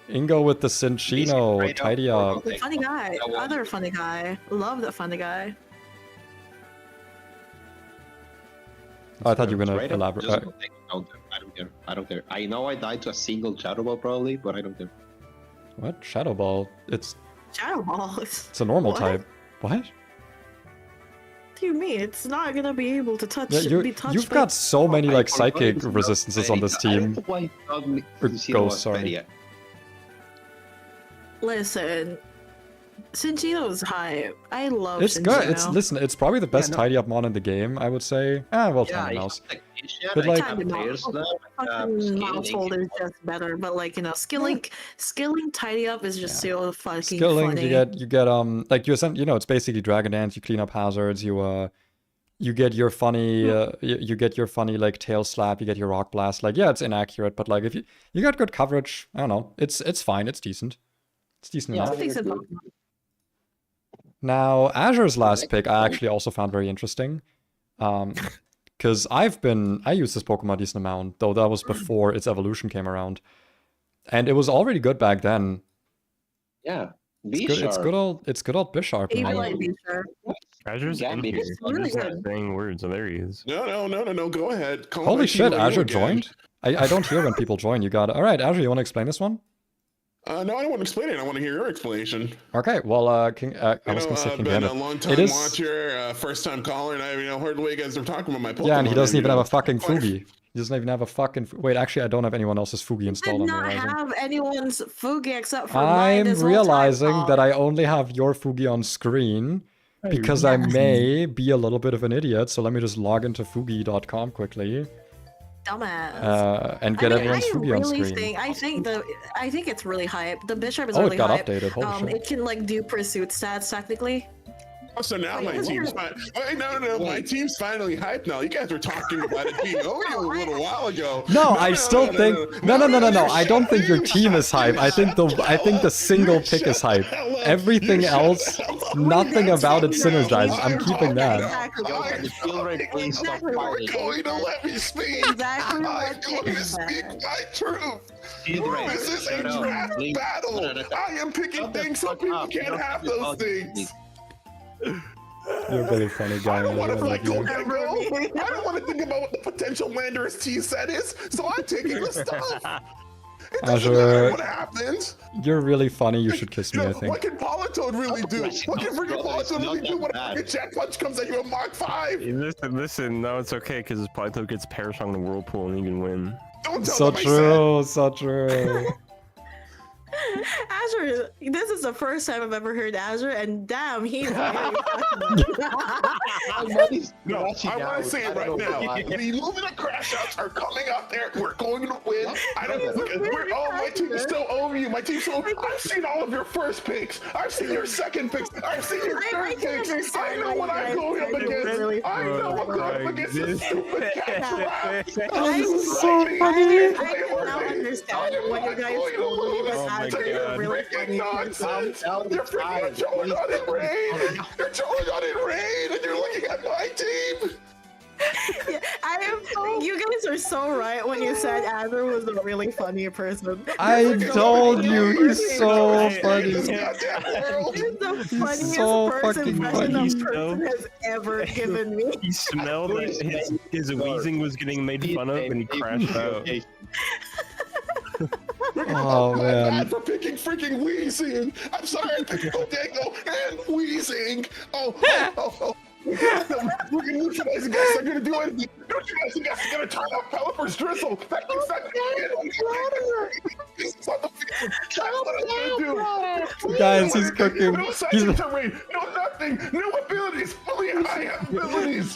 Ingo with the Cinchino. Straight up Tidy or up. okay. funny guy. That one. Other funny guy. Love that funny guy. Oh, I thought you were gonna Straight up, elaborate. just take a counter. I don't care. I don't care. I know I died to a single Shadow Ball probably, but I don't care. What? Shadow Ball? It's Shadow Ball. What a normal What? type. What? do you mean? It's not gonna be able to touch. Yeah, be touched you've by- got so many I like forgot psychic it's not resistances on this Fairy. I don't team. know why suddenly Or Zero Ghost, was sorry. Fairy. Listen, Cinchino's high. I love. It's good. It's Cinchino. listen. It's probably the best no. tidy up mon in the game. I would say. Well, Yeah, Tiny I Mouse. have Technician, But, I like- have Fire Slap, I have Fucking Scaling. Mousehold is just better, but like skilling tidy up is just so fucking Skilling, funny. you get like it's basically Dragon Dance. You clean up hazards. You get your funny you get your funny like tail slap. You get your rock blast. Like yeah, it's inaccurate, but like if you got good coverage, I don't know. It's fine. It's decent. It's decent Yeah. enough. I think it's about- Now, Azure's last pick I actually also found very interesting. Because I used this Pokemon a decent amount, though that was before its evolution came around. And it was already good back then. Yeah. It's good old Bisharp. Even man. like Bisharp. Azure's in Gambit here. is I'm really just not good. saying words. So there he is. No. Go ahead. Call Holy my shit, team Azure again. joined? I don't hear when people join. You got it. Alright, Azure, you want to explain this one? No, I don't want to explain it. I want to hear your explanation. Okay, well, King, I was gonna say I've King been Gambit. a long It time is. watcher, first time caller, and I heard the way you guys are talking about my Pokemon. Yeah, and he doesn't even have a fucking Fine. Fugi. He doesn't even have a fucking. Wait, actually, I don't have anyone else's Fugi Did installed on not there. have anyone's Fugi except for mine I'm this whole time. realizing that I only have your Fugi on screen because I may be a little bit of an idiot. So let me just log into Fugi.com quickly Dumbass. and get everyone's I Fugi on really screen. I think it's really hype. The bishop is Oh, really it got hype. updated. Holy shit. It can like do pursuit stats technically. Oh, so now my Wait, team's fine. Wait, no, my team's finally hyped now. You guys were talking about it being over a little while ago. No, I still think no. I don't think your team is hype. I think the single pick is hype. Everything else, nothing about it synergizes. I'm keeping that. Exactly what You're going to let me speak. Exactly I'm what going to speak my truth. This is a draft battle. I am picking things so people can't have those things. You're a really funny guy. I don't want to really like go love you. get go. I don't want to think about what the potential Lander's T set is, so I'm taking the stuff. It doesn't matter Azure, what happens. you're really funny. You should kiss You me, know, I think. what can Politoad really do? What can freaking Politoad really do when a freaking Jack Punch comes at you at Mark 5? Listen, no, it's okay because Polito gets Parasong in the Whirlpool and you can win. Don't tell So them I said. true, so true. Azure, this is the first time I've ever heard Azure, and damn, he's very passionate. No, I want to say it right now. The Illumina crash outs are coming out there. We're going to win. I don't know. My team is still over you. My team's still. I've seen all of your first picks. I've seen your second picks. I've seen your third picks. I know what I'm going up against. I know I'm going up against this stupid cat. This is so funny. I cannot understand what you guys believe is Azure is really funny. Nonsense! You're freaking trolling on it, Rain! You're trolling on it, Rain! And you're looking at my team! You guys are so right when you said Azure was a really funny person. I told you, he's so funny. He's the funniest So first fucking impression funny. a person has ever given me. He smelled that his wheezing was getting made fun of and he crashed out. Oh man. Bad for picking freaking wheezing. I'm sorry, I picked Bodego and wheezing. Oh. Freaking neutralizing gas are gonna do anything. Neutralizing gas is gonna turn off Pelipper's drizzle. That's exactly what I'm gonna do. Guys, he's cooking. No second terrain, no nothing, no abilities, only I have abilities.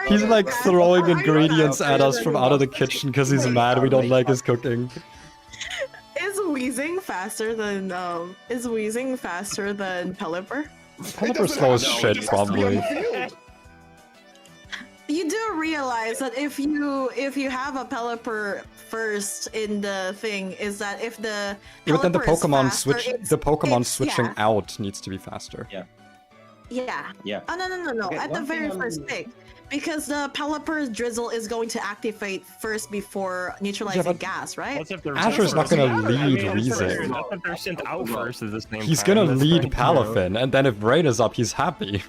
He's like throwing ingredients at us from out of the kitchen because he's mad we don't like his cooking. Is wheezing faster than Pelipper? Pelipper slow as shit, probably. You do realize that if you have a Pelipper first in the thing, is that if the Yeah, but then the Pelipper is Pokemon faster, switching yeah. out needs to be faster. Yeah. Yeah. Oh no! Okay, At the one very thing first pick, because the Pelipper's drizzle is going to activate first before neutralizing but gas, right? What's if they're Asher's not gonna lead Weezing. Not that they're sent out first at the same time. He's gonna That's lead like, Palafin, and then if Rain is up, he's happy.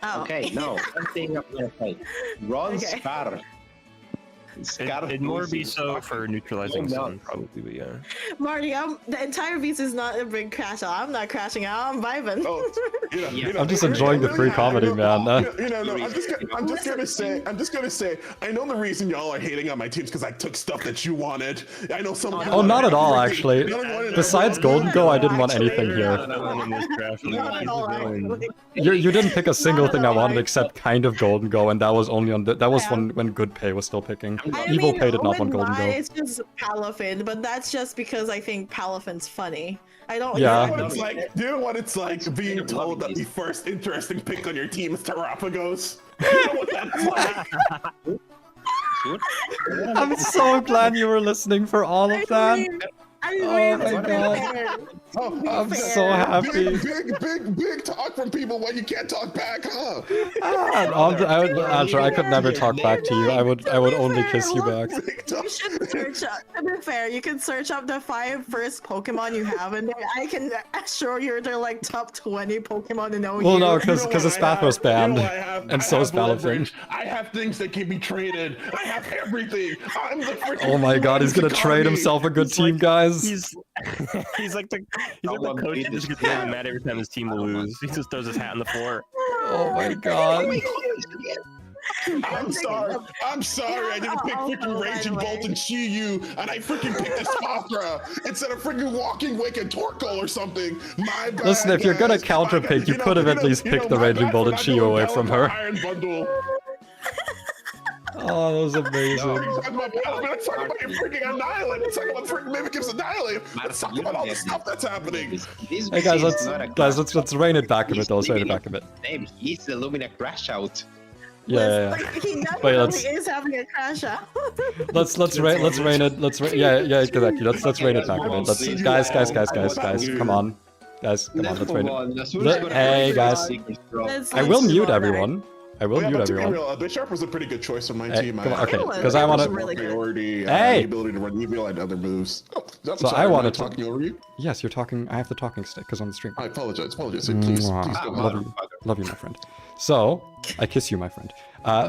Oh. Okay, no, one thing I'm gonna play. Ron Okay. Scar. It'd more be so for neutralizing No. Sun, probably, but yeah. Marty, the entire beast is not a big crash out. I'm not crashing out. I'm vibing. I'm just enjoying the free comedy, man. No, I'm just gonna say, I know the reason y'all are hating on my teams because I took stuff that you wanted. I know some. Oh, not at all, actually. Besides Golden Go, I didn't want anything here. Not at all, actually. You didn't pick a single thing I wanted except kind of Golden Go, and that was only on that was Yeah. when Good Pay was still picking. I Evil mean, Pay did not with want Golden mine, Go. It's just Palafin, but that's just because I think Palafin's funny. I don't. Yeah. Do you know what it's like being told that the first interesting pick on your team is Terrapagos? You know what that's like? I'm so glad you were listening for all of that. I Oh mean, my god. I'm so happy. Big talk from people when you can't talk back, huh? Andrew, I could never talk back to you. I would only kiss you back. You should search up. To be fair, you can search up the 5 first Pokemon you have, and I can assure you they're like top 20 Pokemon to know. Well, no, You know because what his I path have? was banned, You know what I have? and I so is have Battlefin. leverage. I have things that can be traded. I have everything. I'm the freaking. Oh my god, he's gonna trade himself a good team, guys. He's like the coach that just gets mad every time his team will lose. He just throws his hat on the floor. Oh my god. I'm sorry. I didn't pick freaking Raging Bolt and Shiyu, and I freaking picked Espathra instead of freaking Walking Wake and Torkoal or something. My bad. Listen, if you're gonna guys. counter pick, you could have at least picked the Raging Bolt and Shiyu away from her. Iron Bundle. Oh, that was amazing. Let's talk about your freaking Annihilate. Let's talk about freaking Mimikip's Annihilate. Let's talk about all the stuff that's happening. Hey guys, let's rein it back a bit. Let's rein it back a bit. He's the Lumina Crash Out. Yeah. He Wait, definitely is having a crash out. Let's rein it. Yeah, exactly. Let's rein it back a bit. Guys, come on. Guys, come on, let's rein it. Hey guys. I will mute everyone. To be real, Bisharp was a pretty good choice on my Hey, team. come on, okay, because I want to. really priority. Hey! The ability to run Eviel and other moves. Oh, I'm So sorry, I wanna am talking over you. Yes, you're talking. I have the talking stick because on the stream. I apologize. Please don't. Love you, my friend. So I kiss you, my friend.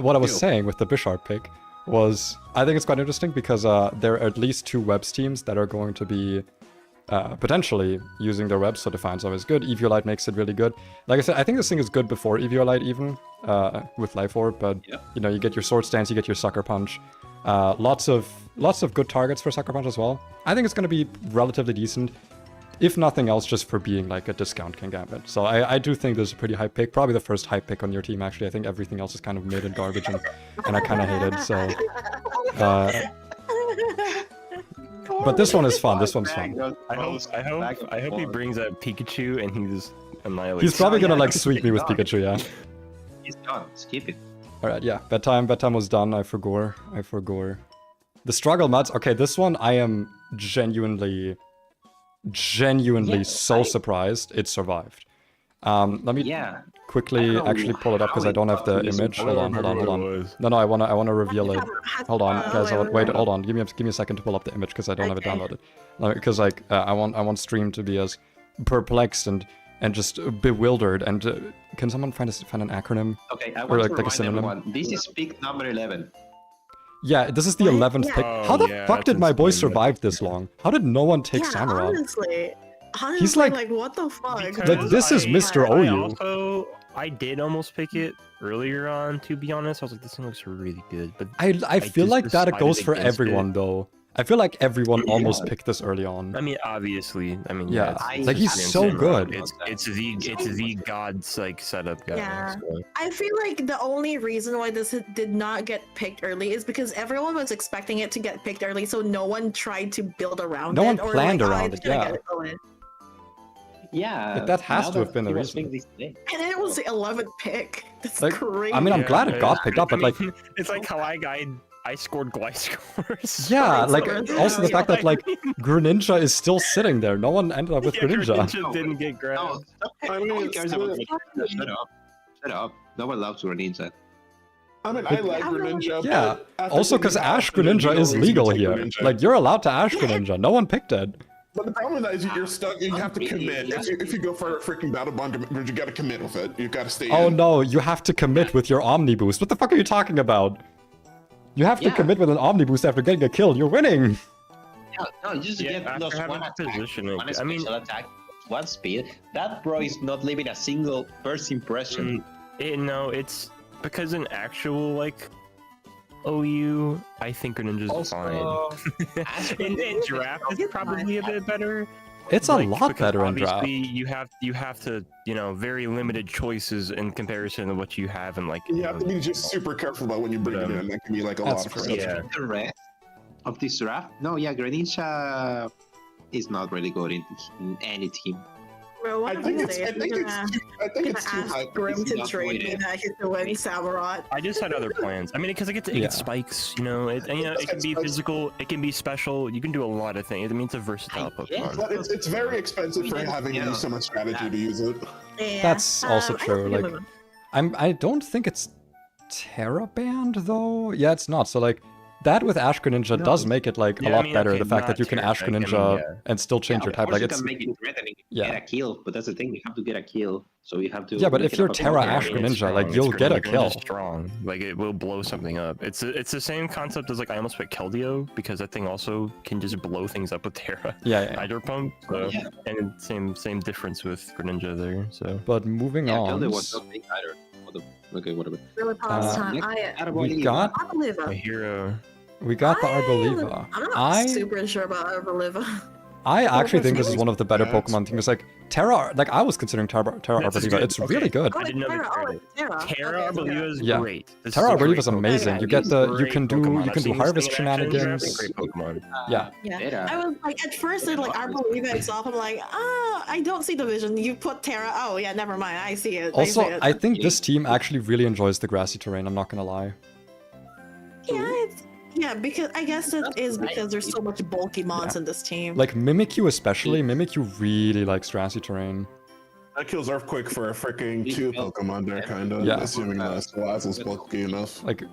What I was saying with the Bisharp pick was, I think it's quite interesting because there are at least 2 webs teams that are going to be potentially using their webs, so Defiant's always good. Eviolite makes it really good. Like I said, I think this thing is good before Eviolite even, with Life Orb, but you know, you get your Sword Stance, you get your Sucker Punch. Lots of good targets for Sucker Punch as well. I think it's going to be relatively decent, if nothing else, just for being like a discount King Gambit. So I do think this is a pretty high pick, probably the first high pick on your team actually. I think everything else is kind of mid and garbage, and I kind of hate it, so... But this one is fun. This one's fun. I hope he brings a Pikachu and he just annihilates. He's probably gonna like sweep me with Pikachu, yeah. He's done. Skip it. All right, yeah. Bedtime was done. I forgot. The struggle mats. Okay, this one I am genuinely so surprised it survived. Let me quickly actually pull it up because I don't have the image. Hold on. No, I wanna reveal it. Hold on, guys. Hold on. Give me a second to pull up the image because I don't have it downloaded. Because like I want stream to be as perplexed and just bewildered. And can someone find an acronym? Okay, I or want like, to like a remind synonym? everyone. This is pick number 11. Yeah, this is the 11th pick. How the fuck did my boy survive this long? How did no one take Samurott? Honestly, He's like what the fuck? Like, this is Mr. OU. I did almost pick it earlier on, to be honest. I was like, this thing looks really good. But I feel just like that goes decided for against everyone, it. though. I feel like everyone almost picked this early on. I mean, obviously. I mean, Yeah, it's like, he's just so insane. good. It's the god's like setup guy. Yeah. So. I feel like the only reason why this did not get picked early is because everyone was expecting it to get picked early, so no one tried to build around it. No one or planned like, around it's it, gonna yeah. get it going. Yeah. That has now to have been the he was reason. picked this day. And it was the 11th pick. That's Like, crazy. I mean, I'm Yeah, glad it got picked up, but like, it's like how I scored Gliscors. yeah, like, Gliscors, also the yeah. fact that like Greninja is still sitting there. No one ended up with Greninja. Greninja didn't get grabbed. No one cares about Greninja. Shut up. No one loves Greninja. I mean, I like Greninja. Yeah, but after also thinking because about Ash it, there's Greninja no is reason to legal take here. Greninja. Like, you're allowed to Ash Greninja. No one picked it. But the problem is you're stuck. You have to commit. If you go for a freaking battle bond, you got to commit with it. You got to stay. Oh in. no, you have to commit with your Omni Boost. What the fuck are you talking about? You have to Yeah. commit with an Omni Boost after getting a kill. You're winning. No, you just Yeah, get after plus having one attack, positioning. one I special mean- attack, one speed. That bro is not leaving a single first impression. No, it's because in actual like OU, I think Greninja's fine. In draft, it's probably a bit better. It's a Like, lot because better in draft. obviously you have to very limited choices in comparison to what you have in like. You have to be just super careful about when you bring it in. That can be like a That's lot of true. perception. Yeah. The rest of this draft, no, yeah, Greninja is not really good in any team. Bro, one I of think these it's. days, I think we're it's gonna- too. I think it's too ask high. Grim to not trade me avoided. that hit the win Samurott. I just had other plans. I mean, because it Yeah. gets spikes, you know. It can be physical, it can be special. You can do a lot of things. I mean, it's a versatile Pokemon. But it's very expensive for having to use so much strategy to use it. Yeah, That's also I true, don't like- give a- I don't think it's Terra banned though. Yeah, it's not. So like that with Ash Greninja does make it like a Yeah, I lot mean, better. okay, The fact that not you can Terra, Ash like, I mean, Greninja yeah. and still change your of type. course Like you it's can make it threatening, yeah. get a kill, but that's the thing, you have to get a kill, so you have to. Yeah, but make if it you're up a Terra Pokemon. Ash I mean, Greninja, it's strong. like, It's you'll get a Greninja's kill. strong. Like it will blow something up. It's the same concept as like I almost put Keldeo because that thing also can just blow things up with Terra. Yeah. Hydro Pump. So Yeah. and same difference with Greninja there. So But moving Yeah, on, Kelder was not big either. Okay, whatever. Really pause time. next- we got I believe my it. hero. the Arboliva. I'm not I super sure about Arboliva. I actually think that's this is one of the better Yeah, Pokemon things. Like Terra, like I was considering Terra This is Arboliva. good. It's Okay. really good. Oh, I didn't know Terra. this Oh, credit. Terra. Terra Okay, Arboliva is Yeah. great. This Terra is a Arboliva great is Pokemon. amazing. Okay. You get It's the a you great can do Pokemon. you I've can do seen this harvest thing in action. It's a shenanigans. Great Pokemon. Yeah. Yeah. Terra. I was like, at first, like Arboliva itself, I'm like, I don't see the vision. You put Terra. Oh, yeah, never mind. I see it. Also, I see it. I think this team actually really enjoys the grassy terrain. I'm not gonna lie. Yeah, because I guess it is because there's so much bulky mons in this team. Like Mimikyu especially. Mimikyu really likes grassy terrain. That kills Earthquake for a freaking 2 Pokemon there, kind of. Yeah. Assuming that Salazzle's bulky enough. Like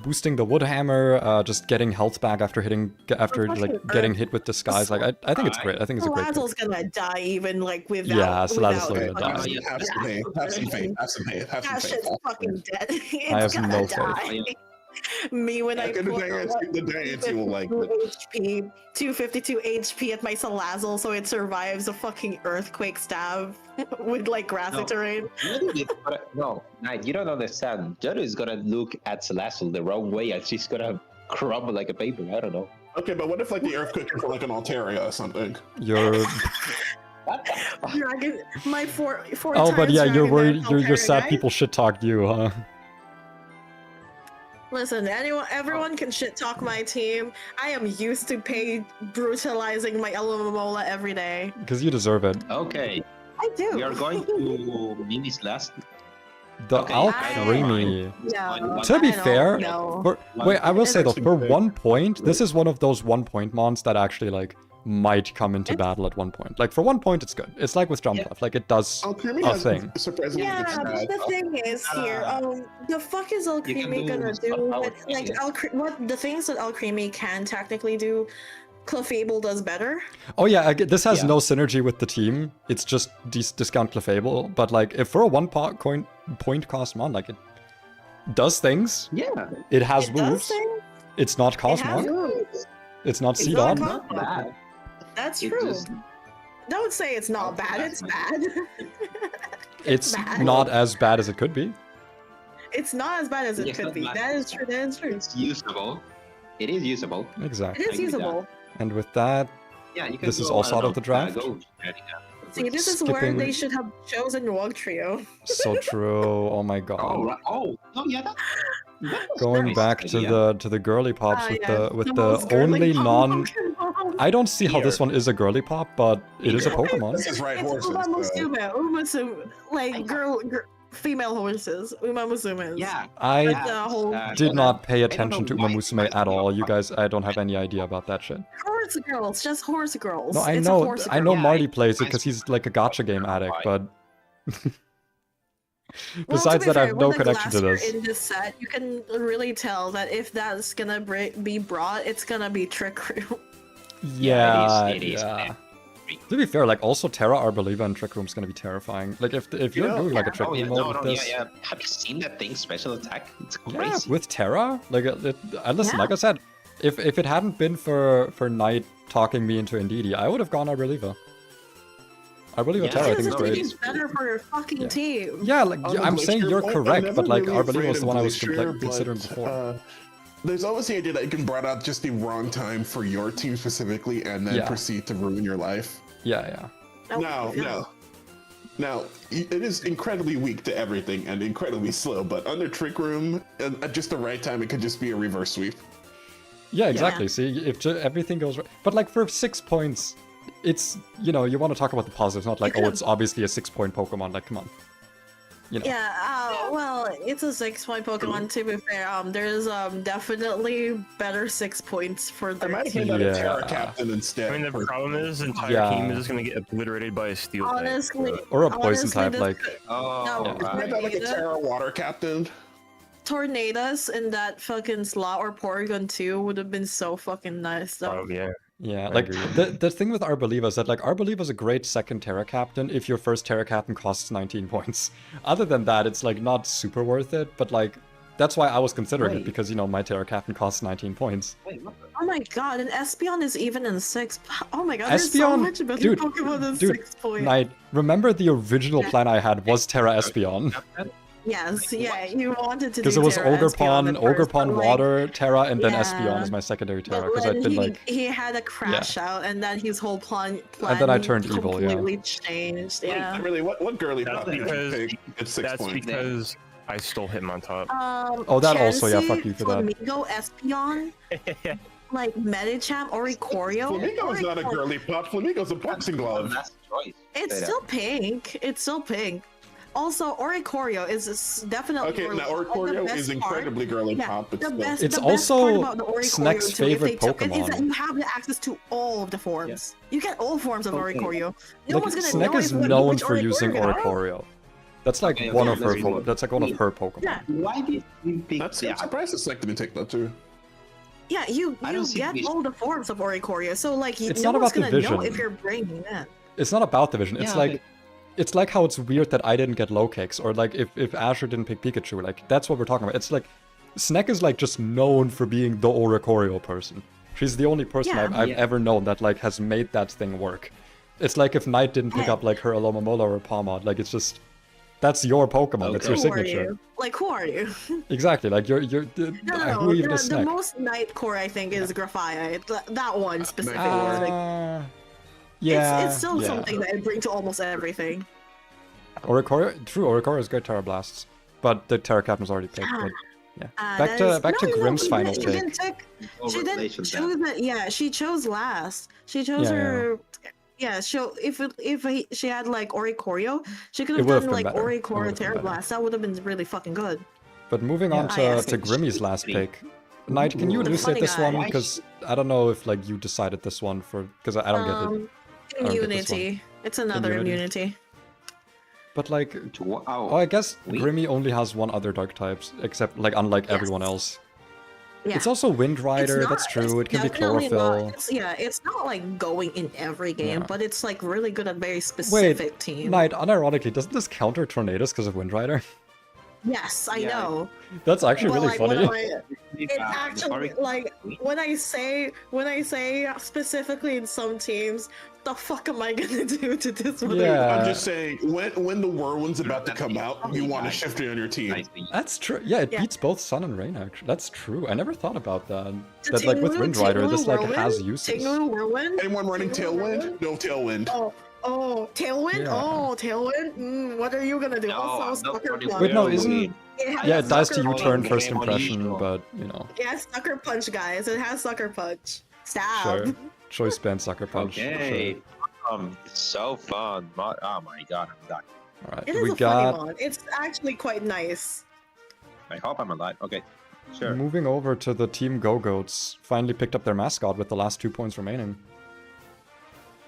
boosting the Wood Hammer, just getting health back after getting hit with Disguise. Like I think it's great. I think it's a great pick. Salazzle's gonna die even like without. Yeah, Salazzle's without gonna fucking- die. Have some faith. Have some faith. Have some faith. Have some That faith. shit's fucking dead. It's I have gonna no die. Me when I After the put dance, the dance, you will like it. 252 HP, 252 HP at my Salazzle, so it survives a fucking earthquake stab with like grassy No. terrain. No, Knight, you don't understand. Jodo is gonna look at Salazzle the wrong way and she's gonna crumble like a paper. I don't know. Okay, but what if like the Earthquake is like an Altaria or something? You're Dragon, my four oh, but times yeah, you're Dragon worried. Dance You're Altaria sad guy. people shit talked you, huh? Listen, everyone can shit talk my team. I am used to brutalizing my Elemomola every day. Because you deserve it. Okay, I do. we are going to Mimi's last. The Okay, Alcremie. No, To be I don't fair, know. wait, I will say though, for Interesting. 1 point, this is one of those 1 point mons that actually like might come into battle at 1 point. Like for 1 point, it's good. It's like with Jumpluff, like it does. Alcremie A has thing. surprisingly Yeah, good but stats. the thing is here, the fuck is can Alcremie do gonna stuff do? power Like, thing. what the things that Alcremie can technically do, Clefable does better. Oh yeah, this has Yeah. no synergy with the team. It's just discount Clefable. But like, if for a 1 point cost mon, like it does things. Yeah, It has It does moves. things. It's not It has Cosmog. moves. It's not It's Seedon. not not bad. That's It true. just- Don't say it's not bad. It's bad. It's bad. not as bad as it could be. It's not as bad as it It's could not be. bad. That is true. That is true. It's usable. It is usable. Exactly. It is I agree with that. usable. And with that, Yeah, you can. This is go, also I out don't of the know, draft? Go. See, this is where Skipping- they should have chosen Wog Trio. so true. Oh my god. Oh, right. Oh, no, yeah. That was Going nice back to idea. the girly pops Ah, with yeah, the most girly only non. Pokemon. I don't see how this Here. one is a girly pop, but it is a Here. Pokemon. This is right It's horses. Umamusume, like female horses. Umamusumes. Yeah. I Like the whole did not pay attention know to why Umamusume it's at all. not You guys, I don't have any idea about that shit. horse girls, just horse girls. No, I It's a know, horse I know girl. Yeah, Marty I- plays it I- because he's like a gotcha game addict, but Well, besides to be that, I fair, have no with the connection to glass this. In this set, you can really tell that if that's gonna be brought, it's gonna be Trick Room. Yeah, it is. yeah. To be fair, like also Terra Arboliva and Trick Room's gonna be terrifying. Like if you're Yeah. doing like a Trick Oh, yeah. Room mode No, with no, this, yeah. Have you seen that thing? Special attack? It's yeah, crazy. with Terra, like listen, Yeah. like I said, if it hadn't been for Knight talking me into Indeedee, I would have gone Arboliva. Arboliva Yeah, Terra, I think Because is I great. it's better for your fucking Yeah. team. Yeah, like On the I'm saying Glacier you're point, I'm correct, never but like really Arboliva afraid was the of one I was Glacier, considering but, before. there's always the idea that you can brought out just the wrong time for your team specifically and then Yeah. proceed to ruin your life. Yeah. Now, it is incredibly weak to everything and incredibly slow, but under Trick Room, at just the right time, it could just be a reverse sweep. Yeah, exactly. See, if everything goes right. But like for 6 points, it's, you know, you want to talk about the positives, not like, oh, it's obviously a 6-point Pokemon. Like, come on. You know. Yeah, well, it's a 6-point Pokemon, to be fair. There's definitely better 6 points for the Imagine that a Terra Captain instead. I mean, the problem is the entire team is just gonna get obliterated by a Steel honestly, type. Or a Poison type, like... Imagine like a Terra Water Captain. Tornadoes in that fucking slot or Porygon 2 would have been so fucking nice, though. Oh, yeah. Yeah, like, the thing with Arboliva is that, like, Arboliva is a great second Terra Captain if your first Terra Captain costs 19 points. Other than that, it's, like, not super worth it, but, like, that's why I was considering it, because, you know, my Terra Captain costs 19 points. Oh my god, and Espeon is even in 6. Oh my god, there's so much better dude, Pokemon than dude, 6 points. Knight, remember the original plan I had was Terra Espeon? Yes, yeah, you wanted to do because it was Terra Espeon Ogre at Pond, first, Water, Terra, and then yeah. Espeon as my secondary Terra, But because I'd then been like... he had a crash out, and then his whole plan And then I turned evil, yeah. completely changed, yeah. Really, what girly That's pop did you because- pick at 6 That's points? because I stole Hitmontop. Oh, that also, yeah, Chansey, fuck you for that. Flamingo, Espeon, like Medicham, Oricorio. Flamingo is not a girly pop. Flamingo's a boxing glove. It's still pink. It's still pink. Also, Oricorio is definitely. Okay, girly. now And the Oricorio best is part- incredibly girly Yeah, pop. But the still. best, It's the best also part about the Oricorio Snake's too, if they favorite took it, is that Pokemon. you have the access to all of the forms. You get all forms of Okay. Oricorio. No Like, one's gonna Snake know is if known which for using Oricorio you have. Oricorio. That's like Okay, one okay, of her. let's go. That's like one of her Pokemon. Yeah, Why did we pick I'm that? surprised the Snake didn't take that too. yeah, you I don't see get which- all the forms of Oricorio, so like It's no not one's about gonna know division. if you're bringing that. It's not about division. It's Yeah, like but- it's like how it's weird that I didn't get low kicks, or like if Asher didn't pick Pikachu. Like that's what we're talking about. It's like Snake is like just known for being the Oricorio person. She's the only person Yeah. I've ever known that like has made that thing work. It's like if Knight didn't pick Yeah. up like her Alomomola or Palmod. Like it's just that's your Pokemon. That's your Who are signature. you? Like who are you? Exactly. Like you're No, who even is the Snake? most Night Core I think is Graphite. That one specifically. Yeah. It's still yeah. something that I bring to almost everything. Oricorio, true. Oricorio is good Terra Blasts, but the Terra Captain's already picked. But yeah. Back to Grimm's final she pick. didn't take, she didn't choose it. Yeah, she chose last. She chose Yeah, her. Yeah, so she had like Oricorio, she could have It would've done been like better. It Oricorio would've been Terra better. Blast. That would have been really fucking good. But moving on Yeah. to Grimmy's last pick. Knight, can you The elucidate funny this guy. one? Because I don't know if like you decided this one for because I don't get it. I don't get this one. Immunity. It's another Immunity. immunity. But like, Wow. oh, I guess We- Grimmy only has one other dark types, except like unlike everyone else. Yeah. It's also Wind Rider. It's That's true. It it's can be definitely Chlorophyll. it's not like going in every game, Yeah. but it's like really good at very specific team. Knight, unironically, doesn't this counter Tornadoes because of Wind Rider? Yes, I Yeah. know. That's actually But, really like, funny. it actually like when I say specifically in some teams, the fuck am I gonna do to this one? Yeah. I'm just saying, when the Whirlwind's about to come out, you want to shift it on your team. That's true. Yeah, it Yeah. beats both Sun and Rain. Actually, that's true. I never thought about that. The That like with Tinglu- Wind Rider, Tinglu this like Whirlwind? has uses. Tinglu Whirlwind? Anyone running Tinglu Tailwind? Whirlwind? No Tailwind. Oh, Tailwind? Yeah. Oh, Tailwind? what are you gonna do? No, Also, I'm not Sucker running Punch. Wait, no, Yeah, isn't? has Yeah, it dies to Sucker U-turn Punch. first Game on impression, Eagle. but you know, It has Sucker Punch, guys. It has Sucker Punch. Stab. sure. Choice band Sucker Punch. Okay. So fun. Oh my god, I'm done. Sure. All right, It is we a got funny one. It's actually quite nice. I hope I'm alive. Okay. Sure. moving over to the Team Go-Goats. Finally picked up their mascot with the last 2 points remaining.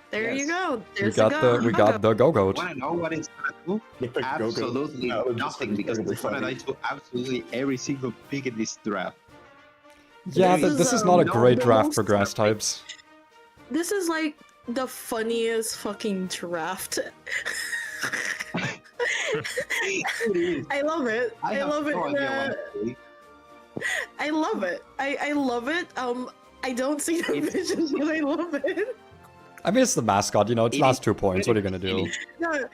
There you Yes. go. We There's got the we got the Go-Goat. Wanna know what it's gonna do? The pick Go-Go. Absolutely That was just nothing, because incredibly it's gonna funny. die to absolutely every single pick in this draft. Yeah, This this is, is not a no, great the draft most for grass types. This is like the funniest fucking draft. I love it. I have love it. no idea why. I love it. I love it. I don't see the vision, but I love it. I mean, it's the mascot, you know, it's last 2 points. What are you gonna do? No.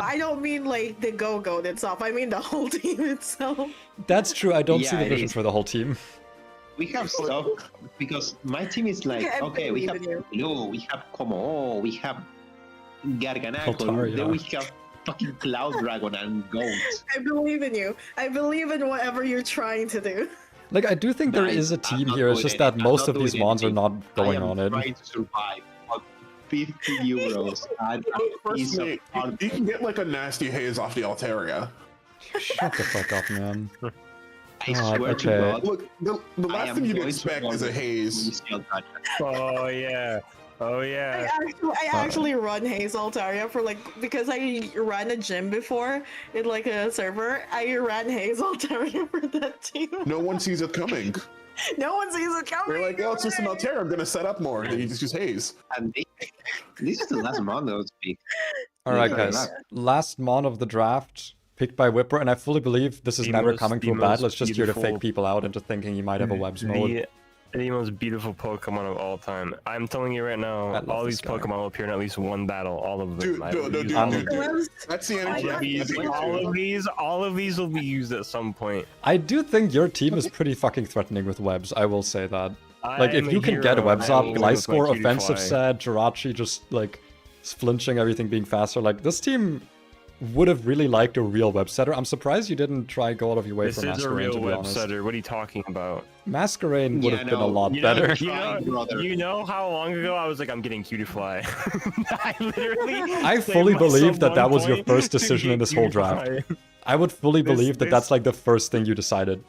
I don't mean like the Go-Goat itself. I mean the whole team itself. That's true. I don't see Yeah, the it vision is. for the whole team. We have stuff because my team is like, Okay, I okay, we believe have in you. Blue, we have Como, we have Garganacl, Altaria. then we have fucking Cloud Dragon and Goat. I believe in you. I believe in whatever you're trying to do. Like, I do think there Guys, is a I'm team not here. It's doing just it. that I'm most not of these doing mons are anything. not going on I it. am trying to survive. But 50 euros. And a piece of Personally, you can get like a nasty haze off the Altaria. Shut the fuck up, man. I God, swear to okay. God. Look, the I last am thing you'd going to expect is a order haze. resale gadget. Oh yeah. Oh yeah. I actually run Haze Altaria for like because I ran a gym before in like a server. I ran Haze Altaria for that team. No one sees it coming. No one sees it coming. They're like, oh, it's just an Altaria. I'm gonna set up more. Then you just use haze. And this is the last mon that was picked. All right, Yeah, guys. yeah. Last mon of the draft, picked by Whipper, and I fully believe this is The never most- coming to the a battle. most It's just here to beautiful- fake people out into thinking he might have a webs mode. The most beautiful Pokemon of all time. I'm telling you right I now, love all this these guy. Pokemon will appear in at least one battle. All of them. Dude, I dude, will dude, use dude, all dude, of them. dude. That's the energy. All of these will be used at some point. I do think your team is pretty fucking threatening with webs. I will say that. Like, if I'm a you can get hero. webs I up, will win with my Gliscor, cutie offensive fly. set, Jirachi just, like, flinching, everything being faster. Like, this team would have really liked a real web setter. I'm surprised you didn't try go out of your way This for is a Masquerain, real to be web honest. setter. What are you talking about? Masquerain would Yeah, have been a no, lot You know, better. Brother. you know how long ago I was like, I'm getting Cutify. I literally. I saved fully myself believe that one that was your point first to decision in get this whole draft. Cutify. I would fully This- believe that this- that's like the first thing you decided.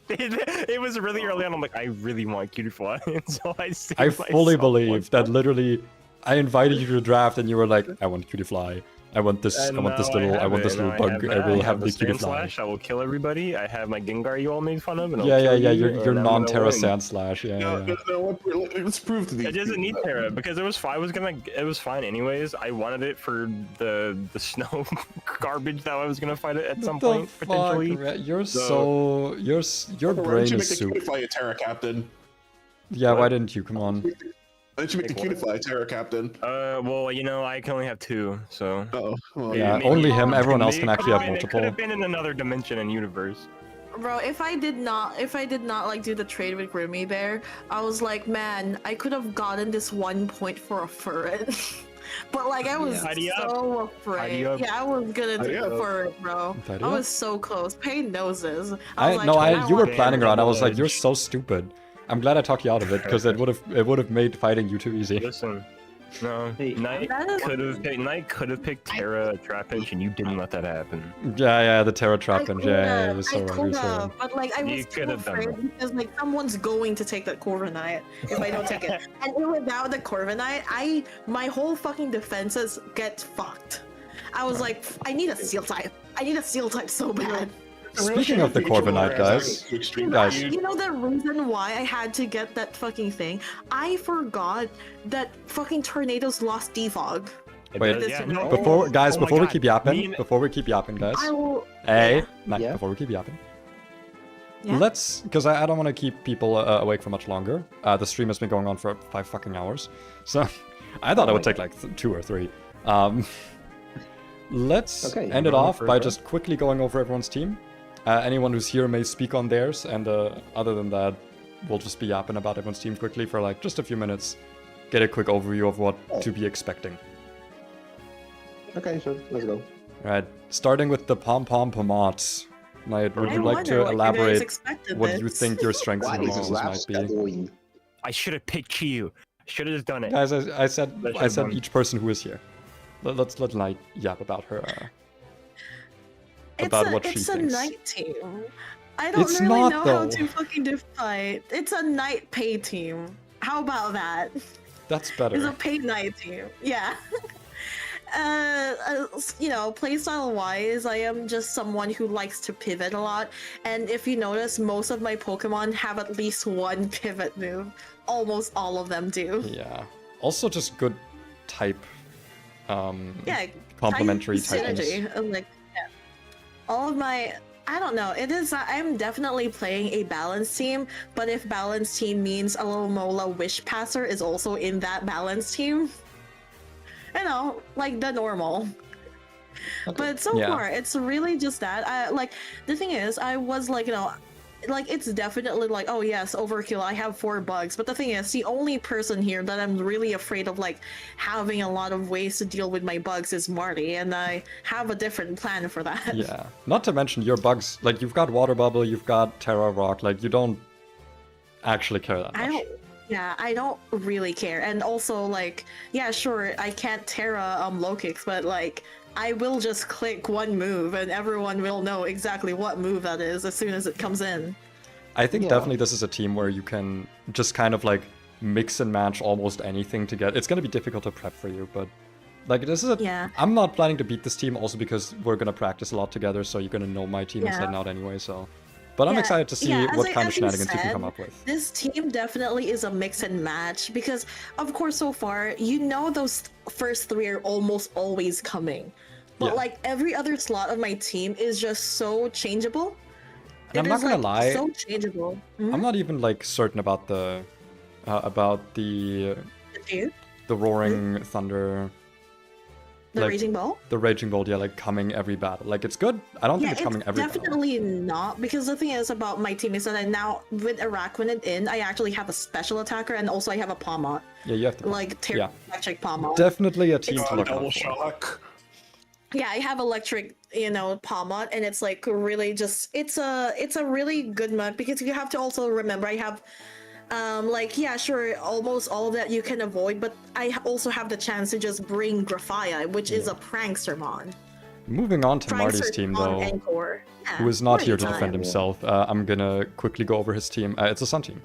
It was really early on. I'm like, I really want Cutify, and so I saved I fully myself believe one that point. literally I invited you to the draft and you were like, I want Cutify. I want this And I want this now little I have want this it. little Now bug. have I that. will I have the Sand Cutify. Slash. I will kill everybody. I have my Gengar you all made fun of, and I'll Yeah, kill yeah, you, you're and I'm gonna non-Terra win. Sand Slash. Yeah, No, yeah. no, let's prove to these It doesn't need people that- Terra because it was fine. It was fine anyways. I wanted it for the snow garbage that I was gonna fight it at some What the point fuck, potentially. Red? You're so your Why brain didn't you is make soup. a Cutify a Terra Captain? Yeah, why What? didn't you? Come on. Why didn't you make the Make what? Cutify a Terra Captain? Well, you know, I can only have two, so. Oh, well, Yeah, Maybe- only him. Everyone else maybe can it actually have could've been- It multiple. could have been in another dimension and universe. Bro, if I did not like do the trade with Grimmy there, I was like, man, I could have gotten this 1 point for a Furret. But like I was Yeah. Tidy up. so afraid. Tidy up. Yeah, I was gonna Tidy do up. Furret, bro. Tidy I up. was so close. Pain noses. I was no, like, you were want planning Furret. around. I was like, you're Edge. so stupid. I'm glad I talked you out of it because it would have made fighting you too easy. Listen, no, Hey, Knight that is- could have picked Terra Trapinch, and you didn't let that happen. Yeah, yeah, the Terra I Trap and yeah, you're I so right. You're could so right. have, but like I You was could too have done afraid that. because like someone's going to take that Corviknight if I don't take it. And without the Corviknight, my whole fucking defenses get fucked. I was like, I need a Seal type. I need a Seal type so bad. Speaking of the Corviknight, guys, guys, You know the reason why I had to get that fucking thing? I forgot that fucking Tornadoes lost defog. It Wait, does- yeah, no, before guys, oh my before we God, keep me yapping, and- before we keep yapping, guys. I will. Hey, Yeah. before we keep yapping. Yeah. Let's, because I don't want to keep people awake for much longer. The stream has been going on for 5 fucking hours, so I thought it would take like 2 or 3. Let's Okay, end it round off for by that. just quickly going over everyone's team. Anyone who's here may speak on theirs, and other than that, we'll just be yapping about everyone's team quickly for like just a few minutes. Get a quick overview of what to be expecting. Okay, sure. Let's go. Alright, starting with the Pom Pom Pomades. Knight, would I you like wonder to what you guys elaborate expected what you this. think your strengths What and is weaknesses might be? doing? I should have picked Chiyu. Should have just done it. Guys, I said That I should've said done. each person who is here. Let's let Knight yap about her. It's about a, what she it's a thinks. night team. I don't It's really not, know though. how to fucking define. It's a night pay team. How about that? That's It's better. a paid night team. Yeah. You know, playstyle wise, I am just someone who likes to pivot a lot. And if you notice, most of my Pokemon have at least one pivot move. Almost all of them do. Yeah. Also, just good type. Yeah. Complementary type types. synergy. Like, yeah. All of my. I don't know. It is. I'm definitely playing a balance team, but if balance team means Alomola Wish Passer is also in that balance team, you know, like the normal. But so Yeah. far, it's really just that. Like the thing is, I was like, you know, like it's definitely like, oh yes, overkill. I have 4 bugs, but the thing is, the only person here that I'm really afraid of like having a lot of ways to deal with my bugs is Marty, and I have a different plan for that. Yeah. Not to mention your bugs. Like you've got Water Bubble, you've got Terra Rock. Like you don't actually care that I much. don't. Yeah, I don't really care. And also, like, yeah, sure, I can't Terra low kicks, but like, I will just click one move, and everyone will know exactly what move that is as soon as it comes in. I think Yeah. definitely this is a team where you can just kind of like mix and match almost anything to get. It's going to be difficult to prep for you, but like this is a. Yeah. I'm not planning to beat this team also because we're going to practice a lot together, so you're going to know my team Yeah. inside and out anyway. So, but I'm Yeah, excited to see yeah, what kind of as you shenanigans you can said, come up with. This team definitely is a mix and match because, of course, so far, you know those first three are almost always coming. But Yeah. like every other slot of my team is just so changeable. And I'm not gonna lie, so changeable. I'm not even like certain about the the roaring thunder. The like, Raging Ball? The Raging Bolt, yeah, like coming every battle. Like it's good. I don't think it's coming every battle. Definitely not, because the thing is about my team is that I now, with Araquanid in, I actually have a special attacker and also I have a Palmot. Yeah, you have to. Like, electric Palmot. Definitely a team to look double out for. shock. Yeah, I have electric, Palmot, and it's like really just, it's a really good mug because you have to also remember I have sure, almost all of that you can avoid, but I also have the chance to just bring Graphia, which is a prankster mon. Moving on to Marty's team, though, who is not here to defend himself. I'm gonna quickly go over his team. It's a Sun team.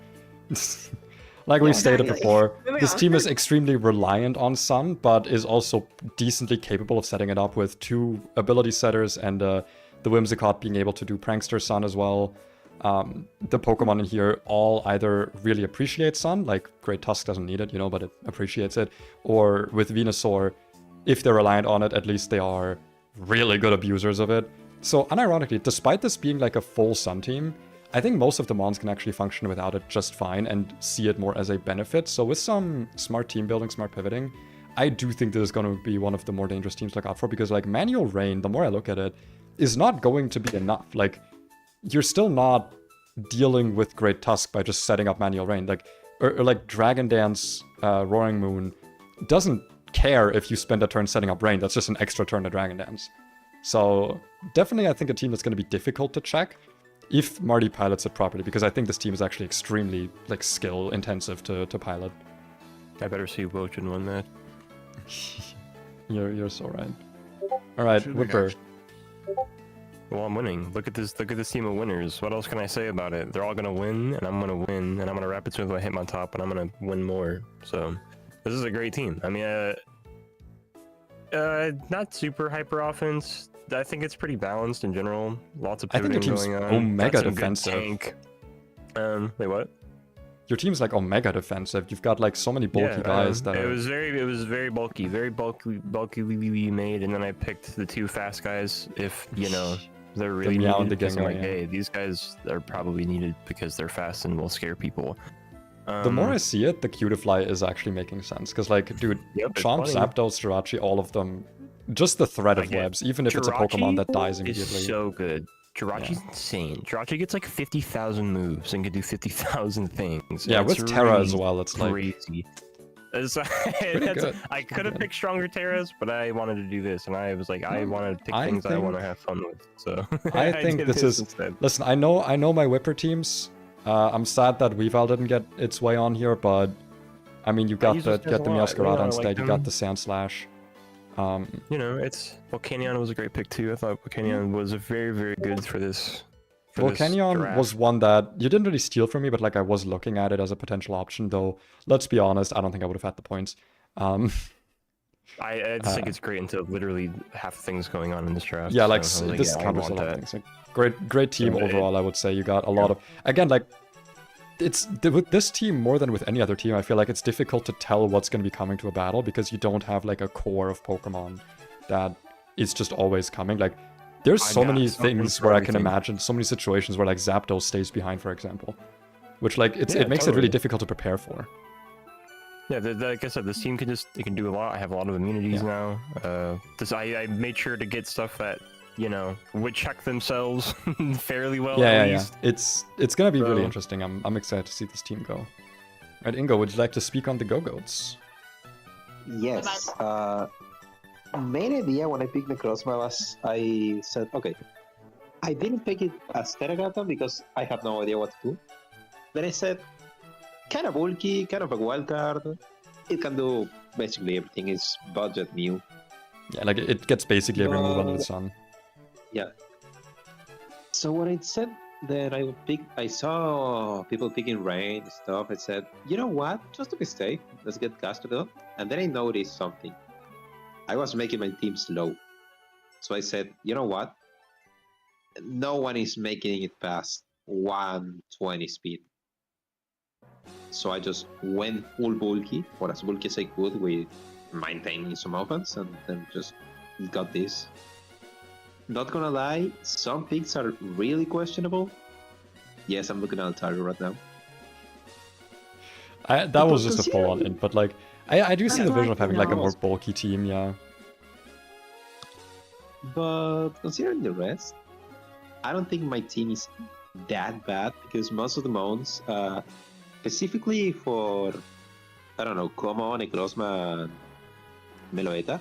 Like we've stated before, this team is extremely reliant on Sun, but is also decently capable of setting it up with 2 ability setters and the Whimsicott being able to do Prankster Sun as well. The Pokemon in here all either really appreciate Sun, like Great Tusk doesn't need it, but it appreciates it, or with Venusaur, if they're reliant on it, at least they are really good abusers of it. So unironically, despite this being like a full Sun team, I think most of the Mons can actually function without it just fine and see it more as a benefit. So with some smart team building, smart pivoting, I do think this is going to be one of the more dangerous teams to look out for, because like Manual Rain, the more I look at it, is not going to be enough. Like, you're still not dealing with Great Tusk by just setting up Manual Rain. Like, or like Dragon Dance, Roaring Moon doesn't care if you spend a turn setting up Rain. That's just an extra turn to Dragon Dance. So definitely, I think a team that's going to be difficult to check if Marty pilots it properly, because I think this team is actually extremely like skill intensive to pilot. I better see Wojin win that. You're so right. All right, Whipper. Well, I'm winning. Look at this team of winners. What else can I say about it? They're all gonna win, and I'm gonna win, and I'm gonna rapid swing with my Hitmontop, and I'm gonna win more. So this is a great team. I mean, not super hyper offense. I think it's pretty balanced in general. Lots of pivoting going on. Omega defensive. Tank. Wait, what? Your team's like Omega defensive. You've got like so many bulky guys that it was very bulky made, and then I picked the 2 fast guys. If they're really needed, because I'm like, hey, these guys are probably needed because they're fast and will scare people. The more I see it, the Cutiefly is actually making sense, because like, dude, Chomp, Zapdos, Jirachi, all of them. Just the threat of webs, even if it's a Pokemon that dies immediately. Is so good. Jirachi's insane. Jirachi gets like 50,000 moves and can do 50,000 things. Yeah, with Terra as well, it's crazy. I could have picked stronger Terras, but I wanted to do this, and I was like, I want to pick things I want to have fun with. So I think this is. Instead. Listen, I know my Whipper teams. I'm sad that Weavile didn't get its way on here, but I mean, you got the Meowscarada instead. You got the Sandslash. It's Volcanion was a great pick too. I thought Volcanion was very, very good for this. Volcanion was one that you didn't really steal from me, but like I was looking at it as a potential option. Though, let's be honest, I don't think I would have had the points. I just think it's great until literally half the things going on in this draft. Yeah, like this counters a lot of things. Like, great team overall. I would say you got a lot of like. It's with this team more than with any other team. I feel like it's difficult to tell what's going to be coming to a battle because you don't have like a core of Pokemon that is just always coming. Like there's so many things where I can imagine so many situations where like Zapdos stays behind, for example, which like it makes it really difficult to prepare for. Yeah, like I said, this team can do a lot. I have a lot of immunities now. I made sure to get stuff that would check themselves fairly well. At least. It's gonna be really interesting. I'm excited to see this team go. Right, Ingo, would you like to speak on the Go-Goats? Yes. Main idea when I picked Necrozma was I said, okay, I didn't pick it as Terragata because I have no idea what to do. Then I said, kind of bulky, kind of a wild card. It can do basically everything. It's budget new. Yeah, like it gets basically every move under the sun. Yeah. So when I said that I saw people picking rain stuff. I said, you know what? Just a mistake. Let's get Castrodon. And then I noticed something. I was making my team slow. So I said, you know what? No one is making it past 120 speed. So I just went full bulky, or as bulky as I could, with maintaining some offense, and then just got this. Not gonna lie, some picks are really questionable. Yes, I'm looking at the target right now. That was just a full-on int, but like, I do see the vision of having like a more bulky team, yeah. But considering the rest, I don't think my team is that bad, because most of the mounts, specifically for, I don't know, Como, Necrozma, and Meloetta,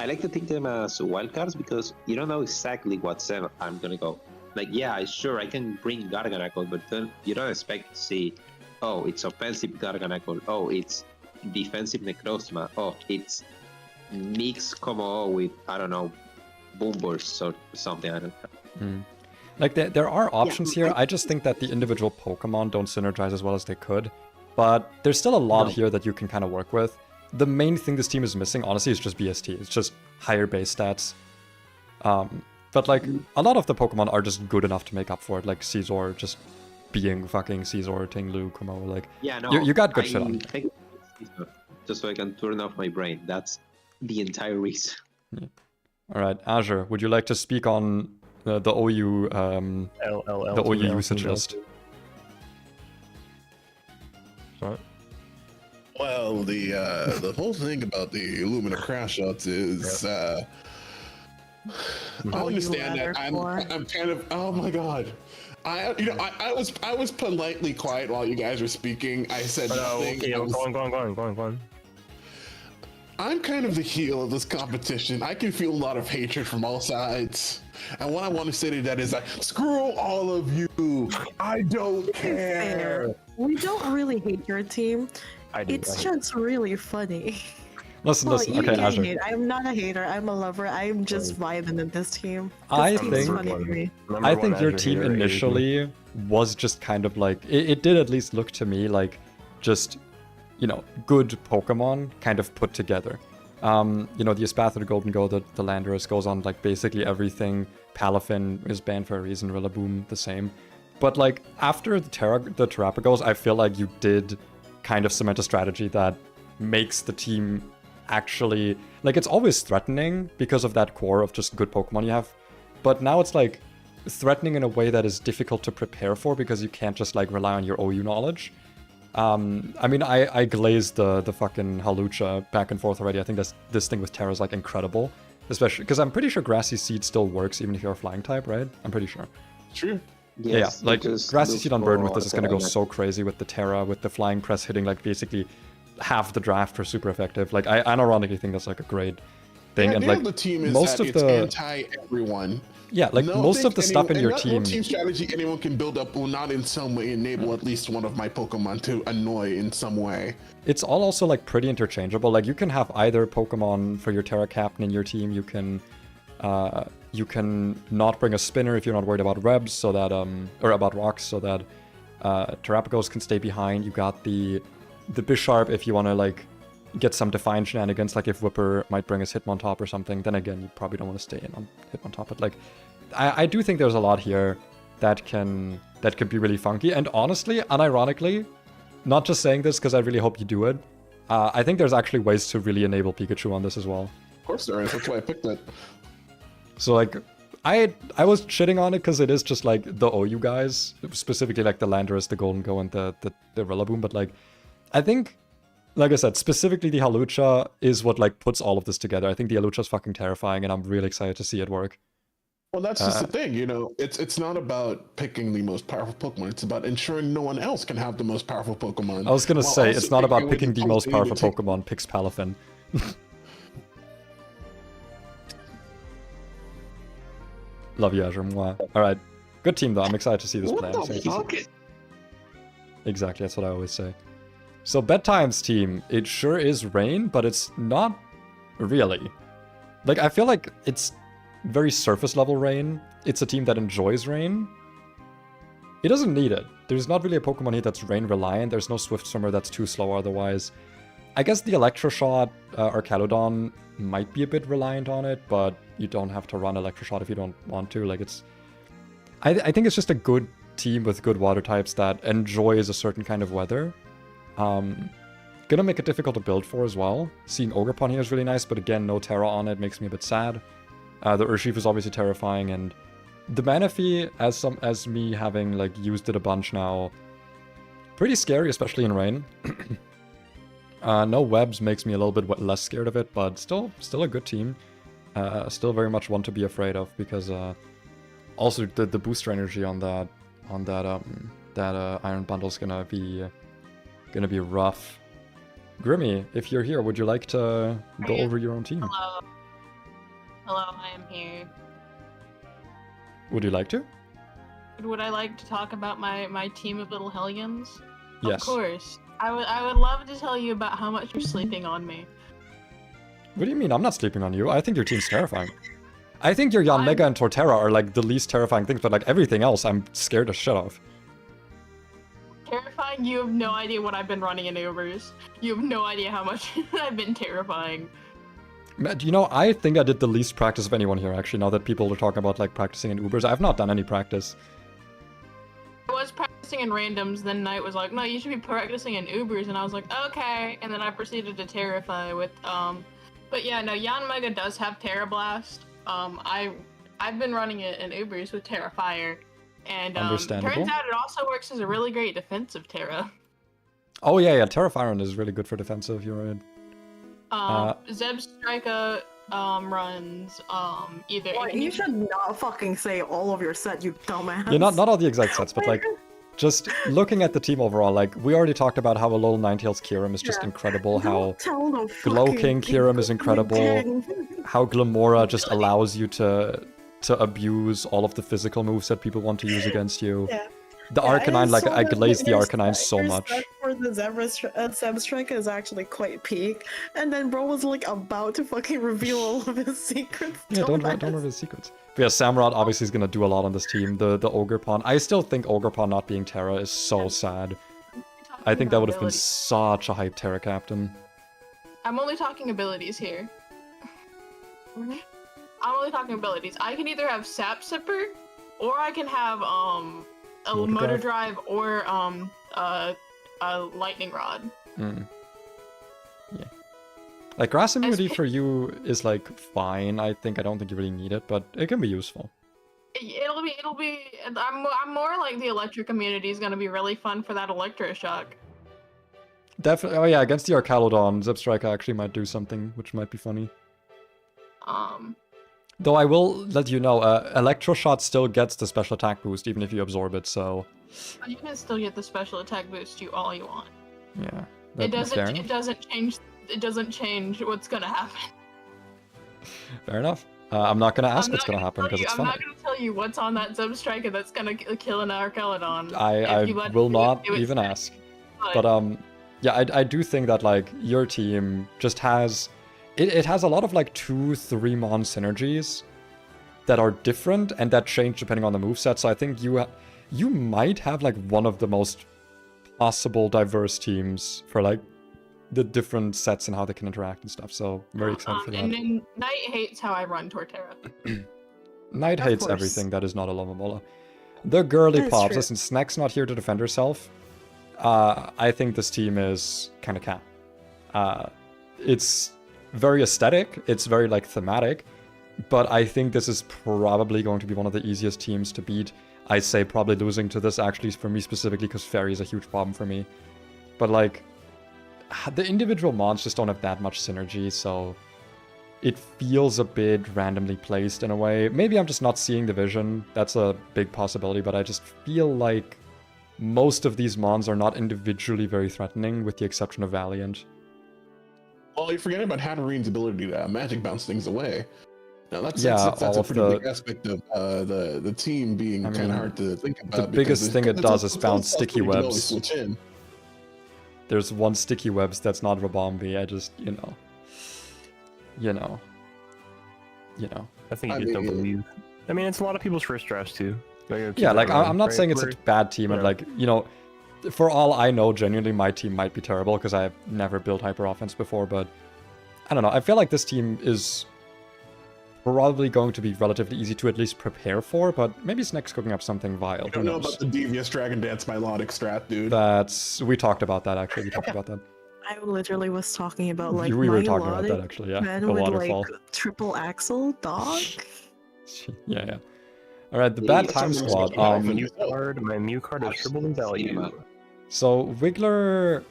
I like to think them as wildcards because you don't know exactly what set I'm gonna go. Like, yeah, sure, I can bring Garganacl, but then you don't expect to see, oh, it's offensive Garganacl, oh, it's defensive Necrozma, oh, it's mix Como with, I don't know, Boomburst or something, I don't know. Like, there are options here. I just think that the individual Pokemon don't synergize as well as they could. But there's still a lot here that you can kind of work with. The main thing this team is missing, honestly, is just BST. It's just higher base stats. But, like, a lot of the Pokemon are just good enough to make up for it. Like, Scizor just being fucking Scizor, Tinglu, Como. Like, yeah, no, you got good shit on. Just so I can turn off my brain. That's the entire reason. Yeah. All right, Azure, would you like to speak on the OU the OU usage list? What? Well, the whole thing about the Illumina crash shots is I understand that I'm kind of, oh my god. I was politely quiet while you guys were speaking. I said nothing. Okay, go on. I'm kind of the heel of this competition. I can feel a lot of hatred from all sides. And what I want to say to that is like, screw all of you. I don't care. We don't really hate your team. It's just really funny. Listen, okay, Azure. I'm not a hater, I'm a lover. I'm just vibing in this team. I think your team initially was just kind of like, it did at least look to me like just, you know, good Pokemon kind of put together. You know, the Espathra, the Golden Go, the Landorus goes on like basically everything. Palafin is banned for a reason, Rillaboom the same. But like after the Terrapagos, I feel like you did kind of cement a strategy that makes the team actually, like, it's always threatening because of that core of just good Pokemon you have. But now it's like threatening in a way that is difficult to prepare for because you can't just like rely on your OU knowledge. I mean, I glazed the fucking Halucha back and forth already. I think this thing with Terra is like incredible. Especially because I'm pretty sure Grassy Seed still works even if you're a flying type, right? I'm pretty sure. True. Yes, yeah, like Grassy Seed on Burden with this is gonna go so crazy with the Terra, with the Flying Press hitting like basically half the draft for super effective. Like I unironically think that's like a great thing. Yeah, and like the team is most that of it's the anti-everyone. Yeah, like most of the stuff in your team. No team strategy anyone can build up will not in some way enable at least one of my Pokemon to annoy in some way. It's all also like pretty interchangeable. Like you can have either Pokemon for your Terra Captain in your team. You can not bring a spinner if you're not worried about Rebs, so that or about rocks, so that Terrapagos can stay behind. You got the Bisharp if you want to like get some Defiant shenanigans, like if Whipper might bring us Hitmontop or something, then again, you probably don't want to stay in on Hitmontop. But like, I do think there's a lot here that could be really funky. And honestly, unironically, not just saying this because I really hope you do it, I think there's actually ways to really enable Pikachu on this as well. Of course there is, that's why I picked it. So like, I was shitting on it because it is just like the OU guys, specifically like the Landorus, the Golden Go, and the Rillaboom, but like, I think, like I said, specifically the Halucha is what like puts all of this together. I think the Halucha is fucking terrifying, and I'm really excited to see it work. Well, that's just the thing, you know. It's not about picking the most powerful Pokemon. It's about ensuring no one else can have the most powerful Pokemon. I was gonna say it's not about picking the most powerful Pokemon. Picks Palafin. Love you, Azure. Mwah. All right, good team though. I'm excited to see this play. Exactly, that's what I always say. So Bedtime's team, it sure is Rain, but it's not really. Like, I feel like it's very surface level Rain. It's a team that enjoys Rain. It doesn't need it. There's not really a Pokemon here that's Rain reliant. There's no Swift Swimmer that's too slow otherwise. I guess the Electroshot or Calodon might be a bit reliant on it, but you don't have to run Electroshot if you don't want to. Like, it's... I think it's just a good team with good water types that enjoys a certain kind of weather. Gonna make it difficult to build for as well. Seeing Ogerpon here is really nice, but again, no Terra on it makes me a bit sad. The Urshifu is obviously terrifying, and the Manaphy, as me having like used it a bunch now, pretty scary, especially in rain. No webs makes me a little bit less scared of it, but still a good team. Still very much one to be afraid of, because also the booster energy on that Iron Bundle's gonna be rough. Grimmy, if you're here, would you like to go over your own team? Hello. Hello, I am here. Would you like to? Would I like to talk about my team of little hellions? Yes. Of course. I would love to tell you about how much you're sleeping on me. What do you mean? I'm not sleeping on you. I think your team's terrifying. I think your Yanmega and Torterra are like the least terrifying things, but like everything else I'm scared to shit of. Terrifying? You have no idea what I've been running in Ubers. You have no idea how much I've been terrifying. Matt, you know, I think I did the least practice of anyone here, actually, now that people are talking about like practicing in Ubers. I've not done any practice. I was practicing in randoms, then Knight was like, no, you should be practicing in Ubers, and I was like, okay, and then I proceeded to terrify with, but yeah, no, Yanmega does have Terra Blast. I've been running it in Ubers with Terrafire, and turns out it also works as a really great defensive Terra. Oh yeah, Terrafire is really good for defensive, you're right. Zebstrika runs either. Well, you should not fucking say all of your set, you dumbass. Yeah, not all the exact sets, but like just looking at the team overall, like we already talked about how a little Ninetales Kyurem is just incredible, how Glowking Kyurem is incredible, how Glamora just allows you to abuse all of the physical moves that people want to use against you. Yeah. The Arcanine, like, I glaze the Arcanine so much. For the Zebstrika is actually quite peak, and then bro was like about to fucking reveal all of his secrets. Yeah, don't reveal his secrets. But yeah, Samurott obviously is gonna do a lot on this team. The Ogerpon, I still think Ogerpon not being Terra is so sad. I think that would have been such a hype Terra captain. I'm only talking abilities here. I'm only talking abilities. I can either have Sap Sipper, or I can have a Motor Drive or a Lightning Rod. Yeah. Like grass immunity for you is like fine. I don't think you really need it, but it can be useful. It'll be. I'm more like the electric immunity is gonna be really fun for that Electroshock. Definitely. Oh yeah, against the Arcalodon, Zebstrika actually might do something, which might be funny. Though I will let you know, Electroshot still gets the special attack boost even if you absorb it, so... You can still get the special attack boost all you want. Yeah. It doesn't change what's gonna happen. Fair enough. I'm not gonna ask what's gonna happen because it's funny. I'm not gonna tell you what's on that Zebstrika that's gonna kill an Arcalodon. I will not even ask. But yeah, I do think that like your team just has... It has a lot of like 2-3 mon synergies that are different and that change depending on the moveset. So I think you might have like one of the most possible diverse teams for like the different sets and how they can interact and stuff. So very excited for that. And then Knight hates how I run Torterra. Knight hates everything that is not a Lomomola. The girly pops. Listen, Snack's not here to defend herself. I think this team is kind of cap. It's very aesthetic, it's very like thematic, but I think this is probably going to be one of the easiest teams to beat. I say probably losing to this actually for me specifically because Fairy is a huge problem for me. But like, the individual mons just don't have that much synergy, so it feels a bit randomly placed in a way. Maybe I'm just not seeing the vision, that's a big possibility, but I just feel like most of these mons are not individually very threatening with the exception of Valiant. Well, you're forgetting about Hatterine's ability to magic bounce things away. No, that's all a of pretty the big aspect of the team being I kind mean, of hard to think about. the biggest thing it does is bounce sticky You can always webs. switch in. There's one sticky webs that's not Rabombi. I just, you know. I think you just don't believe. I mean, it's a lot of people's first drafts too. Yeah, like I'm not saying it's a Right? bad team, and like for all I know, genuinely my team might be terrible because I've never built hyper offense before. But I don't know. I feel like this team is probably going to be relatively easy to at least prepare for. But maybe Snake's cooking up something vile. I don't know about the devious Dragon Dance Milotic strat, dude. We talked about that actually. We talked about that. I literally was talking about like We were talking about that actually. Yeah, men the with waterfall. like triple axle dog. Yeah. All right, the bad time squad. My Mew card is triple in value. So Wiggler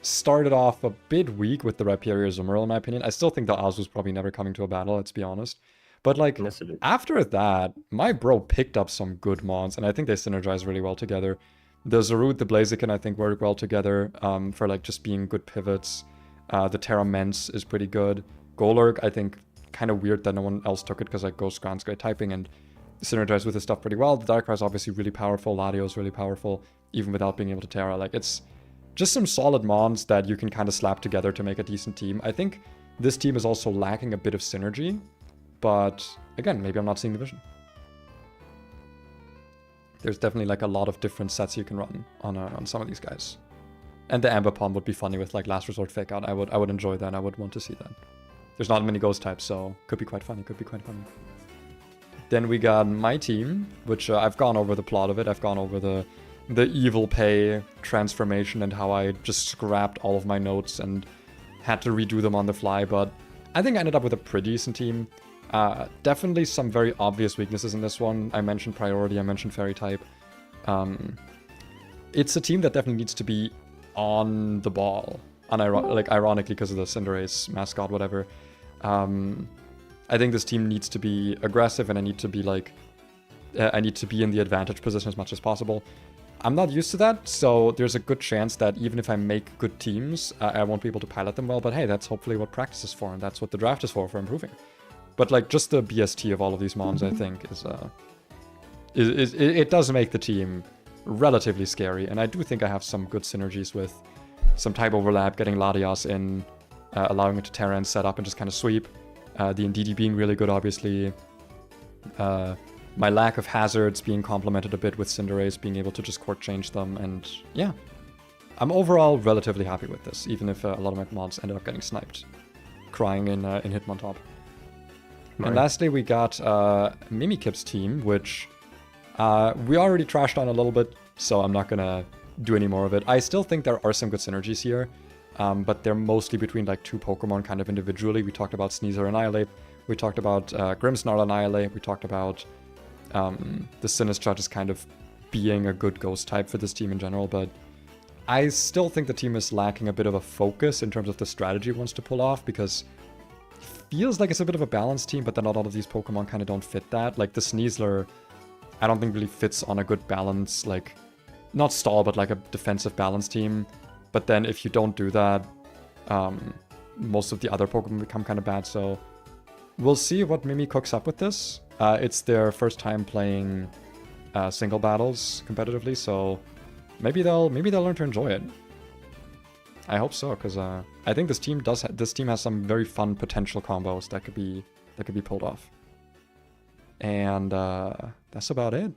started off a bit weak with the Rhyperior Azumarill, in my opinion. I still think the Oz was probably never coming to a battle, let's be honest. But like, after that, my bro picked up some good mons, and I think they synergize really well together. The Zarude, the Blaziken, I think work well together for like just being good pivots. The Terra Mence is pretty good. Golurk, I think, kind of weird that no one else took it because like Ghost Ground's great typing and synergize with his stuff pretty well. The Darkrai is obviously really powerful. Ladio's really powerful, even without being able to Terra. Like, it's just some solid mons that you can kind of slap together to make a decent team. I think this team is also lacking a bit of synergy, but again, maybe I'm not seeing the vision. There's definitely like a lot of different sets you can run on some of these guys. And the Amber Palm would be funny with like Last Resort Fake Out. I would enjoy that. I would want to see that. There's not many ghost types, so could be quite funny. Then we got my team, which I've gone over the plot of it. I've gone over the evil pay transformation and how I just scrapped all of my notes and had to redo them on the fly. But I think I ended up with a pretty decent team. Definitely some very obvious weaknesses in this one. I mentioned priority. I mentioned fairy type. It's a team that definitely needs to be on the ball. Ironically, because of the Cinderace mascot, whatever. I think this team needs to be aggressive, and I need to be in the advantage position as much as possible. I'm not used to that, so there's a good chance that even if I make good teams, I won't be able to pilot them well. But hey, that's hopefully what practice is for, and that's what the draft is for improving. But like just the BST of all of these mons, I think it does make the team relatively scary, and I do think I have some good synergies with some type overlap, getting Latias in, allowing it to Terra and set up and just kind of sweep. The Indeedee being really good, obviously. My lack of hazards being complemented a bit with Cinderace, being able to just court change them, and yeah. I'm overall relatively happy with this, even if a lot of my mons ended up getting sniped. Crying in Hitmontop. Right. And lastly, we got Mimikip's team, which we already trashed on a little bit, so I'm not gonna do any more of it. I still think there are some good synergies here. But they're mostly between like two Pokemon kind of individually. We talked about Sneasler Annihilate. We talked about Grimmsnarl Annihilate. We talked about the Sinistcha just kind of being a good ghost type for this team in general. But I still think the team is lacking a bit of a focus in terms of the strategy it wants to pull off, because it feels like it's a bit of a balanced team, but then a lot of these Pokemon kind of don't fit that. Like the Sneasler, I don't think really fits on a good balance, like not stall, but like a defensive balance team. But then if you don't do that, most of the other Pokemon become kind of bad. So we'll see what Mimi cooks up with this. It's their first time playing single battles competitively, so maybe they'll learn to enjoy it. I hope so, because I think this team has some very fun potential combos that could be pulled off. And that's about it.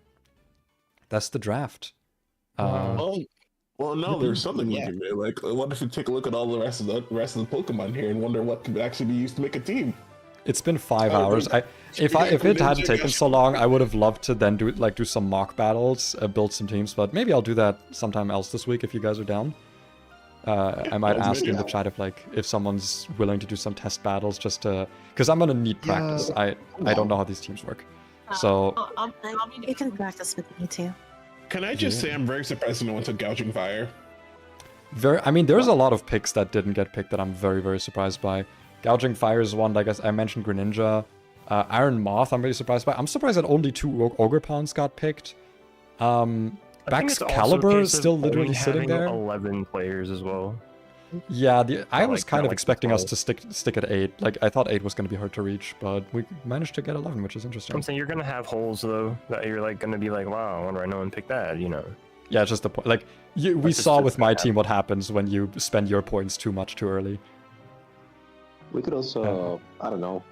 That's the draft. Well, no, there's something looking there. Like, what if you take a look at all the rest of the Pokemon here and wonder what could actually be used to make a team? It's been 5 hours. If it hadn't taken so long, I would have loved to then do some mock battles, build some teams. But maybe I'll do that sometime else this week if you guys are down. I might ask in the chat if someone's willing to do some test battles just to, because I'm gonna need practice. I don't know how these teams work. So You can practice with me too. Can I just say I'm very surprised no one took Gouging Fire? There's a lot of picks that didn't get picked that I'm very, very surprised by. Gouging Fire is one, like I mentioned Greninja. Iron Moth, I'm really surprised by. I'm surprised that only 2 Ogerpons got picked. Baxcalibur is still literally sitting there. 11 players as well. Yeah, I was like- kind not of like expecting us 12. to stick at 8. Like, I thought 8 was going to be hard to reach, but we managed to get 11, which is interesting. I'm saying you're gonna have holes though that you're like gonna be like, wow, I wonder why no one picked that, you know. Yeah, it's just the point. Like, we That's just saw the with my bad. team what happens when you spend your points too much too early. We could also, I don't know,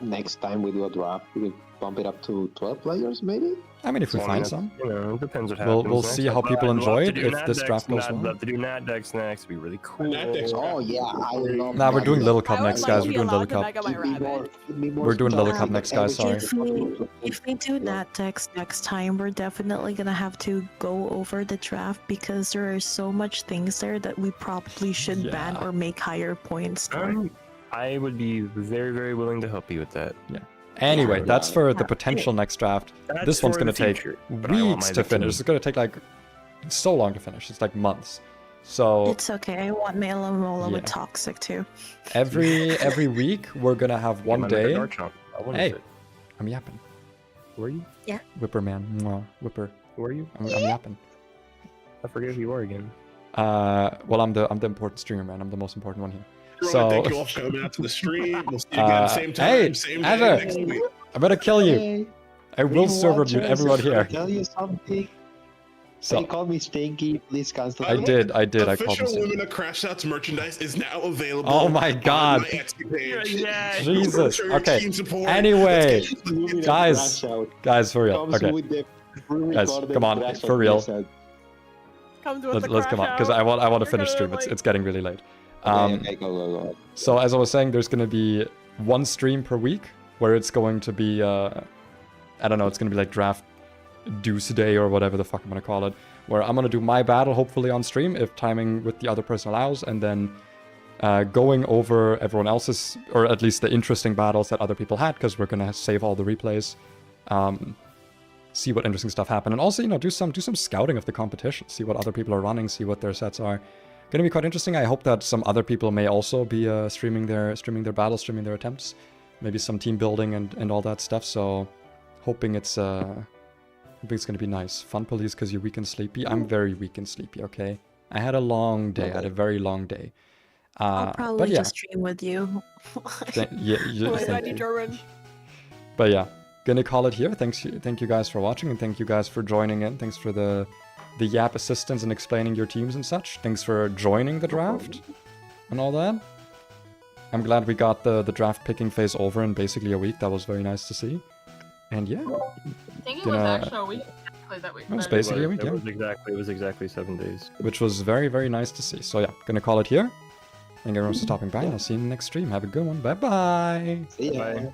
next time we do a draft, we could bump it up to 12 players, maybe? I mean, if we So, I find mean, some. You know, it depends what We'll- happens. we'll next. see how people I'd love enjoy to it do if Nat this decks, draft goes I'd well. love to do Nat decks next. It'd be really cool. Nat decks are Oh, yeah, I love Nah, we're that. doing Little Cup I would next, like guys. to We're be doing Little allowed to Cup. Mega my rabbit. We're doing Little Cup next, guys, sorry. If we do Nat decks next time, we're definitely gonna have to go over the draft because there are so much things there that we probably should ban Yeah. or make higher points for. I would be very, very willing to help you with that. Anyway, Yeah. that's for the Yeah. potential next draft. That's This one's for going to the take future, but I want weeks my to finish. victory. It's going to take like so long to finish. It's like months. So It's okay. I want Mela with Yeah. Toxic too. every week we're going to have one Yeah, my Mega day. Dark Chomp. I wanted Hey, it. I'm yapping. Who are you? Whipper man. Mwah. Whipper. Who are you? I'm yapping. I forget who you are again. Well, I'm the important streamer, man. I'm the most important one here. Everyone, thank So you all for coming out to the stream. We'll see you again same time, hey, same day Azure. next week. I'm going to kill you. Hey, I will server mute rewatchers, everyone can I here. tell you something? So They call me Stinky. Please cancel. I me. did. I called Official him. Lumina Crash Outs merchandise is now available. Oh my God. On my Etsy page. Jesus. Show your Okay. team support. Anyway, Let's get Lumina. guys, Crash out. guys, for real. Comes Okay, with the guys, pre-recorded come on, crash for out real. message. Comes with the Let's come on, because I want to You're finish gonna, stream. like- It's getting really late. Okay, go. So as I was saying, there's gonna be one stream per week where it's going to be I don't know, it's gonna be like draft deuce day or whatever the fuck I'm gonna call it, where I'm gonna do my battle hopefully on stream if timing with the other person allows, and then going over everyone else's, or at least the interesting battles that other people had, because we're gonna save all the replays. See what interesting stuff happened, and also, you know, do some scouting of the competition, see what other people are running, see what their sets are. Gonna be quite interesting. I hope that some other people may also be streaming their battles, streaming their attempts, maybe some team building and all that stuff. So hoping it's gonna be nice. Fun police because you're weak and sleepy. I'm very weak and sleepy. Okay, I had a long day. I had a very long day. I'll But probably yeah, just stream with you. thank you. But yeah, gonna call it here. Thank you guys for watching, and thank you guys for joining in. Thanks for the Yap assistance and explaining your teams and such. Thanks for joining the draft and all that. I'm glad we got the draft picking phase over in basically a week. That was very nice to see. And yeah, I think it was Gonna- actually a week. That week. It was but- basically a week, It yeah. was exactly 7 days. Which was very, very nice to see. So yeah, gonna call it here. Thank you everyone for stopping by, and I'll see you in the next stream. Have a good one. Bye bye. See ya. Bye.